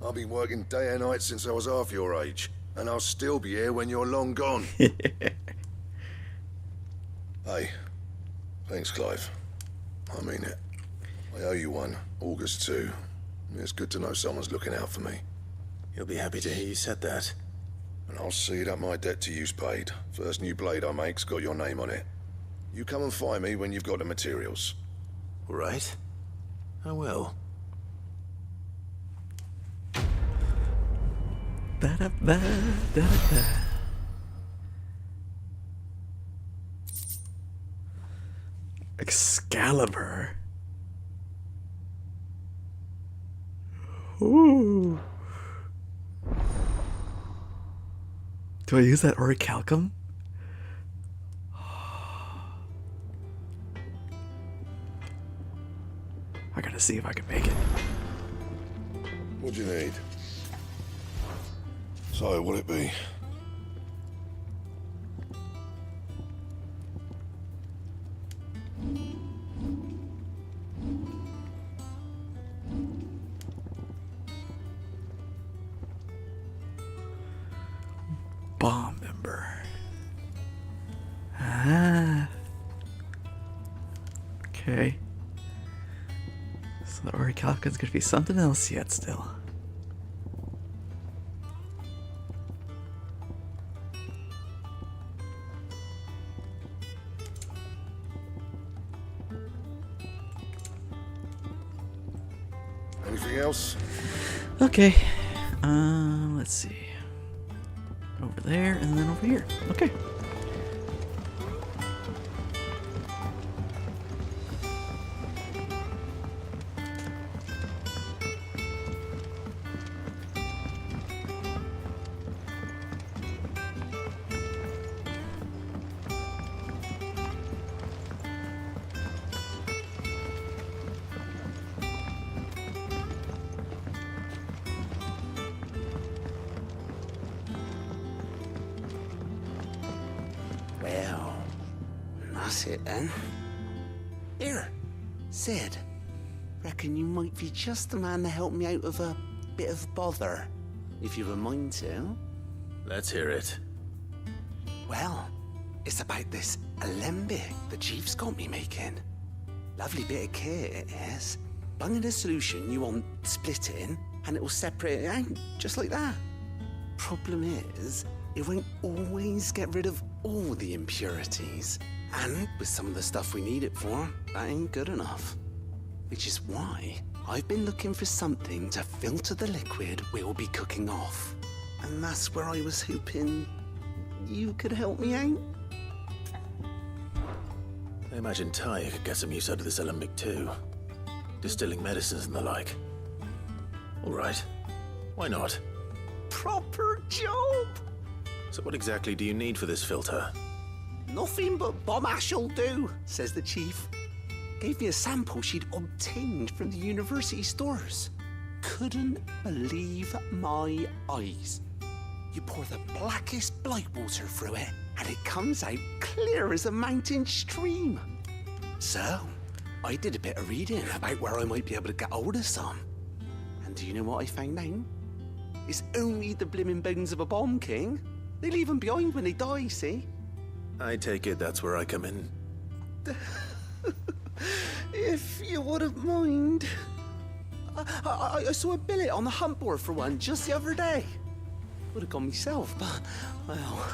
I've been working day and night since I was half your age, and I'll still be here when you're long gone. Hey, thanks, Clive. I mean it. I owe you one, August too. It's good to know someone's looking out for me. You'll be happy to hear you said that. And I'll see that my debt to you's paid. First new blade I make's got your name on it. You come and find me when you've got the materials. All right. I will. Ba-da-ba-da-da. Excalibur. Ooh. Do I use that orichalcum? I gotta see if I can make it. What do you need? So, what'll it be? Bomb member. Ah. Okay. So the orichalcum's gonna be something else yet still. Anything else? Okay. Let's see. Over there and then over here. Okay. Well, that's it then. Here, Sid. Reckon you might be just the man to help me out of a bit of bother, if you've a mind to. Let's hear it. Well, it's about this alembic the Chief's got me making. Lovely bit of kit it is. Bung in a solution you want splitting, and it will separate it out, just like that. Problem is, it won't always get rid of all the impurities. And with some of the stuff we need it for, that ain't good enough. Which is why I've been looking for something to filter the liquid we'll be cooking off. And that's where I was hoping you could help me out. I imagine Ty could get some use out of this alembic too. Distilling medicines and the like. All right. Why not? Proper job! So what exactly do you need for this filter? Nothing but bomb ash'll do, says the Chief. Gave me a sample she'd obtained from the university stores. Couldn't believe my eyes. You pour the blackest blight water through it, and it comes out clear as a mountain stream. So, I did a bit of reading about where I might be able to get hold of some. And do you know what I found out? It's only the blimmin' bones of a bomb king. They leave them behind when they die, see? I take it that's where I come in. If you wouldn't mind. I saw a billet on the hunt board for one just the other day. Would have gone myself, but, well,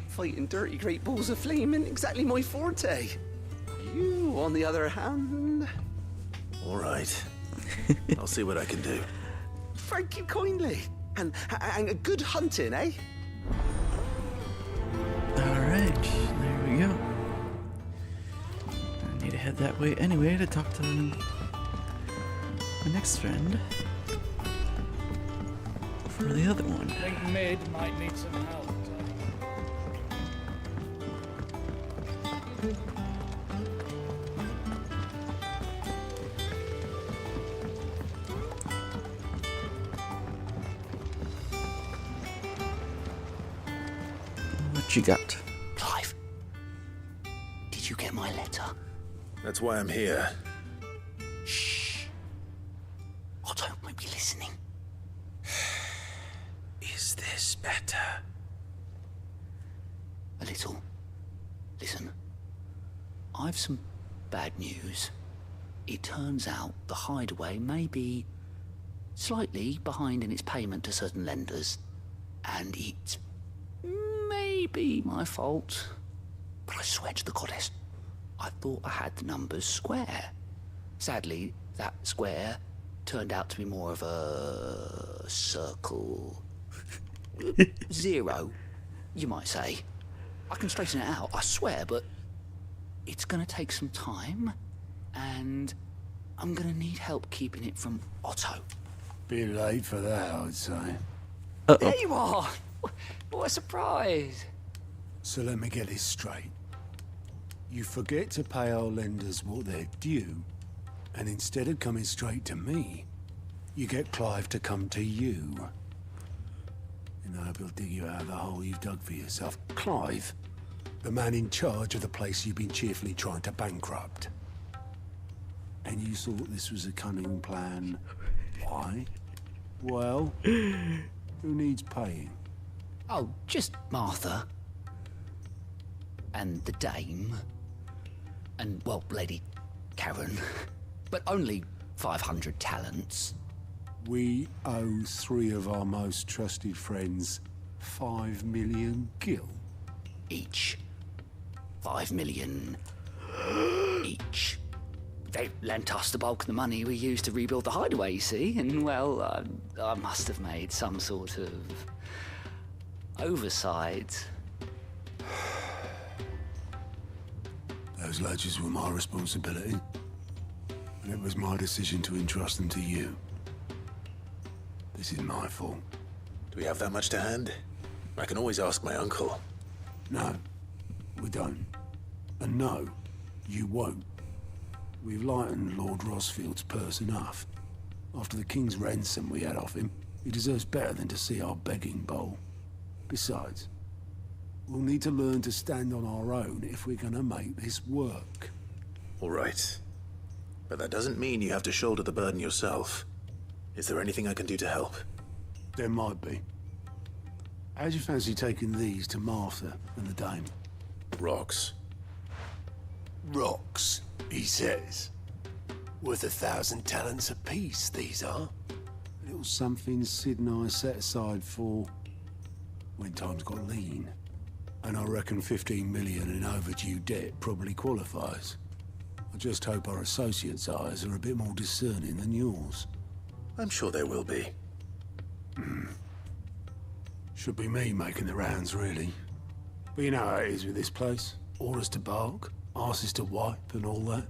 fighting dirty great balls of flame isn't exactly my forte. You, on the other hand... All right. I'll see what I can do. Thank you kindly. And a good hunting, eh? Alright, there we go. I need to head that way anyway to talk to my next friend. For the other one. I think Mid might need some help. you got? Clive, did you get my letter? That's why I'm here. Shh. Otto might be listening. Is this better? A little. Listen, I've some bad news. It turns out the Hideaway may be slightly behind in its payment to certain lenders, and it may be my fault. But I swear to the goddess, I thought I had the numbers square. Sadly, that square turned out to be more of a circle. 0, you might say. I can straighten it out, I swear, but it's gonna take some time, and I'm gonna need help keeping it from Otto. Bit late for that, I'd say. There you are! What a surprise! So let me get this straight. You forget to pay our lenders what they're due, and instead of coming straight to me, you get Clive to come to you. And I hope he'll dig you out of the hole you've dug for yourself. Clive, the man in charge of the place you've been cheerfully trying to bankrupt. And you thought this was a cunning plan. Why? Well, who needs paying? Oh, just Martha. And the dame. And, well, Lady Karen. But only 500 talents. We owe 3 of our most trusted friends 5 million gil. Each. 5 million each. They lent us the bulk of the money we used to rebuild the Hideaway, you see, and, well, I must have made some sort of oversight. Those ledgers were my responsibility, and it was my decision to entrust them to you. This is my fault. Do we have that much to hand? I can always ask my uncle. No, we don't. And no, you won't. We've lightened Lord Rosfield's purse enough. After the king's ransom we had off him, he deserves better than to see our begging bowl. Besides, we'll need to learn to stand on our own if we're gonna make this work. All right. But that doesn't mean you have to shoulder the burden yourself. Is there anything I can do to help? There might be. How'd you fancy taking these to Martha and the dame? Rocks. Rocks, he says. Worth 1,000 talents apiece, these are. A little something Sid and I set aside for when times got lean. And I reckon 15 million in overdue debt probably qualifies. I just hope our associates' eyes are a bit more discerning than yours. I'm sure they will be. Should be me making the rounds, really. But you know how it is with this place. Orders to bark, arses to wipe, and all that.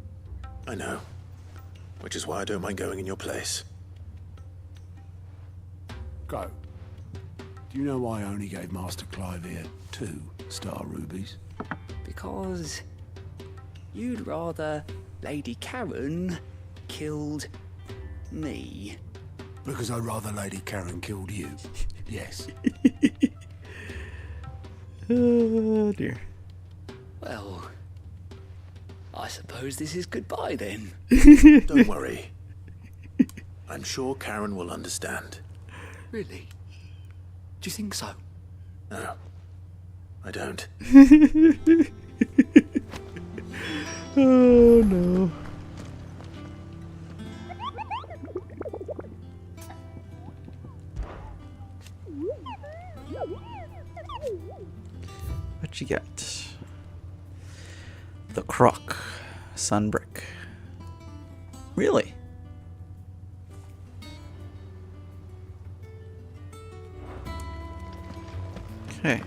I know. Which is why I don't mind going in your place. Go. Do you know why I only gave Master Clive here 2 star rubies? Because you'd rather Lady Karen killed me. Because I'd rather Lady Karen killed you. Yes. Oh, dear. Well, I suppose this is goodbye then. Don't worry. I'm sure Karen will understand. Really? Do you think so? No, I don't. Oh, no. What you got? The Croc Sunbrick. Really? Okay.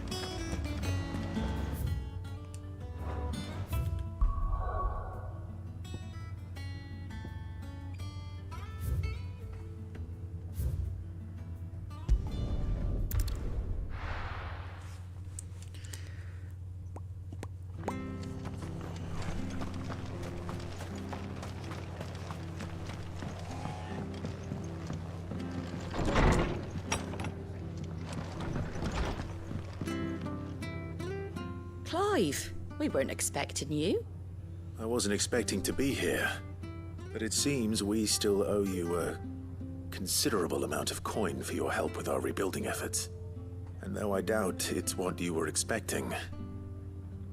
Clive, we weren't expecting you. I wasn't expecting to be here, but it seems we still owe you a considerable amount of coin for your help with our rebuilding efforts. And though I doubt it's what you were expecting,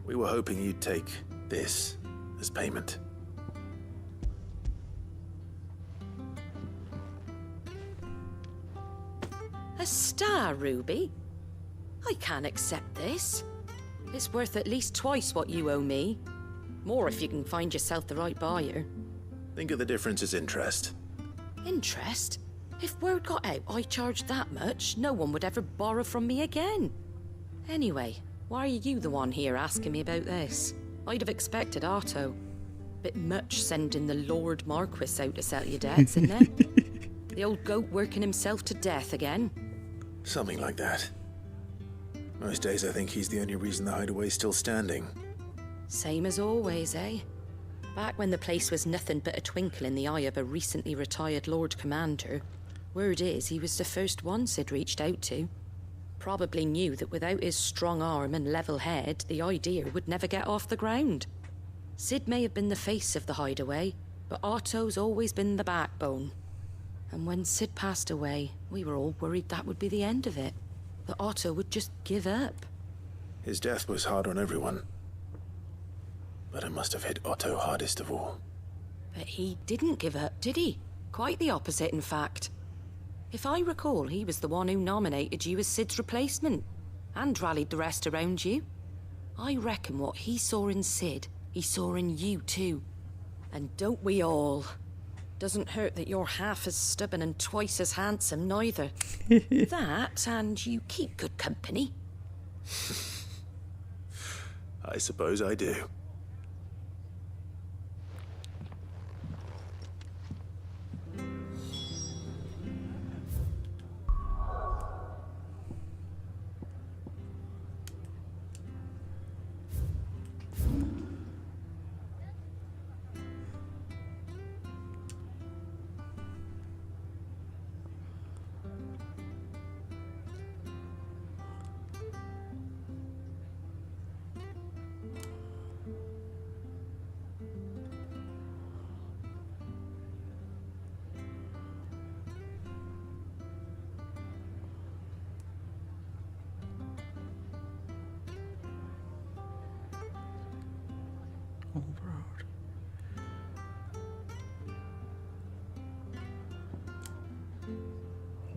we were hoping you'd take this as payment. A star ruby? I can't accept this. It's worth at least twice what you owe me. More if you can find yourself the right buyer. Think of the difference as interest. Interest? If word got out I charged that much, no one would ever borrow from me again. Anyway, why are you the one here asking me about this? I'd have expected Otto. Bit much sending the Lord Marquis out to settle your debts, isn't it? The old goat working himself to death again. Something like that. Most days I think he's the only reason the hideaway's still standing. Same as always, eh? Back when the place was nothing but a twinkle in the eye of a recently retired Lord Commander, word is he was the first one Sid reached out to. Probably knew that without his strong arm and level head, the idea would never get off the ground. Sid may have been the face of the hideaway, but Otto's always been the backbone. And when Sid passed away, we were all worried that would be the end of it. That Otto would just give up. His death was hard on everyone. But it must have hit Otto hardest of all. But he didn't give up, did he? Quite the opposite, in fact. If I recall, he was the one who nominated you as Sid's replacement, and rallied the rest around you. I reckon what he saw in Sid, he saw in you too. And don't we all? Doesn't hurt that you're half as stubborn and twice as handsome, neither. That, and you keep good company. I suppose I do.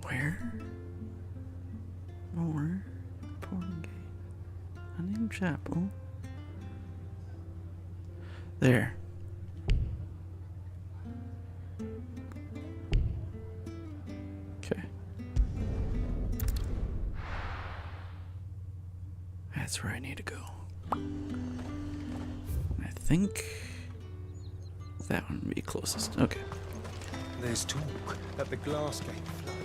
Where? More Portgate. Unnamed Chapel. There. Okay. That's where I need to go. I think that one would be closest. Okay. There's talk that the glass gate flooded.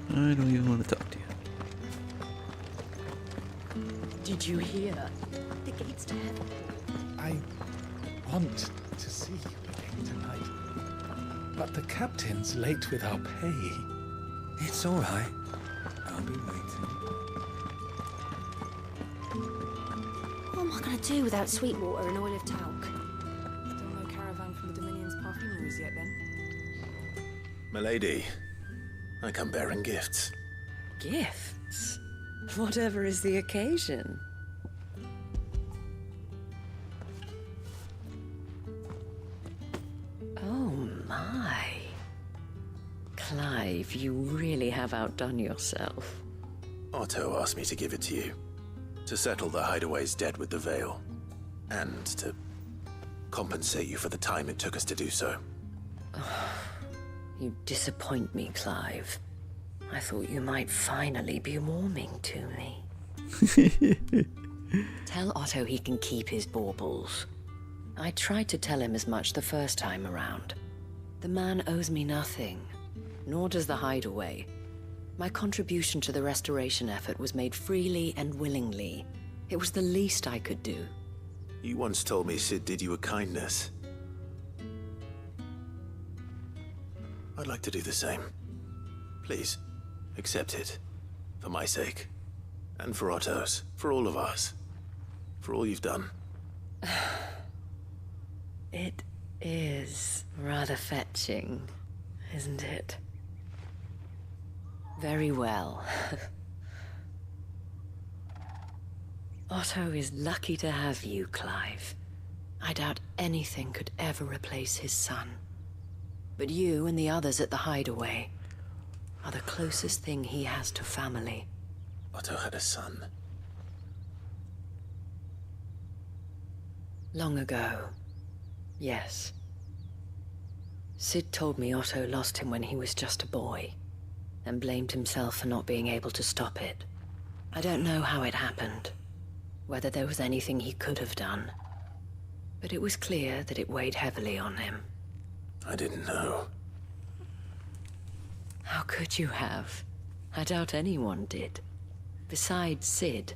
I don't even want to talk to you. Did you hear? The gates to heaven. I want to see you again tonight. But the captain's late with our pay. It's all right. I'll be waiting. What am I going to do without Sweetwater and Oil of Talc? Still no caravan from the Dominion's perfumeries yet, then? Milady, I come bearing gifts. Gifts? Whatever is the occasion. Oh my. Clive, you really have outdone yourself. Otto asked me to give it to you. To settle the hideaway's debt with the Veil. And to compensate you for the time it took us to do so. You disappoint me, Clive. I thought you might finally be warming to me. Tell Otto he can keep his baubles. I tried to tell him as much the first time around. The man owes me nothing, nor does the hideaway. My contribution to the restoration effort was made freely and willingly. It was the least I could do. You once told me Sid did you a kindness. I'd like to do the same. Please, Accept it. For my sake. And for Otto's. For all of us. For all you've done. It is rather fetching, isn't it? Very well. Otto is lucky to have you, Clive. I doubt anything could ever replace his son. But you and the others at the hideaway are the closest thing he has to family. Otto had a son. Long ago, yes. Sid told me Otto lost him when he was just a boy, and blamed himself for not being able to stop it. I don't know how it happened, whether there was anything he could have done, but it was clear that it weighed heavily on him. I didn't know. How could you have? I doubt anyone did. Besides Sid,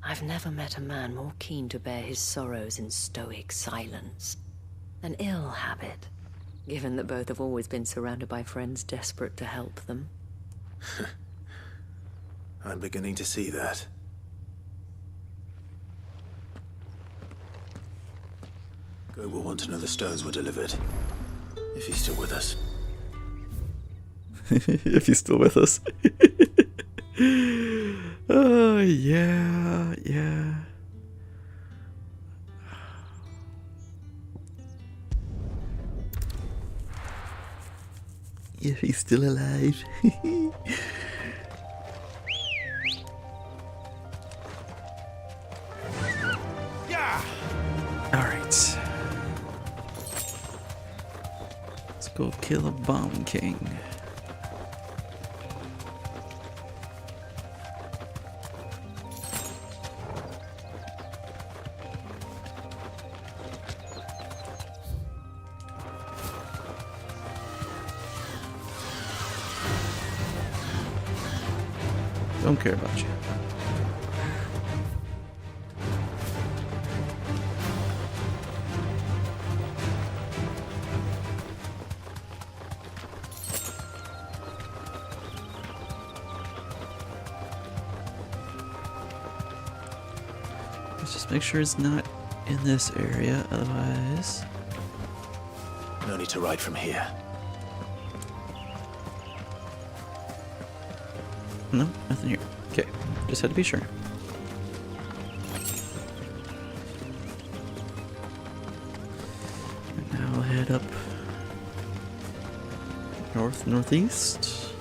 I've never met a man more keen to bear his sorrows in stoic silence. An ill habit, given that both have always been surrounded by friends desperate to help them. I'm beginning to see that. Go will want to know the stones were delivered. If he's still with us. If he's still with us. Oh, yeah, yeah. If he's still alive. Yeah. Alright. Let's go kill a Bomb King. Don't care about you. Let's just make sure it's not in this area, otherwise. No need to ride from here. No, nothing here. Okay, just had to be sure. And now I'll head up northeast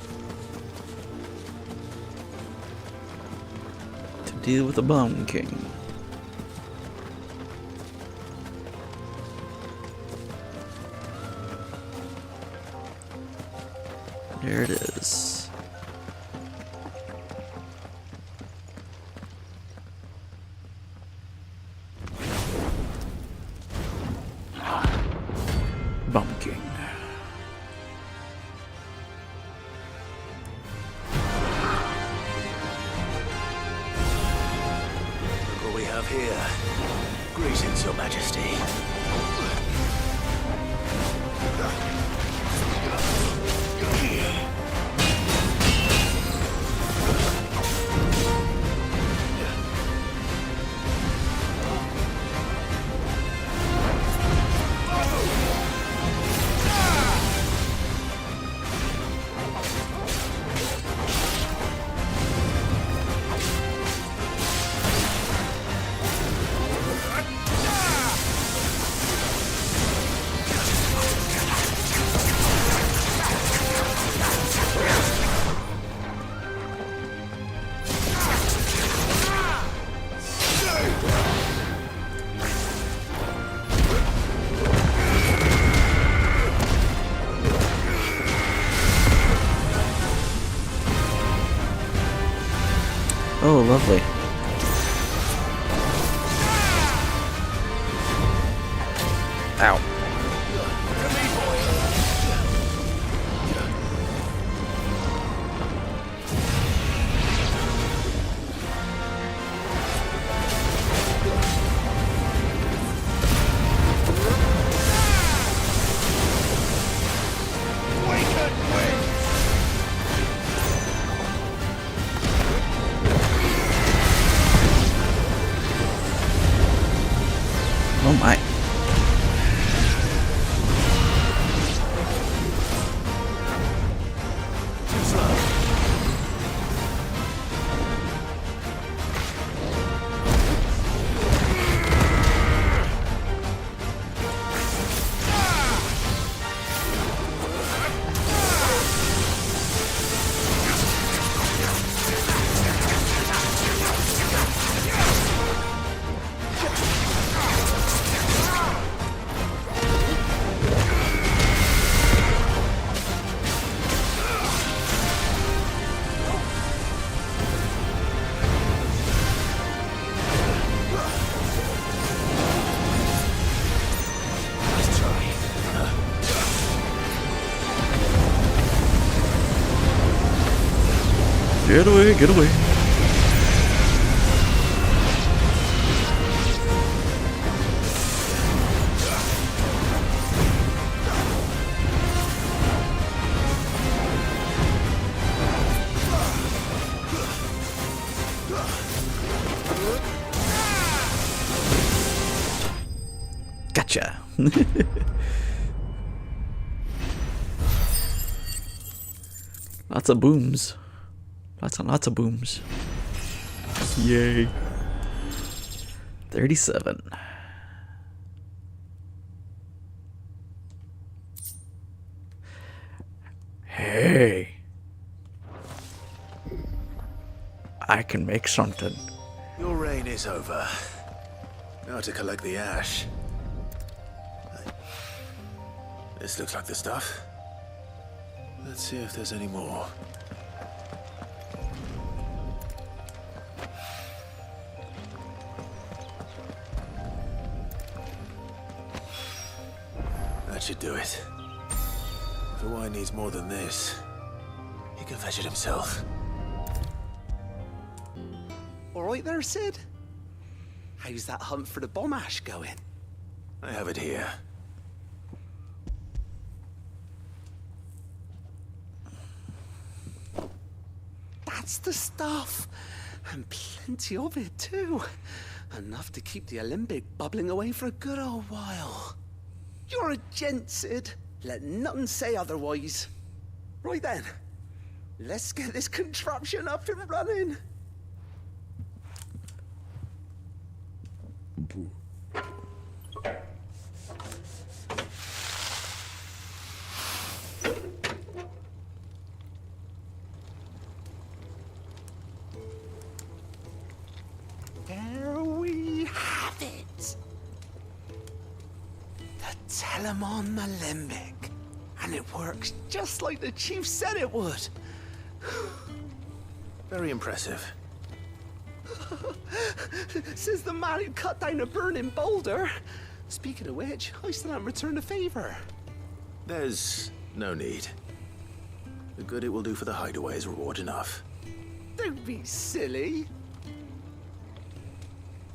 to deal with the Bomb King. There it is. Bomb King. Look what we have here. Greetings, Your Majesty. Oh, lovely. Ow. Get away, get away. Gotcha. Lots of booms. Lots and lots of booms. Yay. 37. Hey. I can make something. Your reign is over. Now to collect the ash. This looks like the stuff. Let's see if there's any more. That should do it. If the wine needs more than this, he can fetch it himself. All right there, Sid? How's that hunt for the bomb ash going? I have it here. That's the stuff. And plenty of it, too. Enough to keep the alembic bubbling away for a good old while. You're a gent, Sid. Let nothing say otherwise. Right then. Let's get this contraption up and running. There we have it. The Telemon Alembic. And it works just like the chief said it would. Very impressive. Says the man who cut down a burning boulder. Speaking of which, I still haven't returned the favor. There's no need. The good it will do for the hideaway is reward enough. Don't be silly.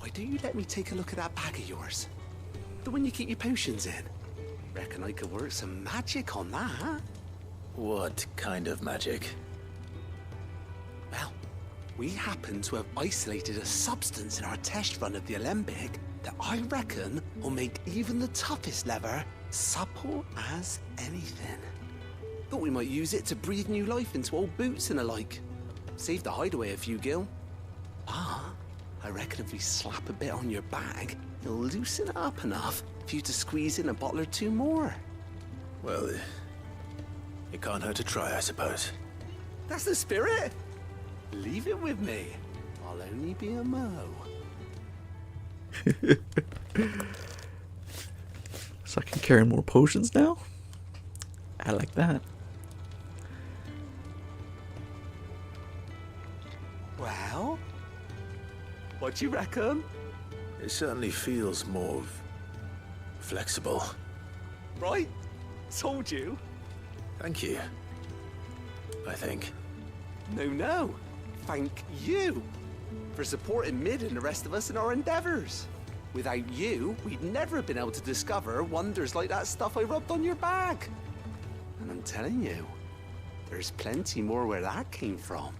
Why don't you let me take a look at that bag of yours? The one you keep your potions in. Reckon I could work some magic on that. What kind of magic? Well, we happen to have isolated a substance in our test run of the alembic that I reckon will make even the toughest leather supple as anything. Thought we might use it to breathe new life into old boots and the like. Save the hideaway a few gil. Ah, I reckon if we slap a bit on your bag, it'll loosen it up enough for you to squeeze in a bottle or two more. Well, it can't hurt to try, I suppose. That's the spirit. Leave it with me. I'll only be a mo. So I can carry more potions now? I like that. Well, what do you reckon? It certainly feels more flexible. Right? Told you. Thank you. I think. No. Thank you for supporting Mid and the rest of us in our endeavors. Without you, we'd never have been able to discover wonders like that stuff I rubbed on your bag. And I'm telling you, there's plenty more where that came from.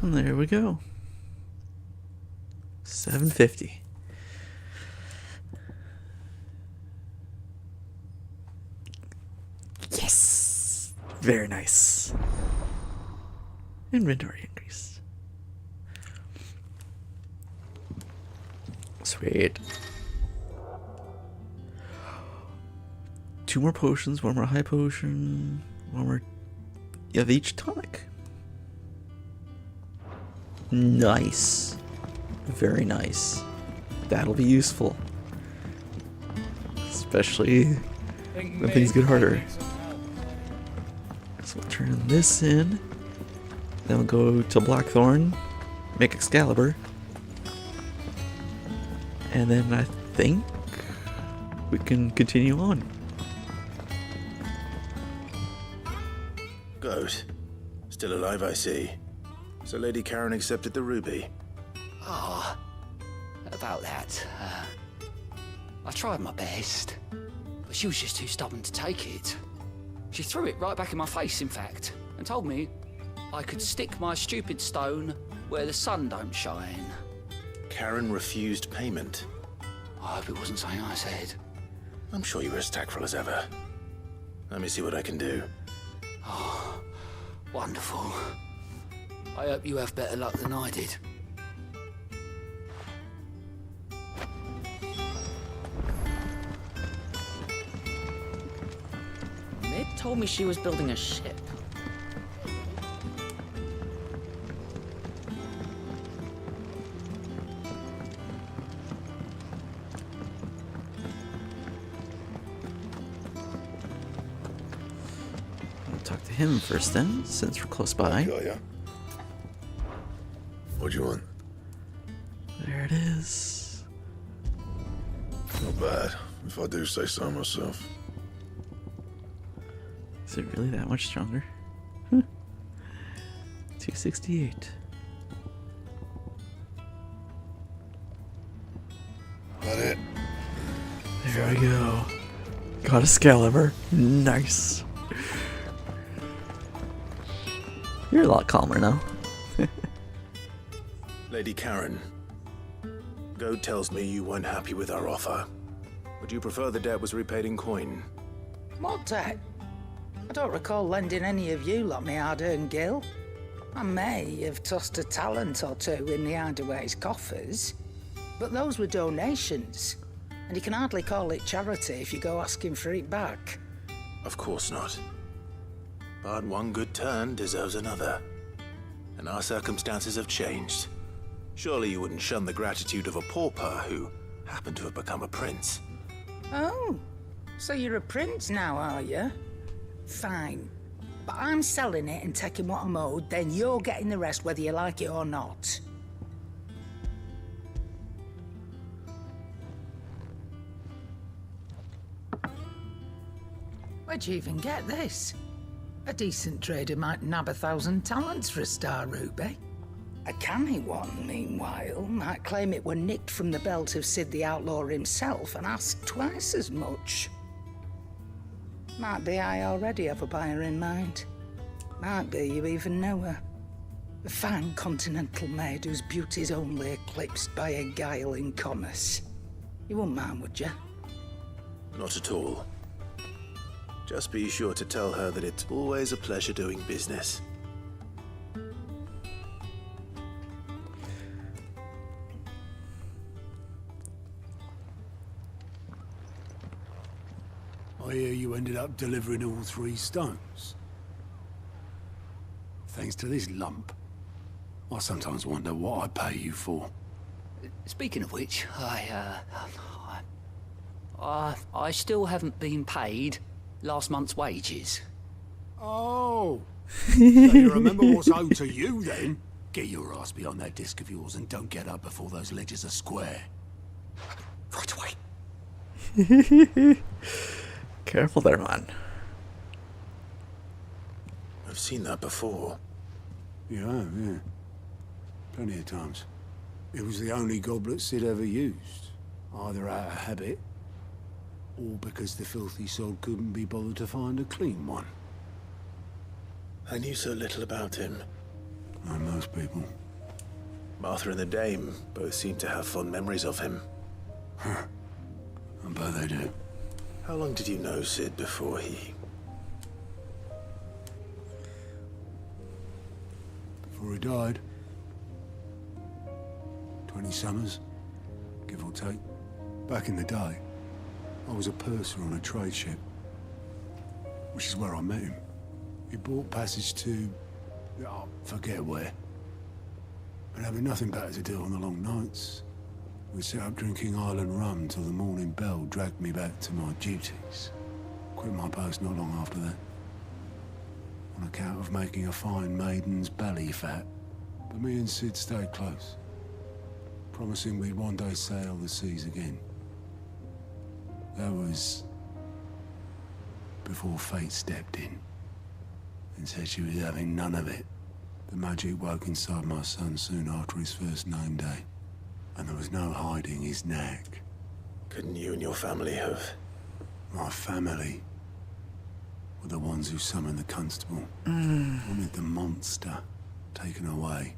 And there we go. 750. Yes! Very nice. Inventory increase. Sweet. 2 more potions, 1 more high potion, 1 more of each tonic. Nice. Very nice. That'll be useful. Especially when things get harder. So we'll turn this in. Then we'll go to Blackthorn, make Excalibur. And then I think we can continue on. Goat. Still alive, I see. So Lady Karen accepted the ruby. Ah, about that. I tried my best, but she was just too stubborn to take it. She threw it right back in my face, in fact, and told me I could stick my stupid stone where the sun don't shine. Karen refused payment. I hope it wasn't something I said. I'm sure you were as tactful as ever. Let me see what I can do. Oh, wonderful. I hope you have better luck than I did. Mid told me she was building a ship. I'll talk to him first then, since we're close by. Got ya. What do you want? There it is. Not bad, if I do say so myself. Is it really that much stronger? 268. That it? There we go. Got Excalibur. Nice. You're a lot calmer now. Lady Karen, Goat tells me you weren't happy with our offer. Would you prefer the debt was repaid in coin? What debt? I don't recall lending any of you like my hard-earned gil. I may have tossed a talent or two in the Hideaway's coffers, but those were donations, and you can hardly call it charity if you go asking for it back. Of course not. But one good turn deserves another. And our circumstances have changed. Surely you wouldn't shun the gratitude of a pauper who happened to have become a prince. Oh, so you're a prince now, are you? Fine. But I'm selling it and taking what I'm owed, then you're getting the rest whether you like it or not. Where'd you even get this? A decent trader might nab 1,000 talents for a star ruby. A canny one, meanwhile, might claim it were nicked from the belt of Sid the Outlaw himself and ask twice as much. Might be I already have a buyer in mind. Might be you even know her. A fine continental maid whose beauty's only eclipsed by a guile in commerce. You wouldn't mind, would you? Not at all. Just be sure to tell her that it's always a pleasure doing business. I hear you ended up delivering all 3 stones. Thanks to this lump. I sometimes wonder what I pay you for. Speaking of which, I still haven't been paid last month's wages. Oh! So you remember what's owed to you, then? Get your ass behind that disc of yours and don't get up before those ledgers are square. Right away. Careful there, man. I've seen that before. Yeah. Plenty of times. It was the only goblet Sid ever used. Either out of habit, or because the filthy sod couldn't be bothered to find a clean one. I knew so little about him. Like most people. Martha and the Dame both seem to have fond memories of him. Huh. I bet they do. How long did you know Sid before he... Before he died? 20 summers, give or take. Back in the day, I was a purser on a trade ship, which is where I met him. He bought passage to... oh, forget where. And having nothing better to do on the long nights, we set up drinking island rum till the morning bell dragged me back to my duties. Quit my post not long after that. On account of making a fine maiden's belly fat. But me and Sid stayed close, promising we'd one day sail the seas again. That was before fate stepped in. and said she was having none of it. The magic woke inside my son soon after his first name day, and there was no hiding his knack. Couldn't you and your family have? My family were the ones who summoned the constable. Wanted the monster taken away.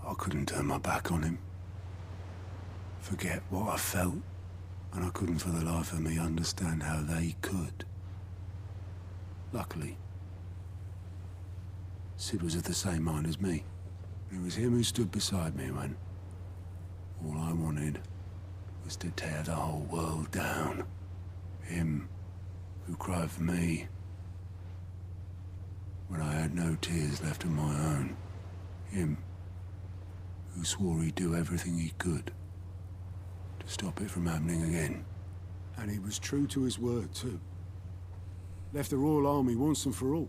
I couldn't turn my back on him. Forget what I felt, and I couldn't for the life of me understand how they could. Luckily, Sid was of the same mind as me. It was him who stood beside me when all I wanted was to tear the whole world down. Him who cried for me when I had no tears left of my own. Him who swore he'd do everything he could to stop it from happening again. And he was true to his word, too. Left the Royal Army once and for all.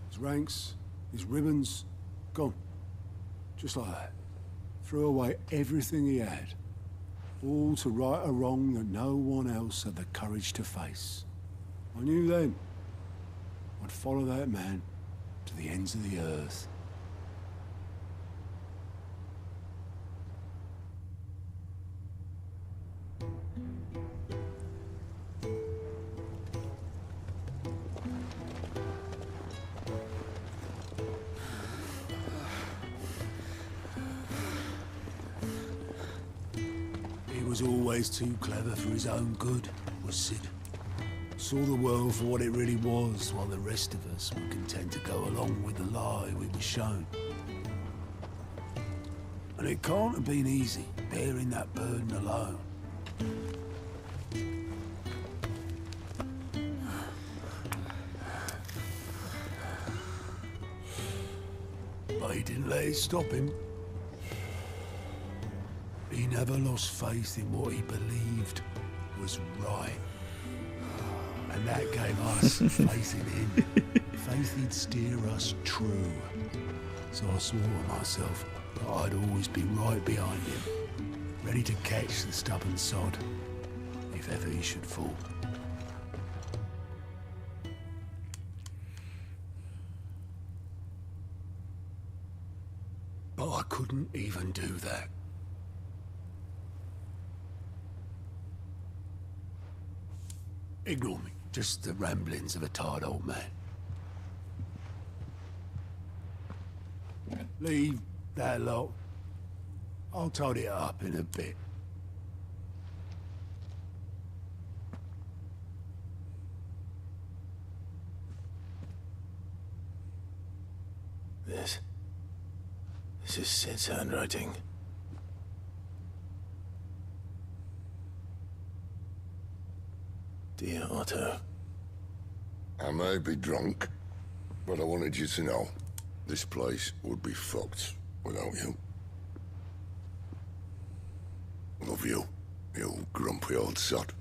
His ranks, his ribbons, gone. Just like that. Threw away everything he had. All to right a wrong that no one else had the courage to face. I knew then I'd follow that man to the ends of the earth. He was always too clever for his own good, was Sid. Saw the world for what it really was, while the rest of us were content to go along with the lie we were shown. And it can't have been easy, bearing that burden alone. But he didn't let it stop him. He never lost faith in what he believed was right. And that gave us faith in him. Faith he'd steer us true. So I swore to myself that I'd always be right behind him, ready to catch the stubborn sod, if ever he should fall. But I couldn't even do that. Ignore me. Just the ramblings of a tired old man. Leave that lot. I'll tidy it up in a bit. This is Sid's handwriting. Dear Otto. I may be drunk, but I wanted you to know this place would be fucked without you. Love you, you grumpy old sod.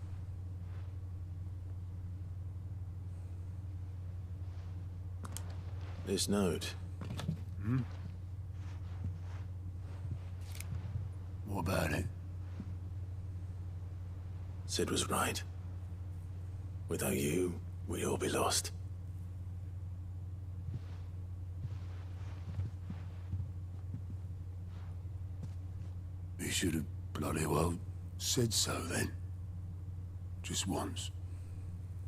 This note. What about it? Sid was right. Without you, we'd all be lost. He should have bloody well said so then. Just once.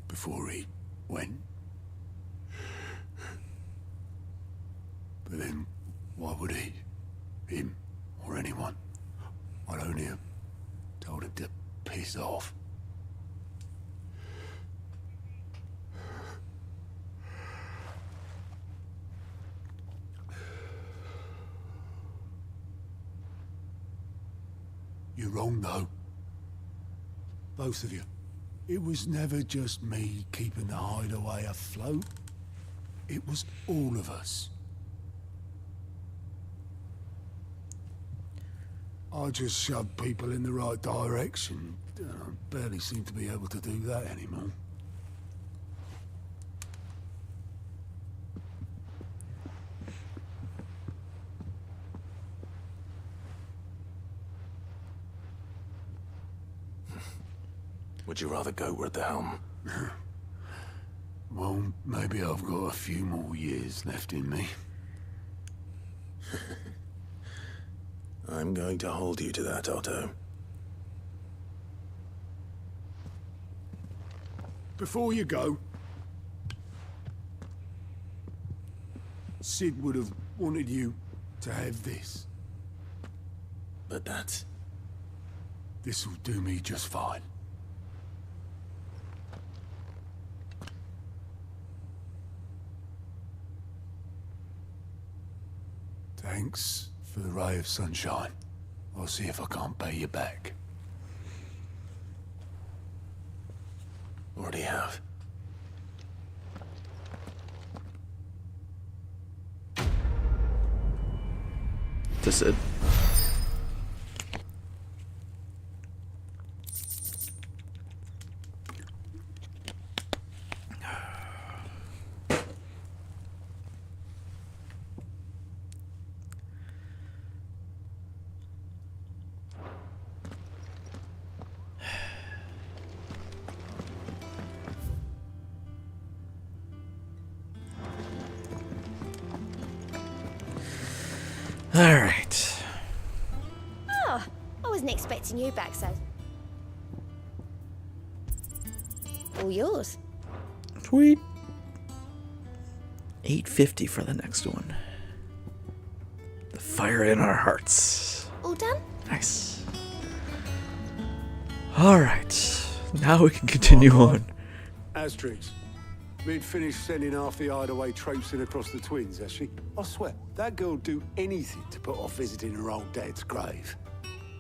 Before he went. But then, why would he? Him, or anyone? I'd only have told him to piss off. You're wrong, though. Both of you. It was never just me keeping the hideaway afloat. It was all of us. I just shoved people in the right direction. I barely seem to be able to do that anymore. Would you rather Goat were at the helm? Well, Maybe I've got a few more years left in me. I'm going to hold you to that, Otto. Before you go, Sid would have wanted you to have this. But that's... This'll do me just fine. Thanks for the ray of sunshine. I'll see if I can't pay you back. Already have. To Sid. All right. Oh, I wasn't expecting you back, so. All yours. Sweet. $8.50 for the next one. The fire in our hearts. All done? Nice. All right. Now we can continue on. Asterix, Mid finished sending half the hideaway traipsing across the twins, has she? I swear, that girl'd do anything to put off visiting her old dad's grave.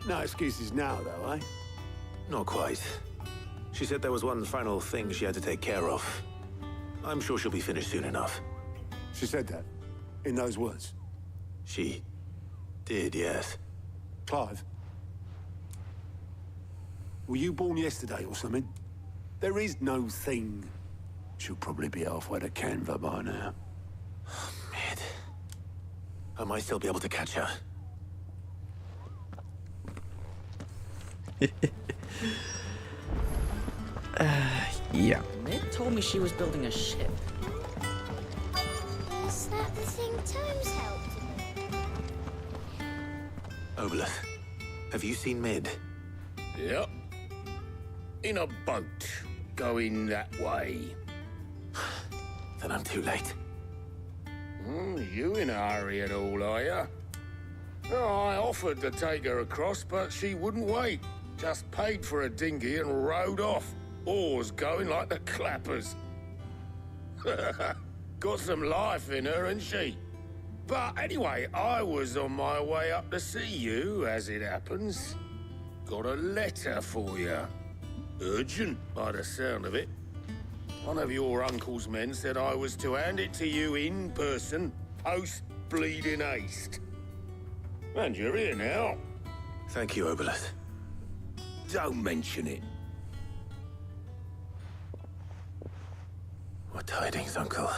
No excuses now, though, eh? Not quite. She said there was one final thing she had to take care of. I'm sure she'll be finished soon enough. She said that? In those words? She did, yes. Clive? Were you born yesterday or something? There is no thing. She'll probably be halfway to Canva by now. Mid. I might still be able to catch her. Yeah. Mid told me she was building a ship. Is that the thing Tomes helped with? Obolus, have you seen Mid? Yep. In a boat, going that way. Then I'm too late. You in a hurry at all, are you? Oh, I offered to take her across, but she wouldn't wait. Just paid for a dinghy and rowed off. Oars going like the clappers. Got some life in her, ain't she? But anyway, I was on my way up to see you, as it happens. Got a letter for you. Urgent, by the sound of it. One of your uncle's men said I was to hand it to you in person, post-bleeding haste. And you're here now. Thank you, Obolus. Don't mention it. What tidings, Uncle?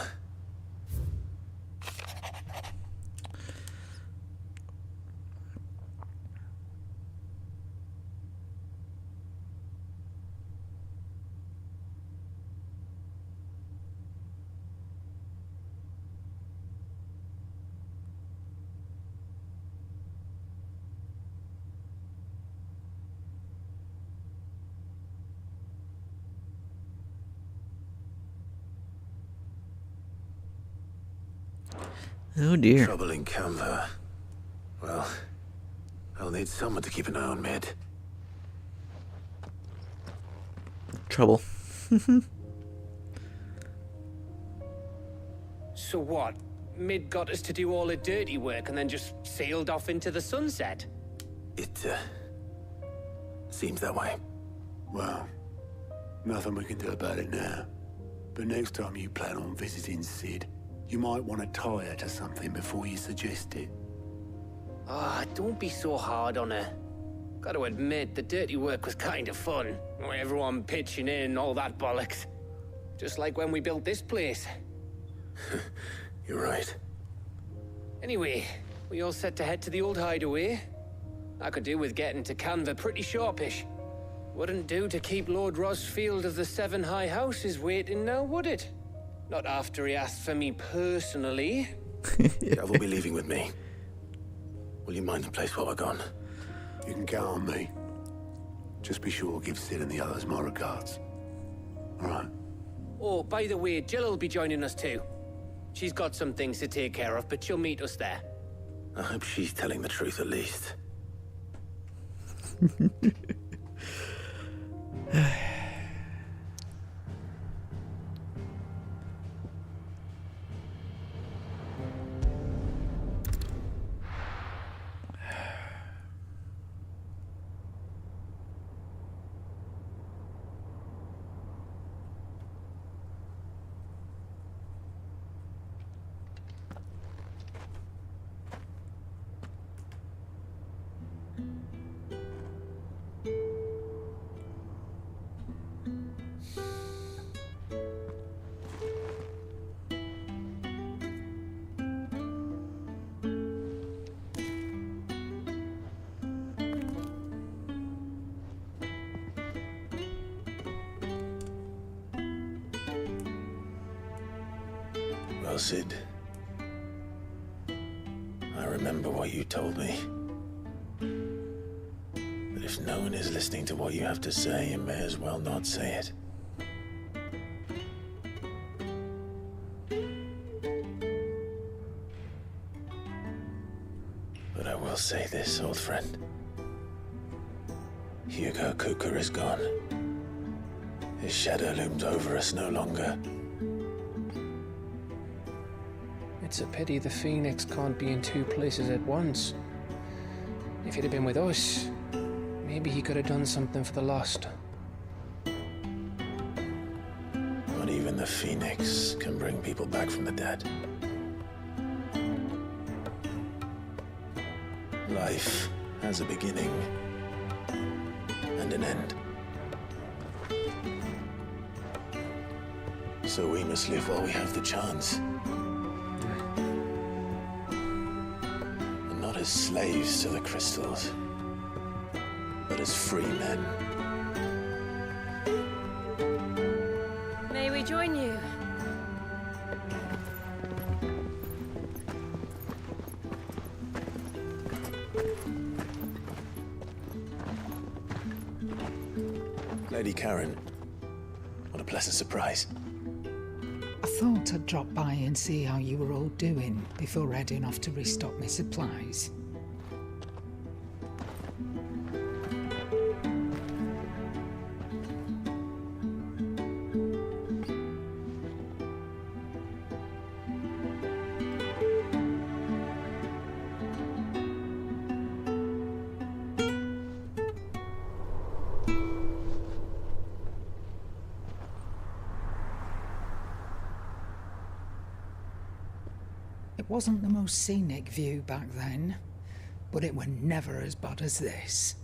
Oh dear. Trouble in Canva. Well, I'll need someone to keep an eye on Mid. Trouble. So what? Mid got us to do all the dirty work and then just sailed off into the sunset? It, seems that way. Well, nothing we can do about it now. But next time you plan on visiting Sid, you might want to tie her to something before you suggest it. Ah, don't be so hard on her. Got to admit, the dirty work was kind of fun. Everyone pitching in, all that bollocks. Just like when we built this place. You're right. Anyway, we all set to head to the old hideaway. I could do with getting to Canva pretty sharpish. Wouldn't do to keep Lord Rosfield of the Seven High Houses waiting now, would it? Not after he asked for me personally. Gav will be leaving with me. Will you mind the place while we're gone? You can count on me. Just be sure to give Sid and the others my regards. All right. Oh, by the way, Jill will be joining us too. She's got some things to take care of, but she'll meet us there. I hope she's telling the truth at least. Well, Sid, I remember what you told me. But if no one is listening to what you have to say, you may as well not say it. But I will say this, old friend. Hugo Kuka is gone. His shadow looms over us no longer. It's a pity the Phoenix can't be in two places at once. If he'd have been with us, maybe he could have done something for the lost. Not even the Phoenix can bring people back from the dead. Life has a beginning and an end. So we must live while we have the chance. Not as slaves to the crystals, but as free men. May we join you? Lady Karen, what a pleasant surprise. I thought I'd drop by and see how you were all doing before heading off to restock my supplies. It wasn't the most scenic view back then, but it were never as bad as this.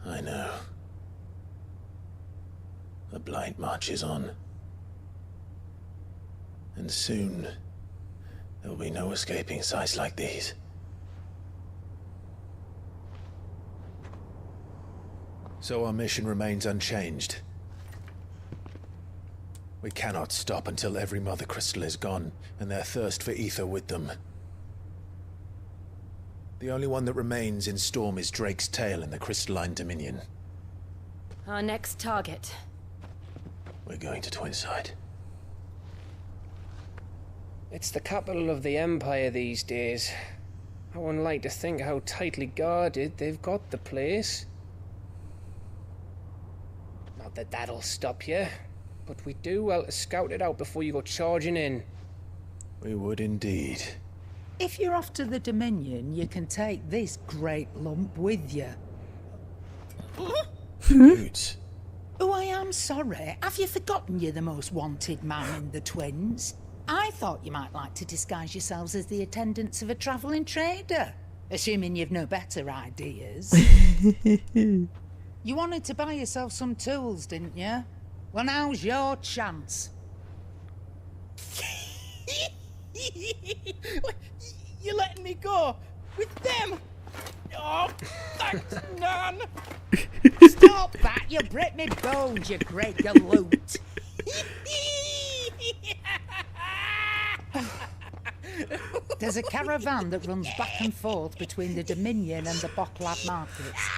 I know. The Blight marches on. And soon, there will be no escaping sights like these. So our mission remains unchanged. We cannot stop until every Mother Crystal is gone, and their thirst for ether with them. The only one that remains in Storm is Drake's tail in the Crystalline Dominion. Our next target. We're going to Twinside. It's the capital of the Empire these days. I wouldn't like to think how tightly guarded they've got the place. Not that that'll stop you, but we do well to scout it out before you go charging in. We would indeed. If you're off to the Dominion, you can take this great lump with you. Boots. Oh, I am sorry. Have you forgotten you're the most wanted man in the Twins? I thought you might like to disguise yourselves as the attendants of a travelling trader, assuming you've no better ideas. You wanted to buy yourself some tools, didn't you? Well, now's your chance. You're letting me go with them? Oh, thanks, Nan. Stop that! You break me bones, you great galoot. There's a caravan that runs back and forth between the Dominion and the Bocklab markets.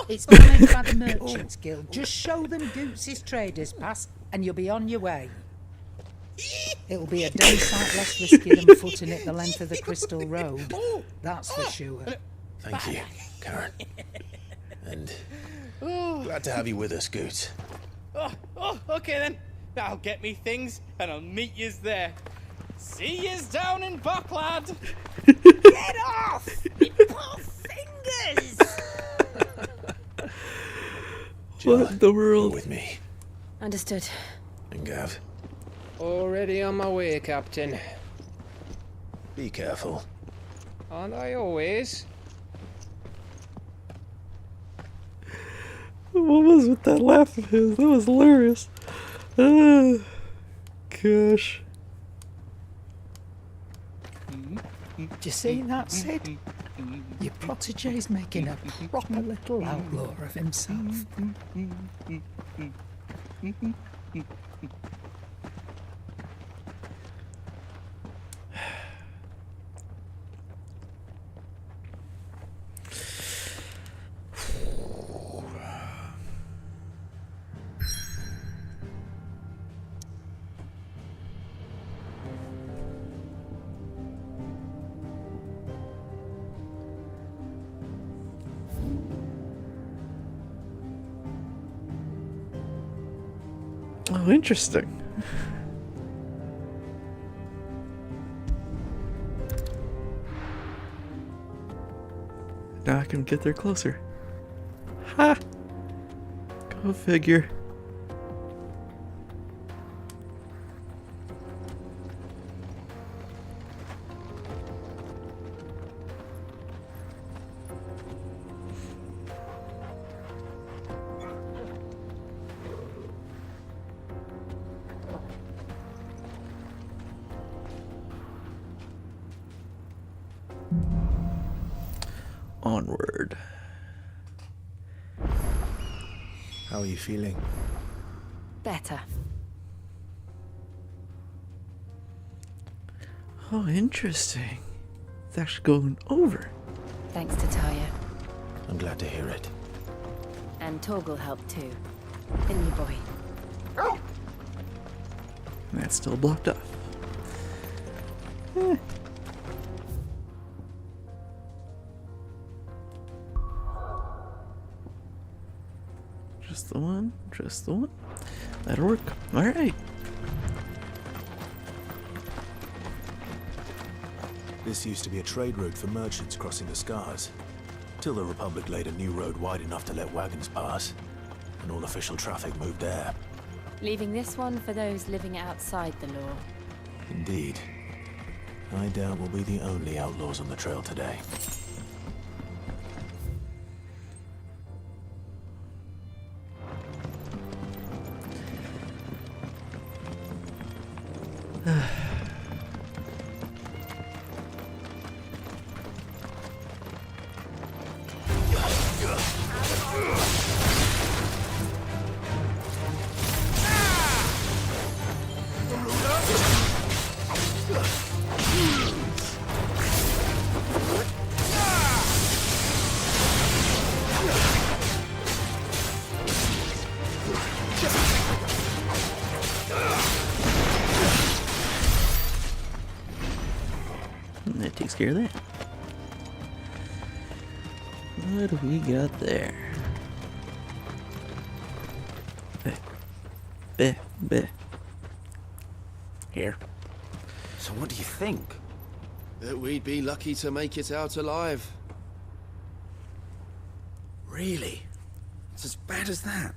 It's managed by the Merchants Guild. Just show them Goots' Traders Pass and you'll be on your way. It'll be a damn sight less risky than footing it the length of the Crystal Road. That's for sure. Thank you, Karen. And glad to have you with us, Goots. Okay then. I'll get me things and I'll meet yous there. See yous down in Bocklad. Get off! Me poor fingers! What the world? With me. Understood. And Gav. Already on my way, Captain. Be careful. Aren't I always? What was with that laugh of his? That was hilarious. Gosh. Do you see that, Sid? Your protege's making a proper little outlaw of himself. Oh, interesting. Now I can get there closer. Ha! Go figure. Onward. How are you feeling? Better. Oh, interesting. It's actually going over. Thanks to Talia. I'm glad to hear it. And Torgal helped too. Didn't you, boy? That's still blocked off. Eh. Just the one, just the one. That'll work. Alright. This used to be a trade route for merchants crossing the Scars. Till the Republic laid a new road wide enough to let wagons pass. And all official traffic moved there. Leaving this one for those living outside the law. Indeed. I doubt we'll be the only outlaws on the trail today. That takes care of that. What do we got there? Beh. Here. So what do you think? That we'd be lucky to make it out alive. Really? It's as bad as that?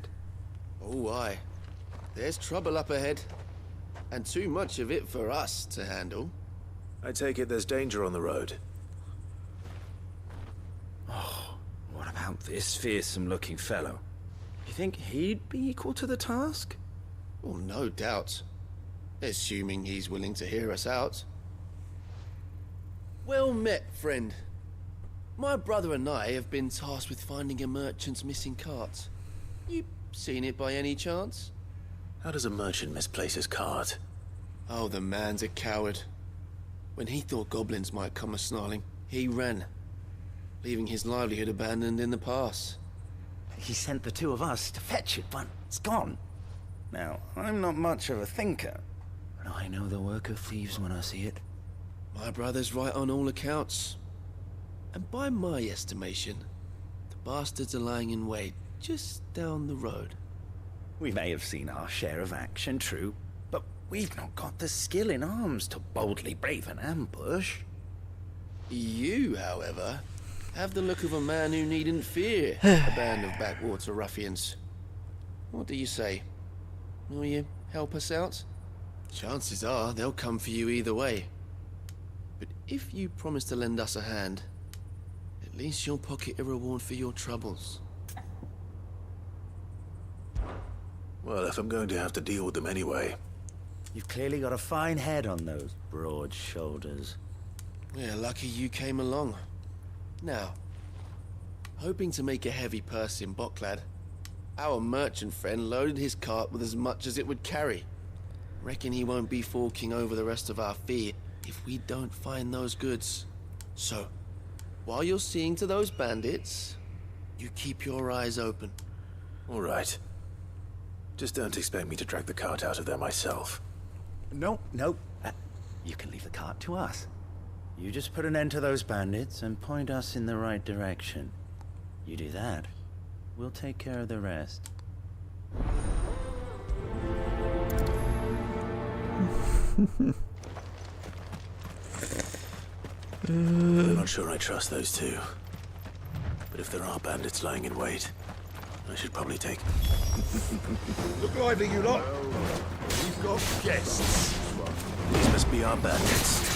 Oh, aye. There's trouble up ahead. And too much of it for us to handle. I take it there's danger on the road. Oh, what about this fearsome-looking fellow? You think he'd be equal to the task? Oh, no doubt. Assuming he's willing to hear us out. Well met, friend. My brother and I have been tasked with finding a merchant's missing cart. You seen it by any chance? How does a merchant misplace his cart? Oh, the man's a coward. When he thought goblins might come a-snarling, he ran, leaving his livelihood abandoned in the pass. He sent the two of us to fetch it, but it's gone. Now, I'm not much of a thinker, but I know the work of thieves when I see it. My brother's right on all accounts. And by my estimation, the bastards are lying in wait just down the road. We may have seen our share of action, true, but we've not got the skill in arms to boldly brave an ambush. You, however, have the look of a man who needn't fear a band of backwater ruffians. What do you say? Will you help us out? Chances are they'll come for you either way. But if you promise to lend us a hand, at least you'll pocket a reward for your troubles. Well, if I'm going to have to deal with them anyway. You've clearly got a fine head on those broad shoulders. We're lucky you came along. Now, hoping to make a heavy purse in Boklad, our merchant friend loaded his cart with as much as it would carry. Reckon he won't be forking over the rest of our fee if we don't find those goods. So, while you're seeing to those bandits, you keep your eyes open. All right. Just don't expect me to drag the cart out of there myself. No. You can leave the cart to us. You just put an end to those bandits and point us in the right direction. You do that, we'll take care of the rest. I'm not sure I trust those two. But if there are bandits lying in wait, I should probably take... Look lively, you lot. We've got guests. These must be our bandits.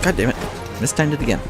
God damn it. Mistimed it again.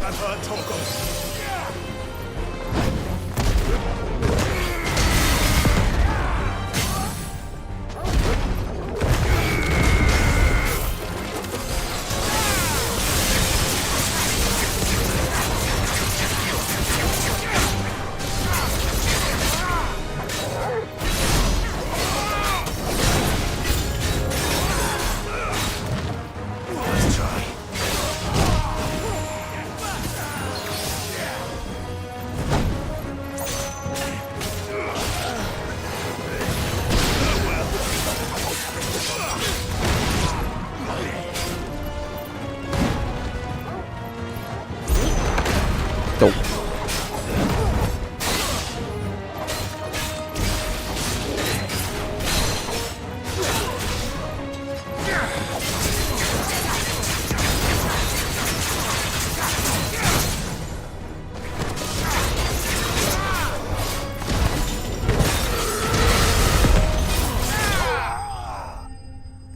Go.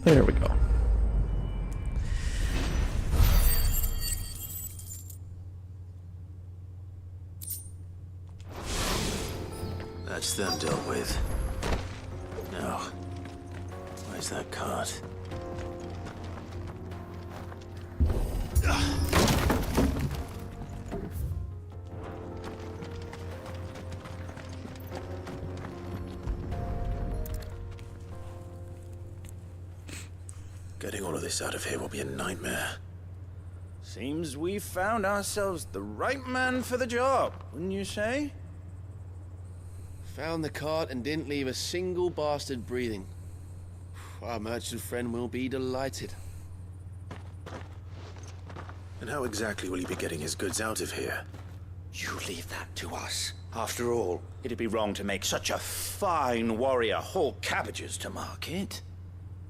There we go. That's them dealt with. Now, where's that cart? Getting all of this out of here will be a nightmare. Seems we've found ourselves the right man for the job, wouldn't you say? Found the cart and didn't leave a single bastard breathing. Our merchant friend will be delighted. And how exactly will he be getting his goods out of here? You leave that to us. After all, it'd be wrong to make such a fine warrior haul cabbages to market.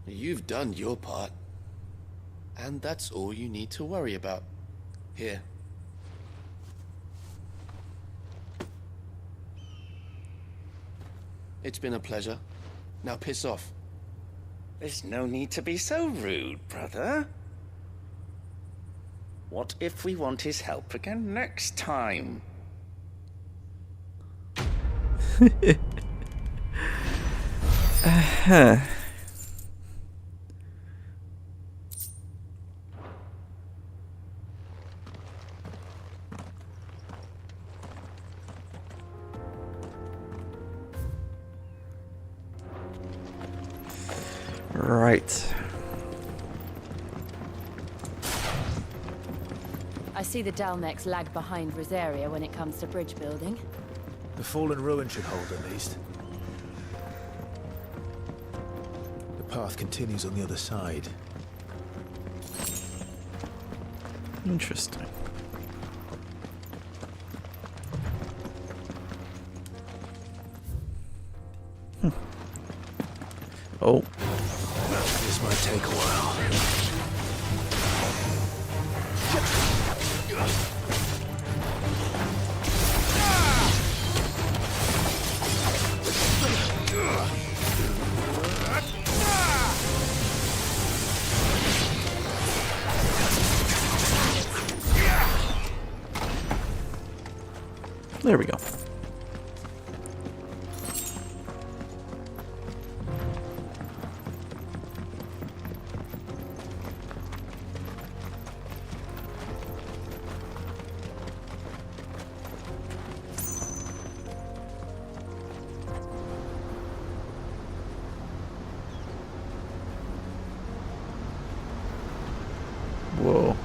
You've done your part. And that's all you need to worry about. Here. It's been a pleasure. Now piss off. There's no need to be so rude, brother. What if we want his help again next time? Right. I see the Dalnecs lag behind Rosaria when it comes to bridge building. The fallen ruin should hold at least. The path continues on the other side. Interesting. Oh. This might take a while. There we go. Whoa.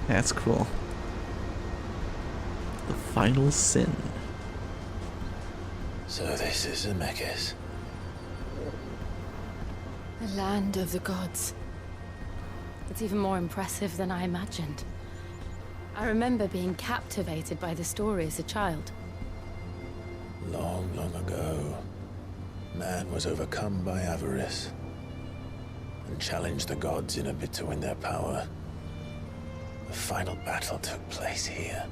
That's cool. The final sin. So this is Zemeckis. The land of the gods. It's even more impressive than I imagined. I remember being captivated by the story as a child. Long, long ago, man was overcome by avarice and challenged the gods in a bid to win their power. The final battle took place here,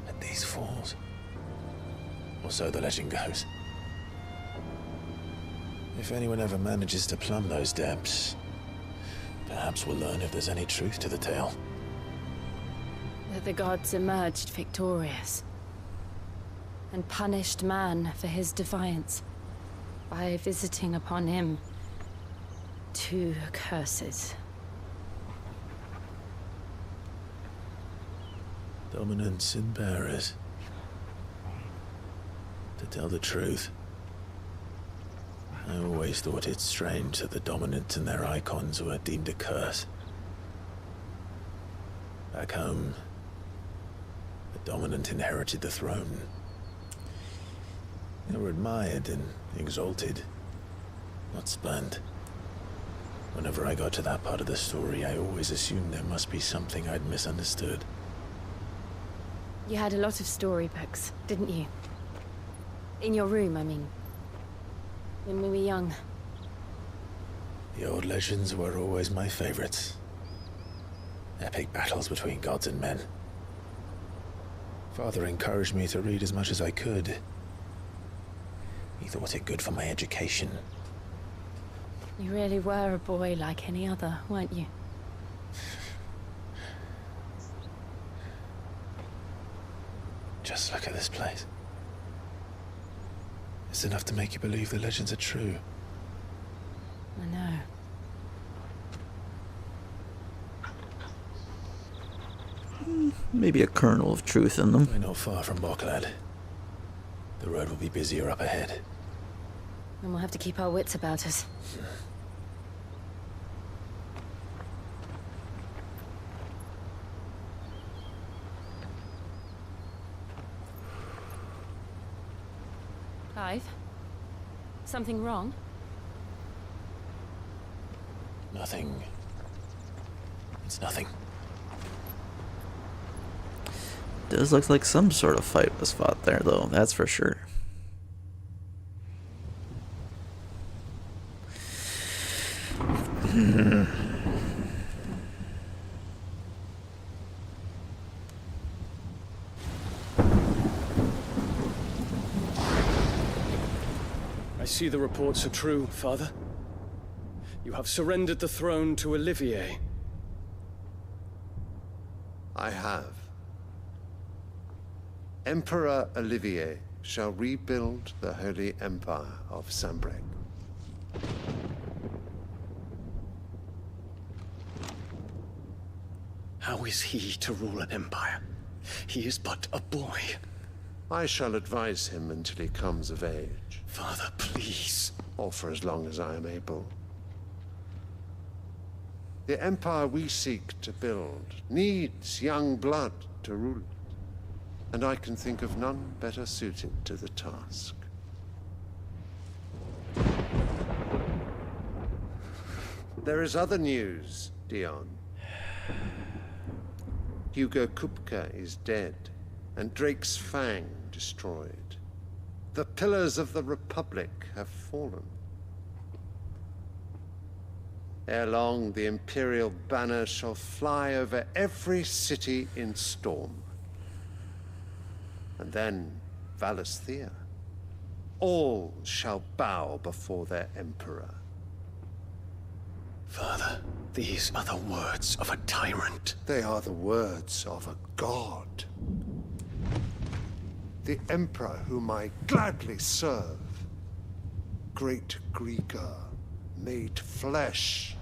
at these falls. Or so the legend goes. If anyone ever manages to plumb those depths, perhaps we'll learn if there's any truth to the tale. That the gods emerged victorious and punished man for his defiance by visiting upon him 2 curses. Dominants and bearers. To tell the truth, I always thought it strange that the dominant and their icons were deemed a curse. Back home, the dominant inherited the throne. They were admired and exalted, not spurned. Whenever I got to that part of the story, I always assumed there must be something I'd misunderstood. You had a lot of storybooks, didn't you? In your room, I mean. When we were young. The old legends were always my favorites. Epic battles between gods and men. Father encouraged me to read as much as I could. He thought it good for my education. You really were a boy like any other, weren't you? Just look at this place. It's enough to make you believe the legends are true. I know. Maybe a kernel of truth in them. We're not far from Boklad. The road will be busier up ahead. And we'll have to keep our wits about us. Clive? Something wrong? Nothing. It's nothing. Does look like some sort of fight was fought there, though, that's for sure. I see the reports are true, Father. You have surrendered the throne to Olivier, I have. Emperor Olivier shall rebuild the Holy Empire of Sambrec. How is he to rule an empire? He is but a boy. I shall advise him until he comes of age. Father, please. Or for as long as I am able. The empire we seek to build needs young blood to rule it. And I can think of none better suited to the task. There is other news, Dion. Hugo Kupka is dead, and Drake's Fang destroyed. The pillars of the Republic have fallen. Ere long, the Imperial banner shall fly over every city in Storm. And then Valisthea. All shall bow before their Emperor. Father, these are the words of a tyrant. They are the words of a god. The Emperor whom I gladly serve. Great Grieger, made flesh.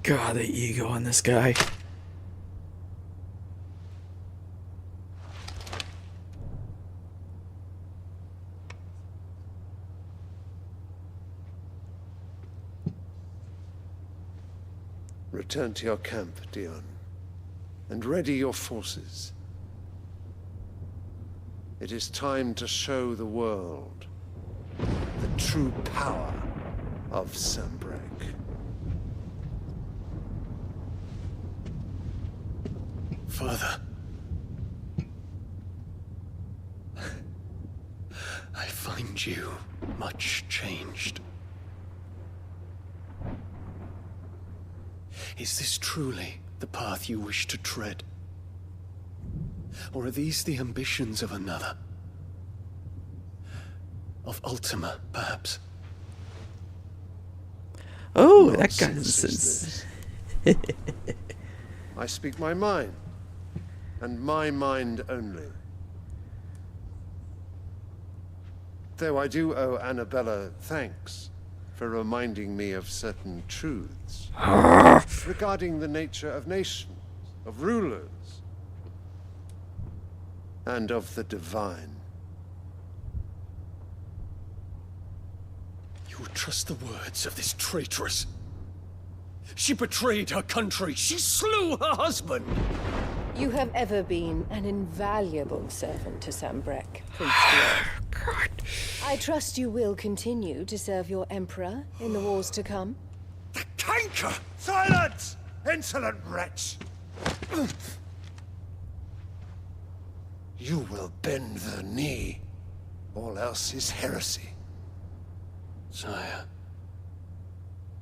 God, the ego on this guy. Return to your camp, Dion, and ready your forces. It is time to show the world the true power of Sambrec. Father. I find you much changed. Is this truly the path you wish to tread? Or are these the ambitions of another? Of Ultima, perhaps? Oh, that guy has sense. I speak my mind, and my mind only. Though I do owe Annabella thanks for reminding me of certain truths regarding the nature of nations, of rulers, and of the divine. You would trust the words of this traitress? She betrayed her country. She slew her husband. You have ever been an invaluable servant to Sambrec, Prince Dion. I trust you will continue to serve your Emperor in the wars to come. Canker! Silence! Insolent wretch! You will bend the knee. All else is heresy. Sire,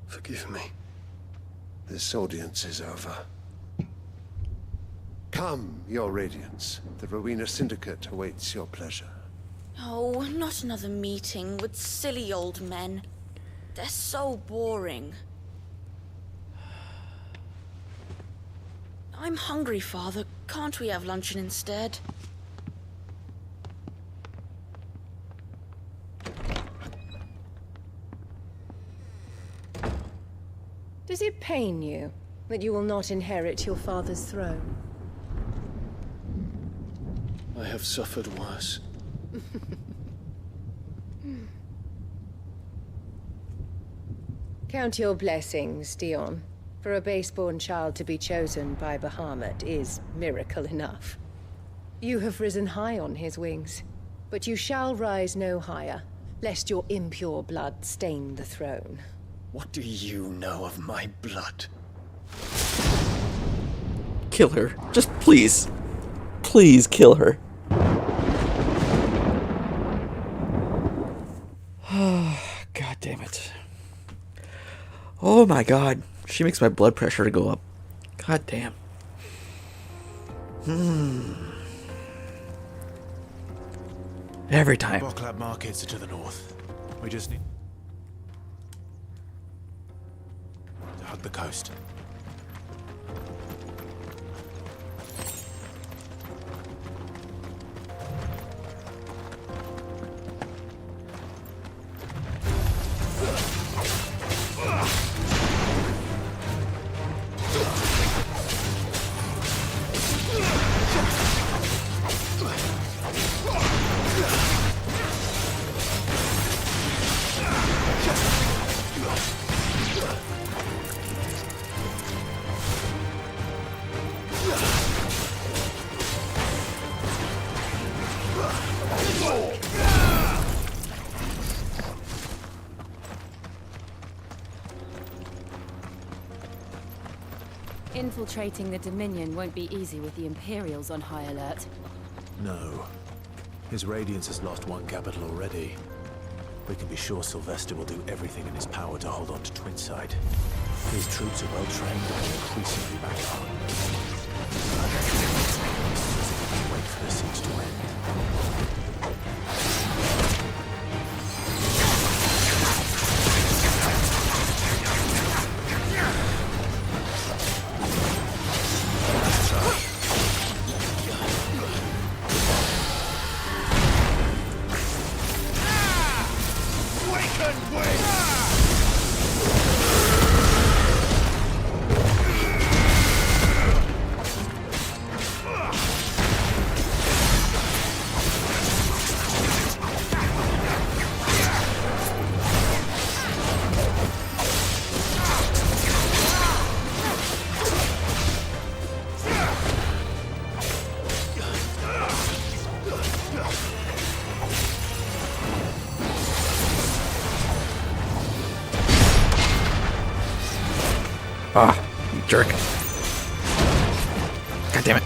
forgive me. This audience is over. Come, your Radiance. The Rowena Syndicate awaits your pleasure. Oh, not another meeting with silly old men. They're so boring. I'm hungry, Father. Can't we have luncheon instead? Does it pain you that you will not inherit your father's throne? I have suffered worse. Count your blessings, Dion. For a base-born child to be chosen by Bahamut is miracle enough. You have risen high on his wings, but you shall rise no higher, lest your impure blood stain the throne. What do you know of my blood? Kill her. Just please. Please kill her. God damn it. Oh my god. She makes my blood pressure go up. God damn. Every time. Boklab markets are to the north. We just need... to hug the coast. Infiltrating the Dominion won't be easy with the Imperials on high alert. No. His Radiance has lost one capital already. We can be sure Sylvester will do everything in his power to hold on to Twinside. His troops are well trained and increasingly back up. Wait for the siege to end. Ah, you jerk. God damn it.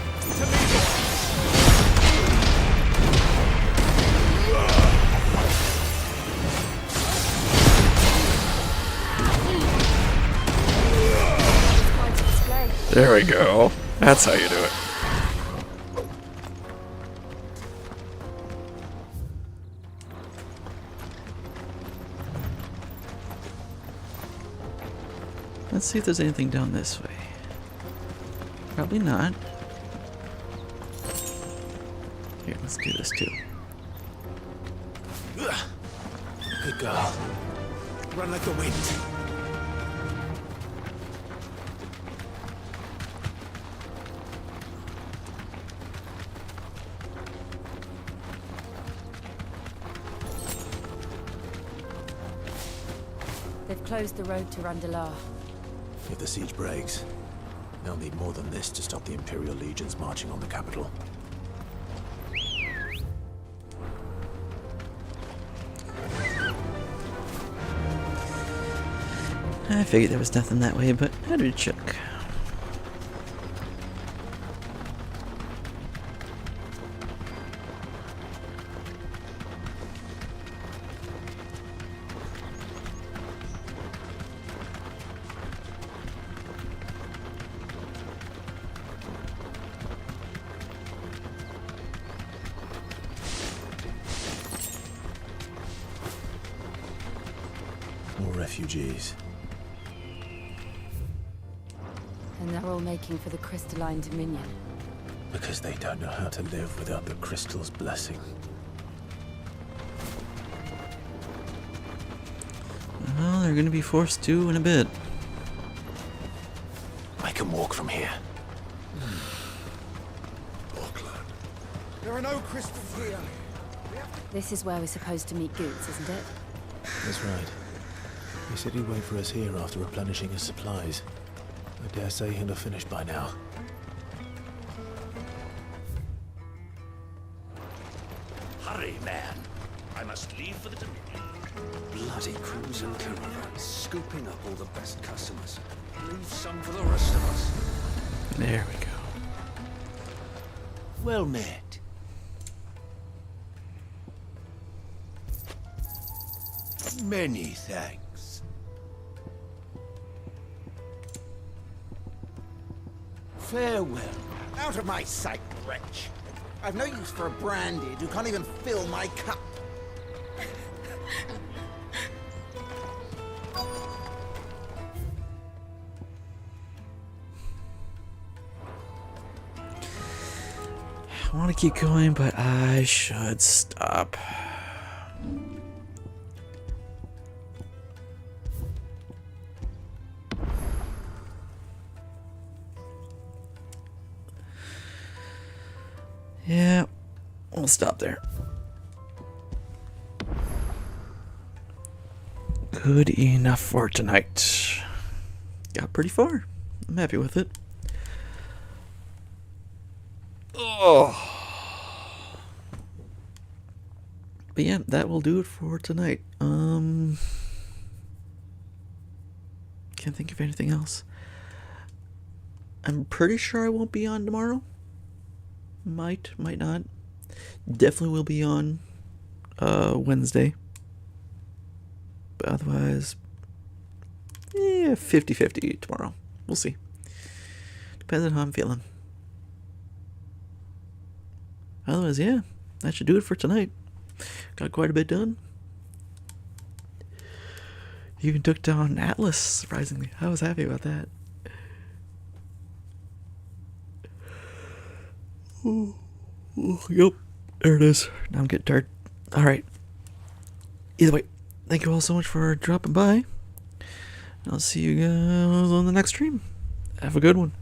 There we go. That's how you do it. Let's see if there's anything down this way. Probably not. Here, let's do this too. Good girl. Run like the wind. They've closed the road to Randalar. If the siege breaks, they'll need more than this to stop the Imperial legions marching on the capital. I figured there was nothing that way, but I had to check. More refugees. And they're all making for the Crystalline Dominion. Because they don't know how to live without the crystal's blessing. Well, they're gonna be forced to in a bit. I can walk from here. There are no crystals here. This is where we're supposed to meet Goots, isn't it? That's right. He said he'd wait for us here after replenishing his supplies. I dare say he'll have finished by now. Hurry, man. I must leave for the Dominion. Bloody crews and caravans, scooping up all the best customers. Leave some for the rest of us. There we go. Well met. Many thanks. Farewell. Out of my sight, wretch. I've no use for a branded who can't even fill my cup. I want to keep going, but I should stop. Yeah, we'll stop there. Good enough for tonight. Got pretty far. I'm happy with it. Oh. But yeah, that will do it for tonight. Can't think of anything else. I'm pretty sure I won't be on tomorrow. Might not. Definitely will be on Wednesday. But otherwise, 50-50 tomorrow. We'll see. Depends on how I'm feeling. Otherwise, yeah, that should do it for tonight. Got quite a bit done. Even took down Atlas, surprisingly. I was happy about that. Yep, there it is. Now I'm getting tired. Alright. Either way, thank you all so much for dropping by. I'll see you guys on the next stream. Have a good one.